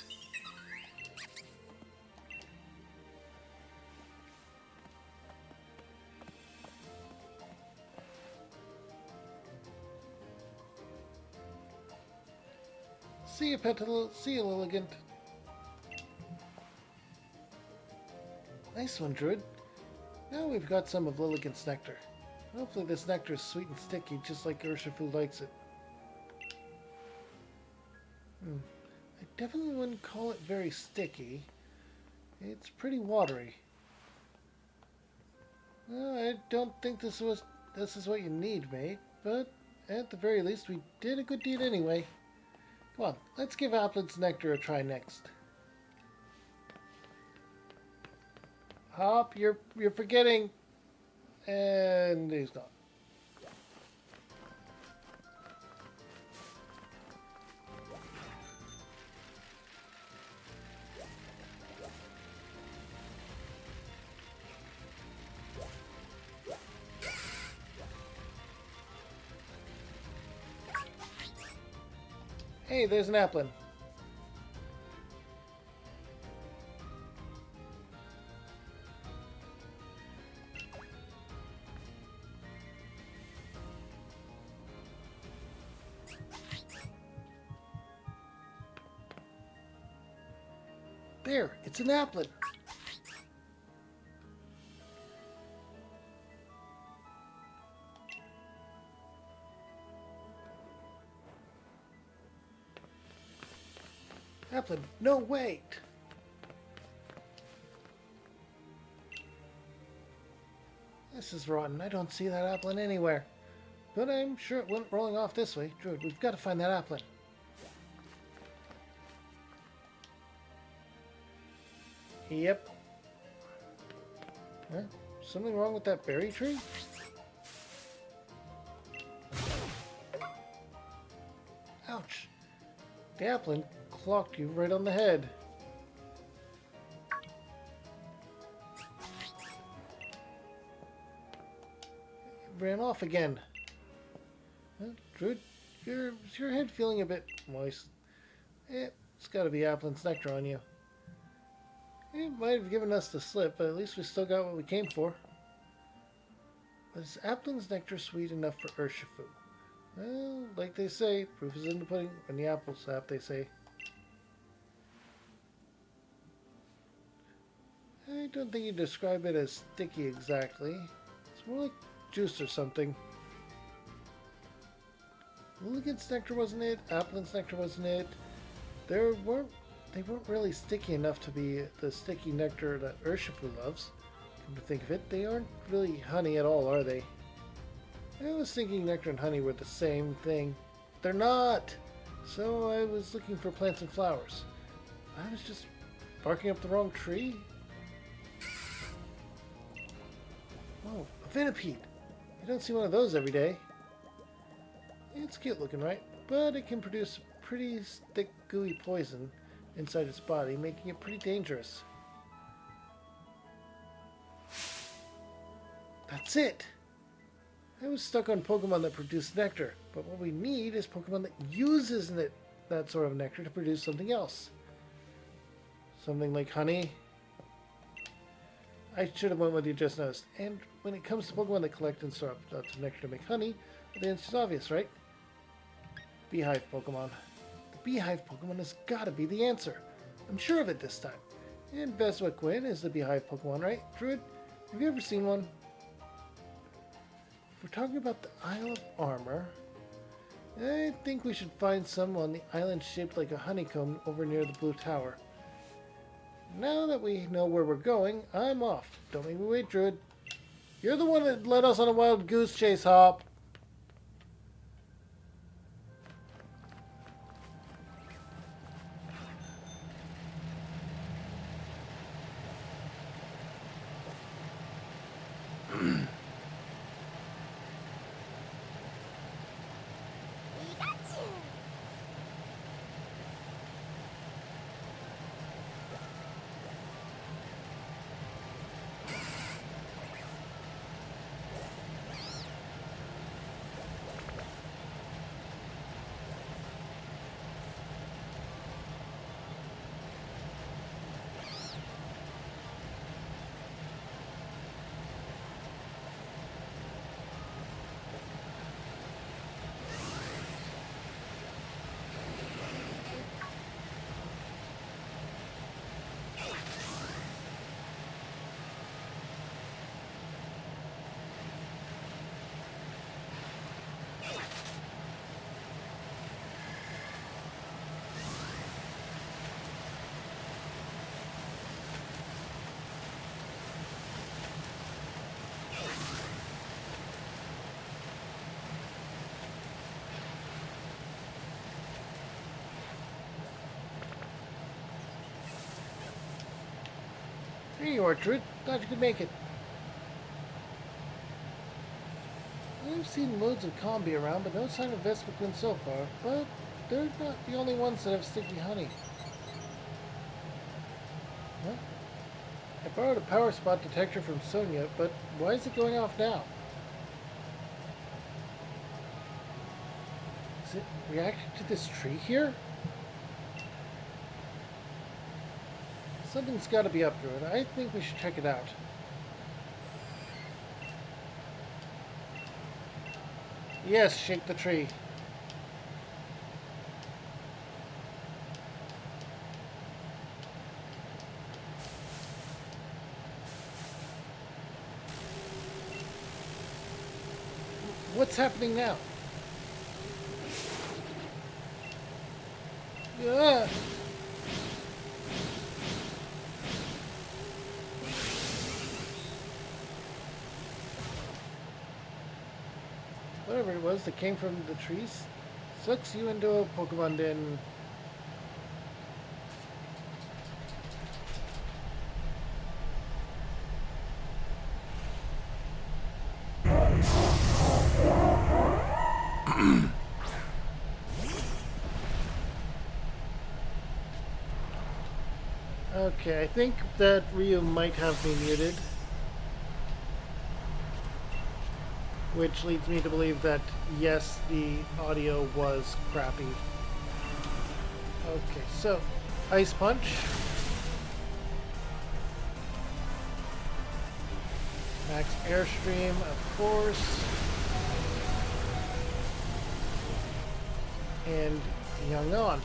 See you, Petal. See you, Lilligant. Nice one, Druid. Now we've got some of Lilligant's nectar. Hopefully this nectar is sweet and sticky, just like Urshifu likes it. I definitely wouldn't call it very sticky. It's pretty watery. Well, I don't think this is what you need, mate. But at the very least, we did a good deed anyway. Come on, let's give Applit's nectar a try next. Hop, you're forgetting. And he's gone. Hey, there's an applin. There, it's an applin. Applin, no, wait. This is rotten. I don't see that applin anywhere. But I'm sure it went rolling off this way. Druid, we've got to find that applin. Yep. Huh? Something wrong with that berry tree? Ouch. The applin clocked you right on the head. It ran off again. Huh? Druid, is your head feeling a bit moist? It's got to be applin's nectar on you. It might have given us the slip, but at least we still got what we came for. But is applin's nectar sweet enough for Urshifu? Well, like they say, proof is in the pudding. When the apples sap, they say. I don't think you describe it as sticky exactly. It's more like juice or something. Lilligant's nectar wasn't it. Applin's nectar wasn't it. They weren't really sticky enough to be the sticky nectar that Urshifu loves. Come to think of it, they aren't really honey at all, are they? I was thinking nectar and honey were the same thing. They're not! So I was looking for plants and flowers. I was just barking up the wrong tree? Oh, a venipede! You don't see one of those every day. It's cute looking, right? But it can produce pretty thick, gooey poison inside its body, making it pretty dangerous. That's it! I was stuck on Pokemon that produce nectar, but what we need is Pokemon that uses that sort of nectar to produce something else. Something like honey. I should have went with you just noticed. And when it comes to Pokemon that collect and store up lots of nectar to make honey, the answer's obvious, right? Beehive Pokemon. The Beehive Pokemon has got to be the answer. I'm sure of it this time. And Vespiquen is the Beehive Pokemon, right? Druid, have you ever seen one? If we're talking about the Isle of Armor, I think we should find some on the island shaped like a honeycomb over near the Blue Tower. Now that we know where we're going, I'm off. Don't make me wait, Druid. You're the one that led us on a wild goose chase, Hop. Here you are, Druid. Thought you could make it. I've seen loads of Combi around, but no sign of Vespiquen so far. But they're not the only ones that have sticky honey. Huh? I borrowed a power spot detector from Sonia, but why is it going off now? Is it reacting to this tree here? Something's got to be up here, and I think we should check it out. Yes, shake the tree. What's happening now? Ah! Whatever it was that came from the trees sucks you into a Pokemon den. Okay, I think that Ryu might have me muted. Which leads me to believe that, yes, the audio was crappy. Okay, so, Ice Punch. Max Airstream, of course. And Young On.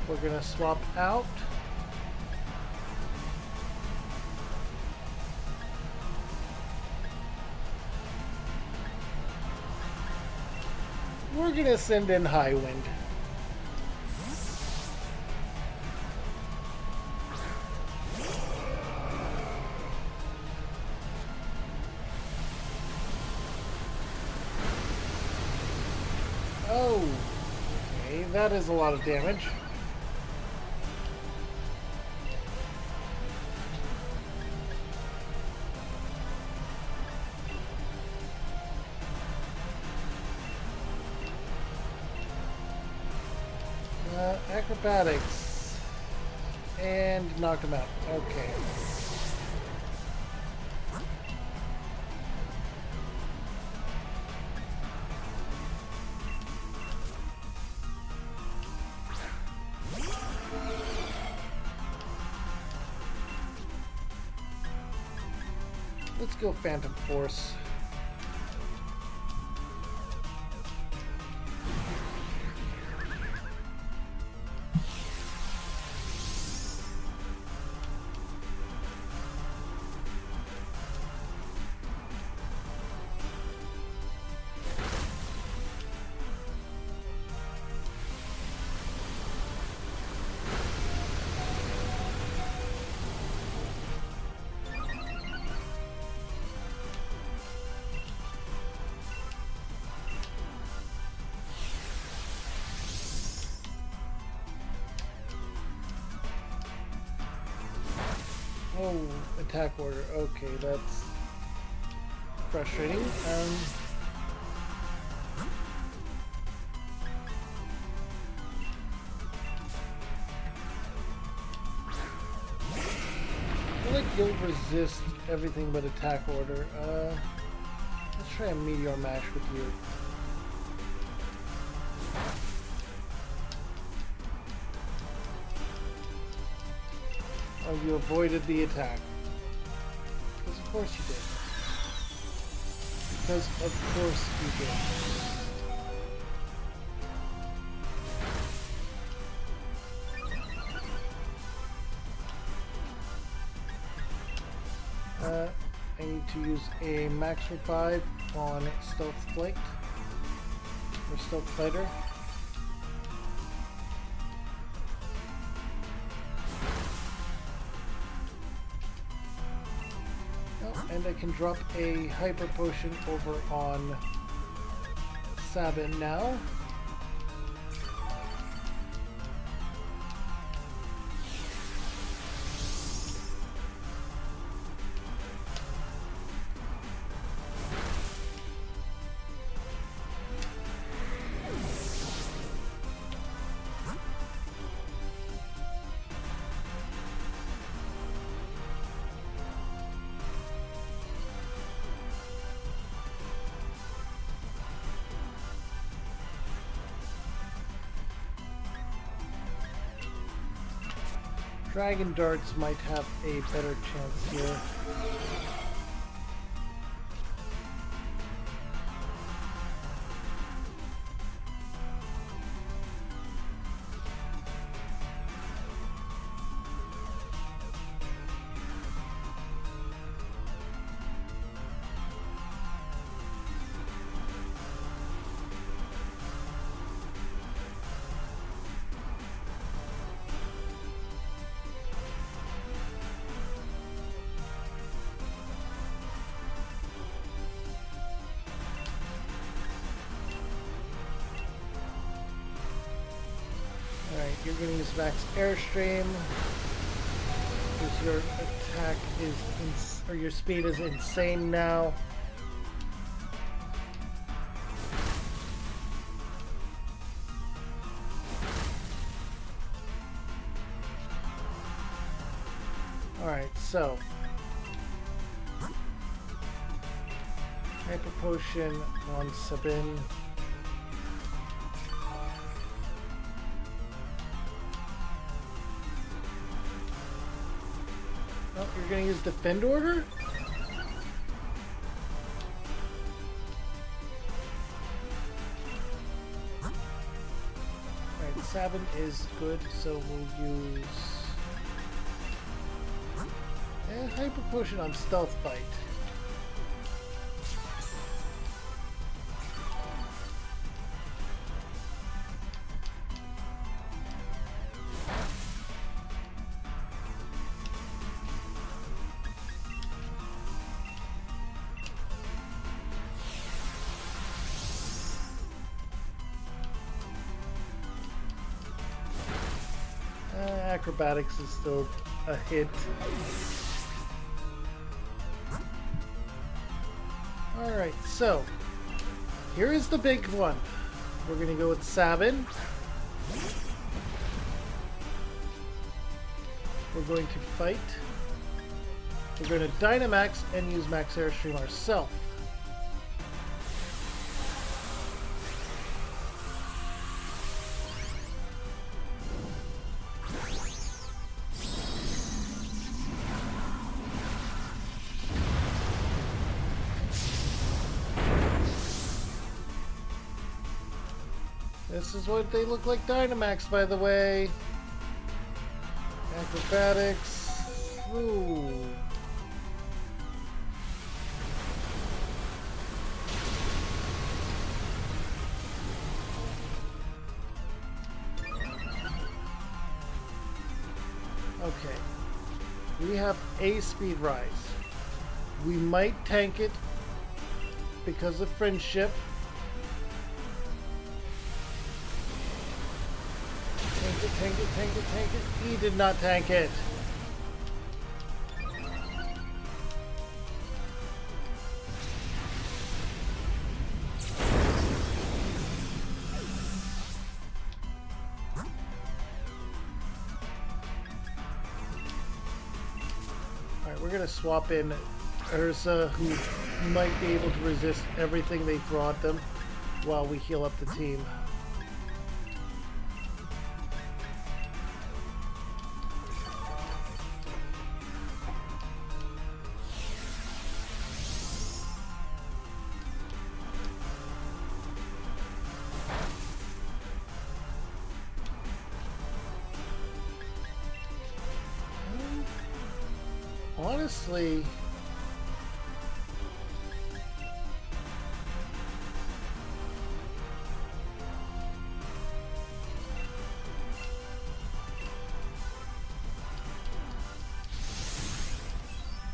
We're gonna swap out. We're gonna send in High Wind. Oh, okay, that is a lot of damage. Acrobatics. And knocked him out. Okay. Let's go Phantom Force. Oh, attack order. Okay, that's frustrating. I feel like you'll resist everything but attack order. Let's try a Meteor Mash with you. Oh, you avoided the attack. Because of course you did. Because of course you did. I need to use a Max Revive on Stealth Flight. Or Stealth Fighter. And I can drop a Hyper Potion over on Sabin now. Dragon darts might have a better chance here. Alright, you're going to use max airstream. Because your attack is, or your speed is insane now. Alright, so. Hyper Potion, 1-7. Oh, you're gonna use Defend Order? Alright, Sabin is good, so we'll use... Hyper Potion on Stealth Bite. Acrobatics is still a hit. Alright, so here is the big one. We're going to go with Sabin. We're going to fight. We're going to Dynamax and use Max Airstream ourselves. This is what they look like Dynamax, by the way. Acrobatics. Ooh. Okay. We have a speed rise. We might tank it because of friendship. Tank it, tank it, tank it. He did not tank it. Alright, we're gonna swap in Ursa, who might be able to resist everything they throw at them while we heal up the team. Honestly,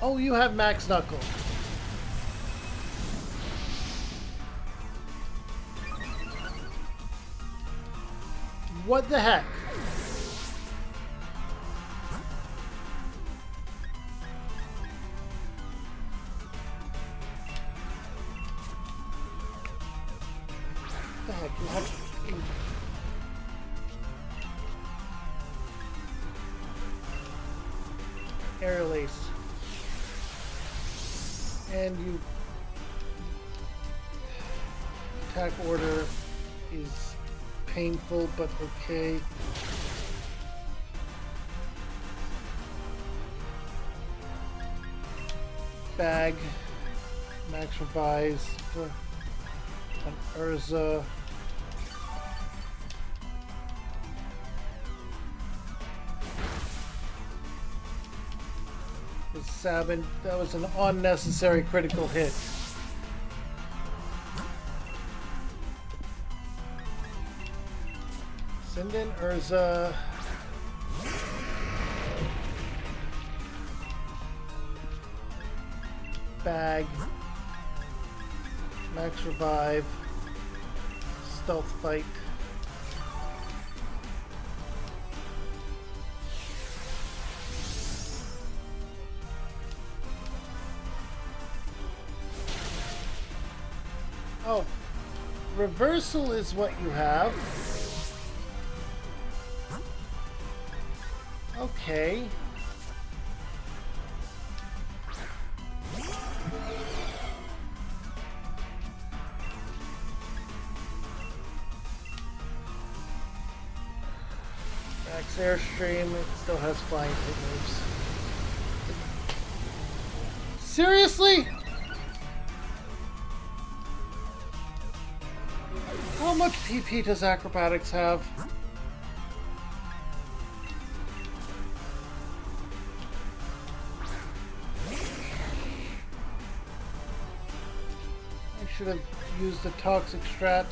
oh, you have Max Knuckle. What the heck? What the heck? You have... Aerial Ace. And you... Attack order is painful, but okay. Bag. Max Revise. An Urza. With Sabin. That was an unnecessary critical hit. Send in Urza. Bag. Max Revive. Stealth Fight. Oh, reversal is what you have. Okay. Max Airstream, it still has flying hit moves. Seriously? How much PP does Acrobatics have? I should have used the Toxic Strat.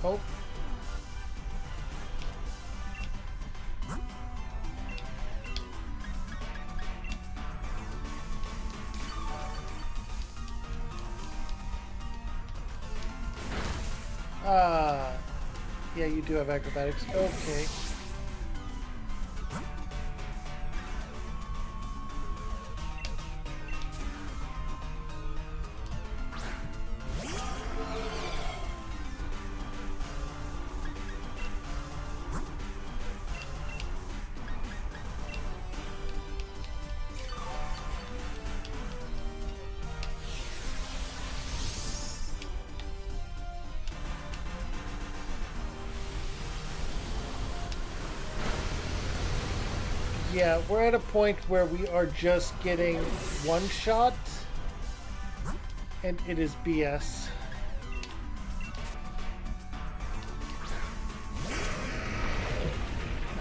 Oh. Ah. Yeah, you do have acrobatics. Okay. Yeah, we're at a point where we are just getting one shot, and it is BS.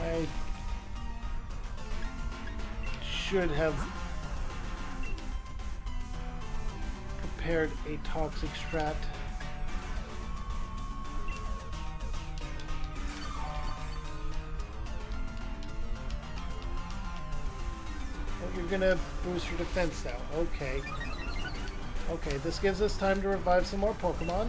I should have prepared a Toxic Strat. You're gonna boost your defense now. Okay. Okay, this gives us time to revive some more Pokemon.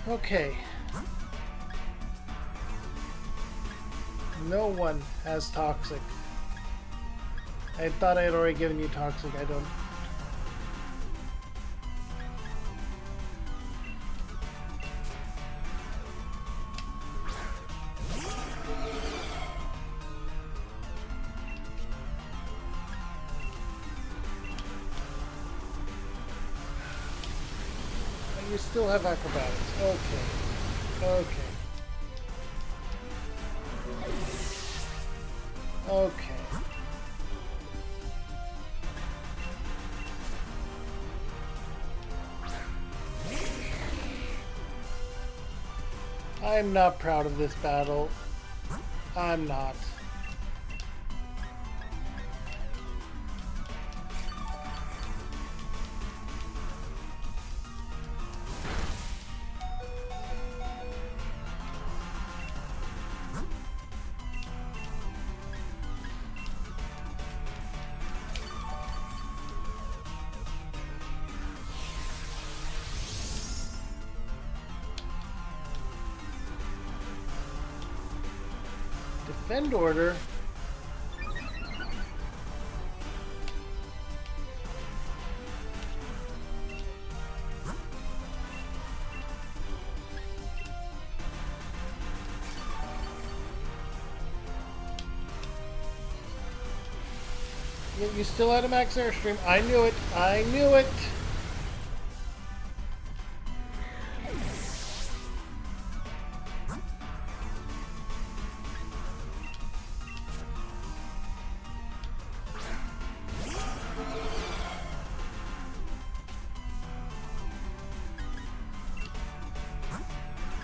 Okay. No one has Toxic. I thought I had already given you Toxic. I don't. You still have Acrobatics. Okay. Okay. Okay. I'm not proud of this battle. I'm not. Defend order. You still had a max airstream. I knew it. I knew it.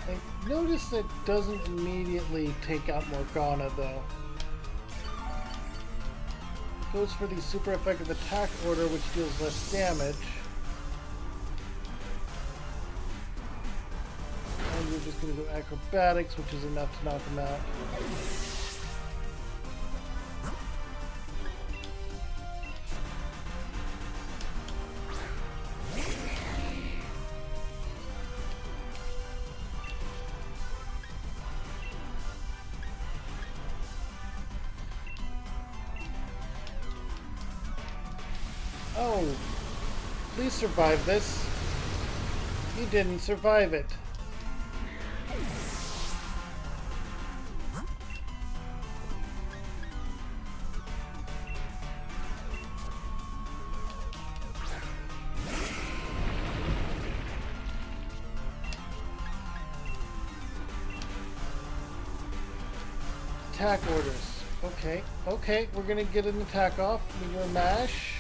I noticed it doesn't immediately take out Morgana though. It goes for the super effective attack order, which deals less damage. And we're just going to go acrobatics, which is enough to knock him out. Oh, please survive this. You didn't survive it. Attack orders. Okay, okay, we're gonna get an attack off with your mash.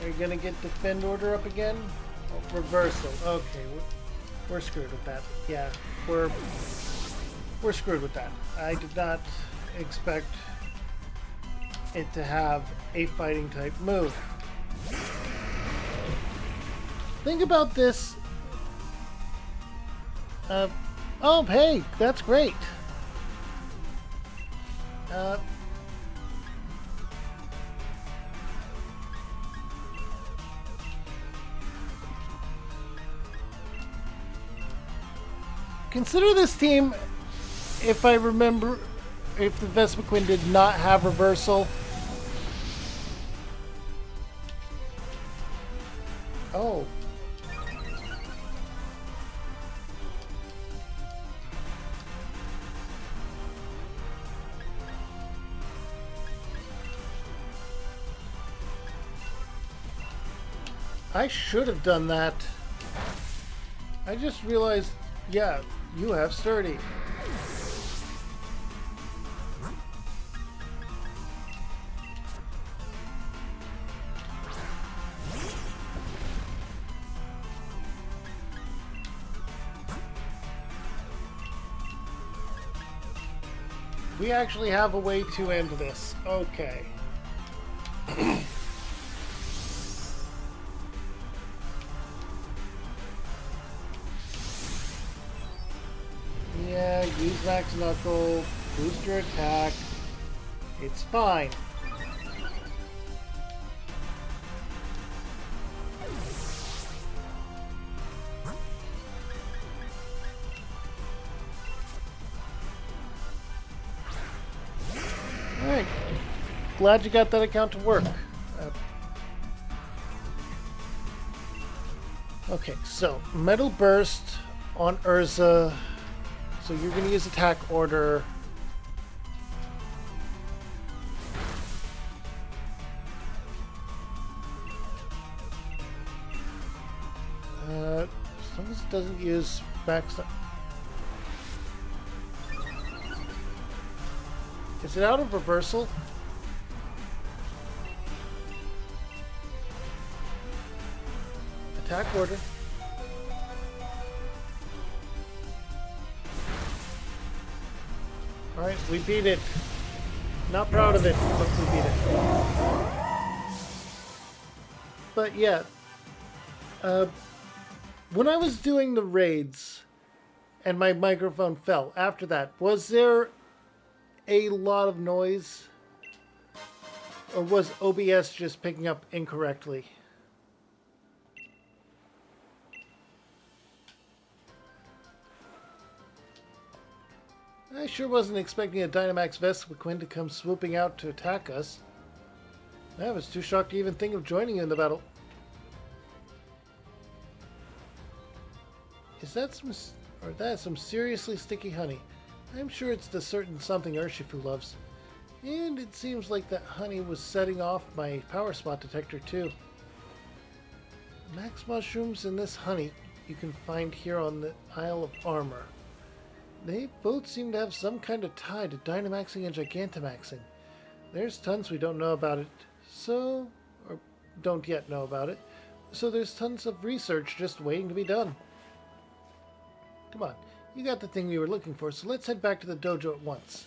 Are you gonna get defend order up again? Oh, reversal. Okay, we're screwed with that. Yeah, we're screwed with that. I did not expect it to have a fighting type move. Think about this. Oh, hey, that's great. Consider this team, if I remember, if the Vespiquen did not have reversal. Oh. I should have done that. I just realized, yeah, you have sturdy. We actually have a way to end this. Okay. Yeah, use Max Knuckle, boost your attack. It's fine. Alright. Glad you got that account to work. Okay, so Metal Burst on Urza. So you're going to use attack order. As long as it doesn't use max. Is it out of reversal? Attack order. Alright, we beat it. Not proud of it, but we beat it. But yeah, when I was doing the raids and my microphone fell, after that, was there a lot of noise? Or was OBS just picking up incorrectly? I sure wasn't expecting a Dynamax Vespiquen to come swooping out to attack us. I was too shocked to even think of joining you in the battle. Is that some... or that's some seriously sticky honey. I'm sure it's the certain something Urshifu loves. And it seems like that honey was setting off my power spot detector too. Max mushrooms and this honey you can find here on the Isle of Armor. They both seem to have some kind of tie to Dynamaxing and Gigantamaxing. There's tons we don't know about it, or don't yet know about it, so there's tons of research just waiting to be done. Come on, you got the thing we were looking for, so let's head back to the dojo at once.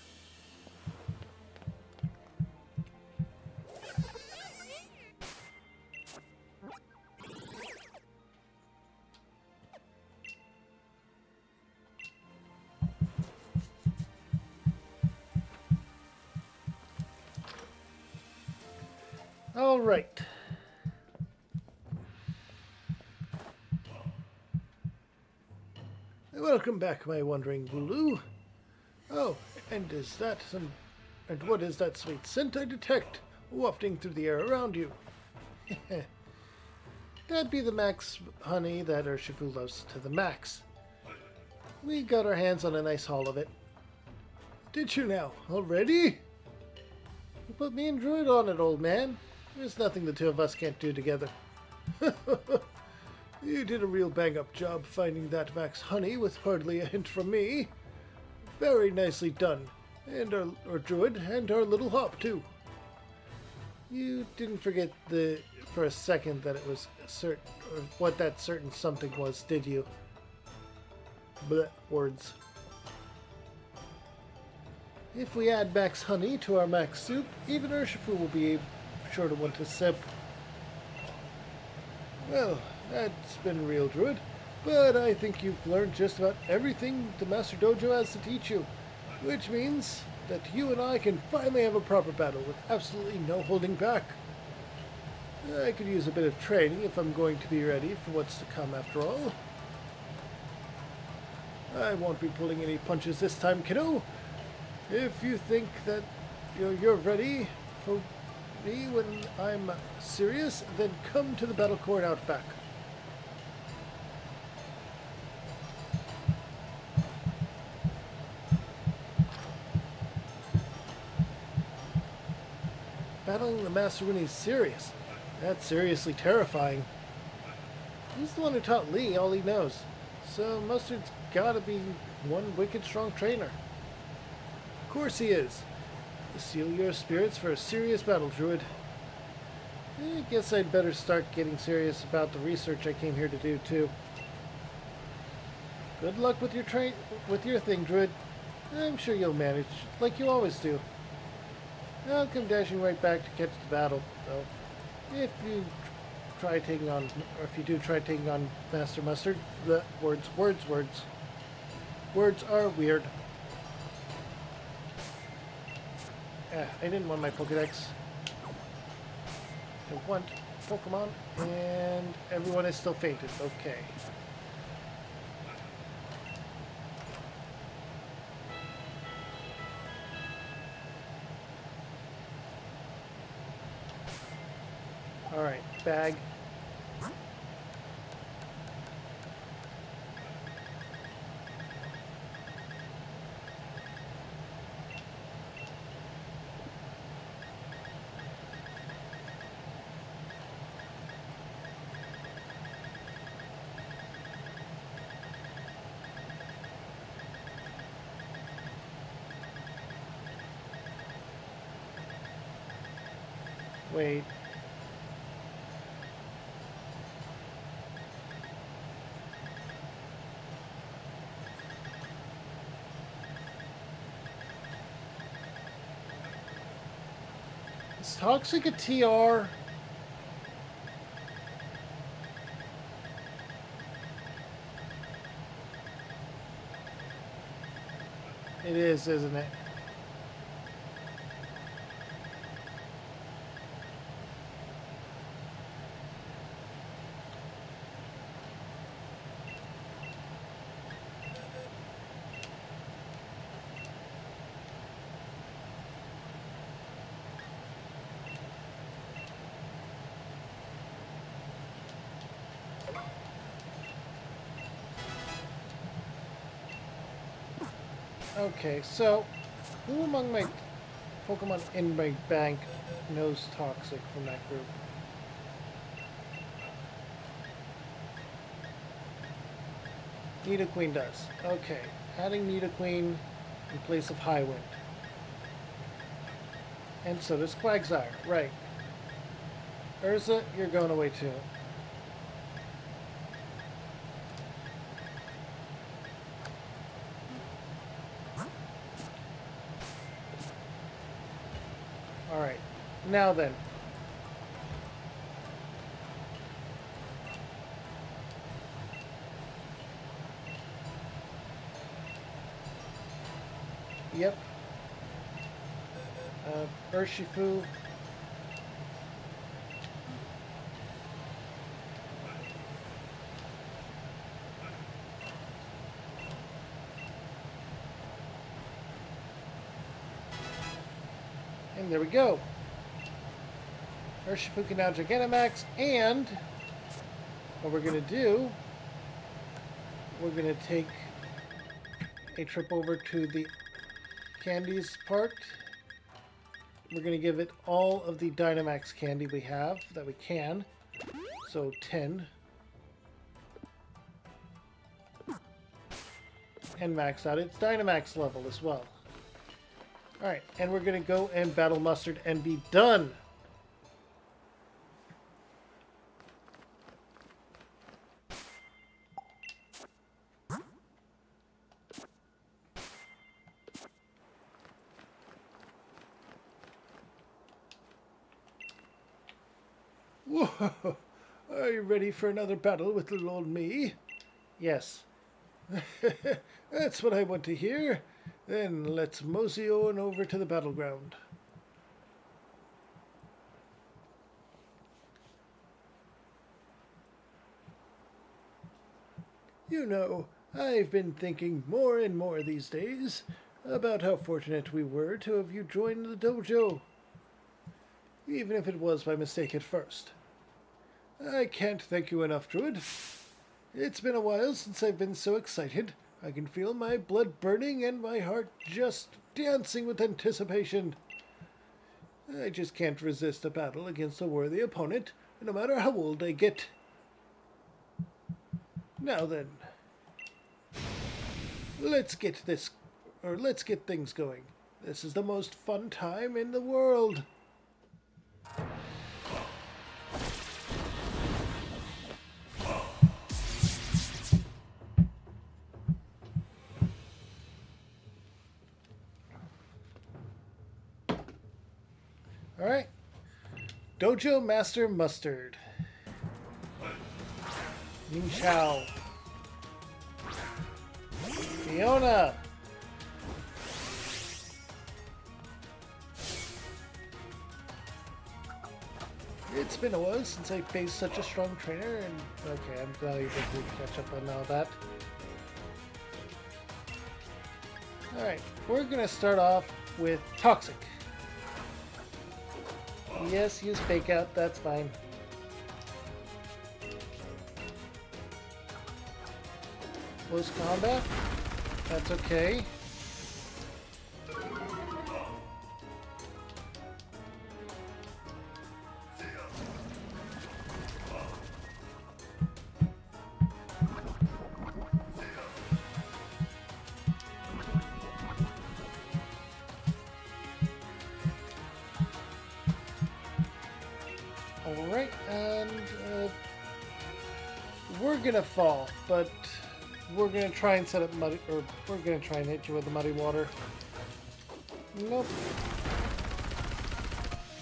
All right. Welcome back, my wandering Wooloo. Oh, and what is that sweet scent I detect wafting through the air around you? That'd be the max honey that Urshifu loves to the max. We got our hands on a nice haul of it. Did you now? Already? You put me and Druid on it, old man. There's nothing the two of us can't do together. You did a real bang-up job finding that max honey with hardly a hint from me. Very nicely done. And our Druid, and our little hop, too. You didn't forget for a second that it was what that certain something was, did you? Blech, words. If we add max honey to our max soup, even Urshifu will be sure to want to sip. Well, that's been real, Druid, but I think you've learned just about everything the Master Dojo has to teach you, which means that you and I can finally have a proper battle with absolutely no holding back. I could use a bit of training if I'm going to be ready for what's to come after all. I won't be pulling any punches this time, kiddo. If you think that you're ready for me when I'm serious, then come to the battle court out back. Battling the Master when he's serious. That's seriously terrifying. He's the one who taught Lee all he knows, so Mustard's gotta be one wicked strong trainer. Of course he is. Seal your spirits for a serious battle, Druid. I guess I'd better start getting serious about the research I came here to do, too. Good luck with your thing, Druid. I'm sure you'll manage, like you always do. I'll come dashing right back to catch the battle, though. If you do try taking on Master Mustard, the words are weird. I didn't want my Pokedex. I want Pokemon, and everyone has still fainted. Okay. Alright, bag. Wait. Is Toxic a TR? It is, isn't it? Okay, so who among my Pokemon in my bank knows Toxic from that group? Nidoqueen does. Okay, adding Nidoqueen in place of Highwind. And so does Quagsire. Right. Urza, you're going away too. Alright. Now then. Yep. Urshifu. And there we go. Urshifu can now Gigantamax, and what we're going to do, we're going to take a trip over to the candies part. We're going to give it all of the Dynamax candy we have that we can. So 10. And max out its Dynamax level as well. Alright, and we're going to go and battle Mustard and be done. Whoa! Are you ready for another battle with little old me? Yes. That's what I want to hear. Then let's mosey on over to the battleground. You know, I've been thinking more and more these days about how fortunate we were to have you join the dojo, even if it was by mistake at first. I can't thank you enough, Druid. It's been a while since I've been so excited. I can feel my blood burning and my heart just dancing with anticipation. I just can't resist a battle against a worthy opponent, no matter how old I get. Now then, let's get things going. This is the most fun time in the world. All right. Dojo Master Mustard. Ning Chao. Fiona. It's been a while since I faced such a strong trainer, and okay, I'm glad you did catch up on all that. Alright, we're gonna start off with Toxic. Yes, use Fake Out, that's fine. Close combat, that's okay. Alright, and we're gonna fall, but we're gonna try and set up muddy, or we're gonna try and hit you with the muddy water. Nope.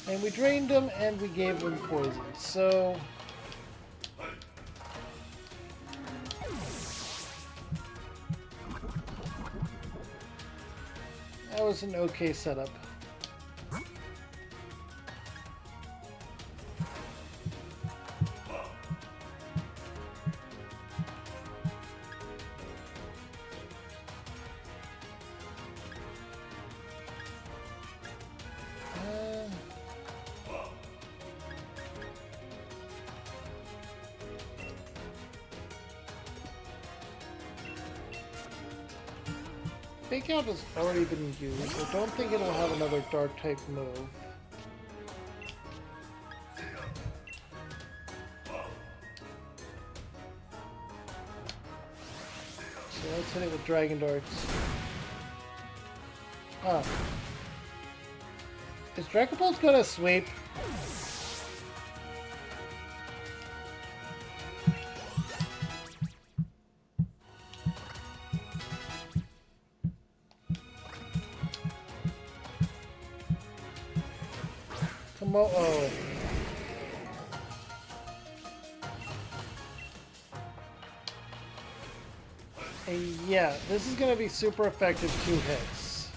And we drained him and we gave him poison, so that was an okay setup. Fake Out has already been used. I don't think it'll have another dark type move. So let's hit it with Dragon Darts. Oh. Is Dragon Ball's gonna sweep? Oh. And yeah, this is gonna be super effective 2 hits.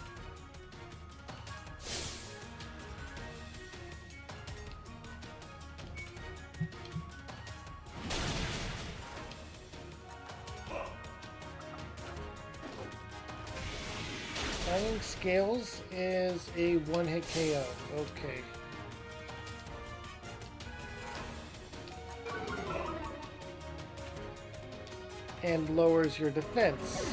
Flying Scales is a 1-hit KO. Okay. And lowers your defense.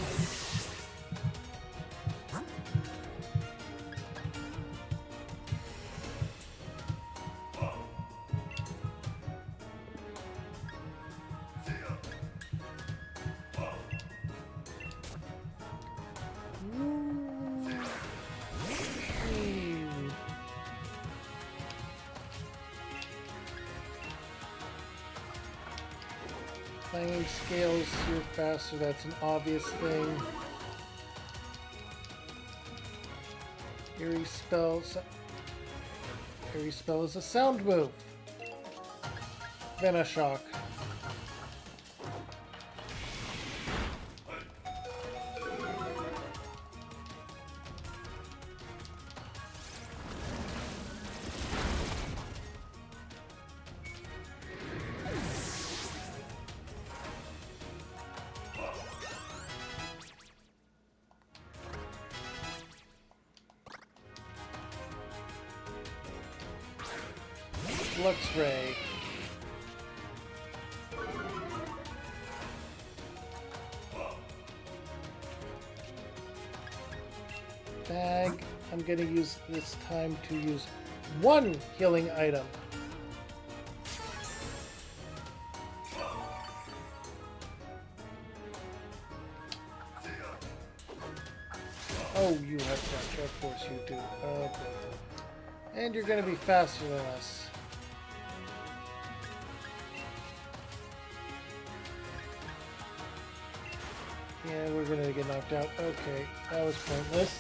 Flying Scales, you're faster, that's an obvious thing. Eerie Spell is a sound move. Venoshock. Flux Ray. Bag. I'm going to use this time to use 1 healing item. Oh, you have crunch. Of course you do. Okay. And you're going to be faster than us. Yeah, we're gonna get knocked out. Okay, that was pointless.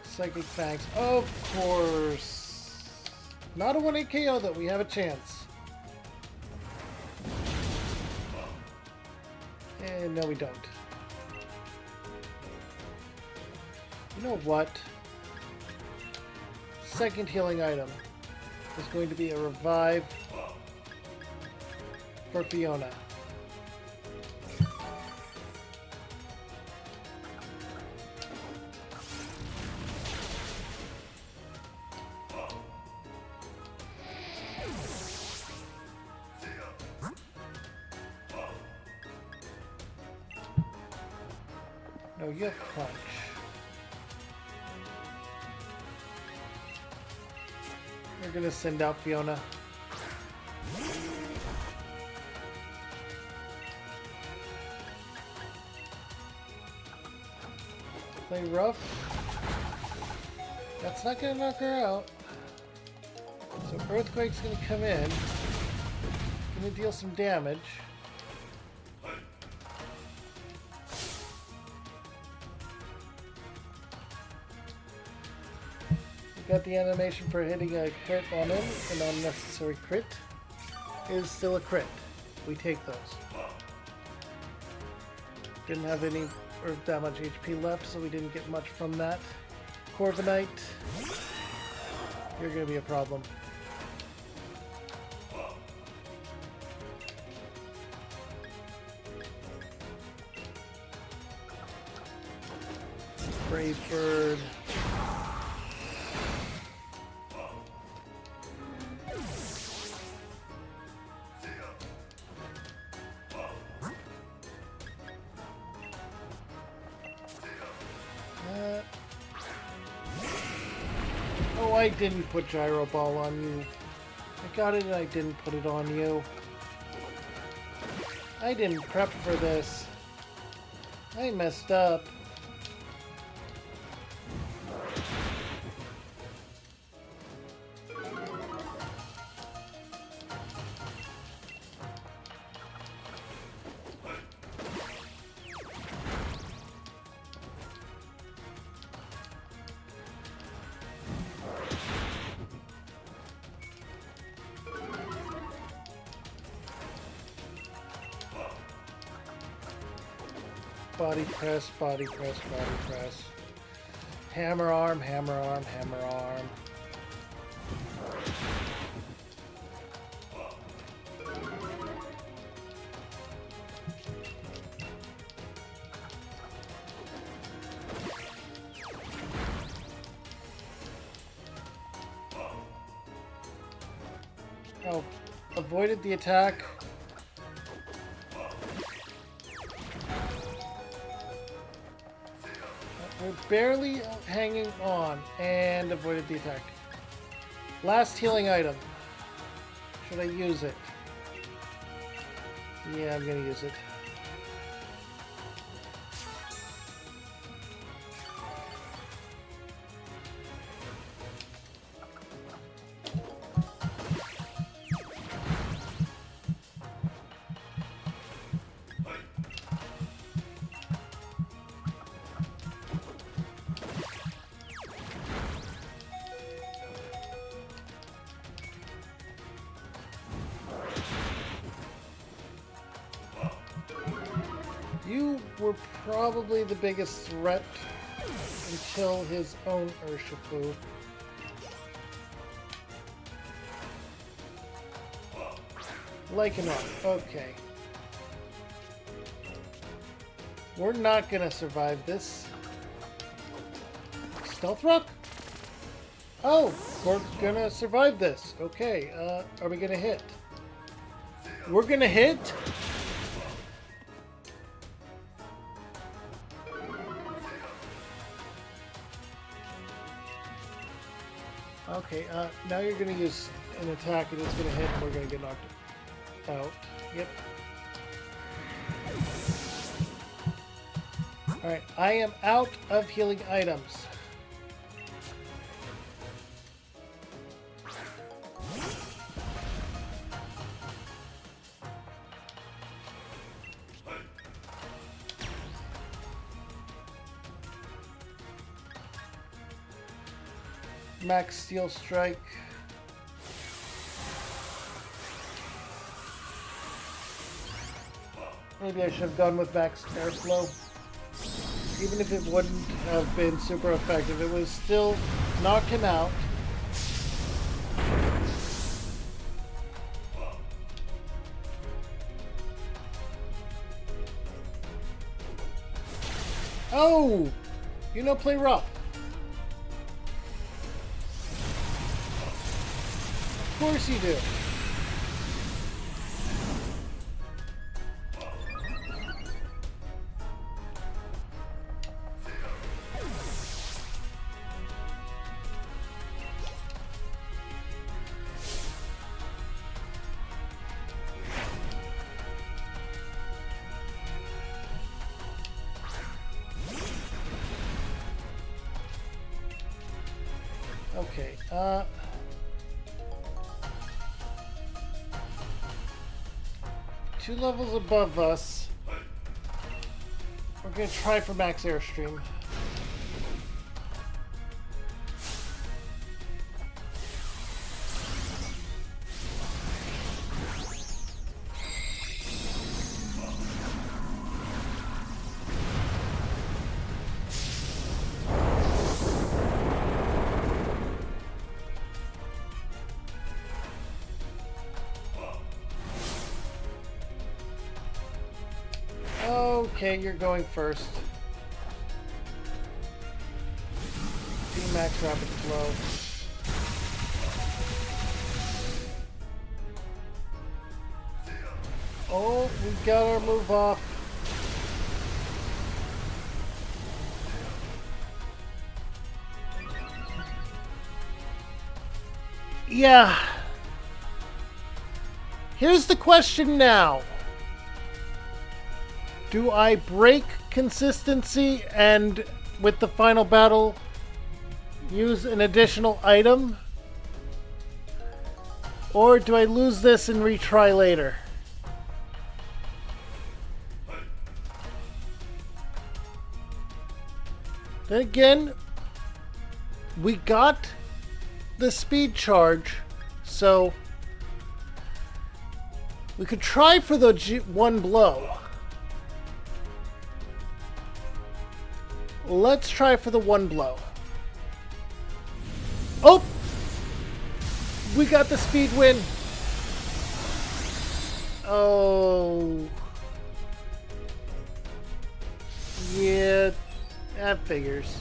Psychic Fangs, of course. Not a 1-hit KO though, we have a chance. And no, we don't. You know what? Second healing item is going to be a revive for Fiona. No, you have crunch. We're gonna send out Fiona. Play rough. That's not gonna knock her out. So Earthquake's gonna come in. Gonna deal some damage. Got the animation for hitting a crit on him, an unnecessary crit. Is still a crit. We take those. Didn't have any Earth that much HP left, so we didn't get much from that. Corviknight, you're gonna be a problem. Brave Bird. Oh, I didn't put Gyro Ball on you. I got it and I didn't put it on you. I didn't prep for this. I messed up. Body press, body press, body press. Hammer arm, hammer arm, hammer arm. Oh, avoided the attack. We're barely hanging on and avoided the attack. Last healing item. Should I use it? Yeah, I'm gonna use it. You were probably the biggest threat until his own Urshifu. Lycanroc, okay. We're not gonna survive this. Stealth Rock? Oh, we're gonna survive this. Okay, are we gonna hit? We're gonna hit? Okay, now you're going to use an attack and it's going to hit and we're going to get knocked out. Yep. Alright, I am out of healing items. Max Steel Strike. Maybe I should have gone with Max Airflow. Even if it wouldn't have been super effective, it was still knocked him out. Oh! You know, play rough. Of course you do. Okay, 2 levels above us. We're gonna try for max airstream. Okay, you're going first. max rapid flow. Oh, we got our move off. Yeah. Here's the question now. Do I break consistency and with the final battle use an additional item? Or do I lose this and retry later? Then again, we got the speed charge, so we could try for the one blow. Let's try for the one blow. Oh! We got the speed win. Oh. Yeah, that figures.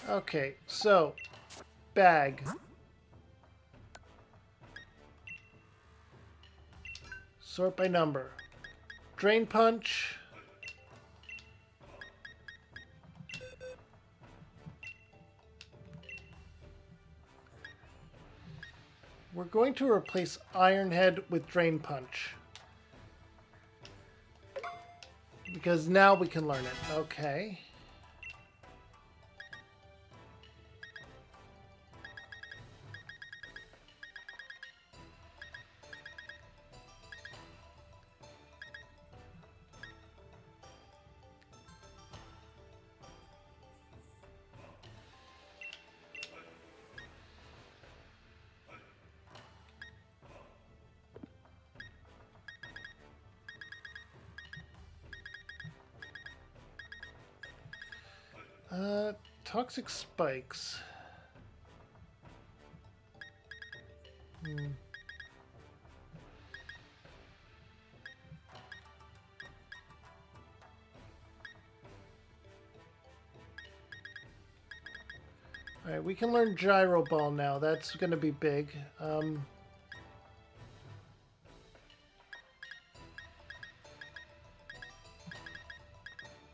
Okay, so bag. Sort by number. Drain punch. We're going to replace Iron Head with Drain Punch. Because now we can learn it. Okay. Toxic spikes. Alright, we can learn Gyro Ball now. That's going to be big. Where'd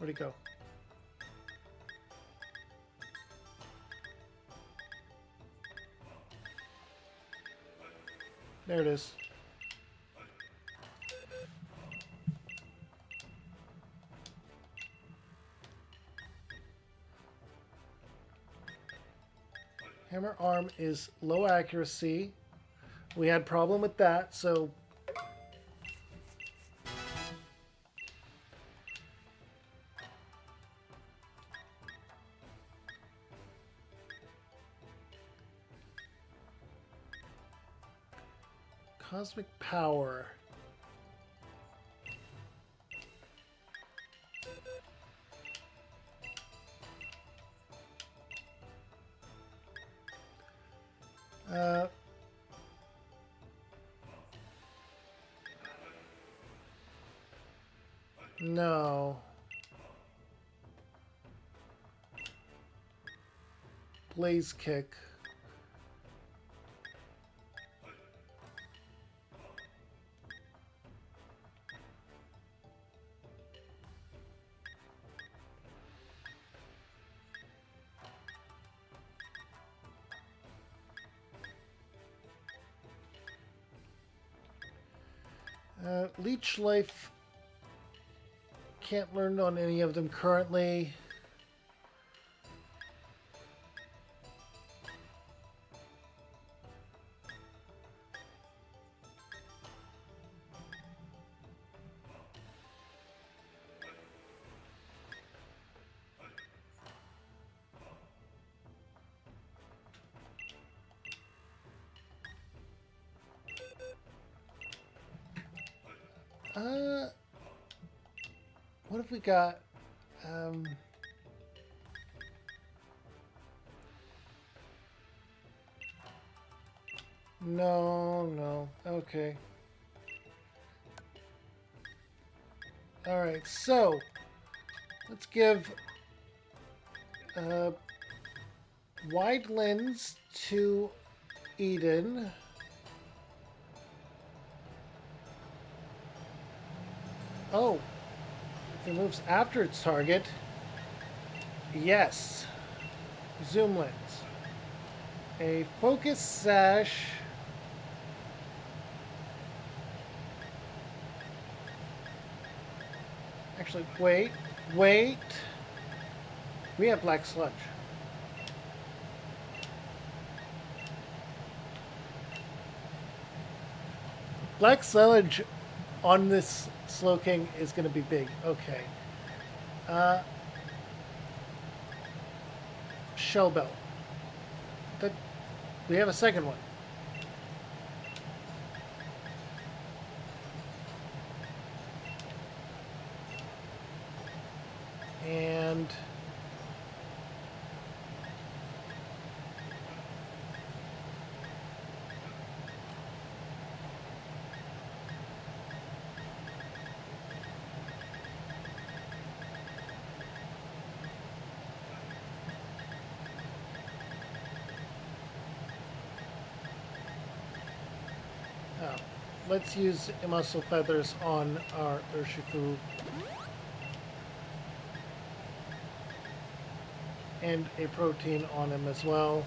he go? There it is. Hammer arm is low accuracy. We had problem with that, so cosmic power. No. Blaze kick. Leech life. Can't learn on any of them currently. Uh, what have we got? Um, no, no. Okay. All right. So let's give uh, wide lens to Eden. Oh, if it moves after its target, yes. Zoom lens. A focus sash. Actually, wait, wait. We have black sludge. Black sludge on this Slowking is going to be big. Okay. Uh, Shell Bell. That, we have a second one. And oh, let's use muscle feathers on our Urshifu. And a protein on him as well.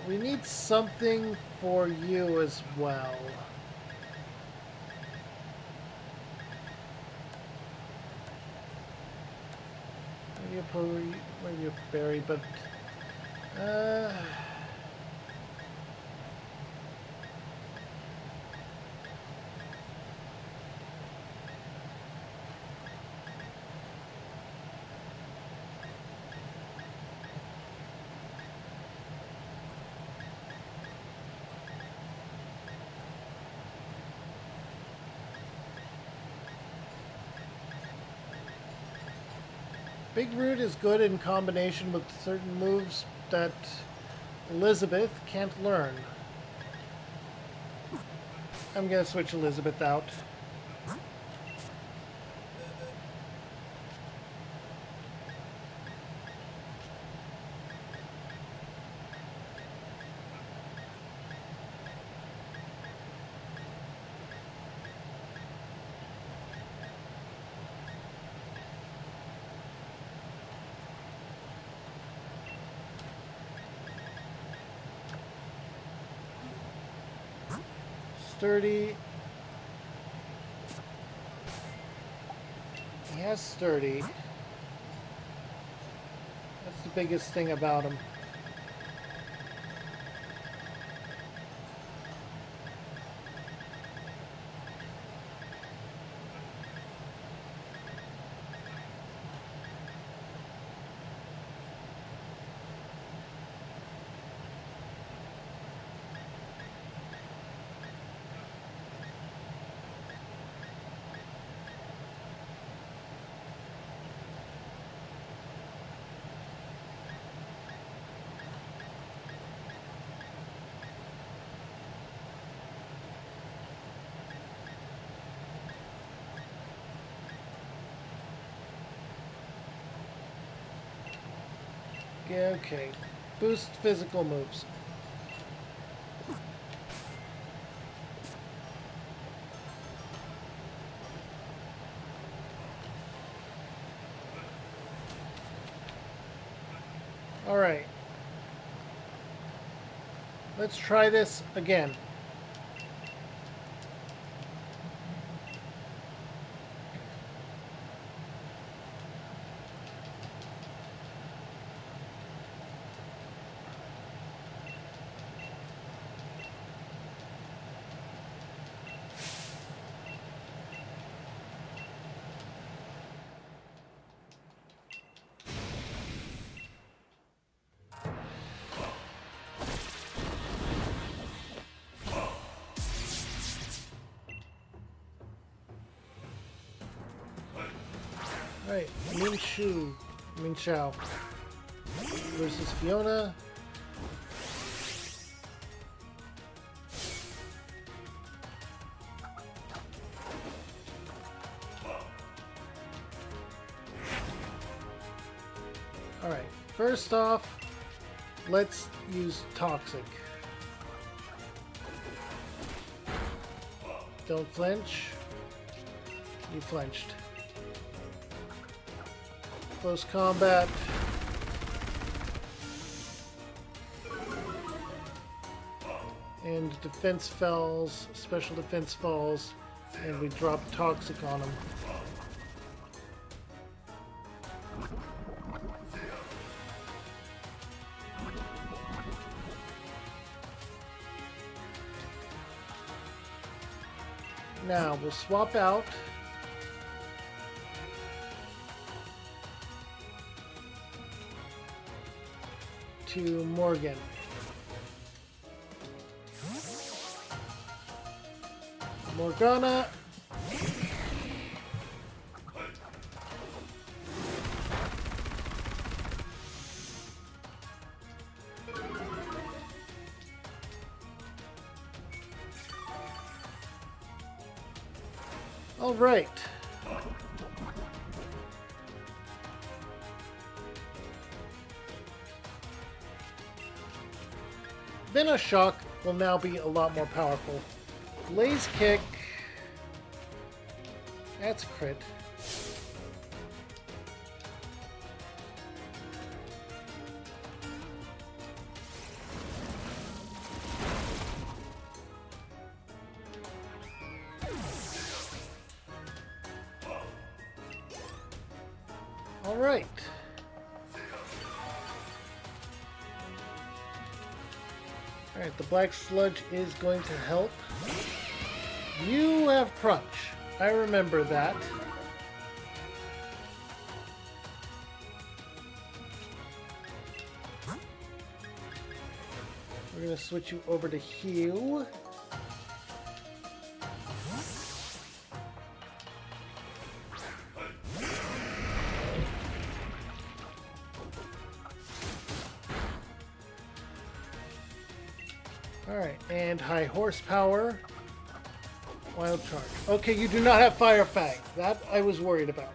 We need something for you as well. Maybe a berry, but uh, Big Root is good in combination with certain moves that Elizabeth can't learn. I'm gonna switch Elizabeth out. Sturdy. He has sturdy. That's the biggest thing about him. Okay. Boost physical moves. Alright. Let's try this again. Alright, Min Shao versus Fiona. Alright, first off, let's use Toxic. Don't flinch. You flinched. Close combat. And defense falls, special defense falls, and we drop Toxic on him. Now we'll swap out. To Morgan. Morgana. All right. Venoshock will now be a lot more powerful. Blaze Kick. That's a crit. All right. All right, the Black Sludge is going to help. You have Crunch. I remember that. We're going to switch you over to Heal. Alright, and high horsepower. Wild Charge. Okay, you do not have Fire Fang. That I was worried about.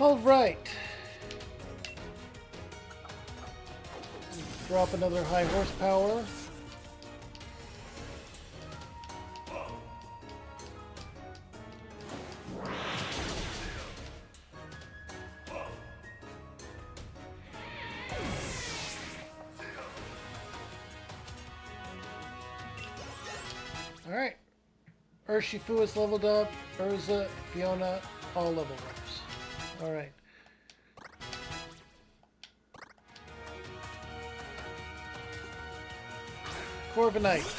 Alright. Drop another high horsepower. Alright. Urshifu is leveled up. Urza, Fiona, all level ups. Alright. Corviknight.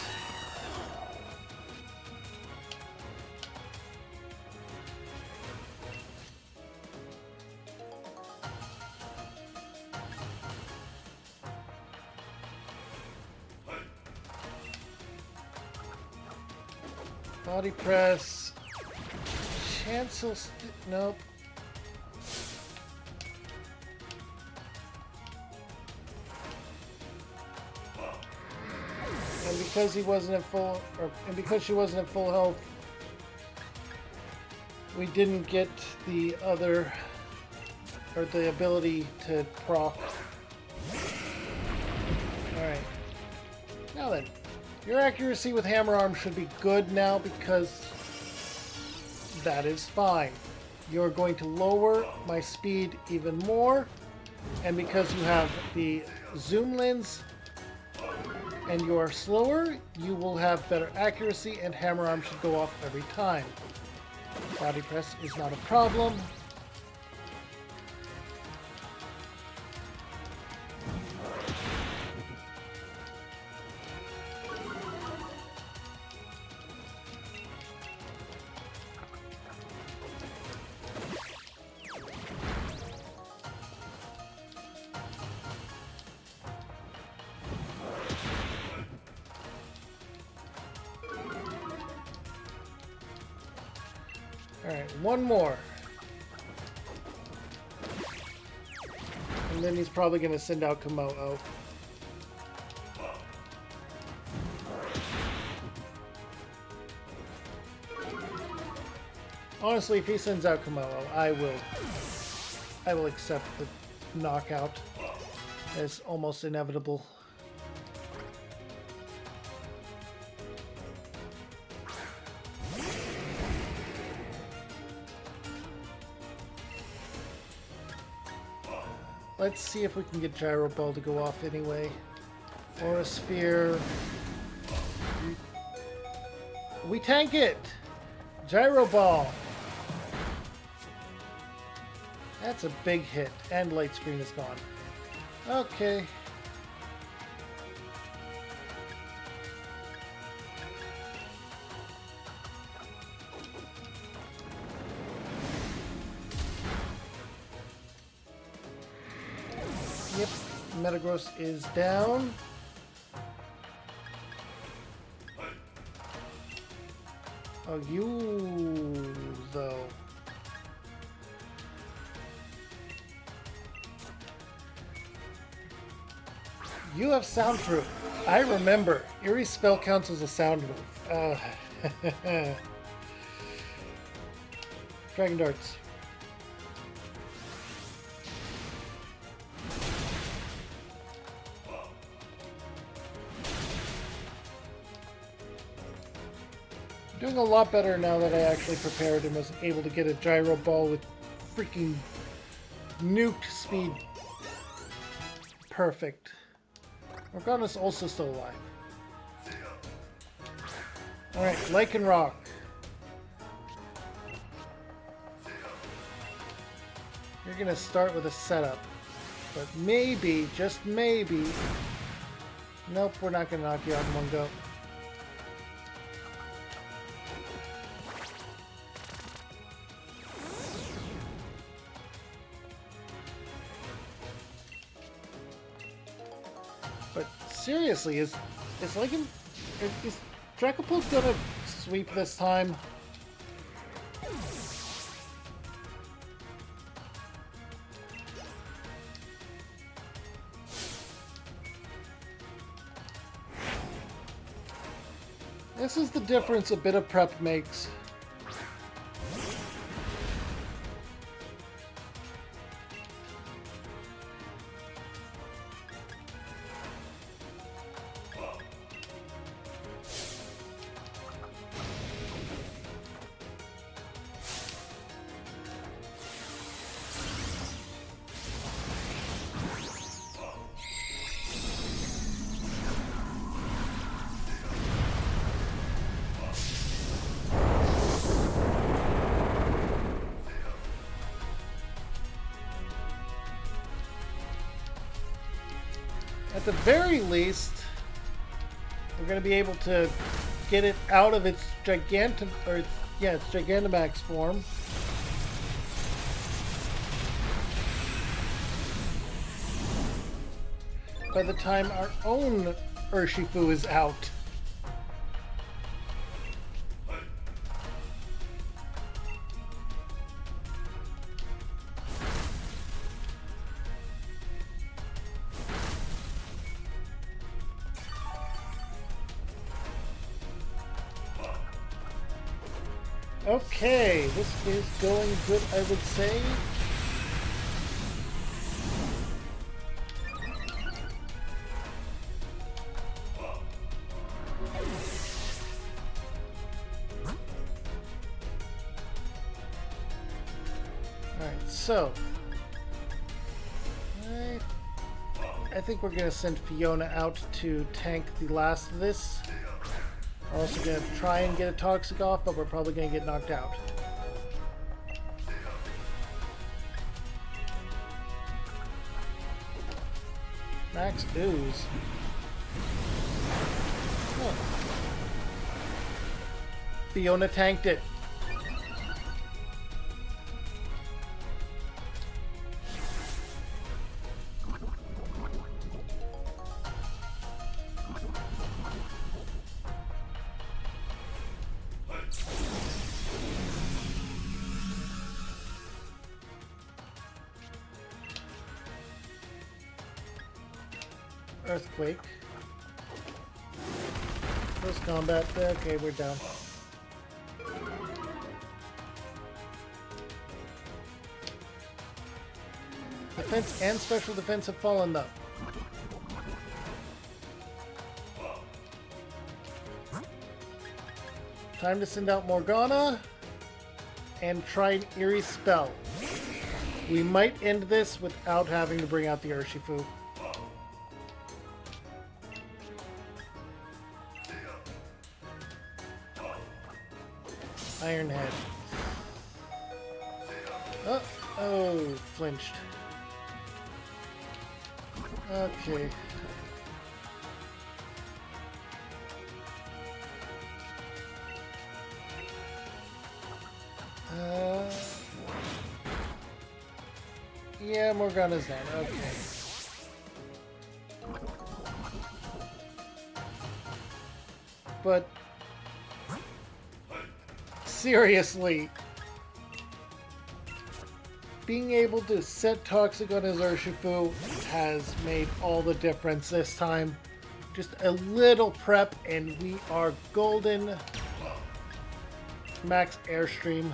Body press. Chancel. Nope. And because he wasn't at full, and because she wasn't at full health, we didn't get the other, or the ability to proc. Alright. Now then. Your accuracy with Hammer Arm should be good now because that is fine. You're going to lower my speed even more, and because you have the zoom lens and you are slower, you will have better accuracy and Hammer Arm should go off every time. Body press is not a problem. Alright, one more. And then he's probably going to send out Komodo. Honestly, if he sends out Komodo, I will accept the knockout as almost inevitable. Let's see if we can get Gyro Ball to go off anyway. Or a Sphere. We tank it! Gyro Ball! That's a big hit. And Light Screen is gone. Okay. Yep, Metagross is down. Oh, you, though. You have Soundproof. I remember. Eerie spell counts as a sound move. Dragon Darts. Doing a lot better now that I actually prepared and was able to get a Gyro Ball with freaking nuke speed. Perfect. Morgana's also still alive. Alright, Lycanroc. You're gonna start with a setup. But maybe, just maybe... Nope, we're not gonna knock you out in one go. But seriously, is Dracopult gonna sweep this time? This is the difference a bit of prep makes. At the very least, we're going to be able to get it out of its Gigantamax form. By the time our own Urshifu is out. Okay, this is going good, I would say. Alright, so I think we're going to send Fiona out to tank the last of this. We're also going to try and get a Toxic off, but we're probably going to get knocked out. Max Ooze. Oh. Fiona tanked it. Earthquake. Close combat. Okay, we're down. Defense and special defense have fallen though. Time to send out Morgana and try an eerie spell. We might end this without having to bring out the Urshifu. Iron Head. Oh, flinched. Okay. Yeah, Morgana's down. Okay. But seriously, being able to set Toxic on his Urshifu has made all the difference this time. Just a little prep and we are golden. Max Airstream.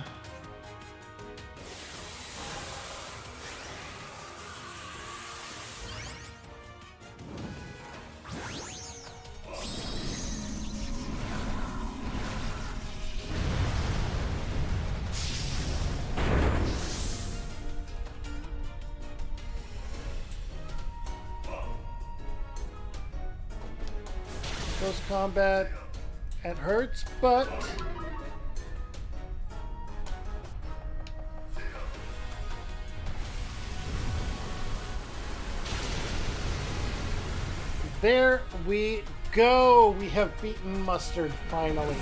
Close combat, it hurts, but there we go. We have beaten Mustard finally.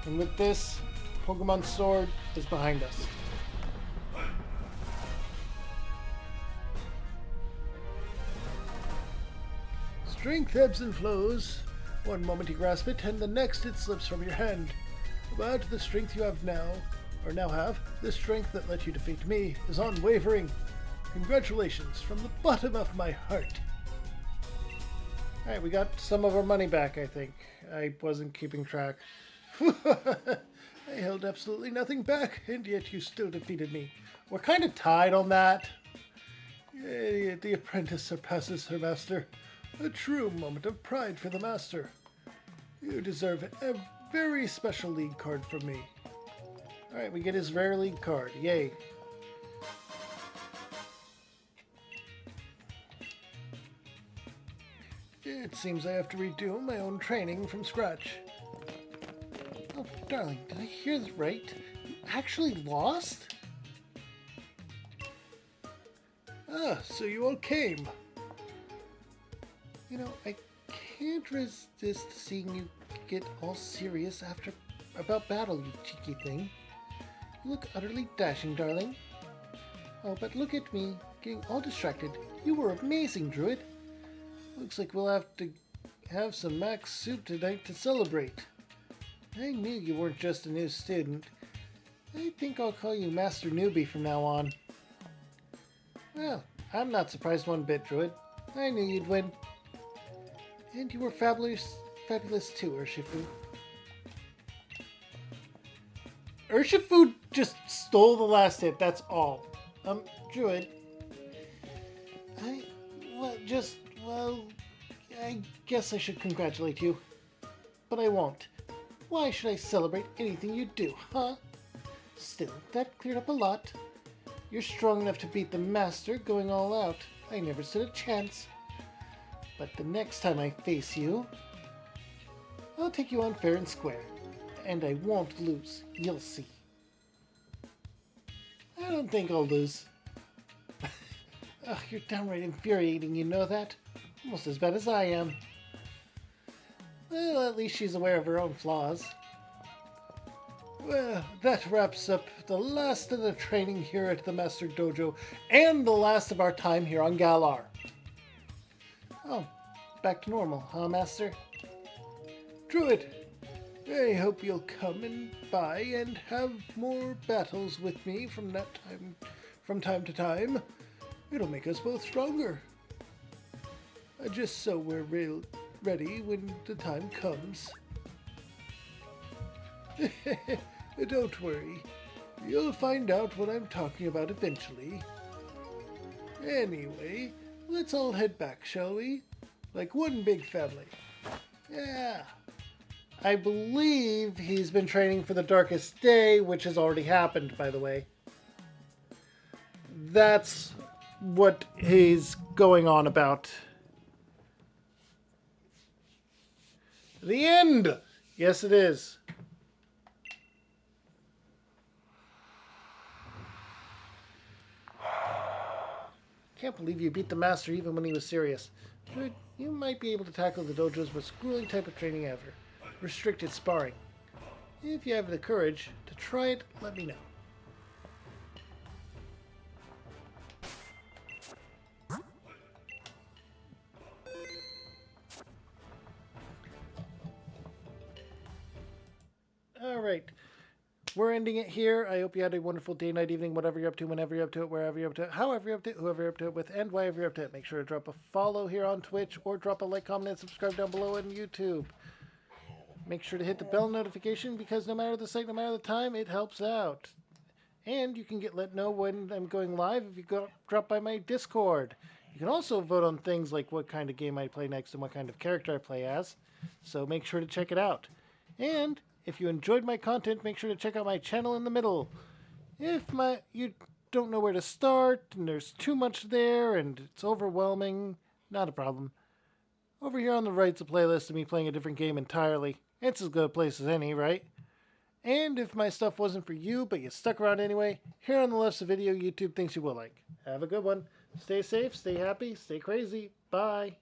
And with this, Pokemon Sword is behind us. Strength ebbs and flows. One moment you grasp it, and the next it slips from your hand. But the strength you have now, or now have, the strength that let you defeat me, is unwavering. Congratulations from the bottom of my heart. Alright, we got some of our money back, I think. I wasn't keeping track. I held absolutely nothing back, and yet you still defeated me. We're kind of tied on that. The apprentice surpasses her master. A true moment of pride for the master. You deserve a very special league card from me. Alright, we get his rare league card. Yay. It seems I have to redo my own training from scratch. Oh, darling, did I hear this right? You actually lost? Ah, so you all came. You know, I can't resist seeing you get all serious about battle, you cheeky thing. You look utterly dashing, darling. Oh, but look at me, getting all distracted. You were amazing, Druid. Looks like we'll have to have some max soup tonight to celebrate. I knew you weren't just a new student. I think I'll call you Master Newbie from now on. Well, I'm not surprised one bit, Druid. I knew you'd win. And you were fabulous too, Urshifu. Urshifu just stole the last hit, that's all. Druid. I guess I should congratulate you. But I won't. Why should I celebrate anything you do, huh? Still, that cleared up a lot. You're strong enough to beat the master going all out. I never stood a chance. But the next time I face you, I'll take you on fair and square. And I won't lose. You'll see. I don't think I'll lose. Ugh, you're downright infuriating, you know that? Almost as bad as I am. Well, at least she's aware of her own flaws. Well, that wraps up the last of the training here at the Master Dojo, and the last of our time here on Galar. Oh, back to normal, huh, Master? Druid, I hope you'll come and by and have more battles with me from time to time. It'll make us both stronger. Just so we're ready when the time comes. Don't worry. You'll find out what I'm talking about eventually. Anyway, let's all head back, shall we? Like one big family. Yeah. I believe he's been training for the Darkest Day, which has already happened, by the way. That's what he's going on about. The end! Yes, it is. Can't believe you beat the master even when he was serious. Good, you might be able to tackle the dojo's most grueling type of training ever. Restricted sparring. If you have the courage to try it, let me know. Alright. We're ending it here. I hope you had a wonderful day, night, evening, whatever you're up to, whenever you're up to it, wherever you're up to it, however you're up to it, whoever you're up to it with, and wherever you're up to it. Make sure to drop a follow here on Twitch or drop a like, comment, and subscribe down below on YouTube. Make sure to hit the bell notification because no matter the site, no matter the time, it helps out. And you can get let know when I'm going live if you drop by my Discord. You can also vote on things like what kind of game I play next and what kind of character I play as. So make sure to check it out. And if you enjoyed my content, make sure to check out my channel in the middle. If you don't know where to start and there's too much there and it's overwhelming, not a problem. Over here on the right's a playlist of me playing a different game entirely. It's as good a place as any, right? And if my stuff wasn't for you, but you stuck around anyway, here on the left's a video YouTube thinks you will like. Have a good one. Stay safe, stay happy, stay crazy. Bye.